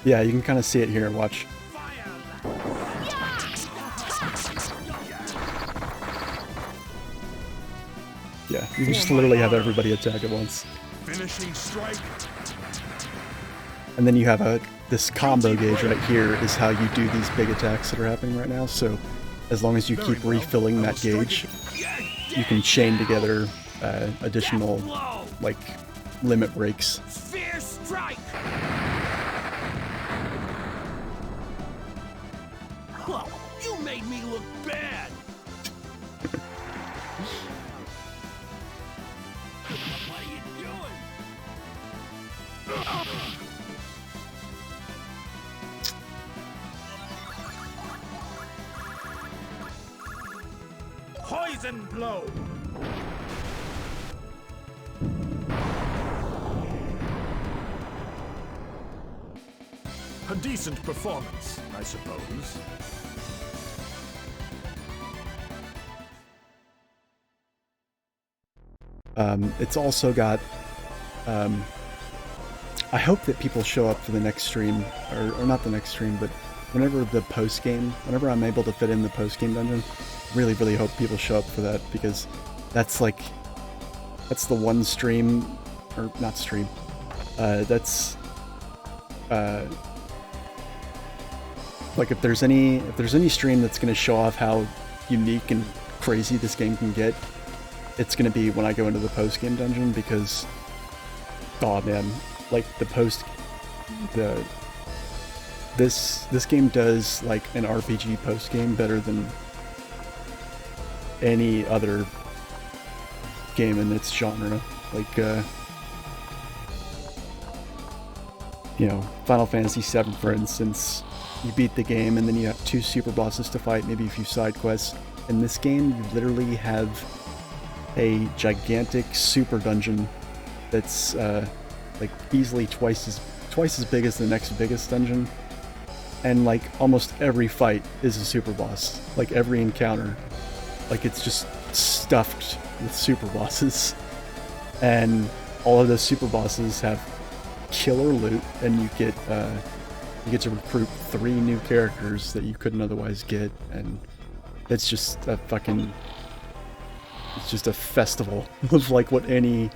Yeah, you can kind of see it here. Watch. Yeah, you can just literally have everybody attack at once. Finishing strike. And then you have this combo gauge right here is how you do these big attacks that are happening right now. So as long as you keep refilling that gauge, you can chain together additional like limit breaks. Fierce strike. Well, you made me look bad. What are you doing? Poison blow. A decent performance, I suppose. It's also got, I hope that people show up for the next stream, or not the next stream, but whenever whenever I'm able to fit in the post-game dungeon, really, really hope people show up for that, because that's the one stream, or not stream, that's, like if there's any stream that's going to show off how unique and crazy this game can get, it's going to be when I go into the post-game dungeon, because, oh man, like this game does like an RPG post-game better than any other game in its genre. Like, you know, Final Fantasy VII, for instance, you beat the game and then you have 2 super bosses to fight, maybe a few side quests. In this game, you literally have a gigantic super dungeon that's like easily twice as big as the next biggest dungeon, and like almost every fight is a super boss. Like every encounter, like it's just stuffed with super bosses, and all of those super bosses have killer loot, and you get to recruit 3 new characters that you couldn't otherwise get, and it's just a festival of like what any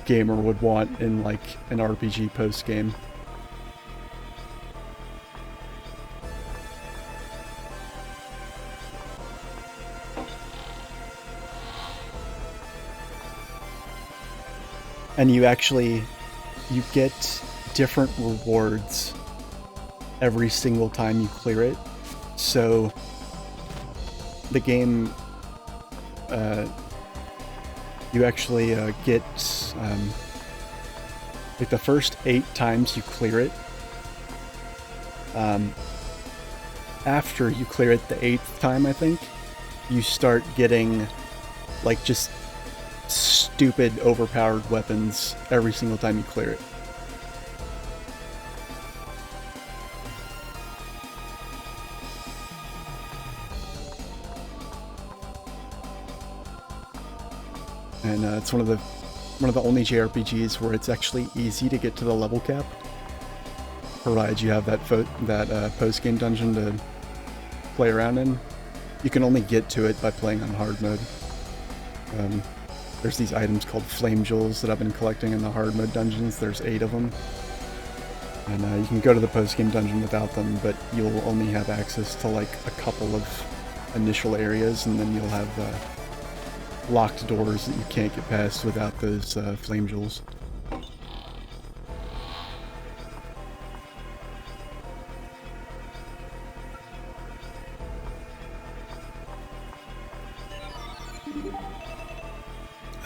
gamer would want in like an RPG post game. And you get different rewards every single time you clear it. So the game, you actually get, like the first 8 times you clear it, after you clear it the 8th time, I think, you start getting like just stupid overpowered weapons every single time you clear it. and it's one of the only JRPGs where it's actually easy to get to the level cap, provided you have that post-game dungeon to play around in. You can only get to it by playing on hard mode. There's these items called flame jewels that I've been collecting in the hard mode dungeons. There's 8 of them. And you can go to the post-game dungeon without them, but you'll only have access to like a couple of initial areas, and then you'll have locked doors that you can't get past without those flame jewels.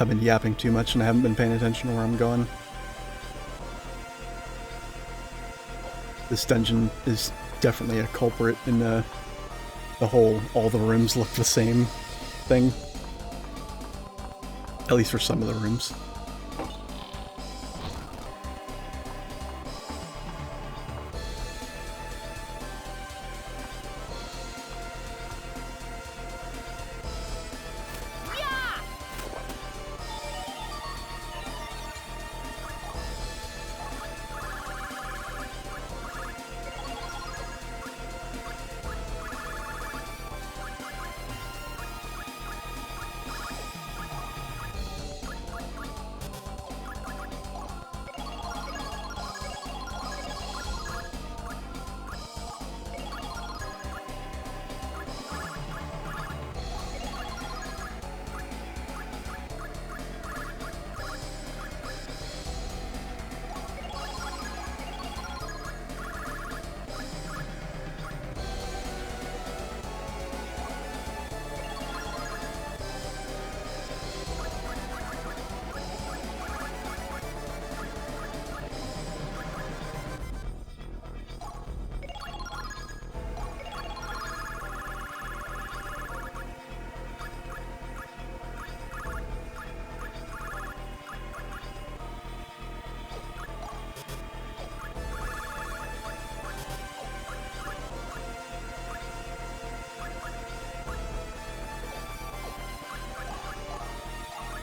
I've been yapping too much and I haven't been paying attention to where I'm going. This dungeon is definitely a culprit in the whole all the rooms look the same thing. At least for some of the rooms.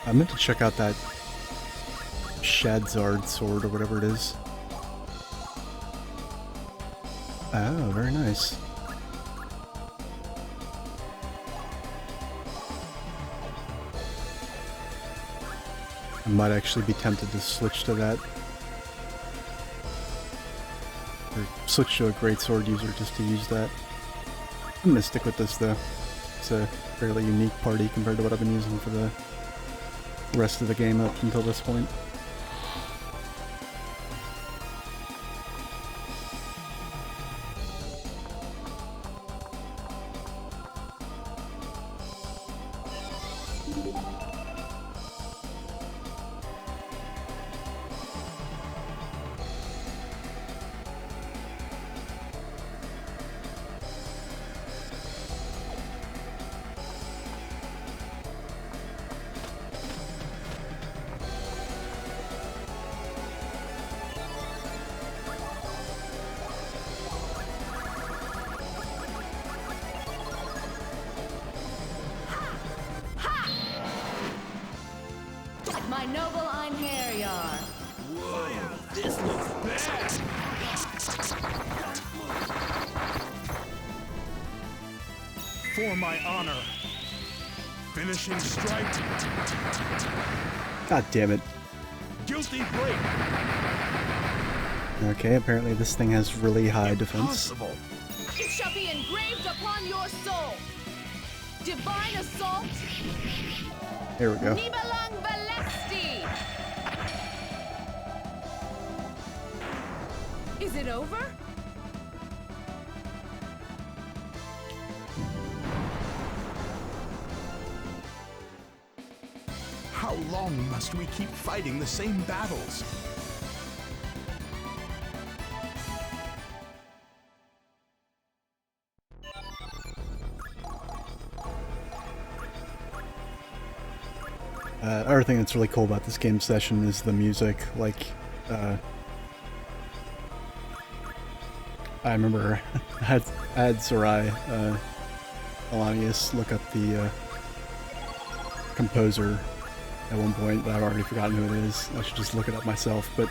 I meant to check out that Shadzard sword or whatever it is. Oh, very nice. I might actually be tempted to switch to that. Or switch to a greatsword user just to use that. I'm gonna stick with this though. It's a fairly unique party compared to what I've been using for the rest of the game up until this point. My noble Einherjar. Whoa, this looks bad! For my honor. Finishing strike. God damn it. Guilty break. Okay, apparently this thing has really high defense. Impossible. It shall be engraved upon your soul. Divine assault. Here we go. Nibelang Valesti. Is it over? How long must we keep fighting the same battles? Other thing that's really cool about this game session is the music. Like, I remember I had Sarai, Alanius look up the composer at one point, but I've already forgotten who it is. I should just look it up myself, but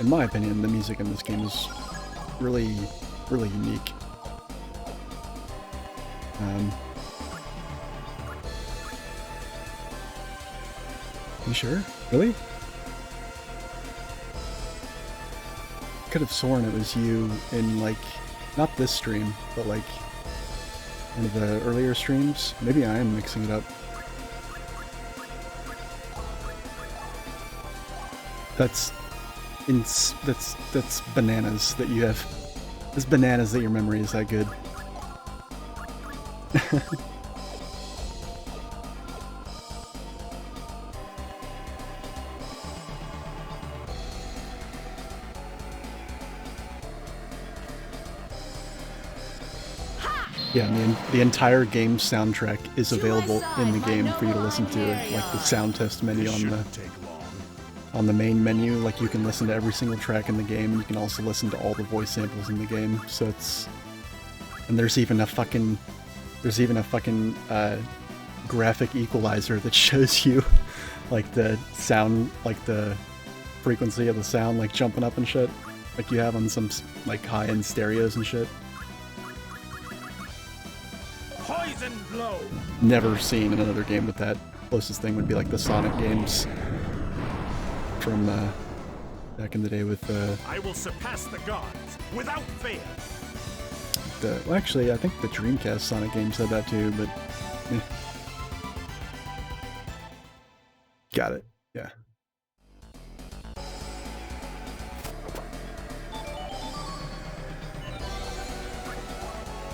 in my opinion, the music in this game is really, really unique. You sure? Really? Could have sworn it was you in, like, not this stream, but like one of the earlier streams. Maybe I am mixing it up. That's bananas that you have. It's bananas that your memory is that good. Yeah, the entire game soundtrack is available in the game for you to listen to, like the sound test menu on the main menu. Like, you can listen to every single track in the game. You can also listen to all the voice samples in the game. So it's, and there's even a fucking graphic equalizer that shows you like the sound, like the frequency of the sound, like jumping up and shit, like you have on some like high-end stereos and shit. Poison blow. Never seen another game with that. Closest thing would be like the Sonic games from back in the day with I will surpass the gods without fail. Well, actually, I think the Dreamcast Sonic games had that too, but got it. Yeah.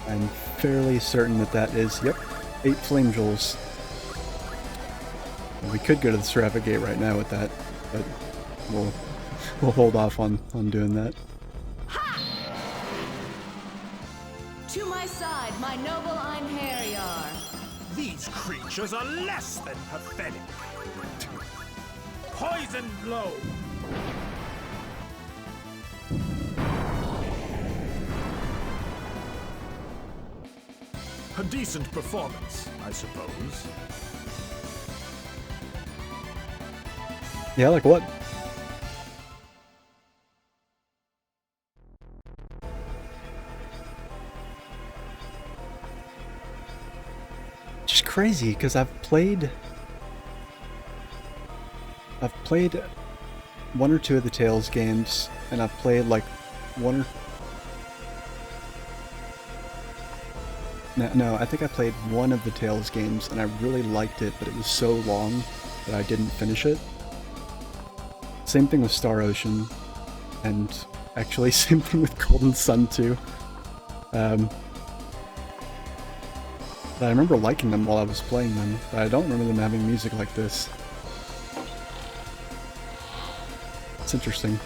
I'm fairly certain that is, yep, 8 flame jewels. And we could go to the Seraphic Gate right now with that, but we'll hold off on doing that. To my side, my noble Einherjar. These creatures are less than pathetic. Poison blow. A decent performance, I suppose. Yeah, like what? Just crazy, because I've played one or two of the Tales games, and I've played like one or... No, I think I played one of the Tales games, and I really liked it, but it was so long that I didn't finish it. Same thing with Star Ocean, and actually same thing with Golden Sun too. But I remember liking them while I was playing them, but I don't remember them having music like this. It's interesting.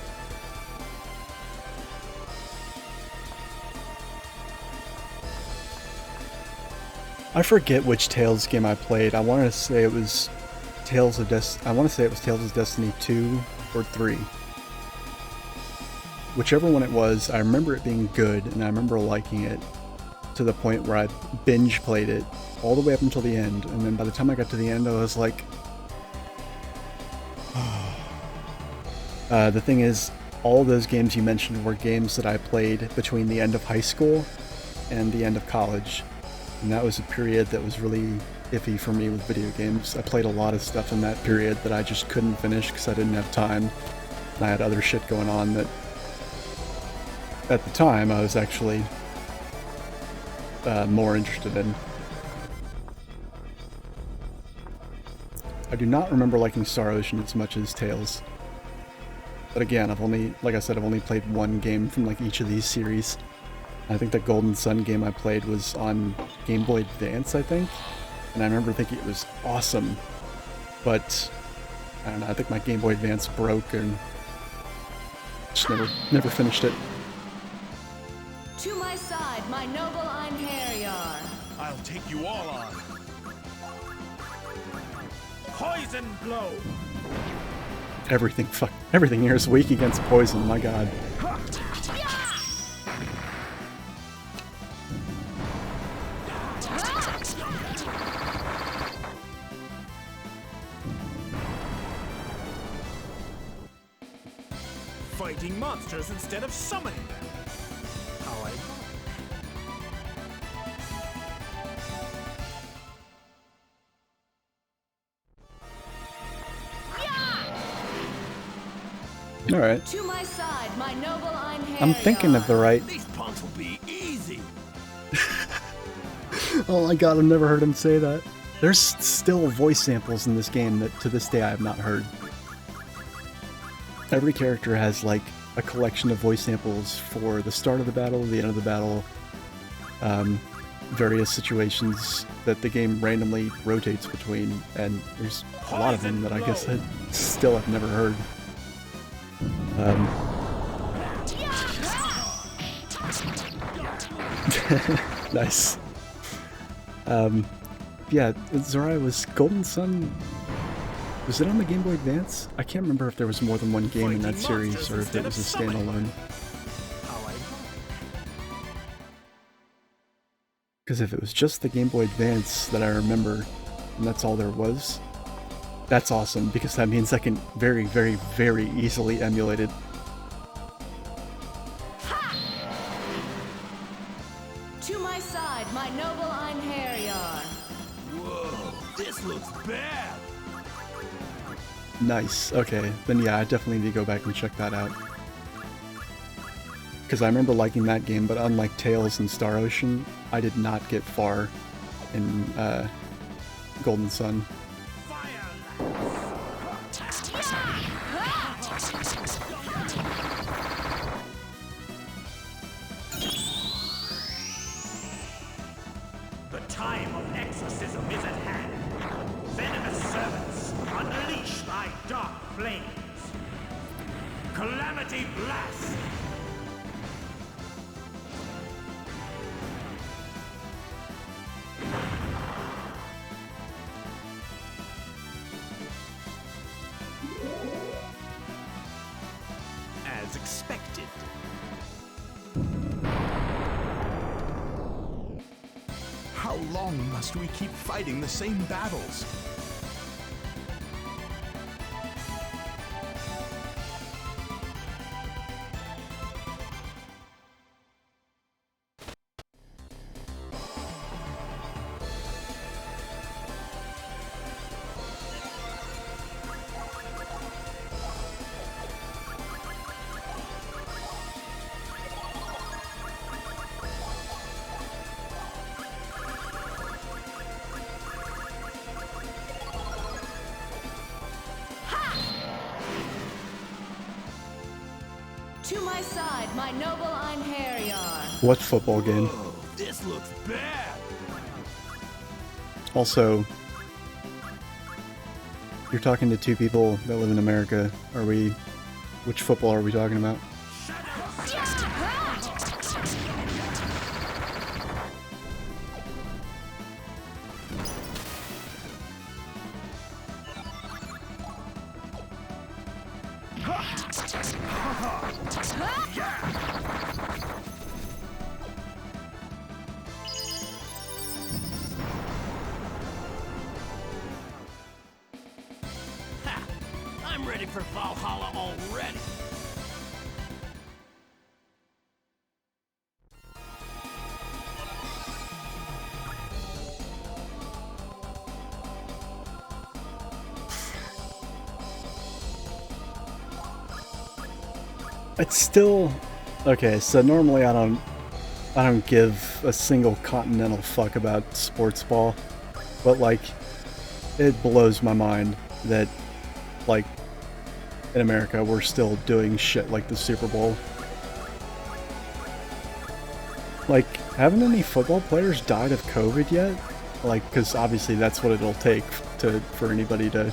I forget which Tales game I played. I want to say it was Tales of Destiny 2 or 3. Whichever one it was, I remember it being good, and I remember liking it to the point where I binge played it all the way up until the end, and then by the time I got to the end, I was like... The thing is, all those games you mentioned were games that I played between the end of high school and the end of college. And that was a period that was really iffy for me with video games. I played a lot of stuff in that period that I just couldn't finish because I didn't have time. And I had other shit going on that, at the time, I was actually more interested in. I do not remember liking Star Ocean as much as Tales. But again, I've only played one game from like each of these series. I think the Golden Sun game I played was on Game Boy Advance, I think. And I remember thinking it was awesome. But, I don't know, I think my Game Boy Advance broke and just never finished it. To my side, my noble Einherjar. I'll take you all on. Poison blow. Everything here is weak against poison, my god. fighting monsters instead of summoning them. How ironic. All right. To my side, my noble Einherjar. I'm thinking of the right. These punks will be easy. Oh my god, I've never heard him say that. There's still voice samples in this game that to this day I have not heard. Every character has like a collection of voice samples for the start of the battle, the end of the battle, various situations that the game randomly rotates between, and there's a lot of them that I guess I still have never heard. Nice. Yeah, Zorai, was Golden Sun... Was it on the Game Boy Advance? I can't remember if there was more than one game in that series, or if it was a standalone. Because if it was just the Game Boy Advance that I remember, and that's all there was, that's awesome, because that means I can very, very, very easily emulate it. To my side, my noble Einherjar. Whoa, this looks bad. Nice. Okay, then yeah, I definitely need to go back and check that out. Because I remember liking that game, but unlike Tales and Star Ocean, I did not get far in Golden Sun. The time of exorcism is at hand. Venomous servants, unleash thy dark flames. Calamity blast! As expected. How long must we keep fighting the same battles? To my side, my noble Einherjar. What football game? Whoa, this looks bad. Also, you're talking to two people that live in America. Are we... Which football are we talking about? I'm ready for Valhalla already. It's still... Okay, so normally I don't give a single continental fuck about sports ball, but like, it blows my mind that, like, in America we're still doing shit like the Super Bowl. Like, haven't any football players died of COVID yet? Like, because obviously that's what it'll take for anybody to...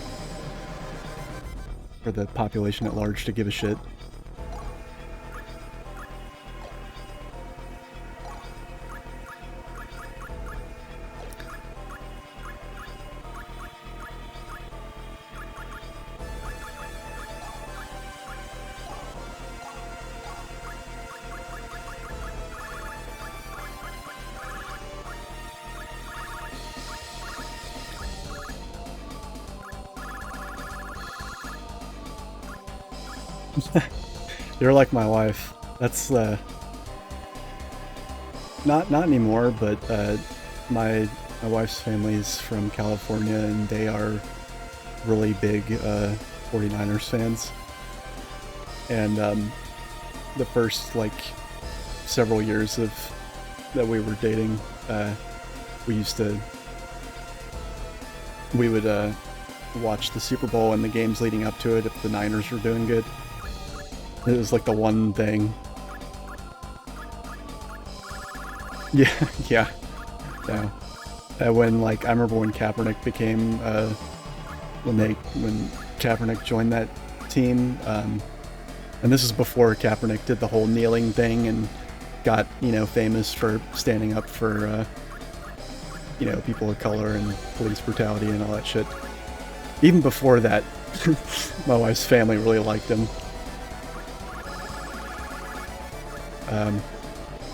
for the population at large to give a shit. You're like my wife. That's not anymore, but my wife's family's from California, and they are really big 49ers fans. And the first like several years that we were dating, we would watch the Super Bowl and the games leading up to it if the Niners were doing good. It was like the one thing. Yeah. When like I remember when Kaepernick became when Kaepernick joined that team, and this is before Kaepernick did the whole kneeling thing and got, you know, famous for standing up for you know, people of color and police brutality and all that shit. Even before that, my wife's family really liked him.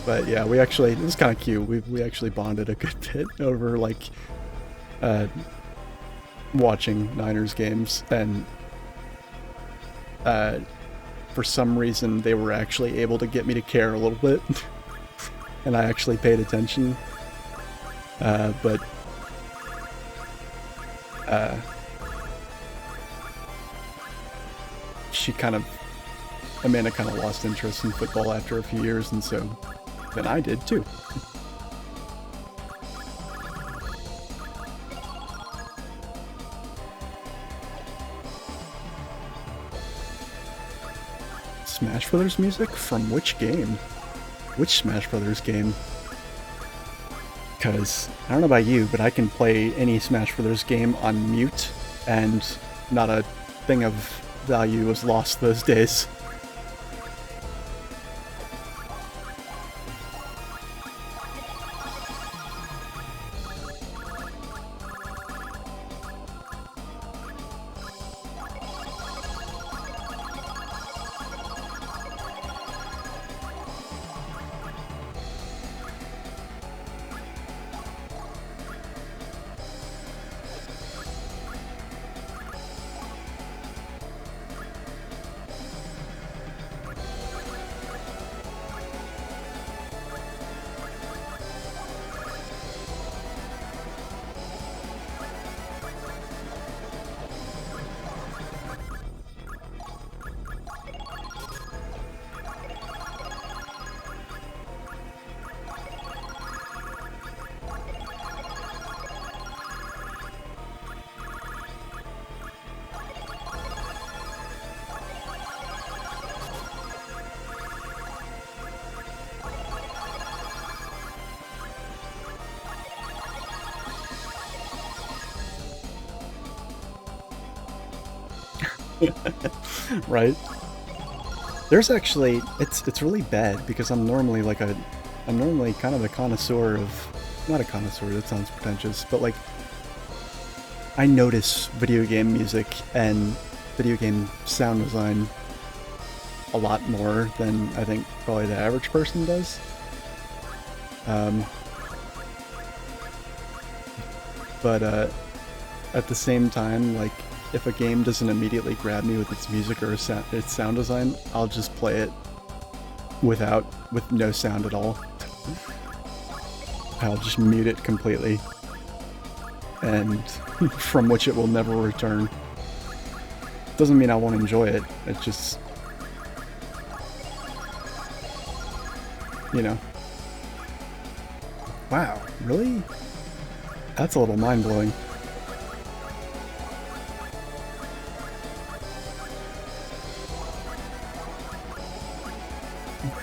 But yeah, it was kind of cute. We actually bonded a good bit over like watching Niners games, and for some reason they were actually able to get me to care a little bit, and I actually paid attention. But Amanda kind of lost interest in football after a few years, and so then I did too. Smash Brothers music? From which game? Which Smash Brothers game? Because, I don't know about you, but I can play any Smash Brothers game on mute, and not a thing of value was lost those days. Right? There's actually, it's really bad because I'm normally kind of a connoisseur of, not a connoisseur, that sounds pretentious, but like, I notice video game music and video game sound design a lot more than I think probably the average person does. But at the same time, like, if a game doesn't immediately grab me with its music or its sound design, I'll just play it with no sound at all. I'll just mute it completely, and from which it will never return. Doesn't mean I won't enjoy it, it's just, you know. Wow, really? That's a little mind-blowing.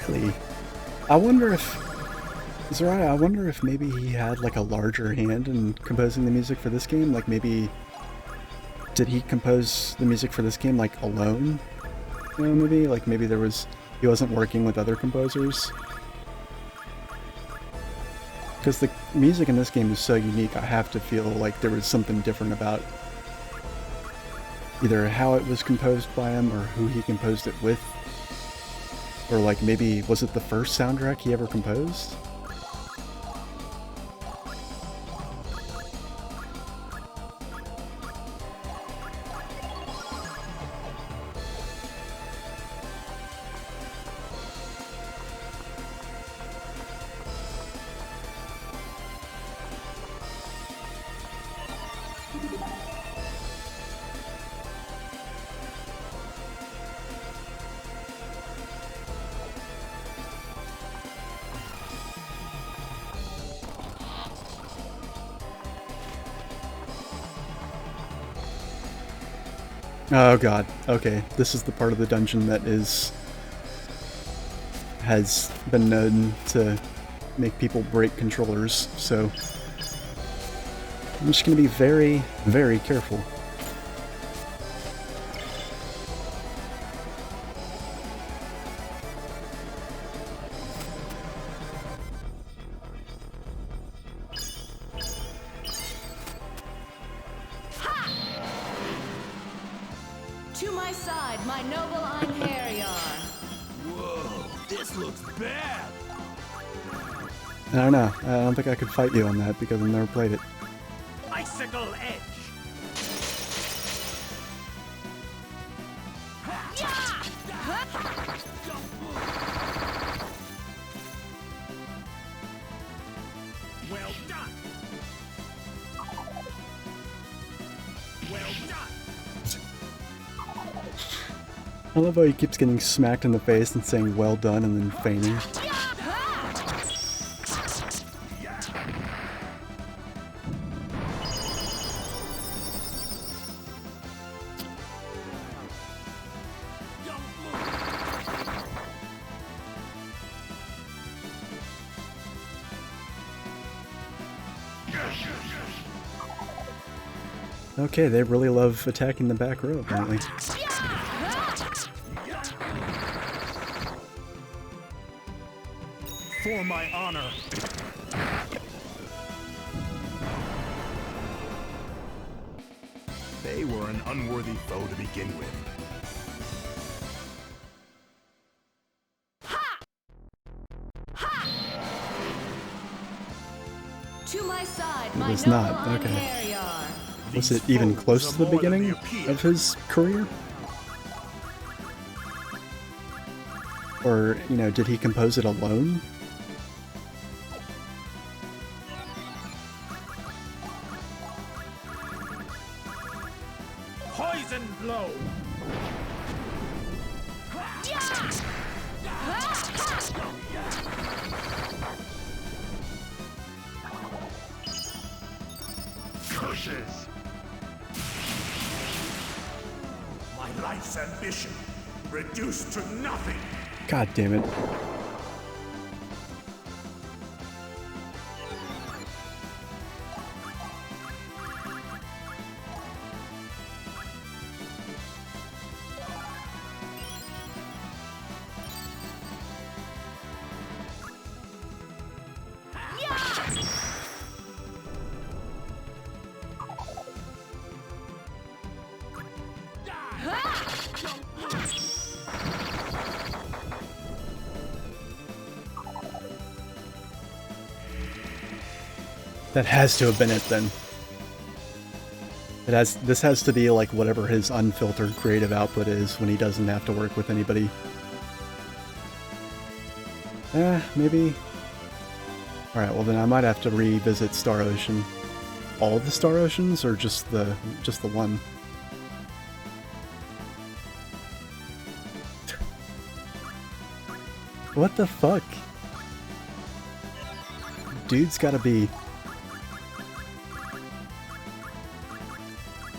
Really? I wonder if maybe he had like a larger hand in composing the music for this game. Like maybe, did he compose the music for this game like alone? You know, maybe he wasn't working with other composers. Because the music in this game is so unique, I have to feel like there was something different about either how it was composed by him or who he composed it with. Or like maybe, was it the first soundtrack he ever composed? Oh god. Okay, this is the part of the dungeon that has been known to make people break controllers, so I'm just gonna be very, very careful. To my side, my noble Einherjar. Whoa, this looks bad. I don't know. I don't think I could fight you on that because I've never played it. Icicle Edge. Well done. Well done. I love how he keeps getting smacked in the face and saying well done and then feigning. Okay, they really love attacking the back row, apparently. For my honor. They were an unworthy foe to begin with. To my side, It my was noble not, okay. Einherjar. Was it even close to the beginning of his career? Or, you know, did he compose it alone? Poison blow. Curses! My life's ambition reduced to nothing. God damn it. That has to have been it then. This has to be like whatever his unfiltered creative output is when he doesn't have to work with anybody. Maybe. Alright, well then I might have to revisit Star Ocean. All of the Star Oceans or just the one? What the fuck? Dude's gotta be...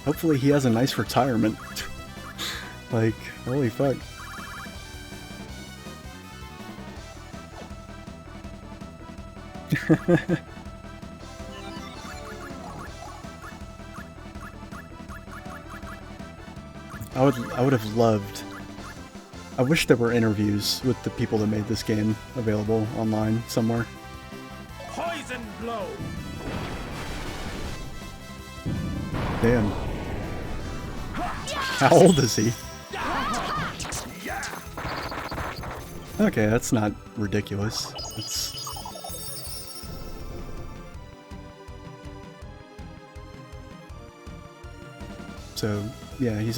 Hopefully he has a nice retirement. Like, holy fuck. I would have loved... I wish there were interviews with the people that made this game available online somewhere. Poison blow. Damn. How old is he? Okay, that's not ridiculous. It's... So, yeah, he's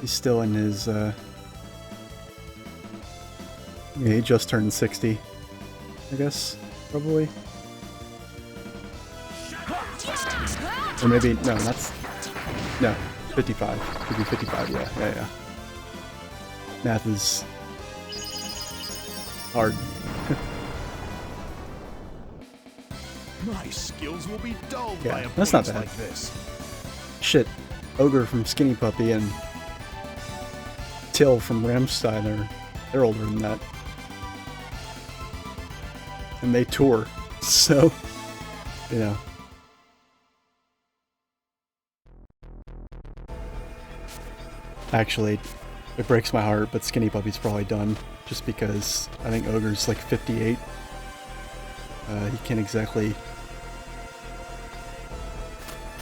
still in his, yeah, he just turned 60, I guess, probably. Or maybe, no, no, 55. Could be 55, yeah. Math is hard. My skills will be dulled Yeah, by that's not opponents bad. like this. Shit. Ogre from Skinny Puppy and Till from Rammstein they're older than that. And they tour, so, you know. Actually, it breaks my heart, but Skinny Puppy's probably done, just because I think Ogre's like 58. He can't exactly...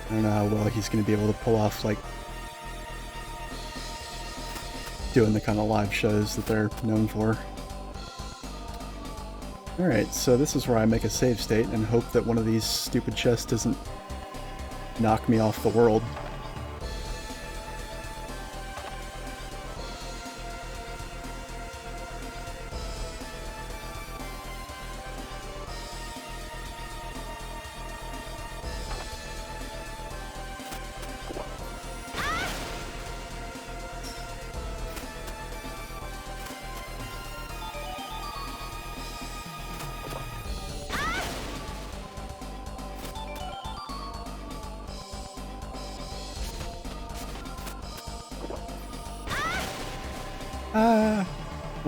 I don't know how well he's going to be able to pull off, like, doing the kind of live shows that they're known for. Alright, so this is where I make a save state and hope that one of these stupid chests doesn't knock me off the world.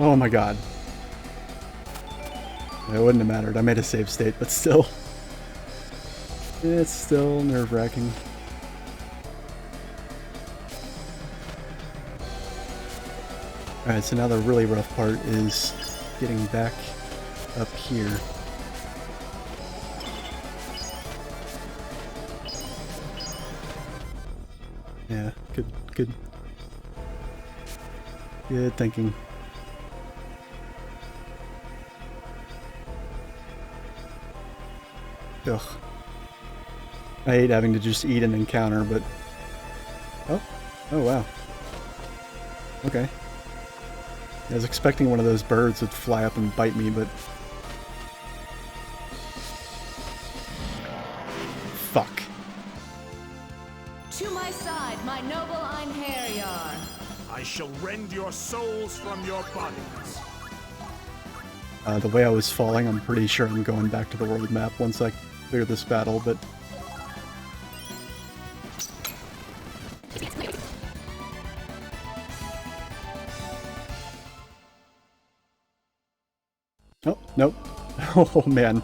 Oh my god. It wouldn't have mattered. I made a save state, but still. It's still nerve-wracking. Alright, so now the really rough part is getting back up here. Yeah, good thinking. Ugh. I hate having to just eat an encounter, but... Oh wow. Okay. I was expecting one of those birds would fly up and bite me, but... Fuck. To my side, my noble Einherjar. I shall rend your souls from your bodies. The way I was falling, I'm pretty sure I'm going back to the world map once I clear this battle, but... Oh, nope. Oh man.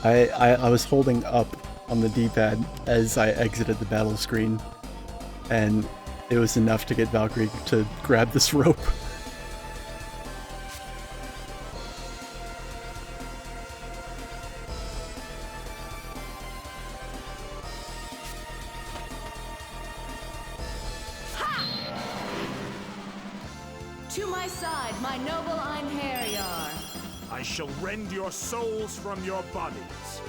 I was holding up on the D-pad as I exited the battle screen, and it was enough to get Valkyrie to grab this rope. To my side, my noble Einherjar. I shall rend your souls from your bodies.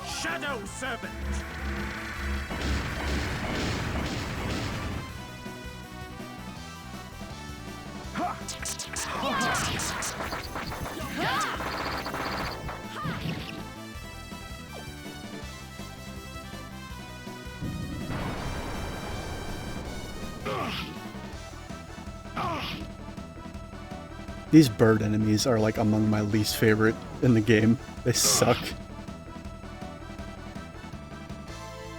Shadow Servant! These bird enemies are like among my least favorite in the game. They suck.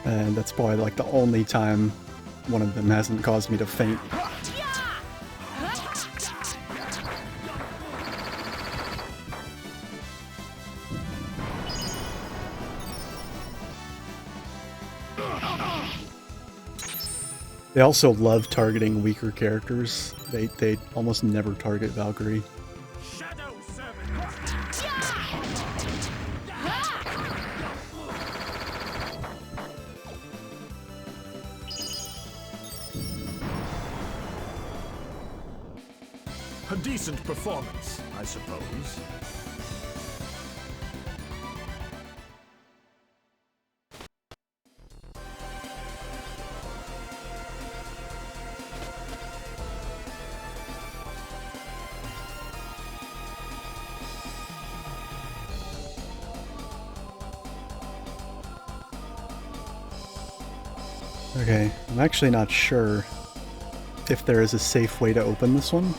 And that's probably like the only time one of them hasn't caused me to faint. They also love targeting weaker characters. They almost never target Valkyrie. Shadow Servant! A decent performance, I suppose. Okay, I'm actually not sure if there is a safe way to open this one.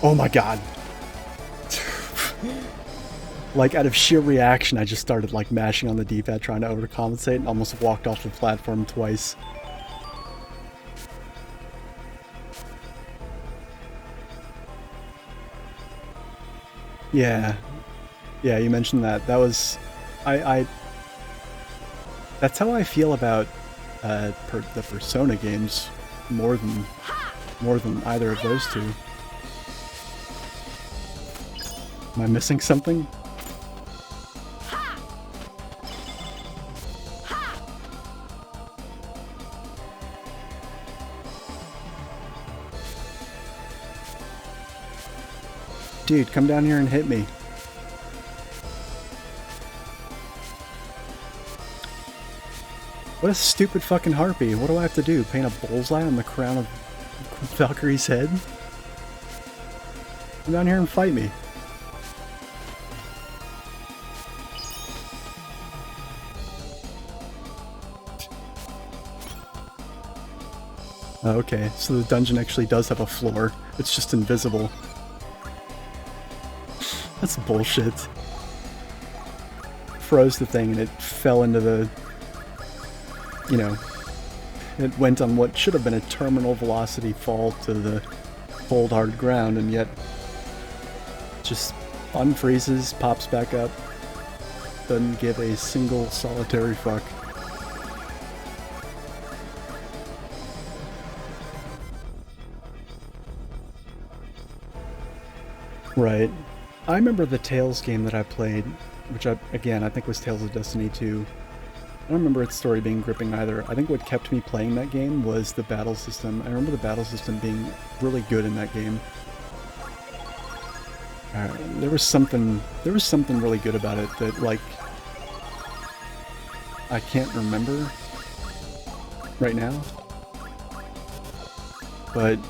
Oh my god. Like, out of sheer reaction, I just started, like, mashing on the D-pad trying to overcompensate and almost walked off the platform twice. Yeah. Yeah, you mentioned that. That was... That's how I feel about the Persona games more than either of those two. Am I missing something? Dude, come down here and hit me. What a stupid fucking harpy. What do I have to do? Paint a bullseye on the crown of Valkyrie's head? Come down here and fight me. Oh, okay, so the dungeon actually does have a floor. It's just invisible. That's bullshit. Froze the thing and it fell into the... You know, it went on what should have been a terminal velocity fall to the cold hard ground, and yet just unfreezes, pops back up, doesn't give a single solitary fuck. Right. I remember the Tales game that I played, which again I think was Tales of Destiny 2. I don't remember its story being gripping either. I think what kept me playing that game was the battle system. I remember the battle system being really good in that game. There was something really good about it that, like, I can't remember right now. But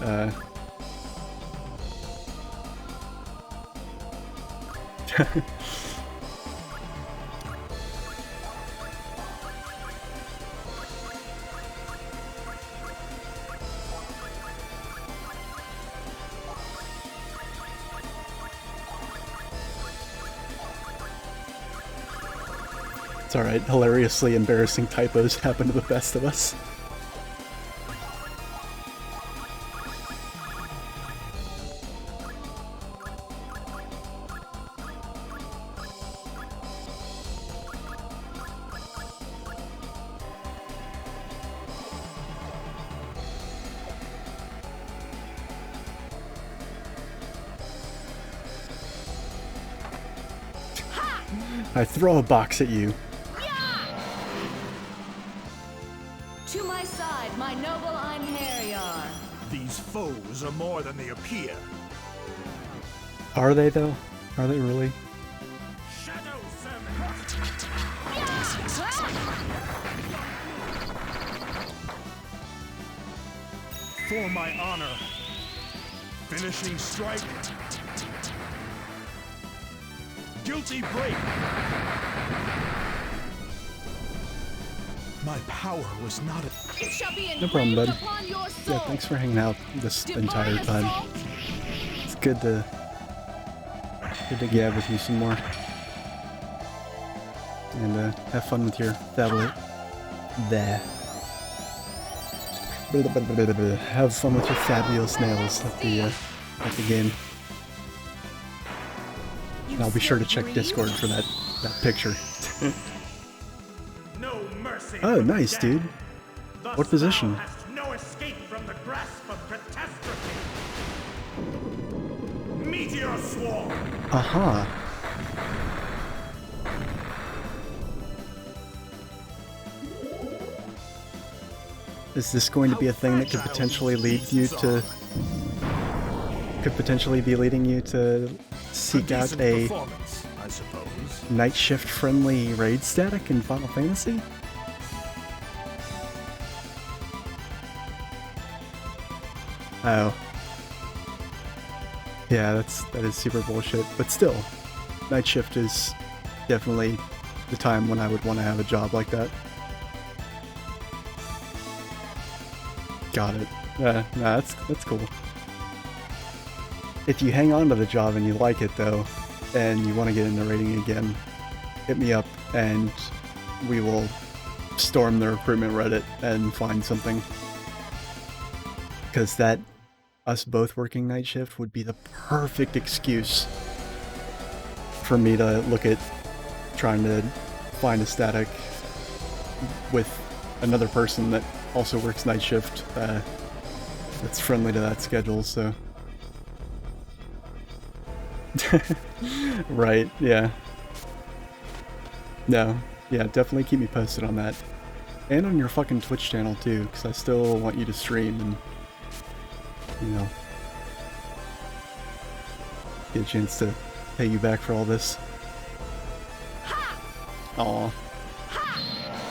it's alright, hilariously embarrassing typos happen to the best of us. I throw a box at you. To my side, my noble Einherjar. These foes are more than they appear. Are they, though? Are they really? Shadow Sermon. For my honor. Finishing strike. Guilty break. My power was not a... It shall be No problem, bud. upon your soul. Yeah, thanks for hanging out this entire time. It's good to gab with you some more. And have fun with your tablet. There. Have fun with your fabulous nails at the game. And I'll be sure to check Discord for that picture. No mercy. Oh, from nice, death. dude. Thus What position? thou hast no escape from the grasp of catastrophe. Meteor swarm. Aha. Is this going to be a thing that could potentially lead you to... Could potentially be leading you to seek out a I suppose. night shift friendly raid static in Final Fantasy? Oh. Yeah, that is super bullshit. But still, night shift is definitely the time when I would want to have a job like that. Got it. Yeah, nah, that's cool. If you hang on to the job and you like it though, and you want to get into raiding again, hit me up and we will storm the recruitment Reddit and find something. Because that, us both working night shift would be the perfect excuse for me to look at trying to find a static with another person that also works night shift that's friendly to that schedule, so. Right, yeah. No, yeah, definitely keep me posted on that. And on your fucking Twitch channel too, because I still want you to stream and, you know, get a chance to pay you back for all this. Aw.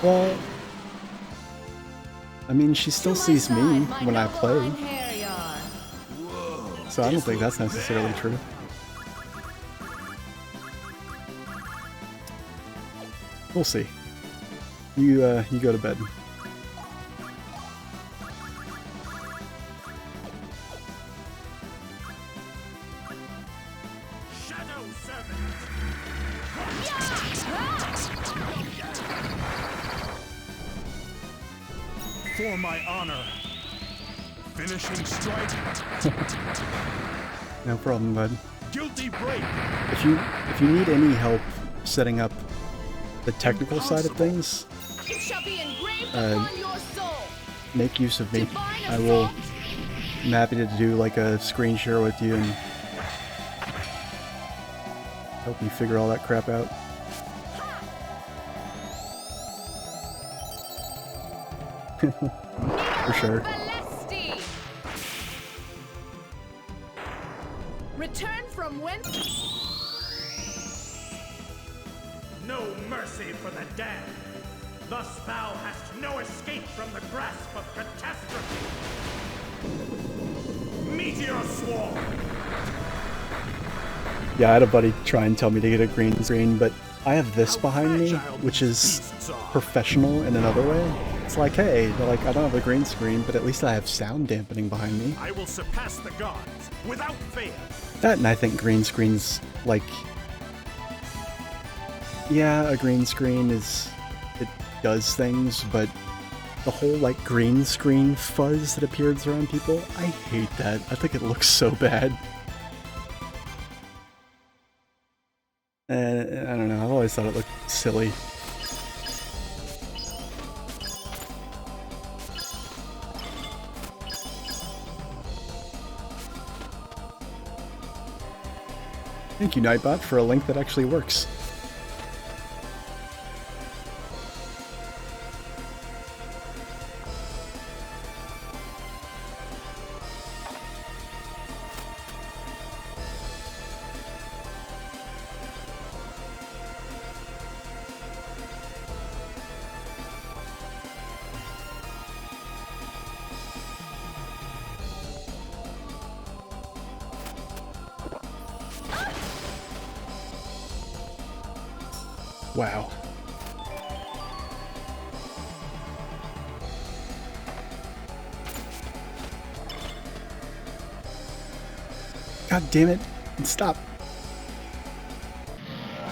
Well, I mean, she still sees me when I play, so I don't think that's necessarily true. We'll see. You go to bed. Shadow Servant! For my honor. Finishing strike. No problem, bud. Guilty break. If you need any help setting up the technical side of things, It shall be engraved upon your soul. make use of me. I will. I'm happy to do like a screen share with you and help you figure all that crap out. For sure. Celesti. Return from whence? No mercy for the damned. Thus thou hast no escape from the grasp of catastrophe. Meteor Swarm! Yeah, I had a buddy try and tell me to get a green screen, but I have this behind me, which is professional in another way. It's like, hey, like I don't have a green screen, but at least I have sound dampening behind me. I will surpass the gods without fail. That, and I think green screens, like, yeah, a green screen is, it does things, but the whole like green screen fuzz that appears around people, I hate that. I think it looks so bad. I don't know, I've always thought it looked silly. Thank you, Nightbot, for a link that actually works. Wow. God damn it. Stop.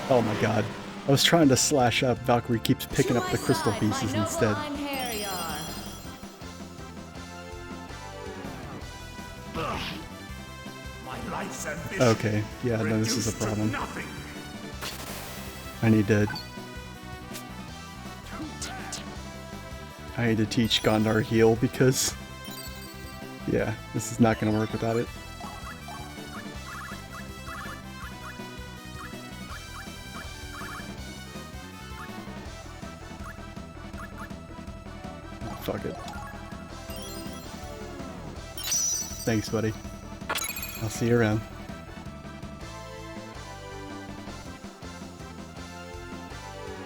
Oh my god. I was trying to slash up. Valkyrie keeps picking up the crystal pieces instead. My life's ambition. Okay, yeah, no, this is a problem. Nothing. I need to teach Gondar heal because, yeah, this is not going to work without it. Oh, fuck it. Thanks, buddy. I'll see you around.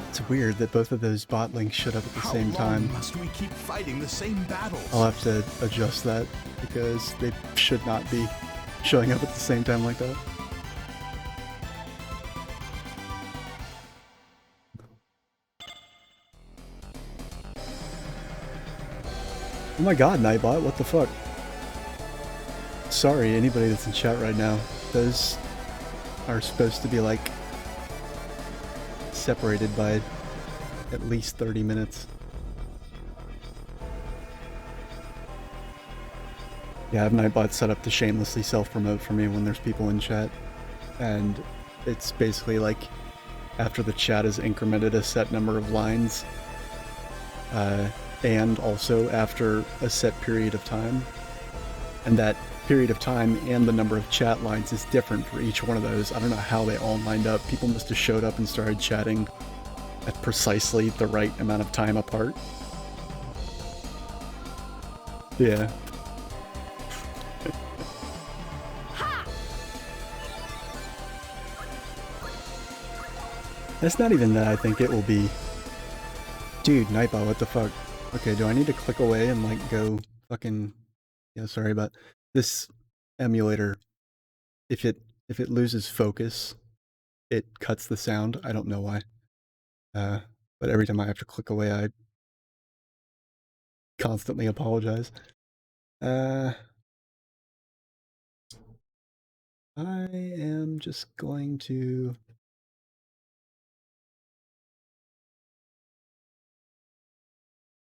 It's weird that both of those bot links showed up at the same time. How long must we keep fighting the same battles? I'll have to adjust that because they should not be showing up at the same time like that. Oh my god, Nightbot, what the fuck? Sorry, anybody that's in chat right now. Those are supposed to be like separated by at least 30 minutes. Yeah, I have Nightbot set up to shamelessly self-promote for me when there's people in chat. And it's basically like after the chat has incremented a set number of lines, and also after a set period of time. And that period of time and the number of chat lines is different for each one of those. I don't know how they all lined up. People must have showed up and started chatting at precisely the right amount of time apart. Yeah. It's not even that I think it will be... Dude, Nightbot, what the fuck? Okay, do I need to click away and like go fucking... Yeah, sorry about this emulator. If it loses focus, it cuts the sound. I don't know why. But every time I have to click away, I constantly apologize. I am just going to...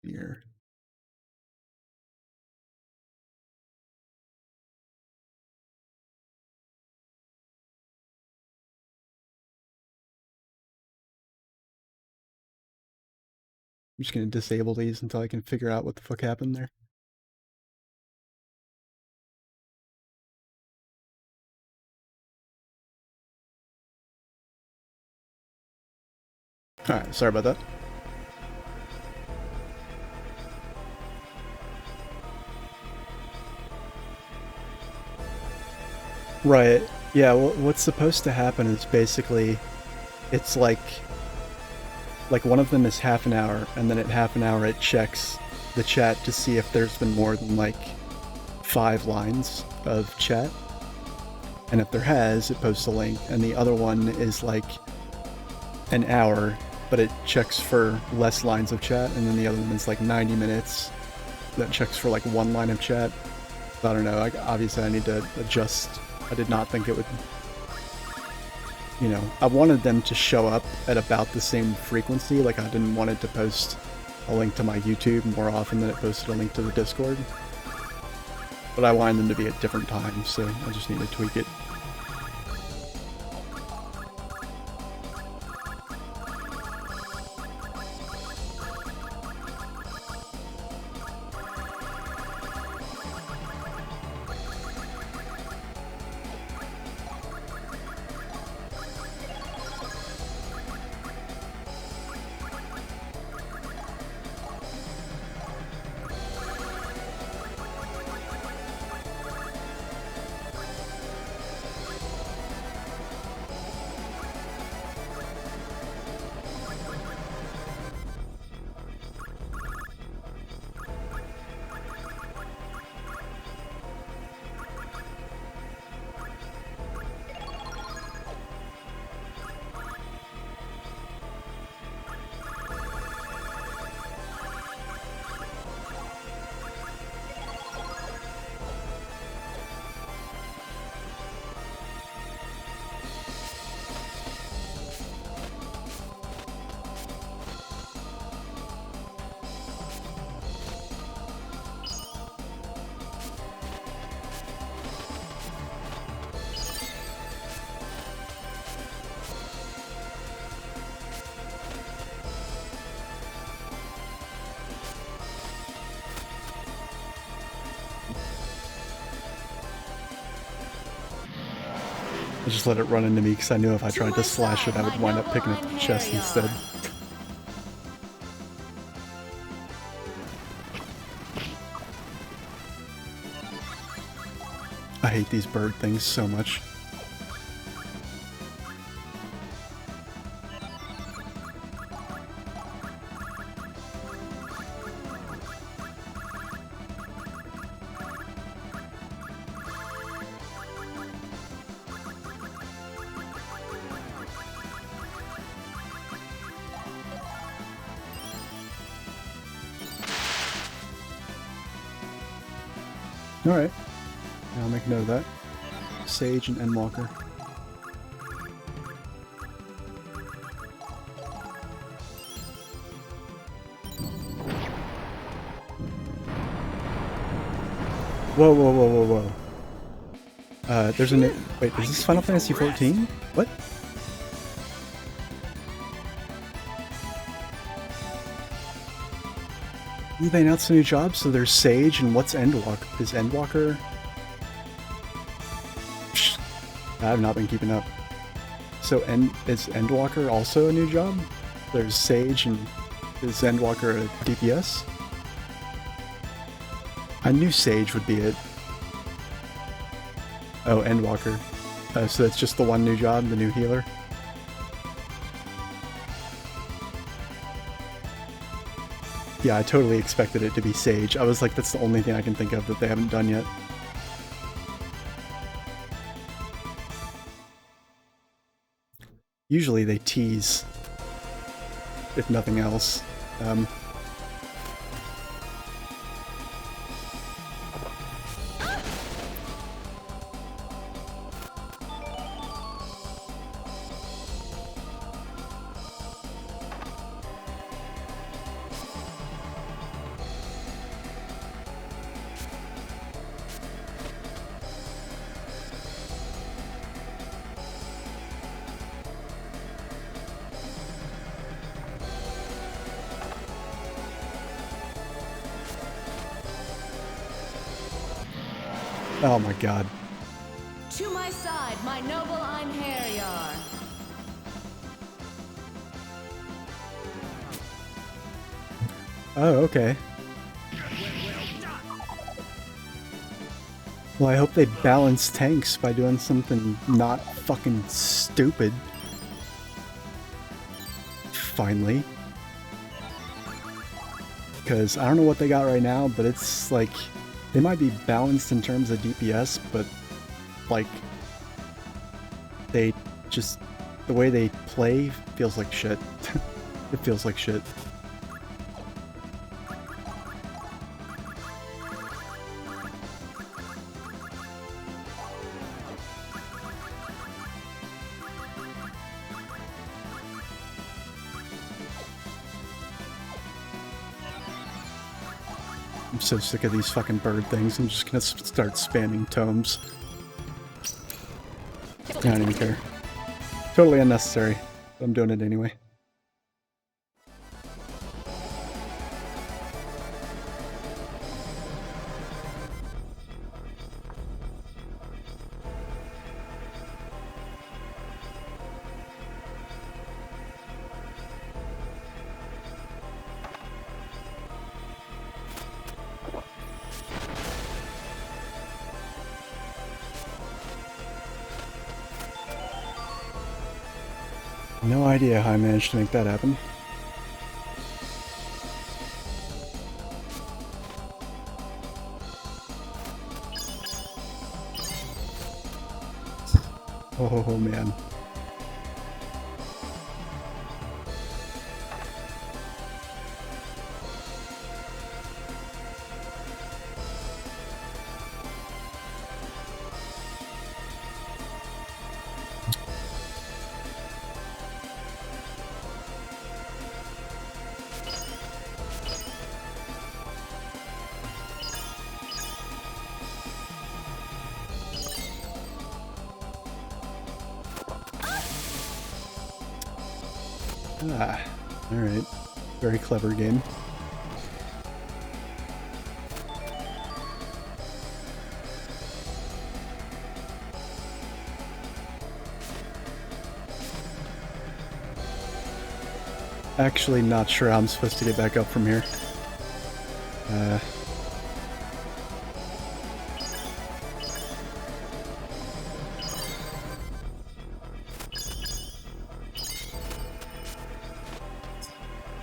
Here. I'm just going to disable these until I can figure out what the fuck happened there. Alright, sorry about that. Right, yeah, well, what's supposed to happen is basically, it's like one of them is half an hour, and then at half an hour it checks the chat to see if there's been more than like 5 lines of chat. And if there has, it posts a link, and the other one is like an hour, but it checks for less lines of chat, and then the other one is like 90 minutes that checks for like 1 line of chat. I don't know, obviously I need to adjust. I did not think it would, you know, I wanted them to show up at about the same frequency. Like, I didn't want it to post a link to my YouTube more often than it posted a link to the Discord. But I wanted them to be at different times, so I just need to tweak it. I just let it run into me because I knew if I tried to slash it, I would wind up picking up the chest instead. I hate these bird things so much. Alright. I'll make a note of that. Sage and Endwalker. Whoa, whoa, whoa, whoa, whoa. There's a new... Wait, is this Final Fantasy XIV? What? They announced a new job, so there's Sage, and what's Endwalker? Is Endwalker... I have not been keeping up. So is Endwalker also a new job? There's Sage, and is Endwalker a DPS? I knew Sage would be it. Oh, Endwalker. So that's just the one new job, the new healer? Yeah, I totally expected it to be Sage. I was like, that's the only thing I can think of that they haven't done yet. Usually they tease, if nothing else. Oh my god. To my side, my noble Einherjar. Oh, okay. Well, I hope they balance tanks by doing something not fucking stupid. Finally. Because I don't know what they got right now, but it's like... They might be balanced in terms of DPS, but like... They just... The way they play feels like shit. It feels like shit. I'm so sick of these fucking bird things. I'm just gonna start spamming tomes. I don't even care. Totally unnecessary. But I'm doing it anyway. No idea how I managed to make that happen. Oh man. Ah, alright. Very clever game. Actually not sure how I'm supposed to get back up from here.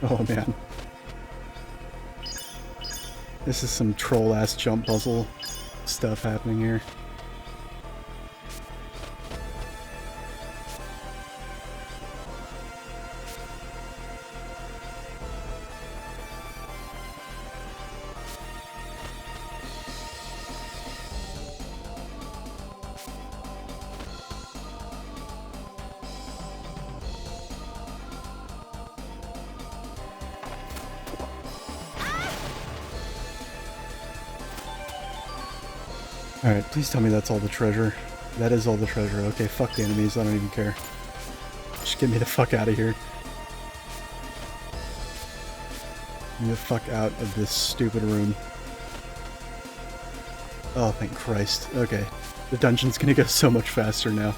Oh man. This is some troll-ass jump puzzle stuff happening here. Alright, please tell me that's all the treasure. That is all the treasure. Okay, fuck the enemies, I don't even care. Just get me the fuck out of here. Get me the fuck out of this stupid room. Oh, thank Christ. Okay. The dungeon's gonna go so much faster now.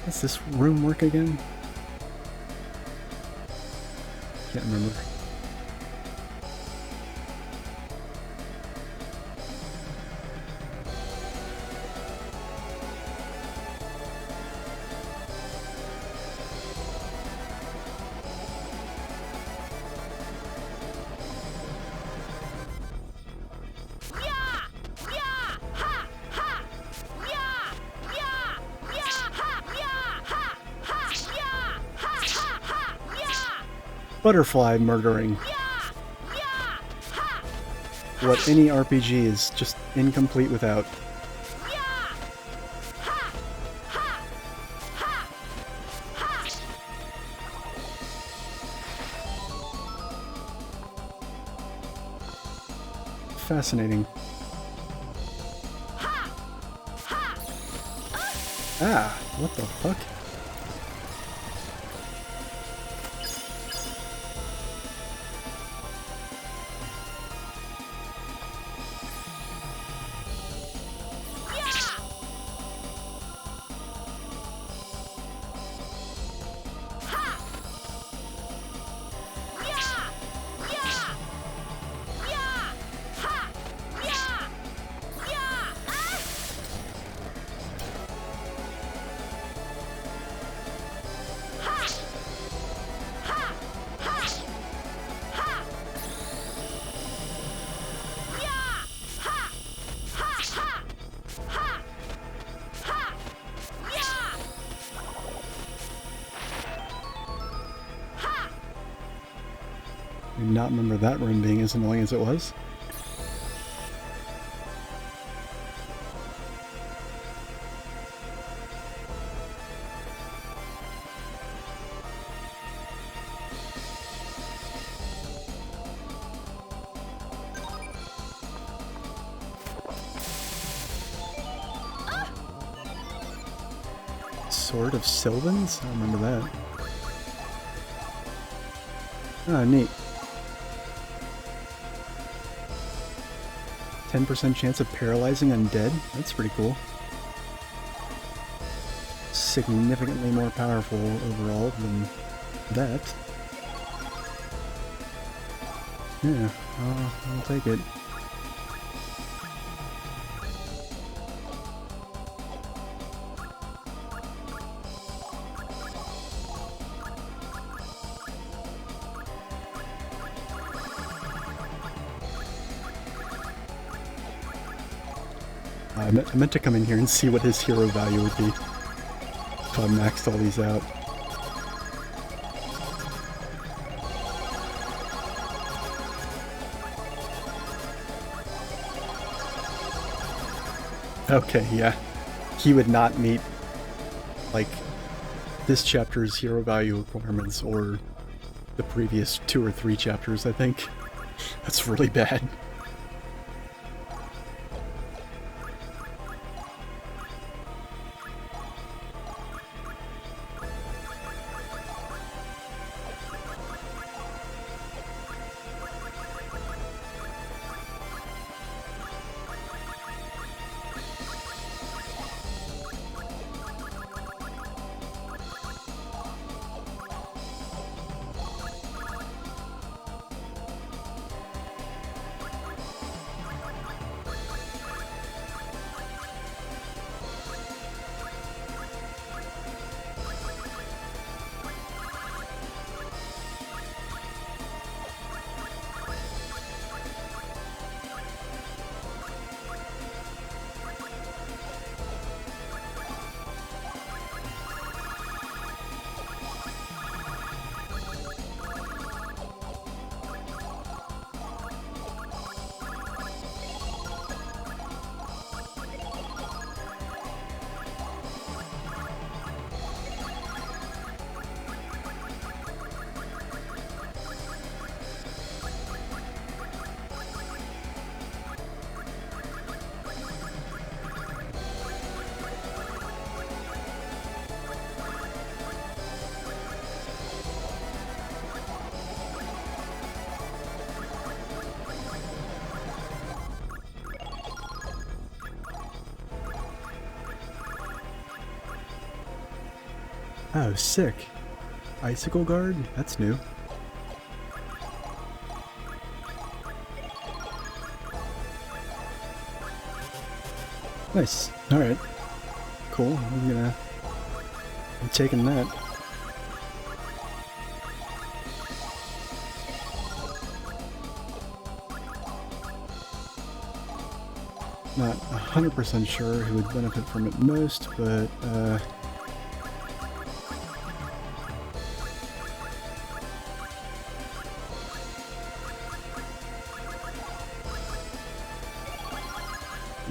Does this room work again? Can't remember. Butterfly murdering. What any RPG is just incomplete without. Fascinating. Ah, what the fuck? I do not remember that room being as annoying as it was. Sword of Sylvans? I don't remember that. Ah, neat. 10% chance of paralyzing undead? That's pretty cool. Significantly more powerful overall than that. Yeah, I'll take it. I meant to come in here and see what his hero value would be if I maxed all these out. Okay, yeah. He would not meet, like, this chapter's hero value requirements or the previous 2 or 3 chapters, I think. That's really bad. Oh, sick. Icicle guard? That's new. Nice. Alright. Cool. I'm taking that. Not 100% sure who would benefit from it most, but I'll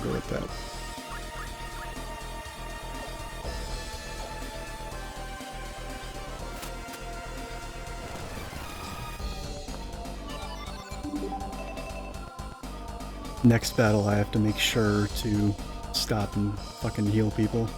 go with that. Next battle, I have to make sure to stop and fucking heal people.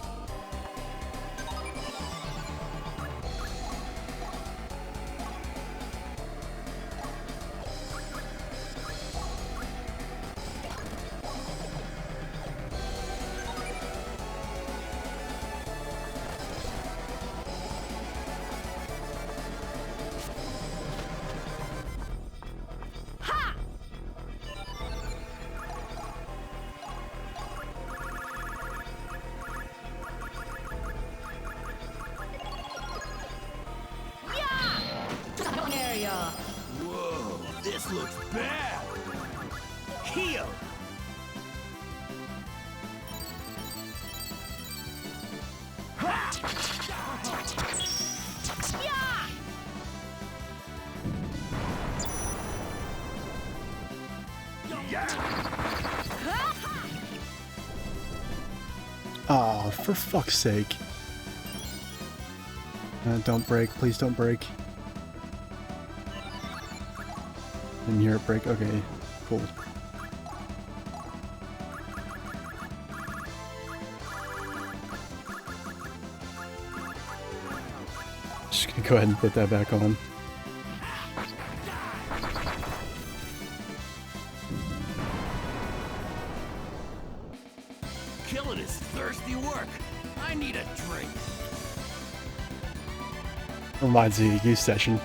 Whoa, this looks bad. Heal. Aw, for fuck's sake. Don't break, please don't break. Didn't hear it break. Okay, cool. Just gonna go ahead and put that back on. Killing is thirsty work. I need a drink. Reminds me of a youth session.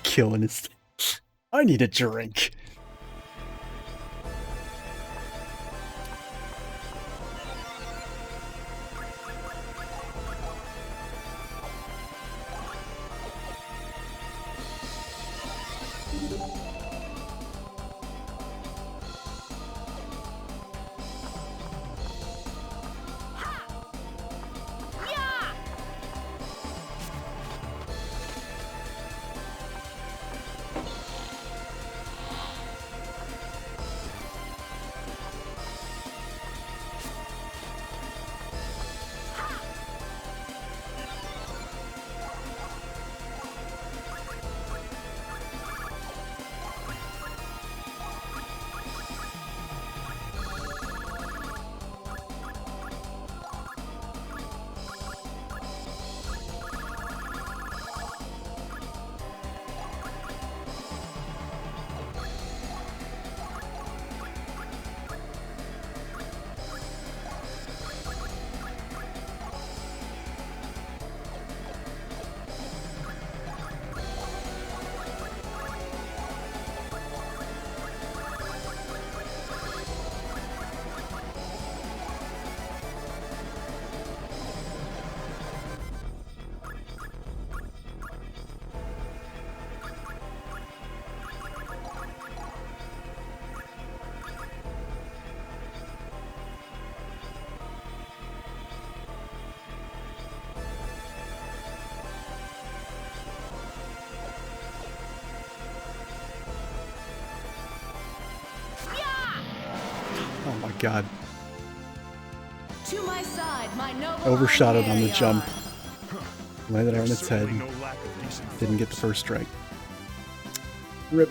Killing his. I need a drink. Oh my god. To my side, my noble Overshot it on the Aryan. jump. Landed on its head. Certainly no lack of decent Didn't get the first strike. Rip.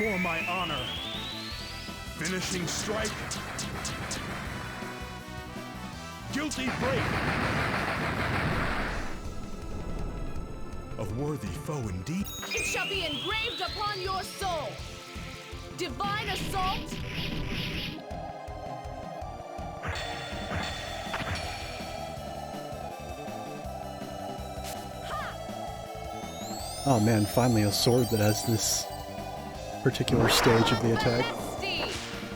For my honor. Finishing strike. Guilty break. A worthy foe indeed. It shall be engraved upon your soul. Divine assault. Oh man, finally a sword that has this particular stage of the attack.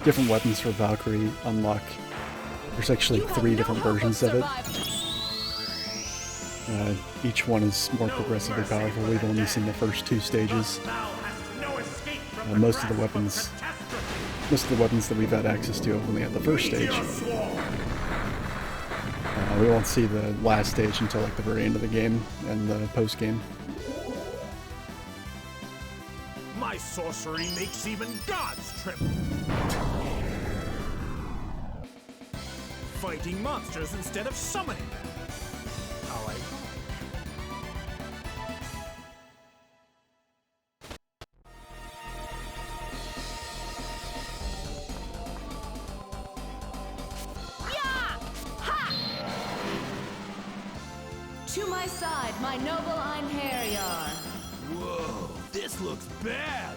Different weapons for Valkyrie unlock. There's actually 3 different versions of it. Each one is more progressively powerful. We've only seen the first 2 stages. Most of the weapons that we've had access to have only had the first stage. We won't see the last stage until like the very end of the game and the post game. My sorcery makes even gods tremble. Fighting monsters instead of summoning them. How ironic. To my side, my noble Einherjar. Whoa, this looks bad.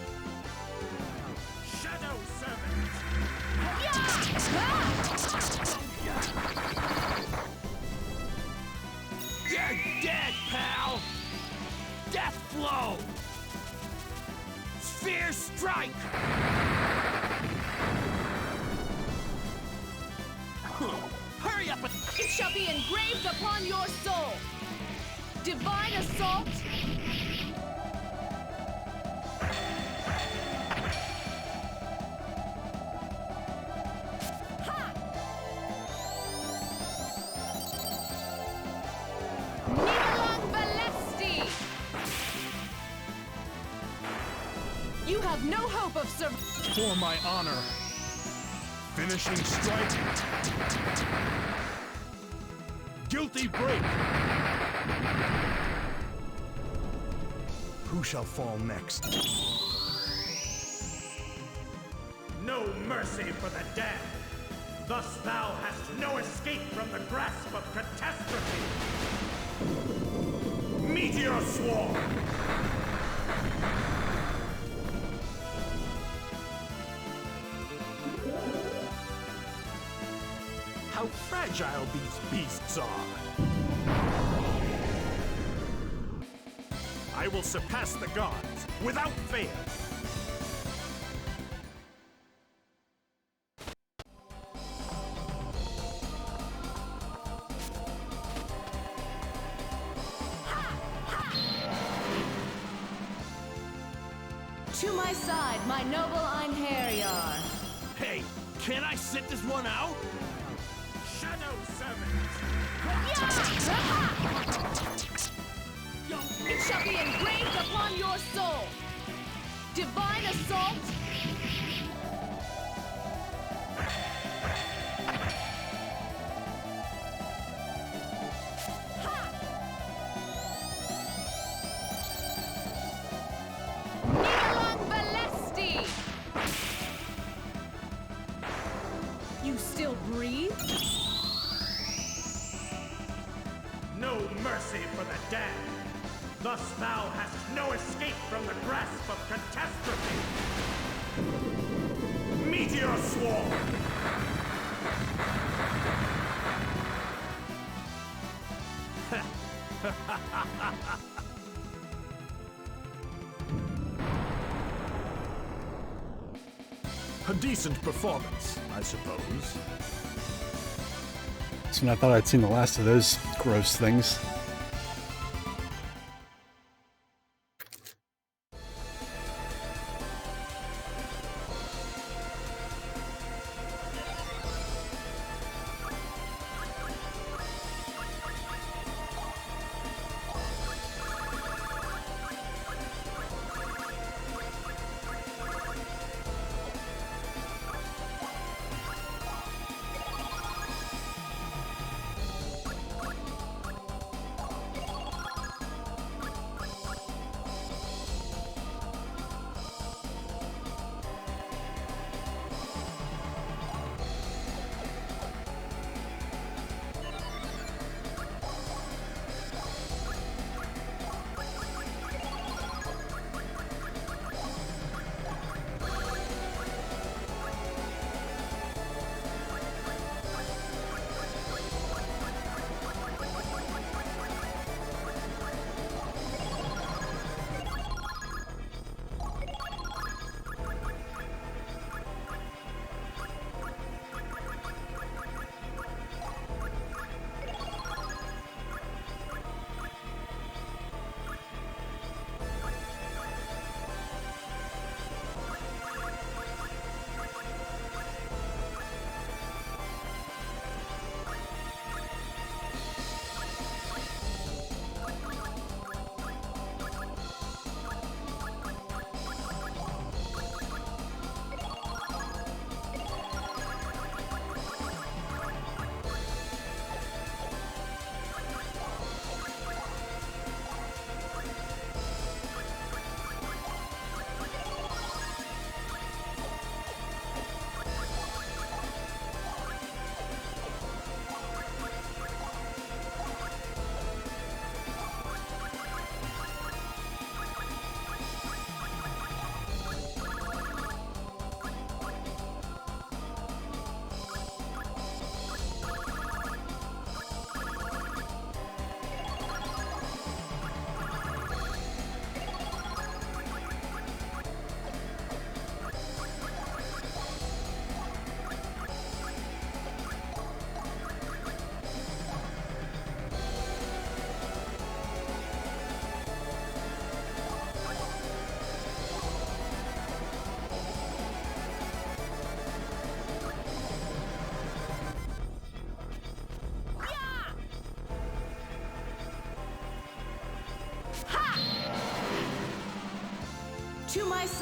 Shadow Servant. You're dead, pal. Death Flow. Sphere Strike. Hurry up! It shall be engraved upon your soul. Divine assault. You have no hope of survival. For my honor. Finishing strike. Guilty break. Who shall fall next? No mercy for the dead. Thus thou hast no escape from the grasp of catastrophe. Meteor Swarm. How fragile these beasts are. I will surpass the gods without fail. To my side, my noble Einherjar. Hey, can I sit this one out? Shadow Servant! It shall be engraved upon your soul. Divine assault. You still breathe? No mercy for the dead. Thus thou hast no escape from the grasp of catastrophe. Meteor Swarm! A decent performance, I suppose. So I thought I'd seen the last of those gross things.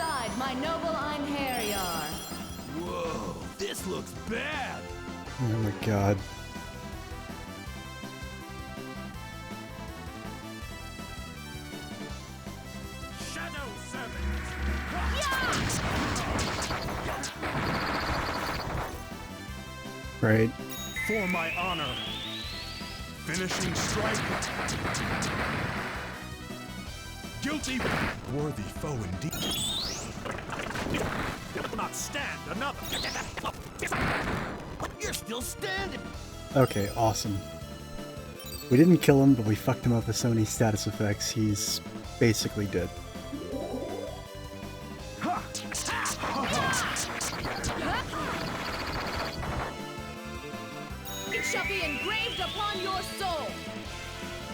side, my noble Einherjar. Whoa, this looks bad. Oh my god. Shadow Servant! Right. For my honor. Finishing strike. Guilty. Worthy foe indeed. Will not stand another. You're still standing. Okay, awesome. We didn't kill him, but we fucked him up with so many status effects, he's basically dead. It shall be engraved upon your soul.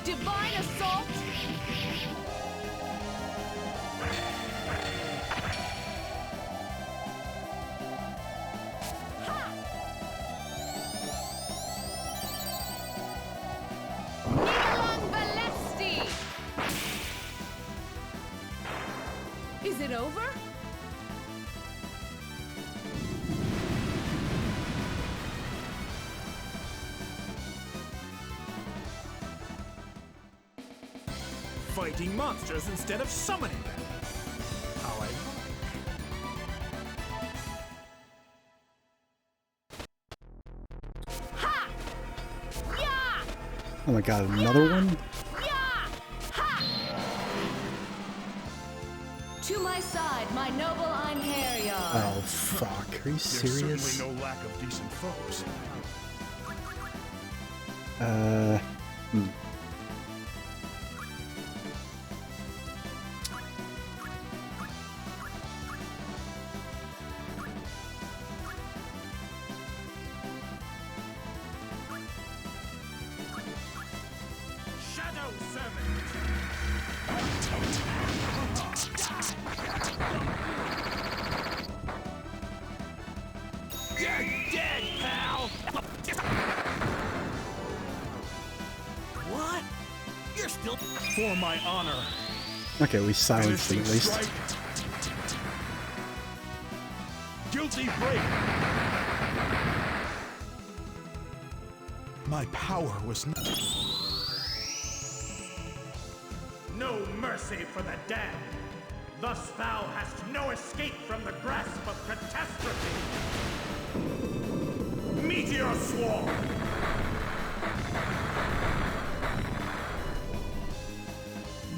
Divine assault. Is it over? Fighting monsters instead of summoning them. How I Ha! Yeah! Oh my god, another one? Yeah! Ha! To my side, my noble Einherjar. Oh fuck, are you There's serious? certainly no lack of decent foes. Shadow Servant! You're dead, pal. What? You're still. For my honor. Okay, we silenced him at Finishing least. strike. Guilty break. My power was not. No mercy for the dead. Thus thou hast no escape from the grasp of catastrophe. Meteor Swarm!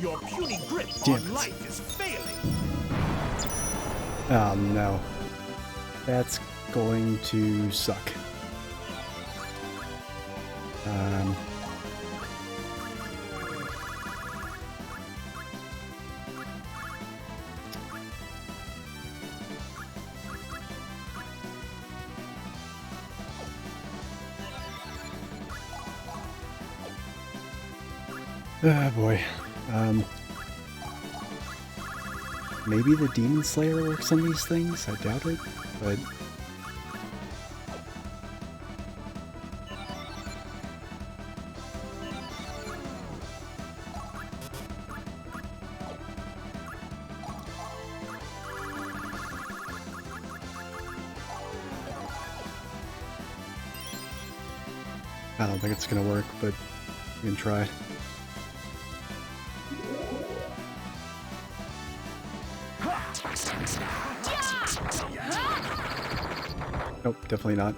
Your puny grip Damn on it. life is failing. Oh no. That's going to suck. Oh boy. Maybe the Demon Slayer works on these things? I doubt it, but... I don't think it's gonna work, but we can try. Nope, definitely not.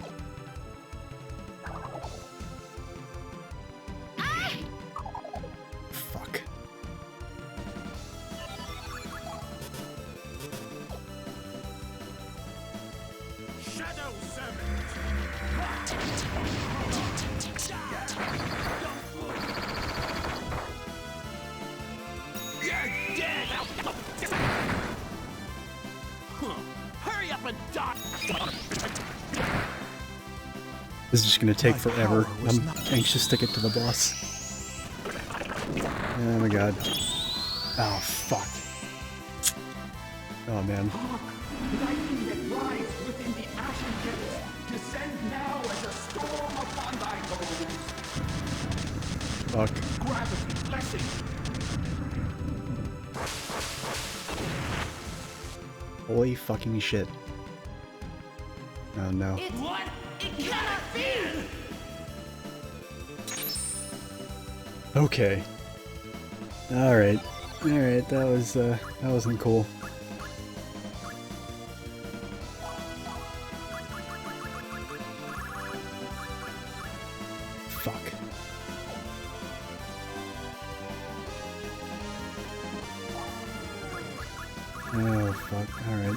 Fuck. Shadow Servant! You're dead. Hurry up and die. This is just gonna take My forever. power was I'm not- anxious to get to the boss. Oh my god. Oh fuck. Oh man. Lightning that rides within the ashen depths, descend now as a storm upon thy bones. Fuck. Gravity blessing. Holy fucking shit. Oh no. What? It cannot be! Okay. Alright. Alright, that wasn't cool. Fuck. Oh fuck. Alright.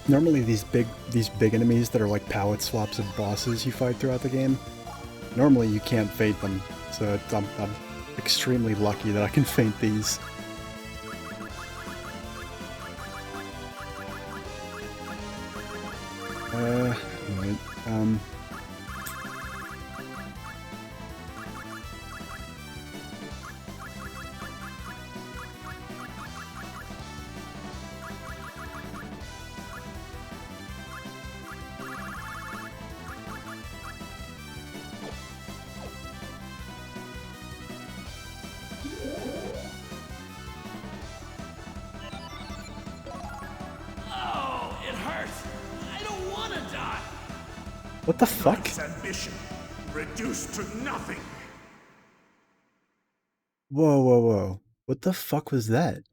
Normally these big enemies that are like palette swaps of bosses you fight throughout the game, normally you can't feint them, so I'm extremely lucky that I can feint these. Alright, what the fuck? Knight's ambition reduced to nothing. Whoa, whoa, whoa. What the fuck was that?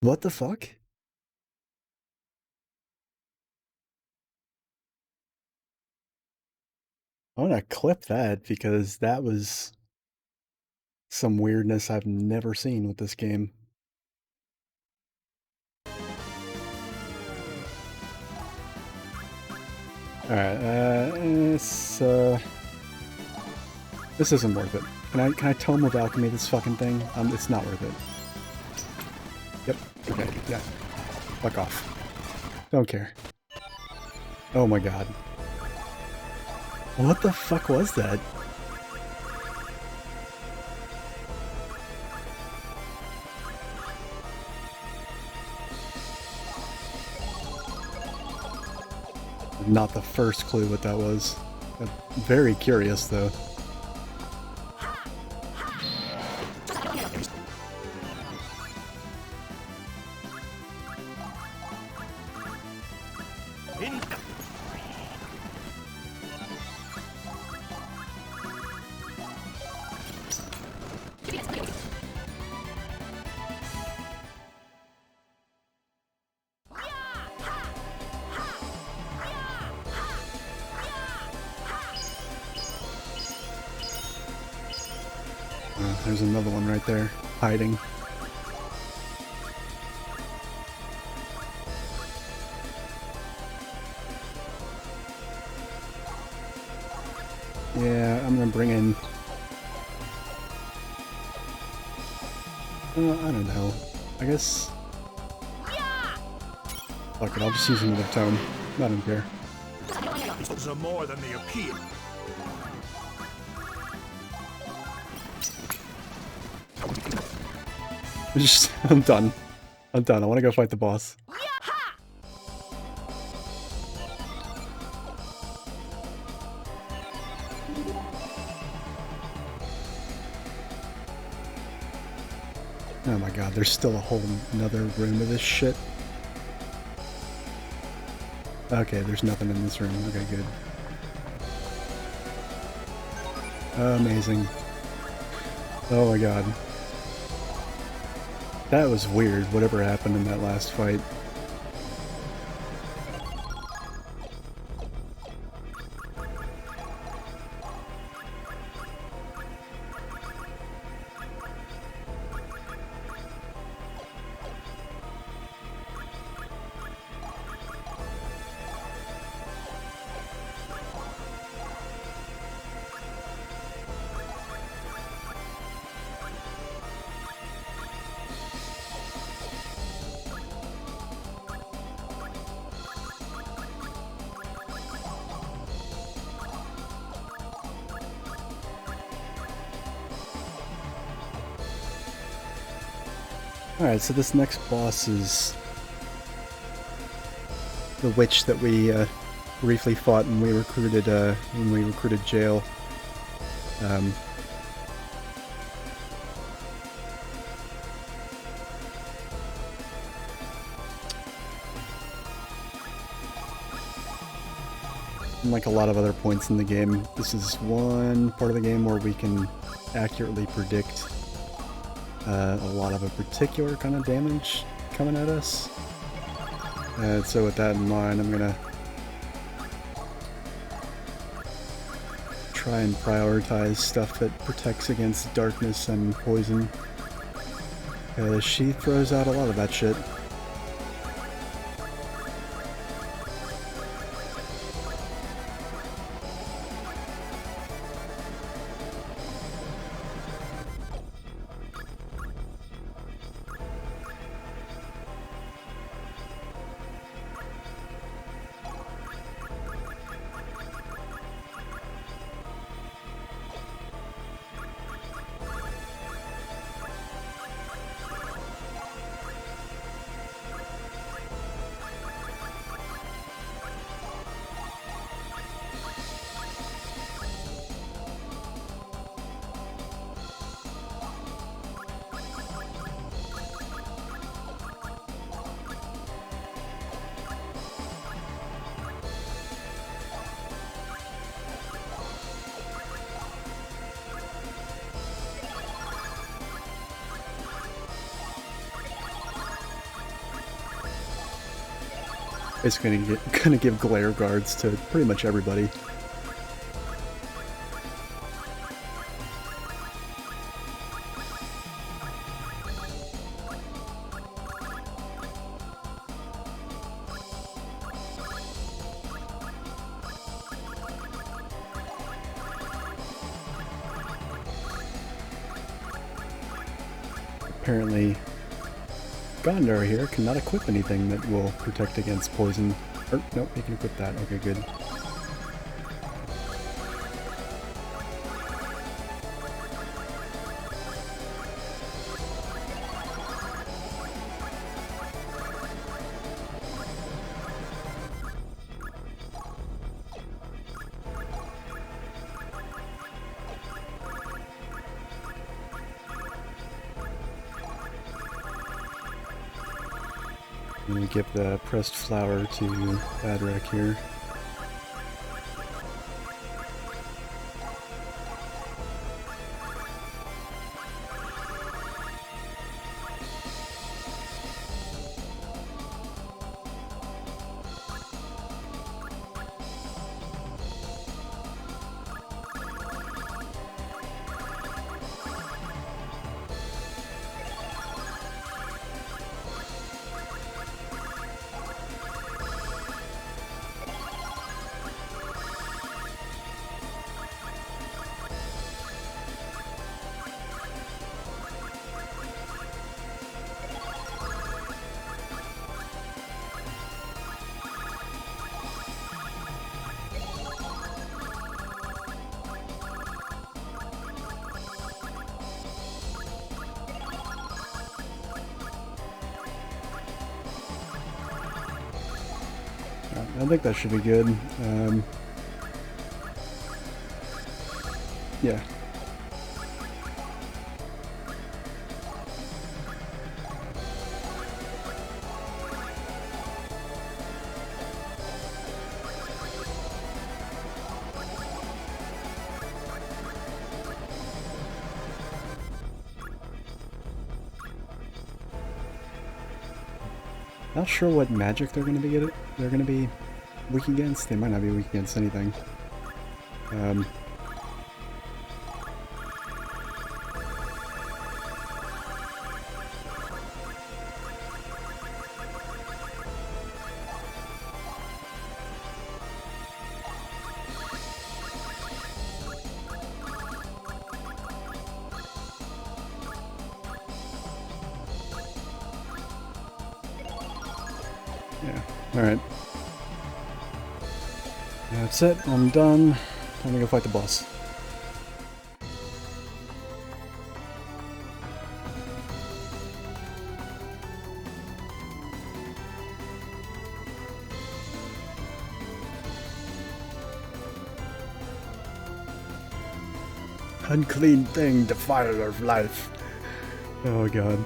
What the fuck? I wanna clip that because that was some weirdness I've never seen with this game. Alright, this isn't worth it. Can I Tome of Alchemy this fucking thing? It's not worth it. Yep, okay, yeah. Fuck off. Don't care. Oh my god. What the fuck was that? Not the first clue what that was. I'm very curious though. There's another one right there, hiding. Yeah, I'm gonna bring in... I don't know. I guess... Fuck it, I'll just use another tome. I don't care. Those are more than they appear. I'm done. I'm done. I want to go fight the boss. Oh my god, there's still a whole another room of this shit. Okay, there's nothing in this room. Okay, good. Amazing. Oh my god. That was weird, whatever happened in that last fight. Alright, so this next boss is the witch that we briefly fought when we recruited Jail. Unlike a lot of other points in the game, this is one part of the game where we can accurately predict a lot of a particular kind of damage coming at us. So with that in mind, I'm gonna try and prioritize stuff that protects against darkness and poison. She throws out a lot of that shit. It's gonna give glare guards to pretty much everybody. Apparently, Gondar here cannot equip anything that will protect against poison. Or, nope, he can equip that. Okay, good. I'm going to give the pressed flower to Badrak here. I think that should be good. Yeah. Not sure what magic they're gonna be weak against. They might not be weak against anything. Yeah, alright. That's it, I'm done. Time to go fight the boss. Unclean thing, defiler of life. Oh god.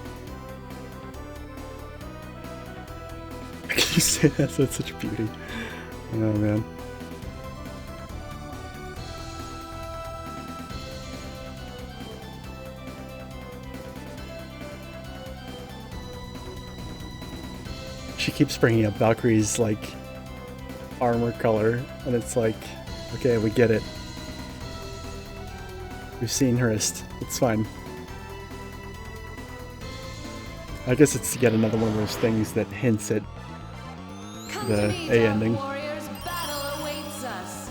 Can you say that? That's such a beauty. Oh man. She keeps bringing up Valkyrie's like armor color, and it's like, okay, we get it. We've seen her wrist. It's fine. I guess it's yet another one of those things that hints at the A ending. Warriors, battle awaits us.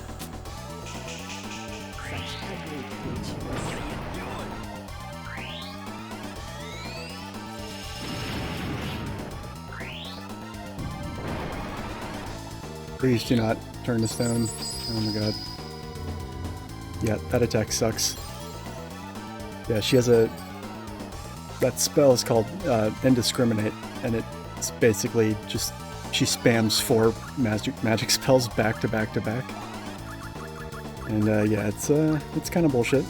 Please do not turn to stone. Oh my god. Yeah, that attack sucks. Yeah, she has that spell is called Indiscriminate, and it's basically just she spams 4 magic spells back to back to back. And yeah, it's kind of bullshit.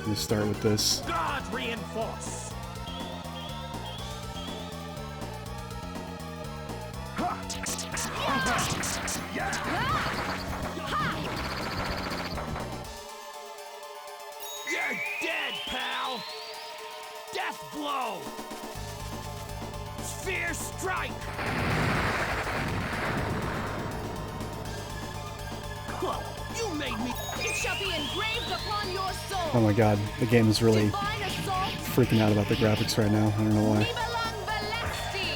Let's start with this. God reinforce. You're dead, pal. Death blow. Sphere strike. You made me. It shall be engraved upon your soul. Oh my god, the game is really Divine assault. freaking out about the graphics right now. I don't know why. Nibelang Valesti.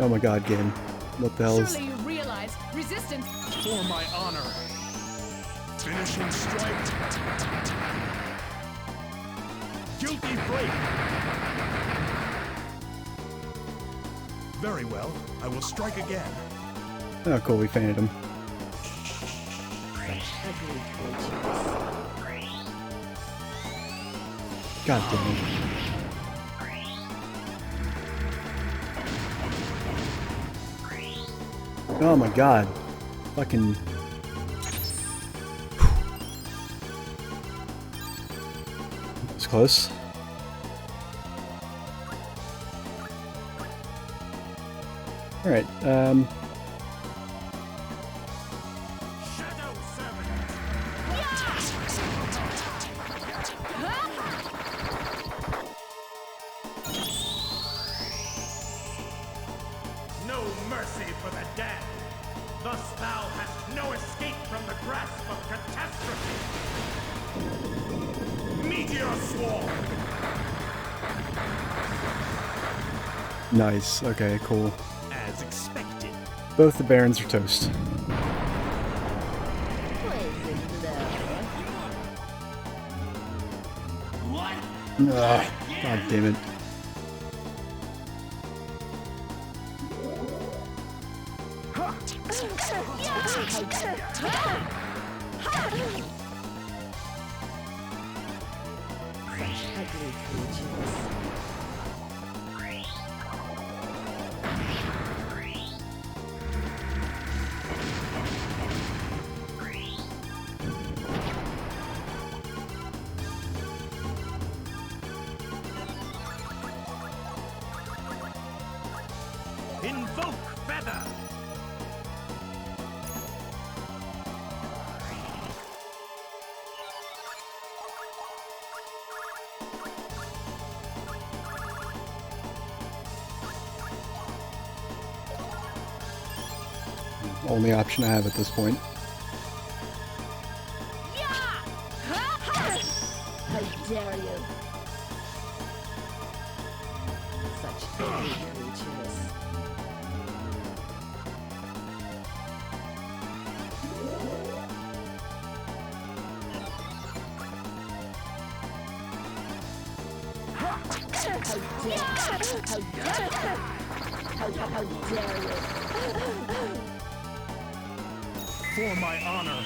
Oh my god, game. What the hell is... Surely you realize resistance. For my honor. Finishing strike. Guilty break. Very well. I will strike again. Oh cool, we fainted him. God damn it. Oh my god. Fucking... It's close. Alright, Shadow servant. No mercy for the dead. Thus thou hast no escape from the grasp of catastrophe. Meteor swarm. nice. Okay, cool. As expected. Both the Barons are toast. What? Ugh, god damn it. Invoke feather. only option I have at this point. How dare you! Such ugly creatures. How dare you! For my honor.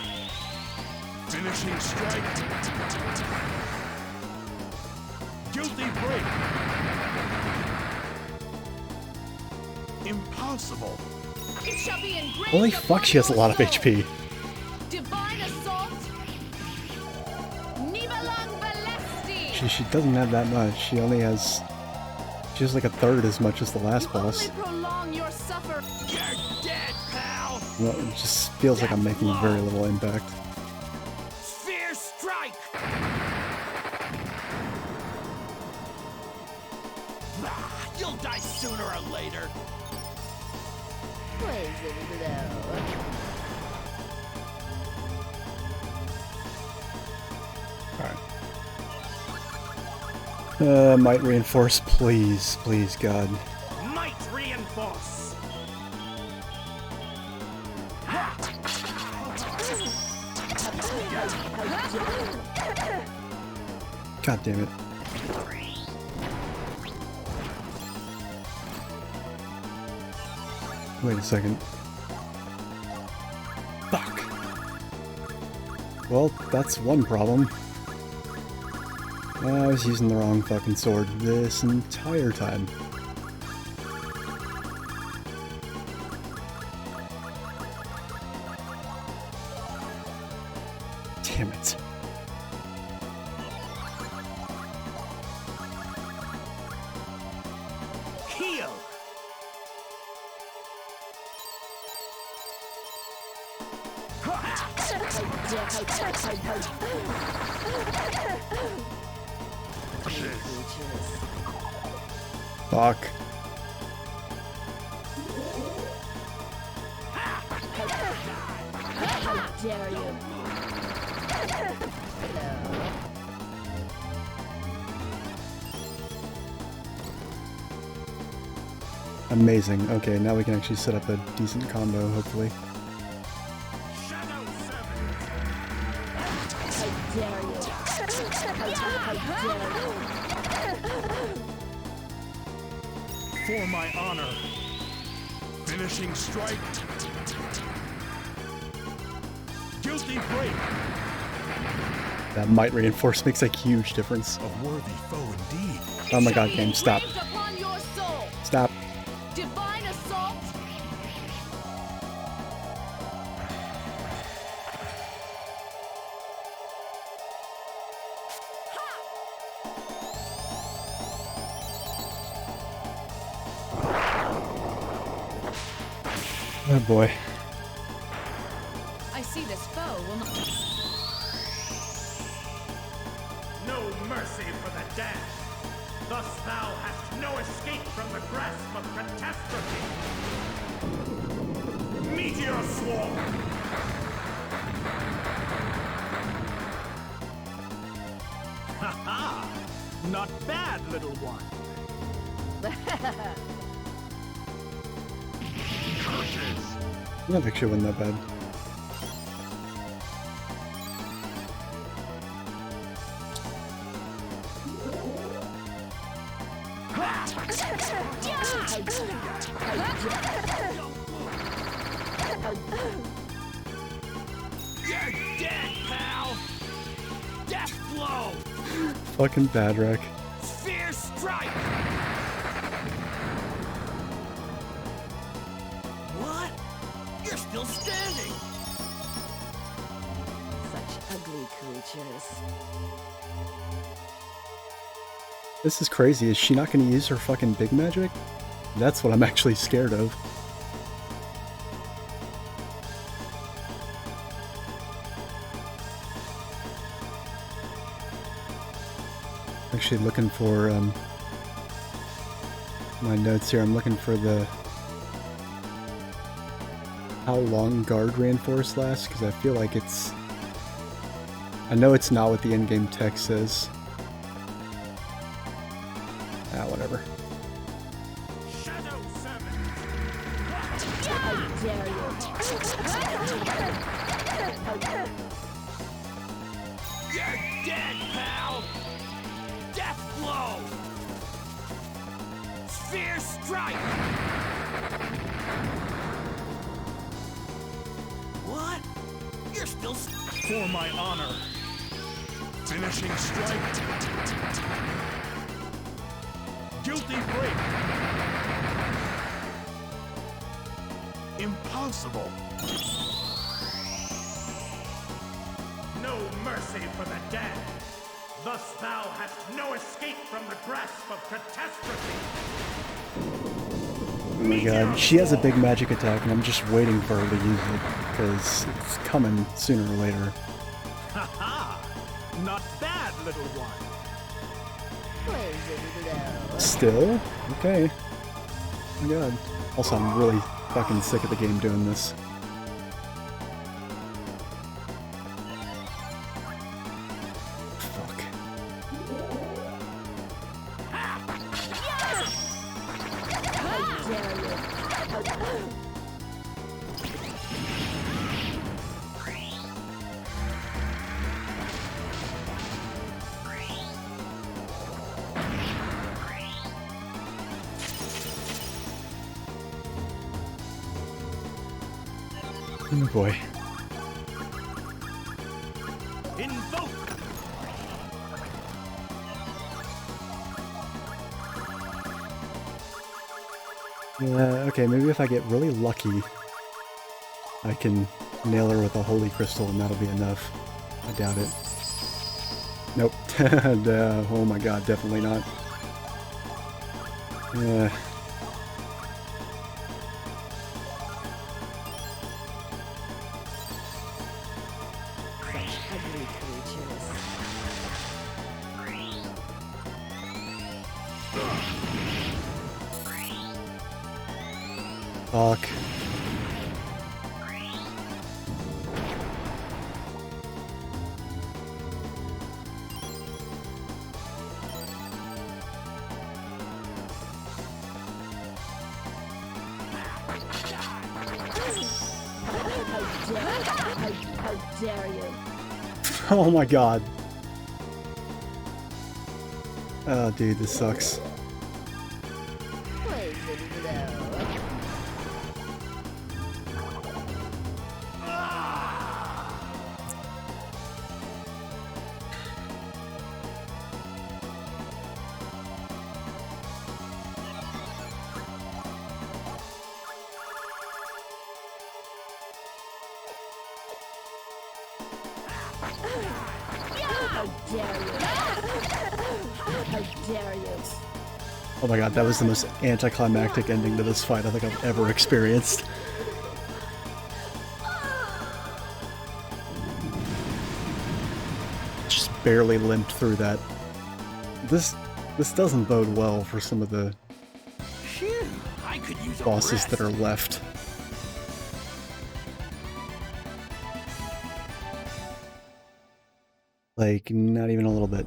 Finishing strike. Guilty break. Impossible. It shall be engraved. Holy fuck, she has a lot of HP. Divine assault. Nivalang Valesti. She doesn't have that much. She has like a third as much as the last boss. Only prolong your suffer. You're dead, pal. Well, it just feels like I'm making very little impact. Sphere strike. You'll die sooner or later. Poison blow. Alright. Might reinforce, please. Please, God. Might reinforce. God damn it. Wait a second. Fuck. Well, that's one problem. I was using the wrong fucking sword this entire time. Damn it. Heal. Fuck. How dare you! Amazing. Okay, now we can actually set up a decent combo, hopefully. Shadow servant. How dare you! How dare you! For my honor. Finishing strike. Guilty break. That might reinforce makes a huge difference. A worthy foe indeed. Oh my god, game, stop. Engraved upon your soul. Stop. Divine assault. Oh boy. I see this foe will not. No mercy for the dead. Thus thou hast no escape from the grasp of catastrophe. Meteor swarm. Ha ha! Not bad, little one. That actually wasn't that bad. You're dead, pal. Death blow. Fucking bad wreck. Sphere strike. What? You're still standing. Such ugly creatures. This is crazy. Is she not going to use her fucking big magic? That's what I'm actually scared of. Actually looking for my notes here. I'm looking for the how long guard reinforce lasts, because I feel like it's... I know it's not what the in-game text says. Ah, whatever. Shadow Servant! How dare you! You're dead, pal! Death blow! Sphere strike! What? You're still for my honor. Finishing strike. Guilty break. Impossible. No mercy for the dead. Thus thou hast no escape from the grasp of catastrophe. Oh my god, she has a big magic attack and I'm just waiting for her to use it, because it's coming sooner or later. Ha-ha! Not bad, little one. Still? Okay. Oh my god. Also, I'm really fucking sick of the game doing this. Fuck. Oh boy. Invoke! Yeah, okay, maybe if I get really lucky, I can nail her with a holy crystal and that'll be enough. I doubt it. Nope. Oh my god, definitely not. Yeah. Fuck. How dare you? Oh my god. Oh dude, this sucks. How dare you? How dare you? Oh my god, that was the most anticlimactic ending to this fight I think I've ever experienced. Just barely limped through that. This doesn't bode well for some of the Phew, I could use a bosses rest. that are left. Like, not even a little bit.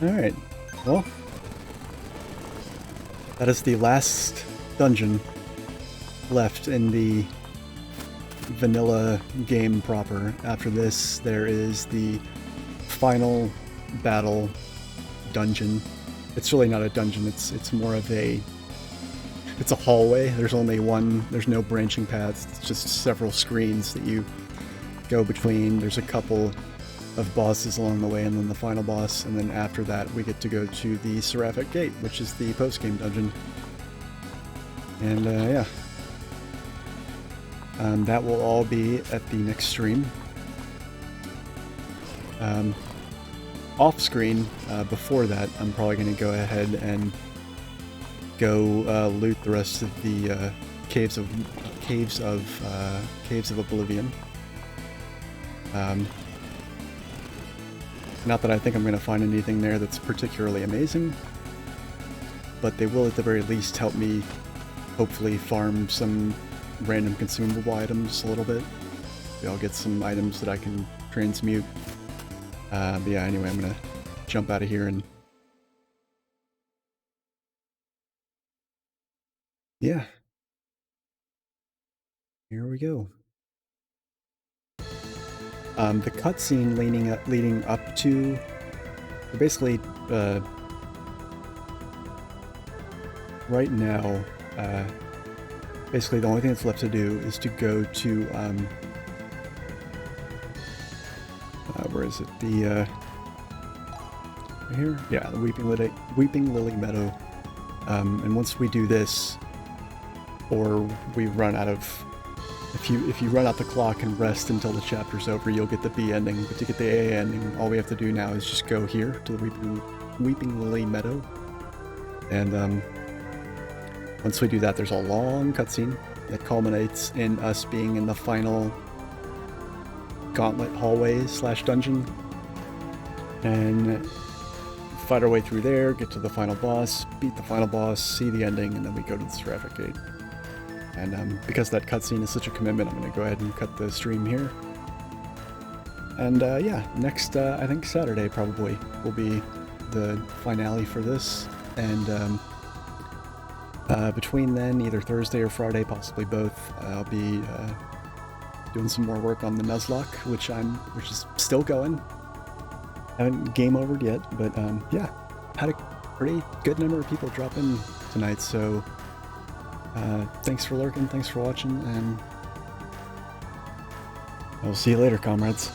Alright, well, that is the last dungeon left in the vanilla game proper. After this, there is the final battle dungeon. It's really not a dungeon, it's more of a... It's a hallway. There's only one, there's no branching paths, it's just several screens that you go between. There's a couple of bosses along the way, and then the final boss, and then after that we get to go to the Seraphic Gate, which is the post-game dungeon. And yeah. That will all be at the next stream. Off screen, before that, I'm probably going to go ahead and go loot the rest of the caves of Oblivion. Not that I think I'm going to find anything there that's particularly amazing, but they will at the very least help me hopefully farm some random consumable items a little bit. Maybe I'll get some items that I can transmute. But yeah, anyway, I'm going to jump out of here and yeah. Here we go. The cutscene leading up to basically right now, basically the only thing that's left to do is to go to where is it? The right here? Yeah, the Weeping Lily Meadow. And once we do this, or we run out of, if you run out the clock and rest until the chapter's over, you'll get the B ending. But to get the A ending, all we have to do now is just go here to the Weeping Lily Meadow. And once we do that, there's a long cutscene that culminates in us being in the final gauntlet hallway / dungeon. And fight our way through there, get to the final boss, beat the final boss, see the ending, and then we go to the Seraphic Gate. And because that cutscene is such a commitment, I'm going to go ahead and cut the stream here. And yeah, next, I think Saturday probably will be the finale for this. And between then, either Thursday or Friday, possibly both, I'll be doing some more work on the Nuzlocke, which is still going. Haven't game overed yet, but yeah, had a pretty good number of people drop in tonight, so thanks for lurking, thanks for watching, and I'll see you later, comrades.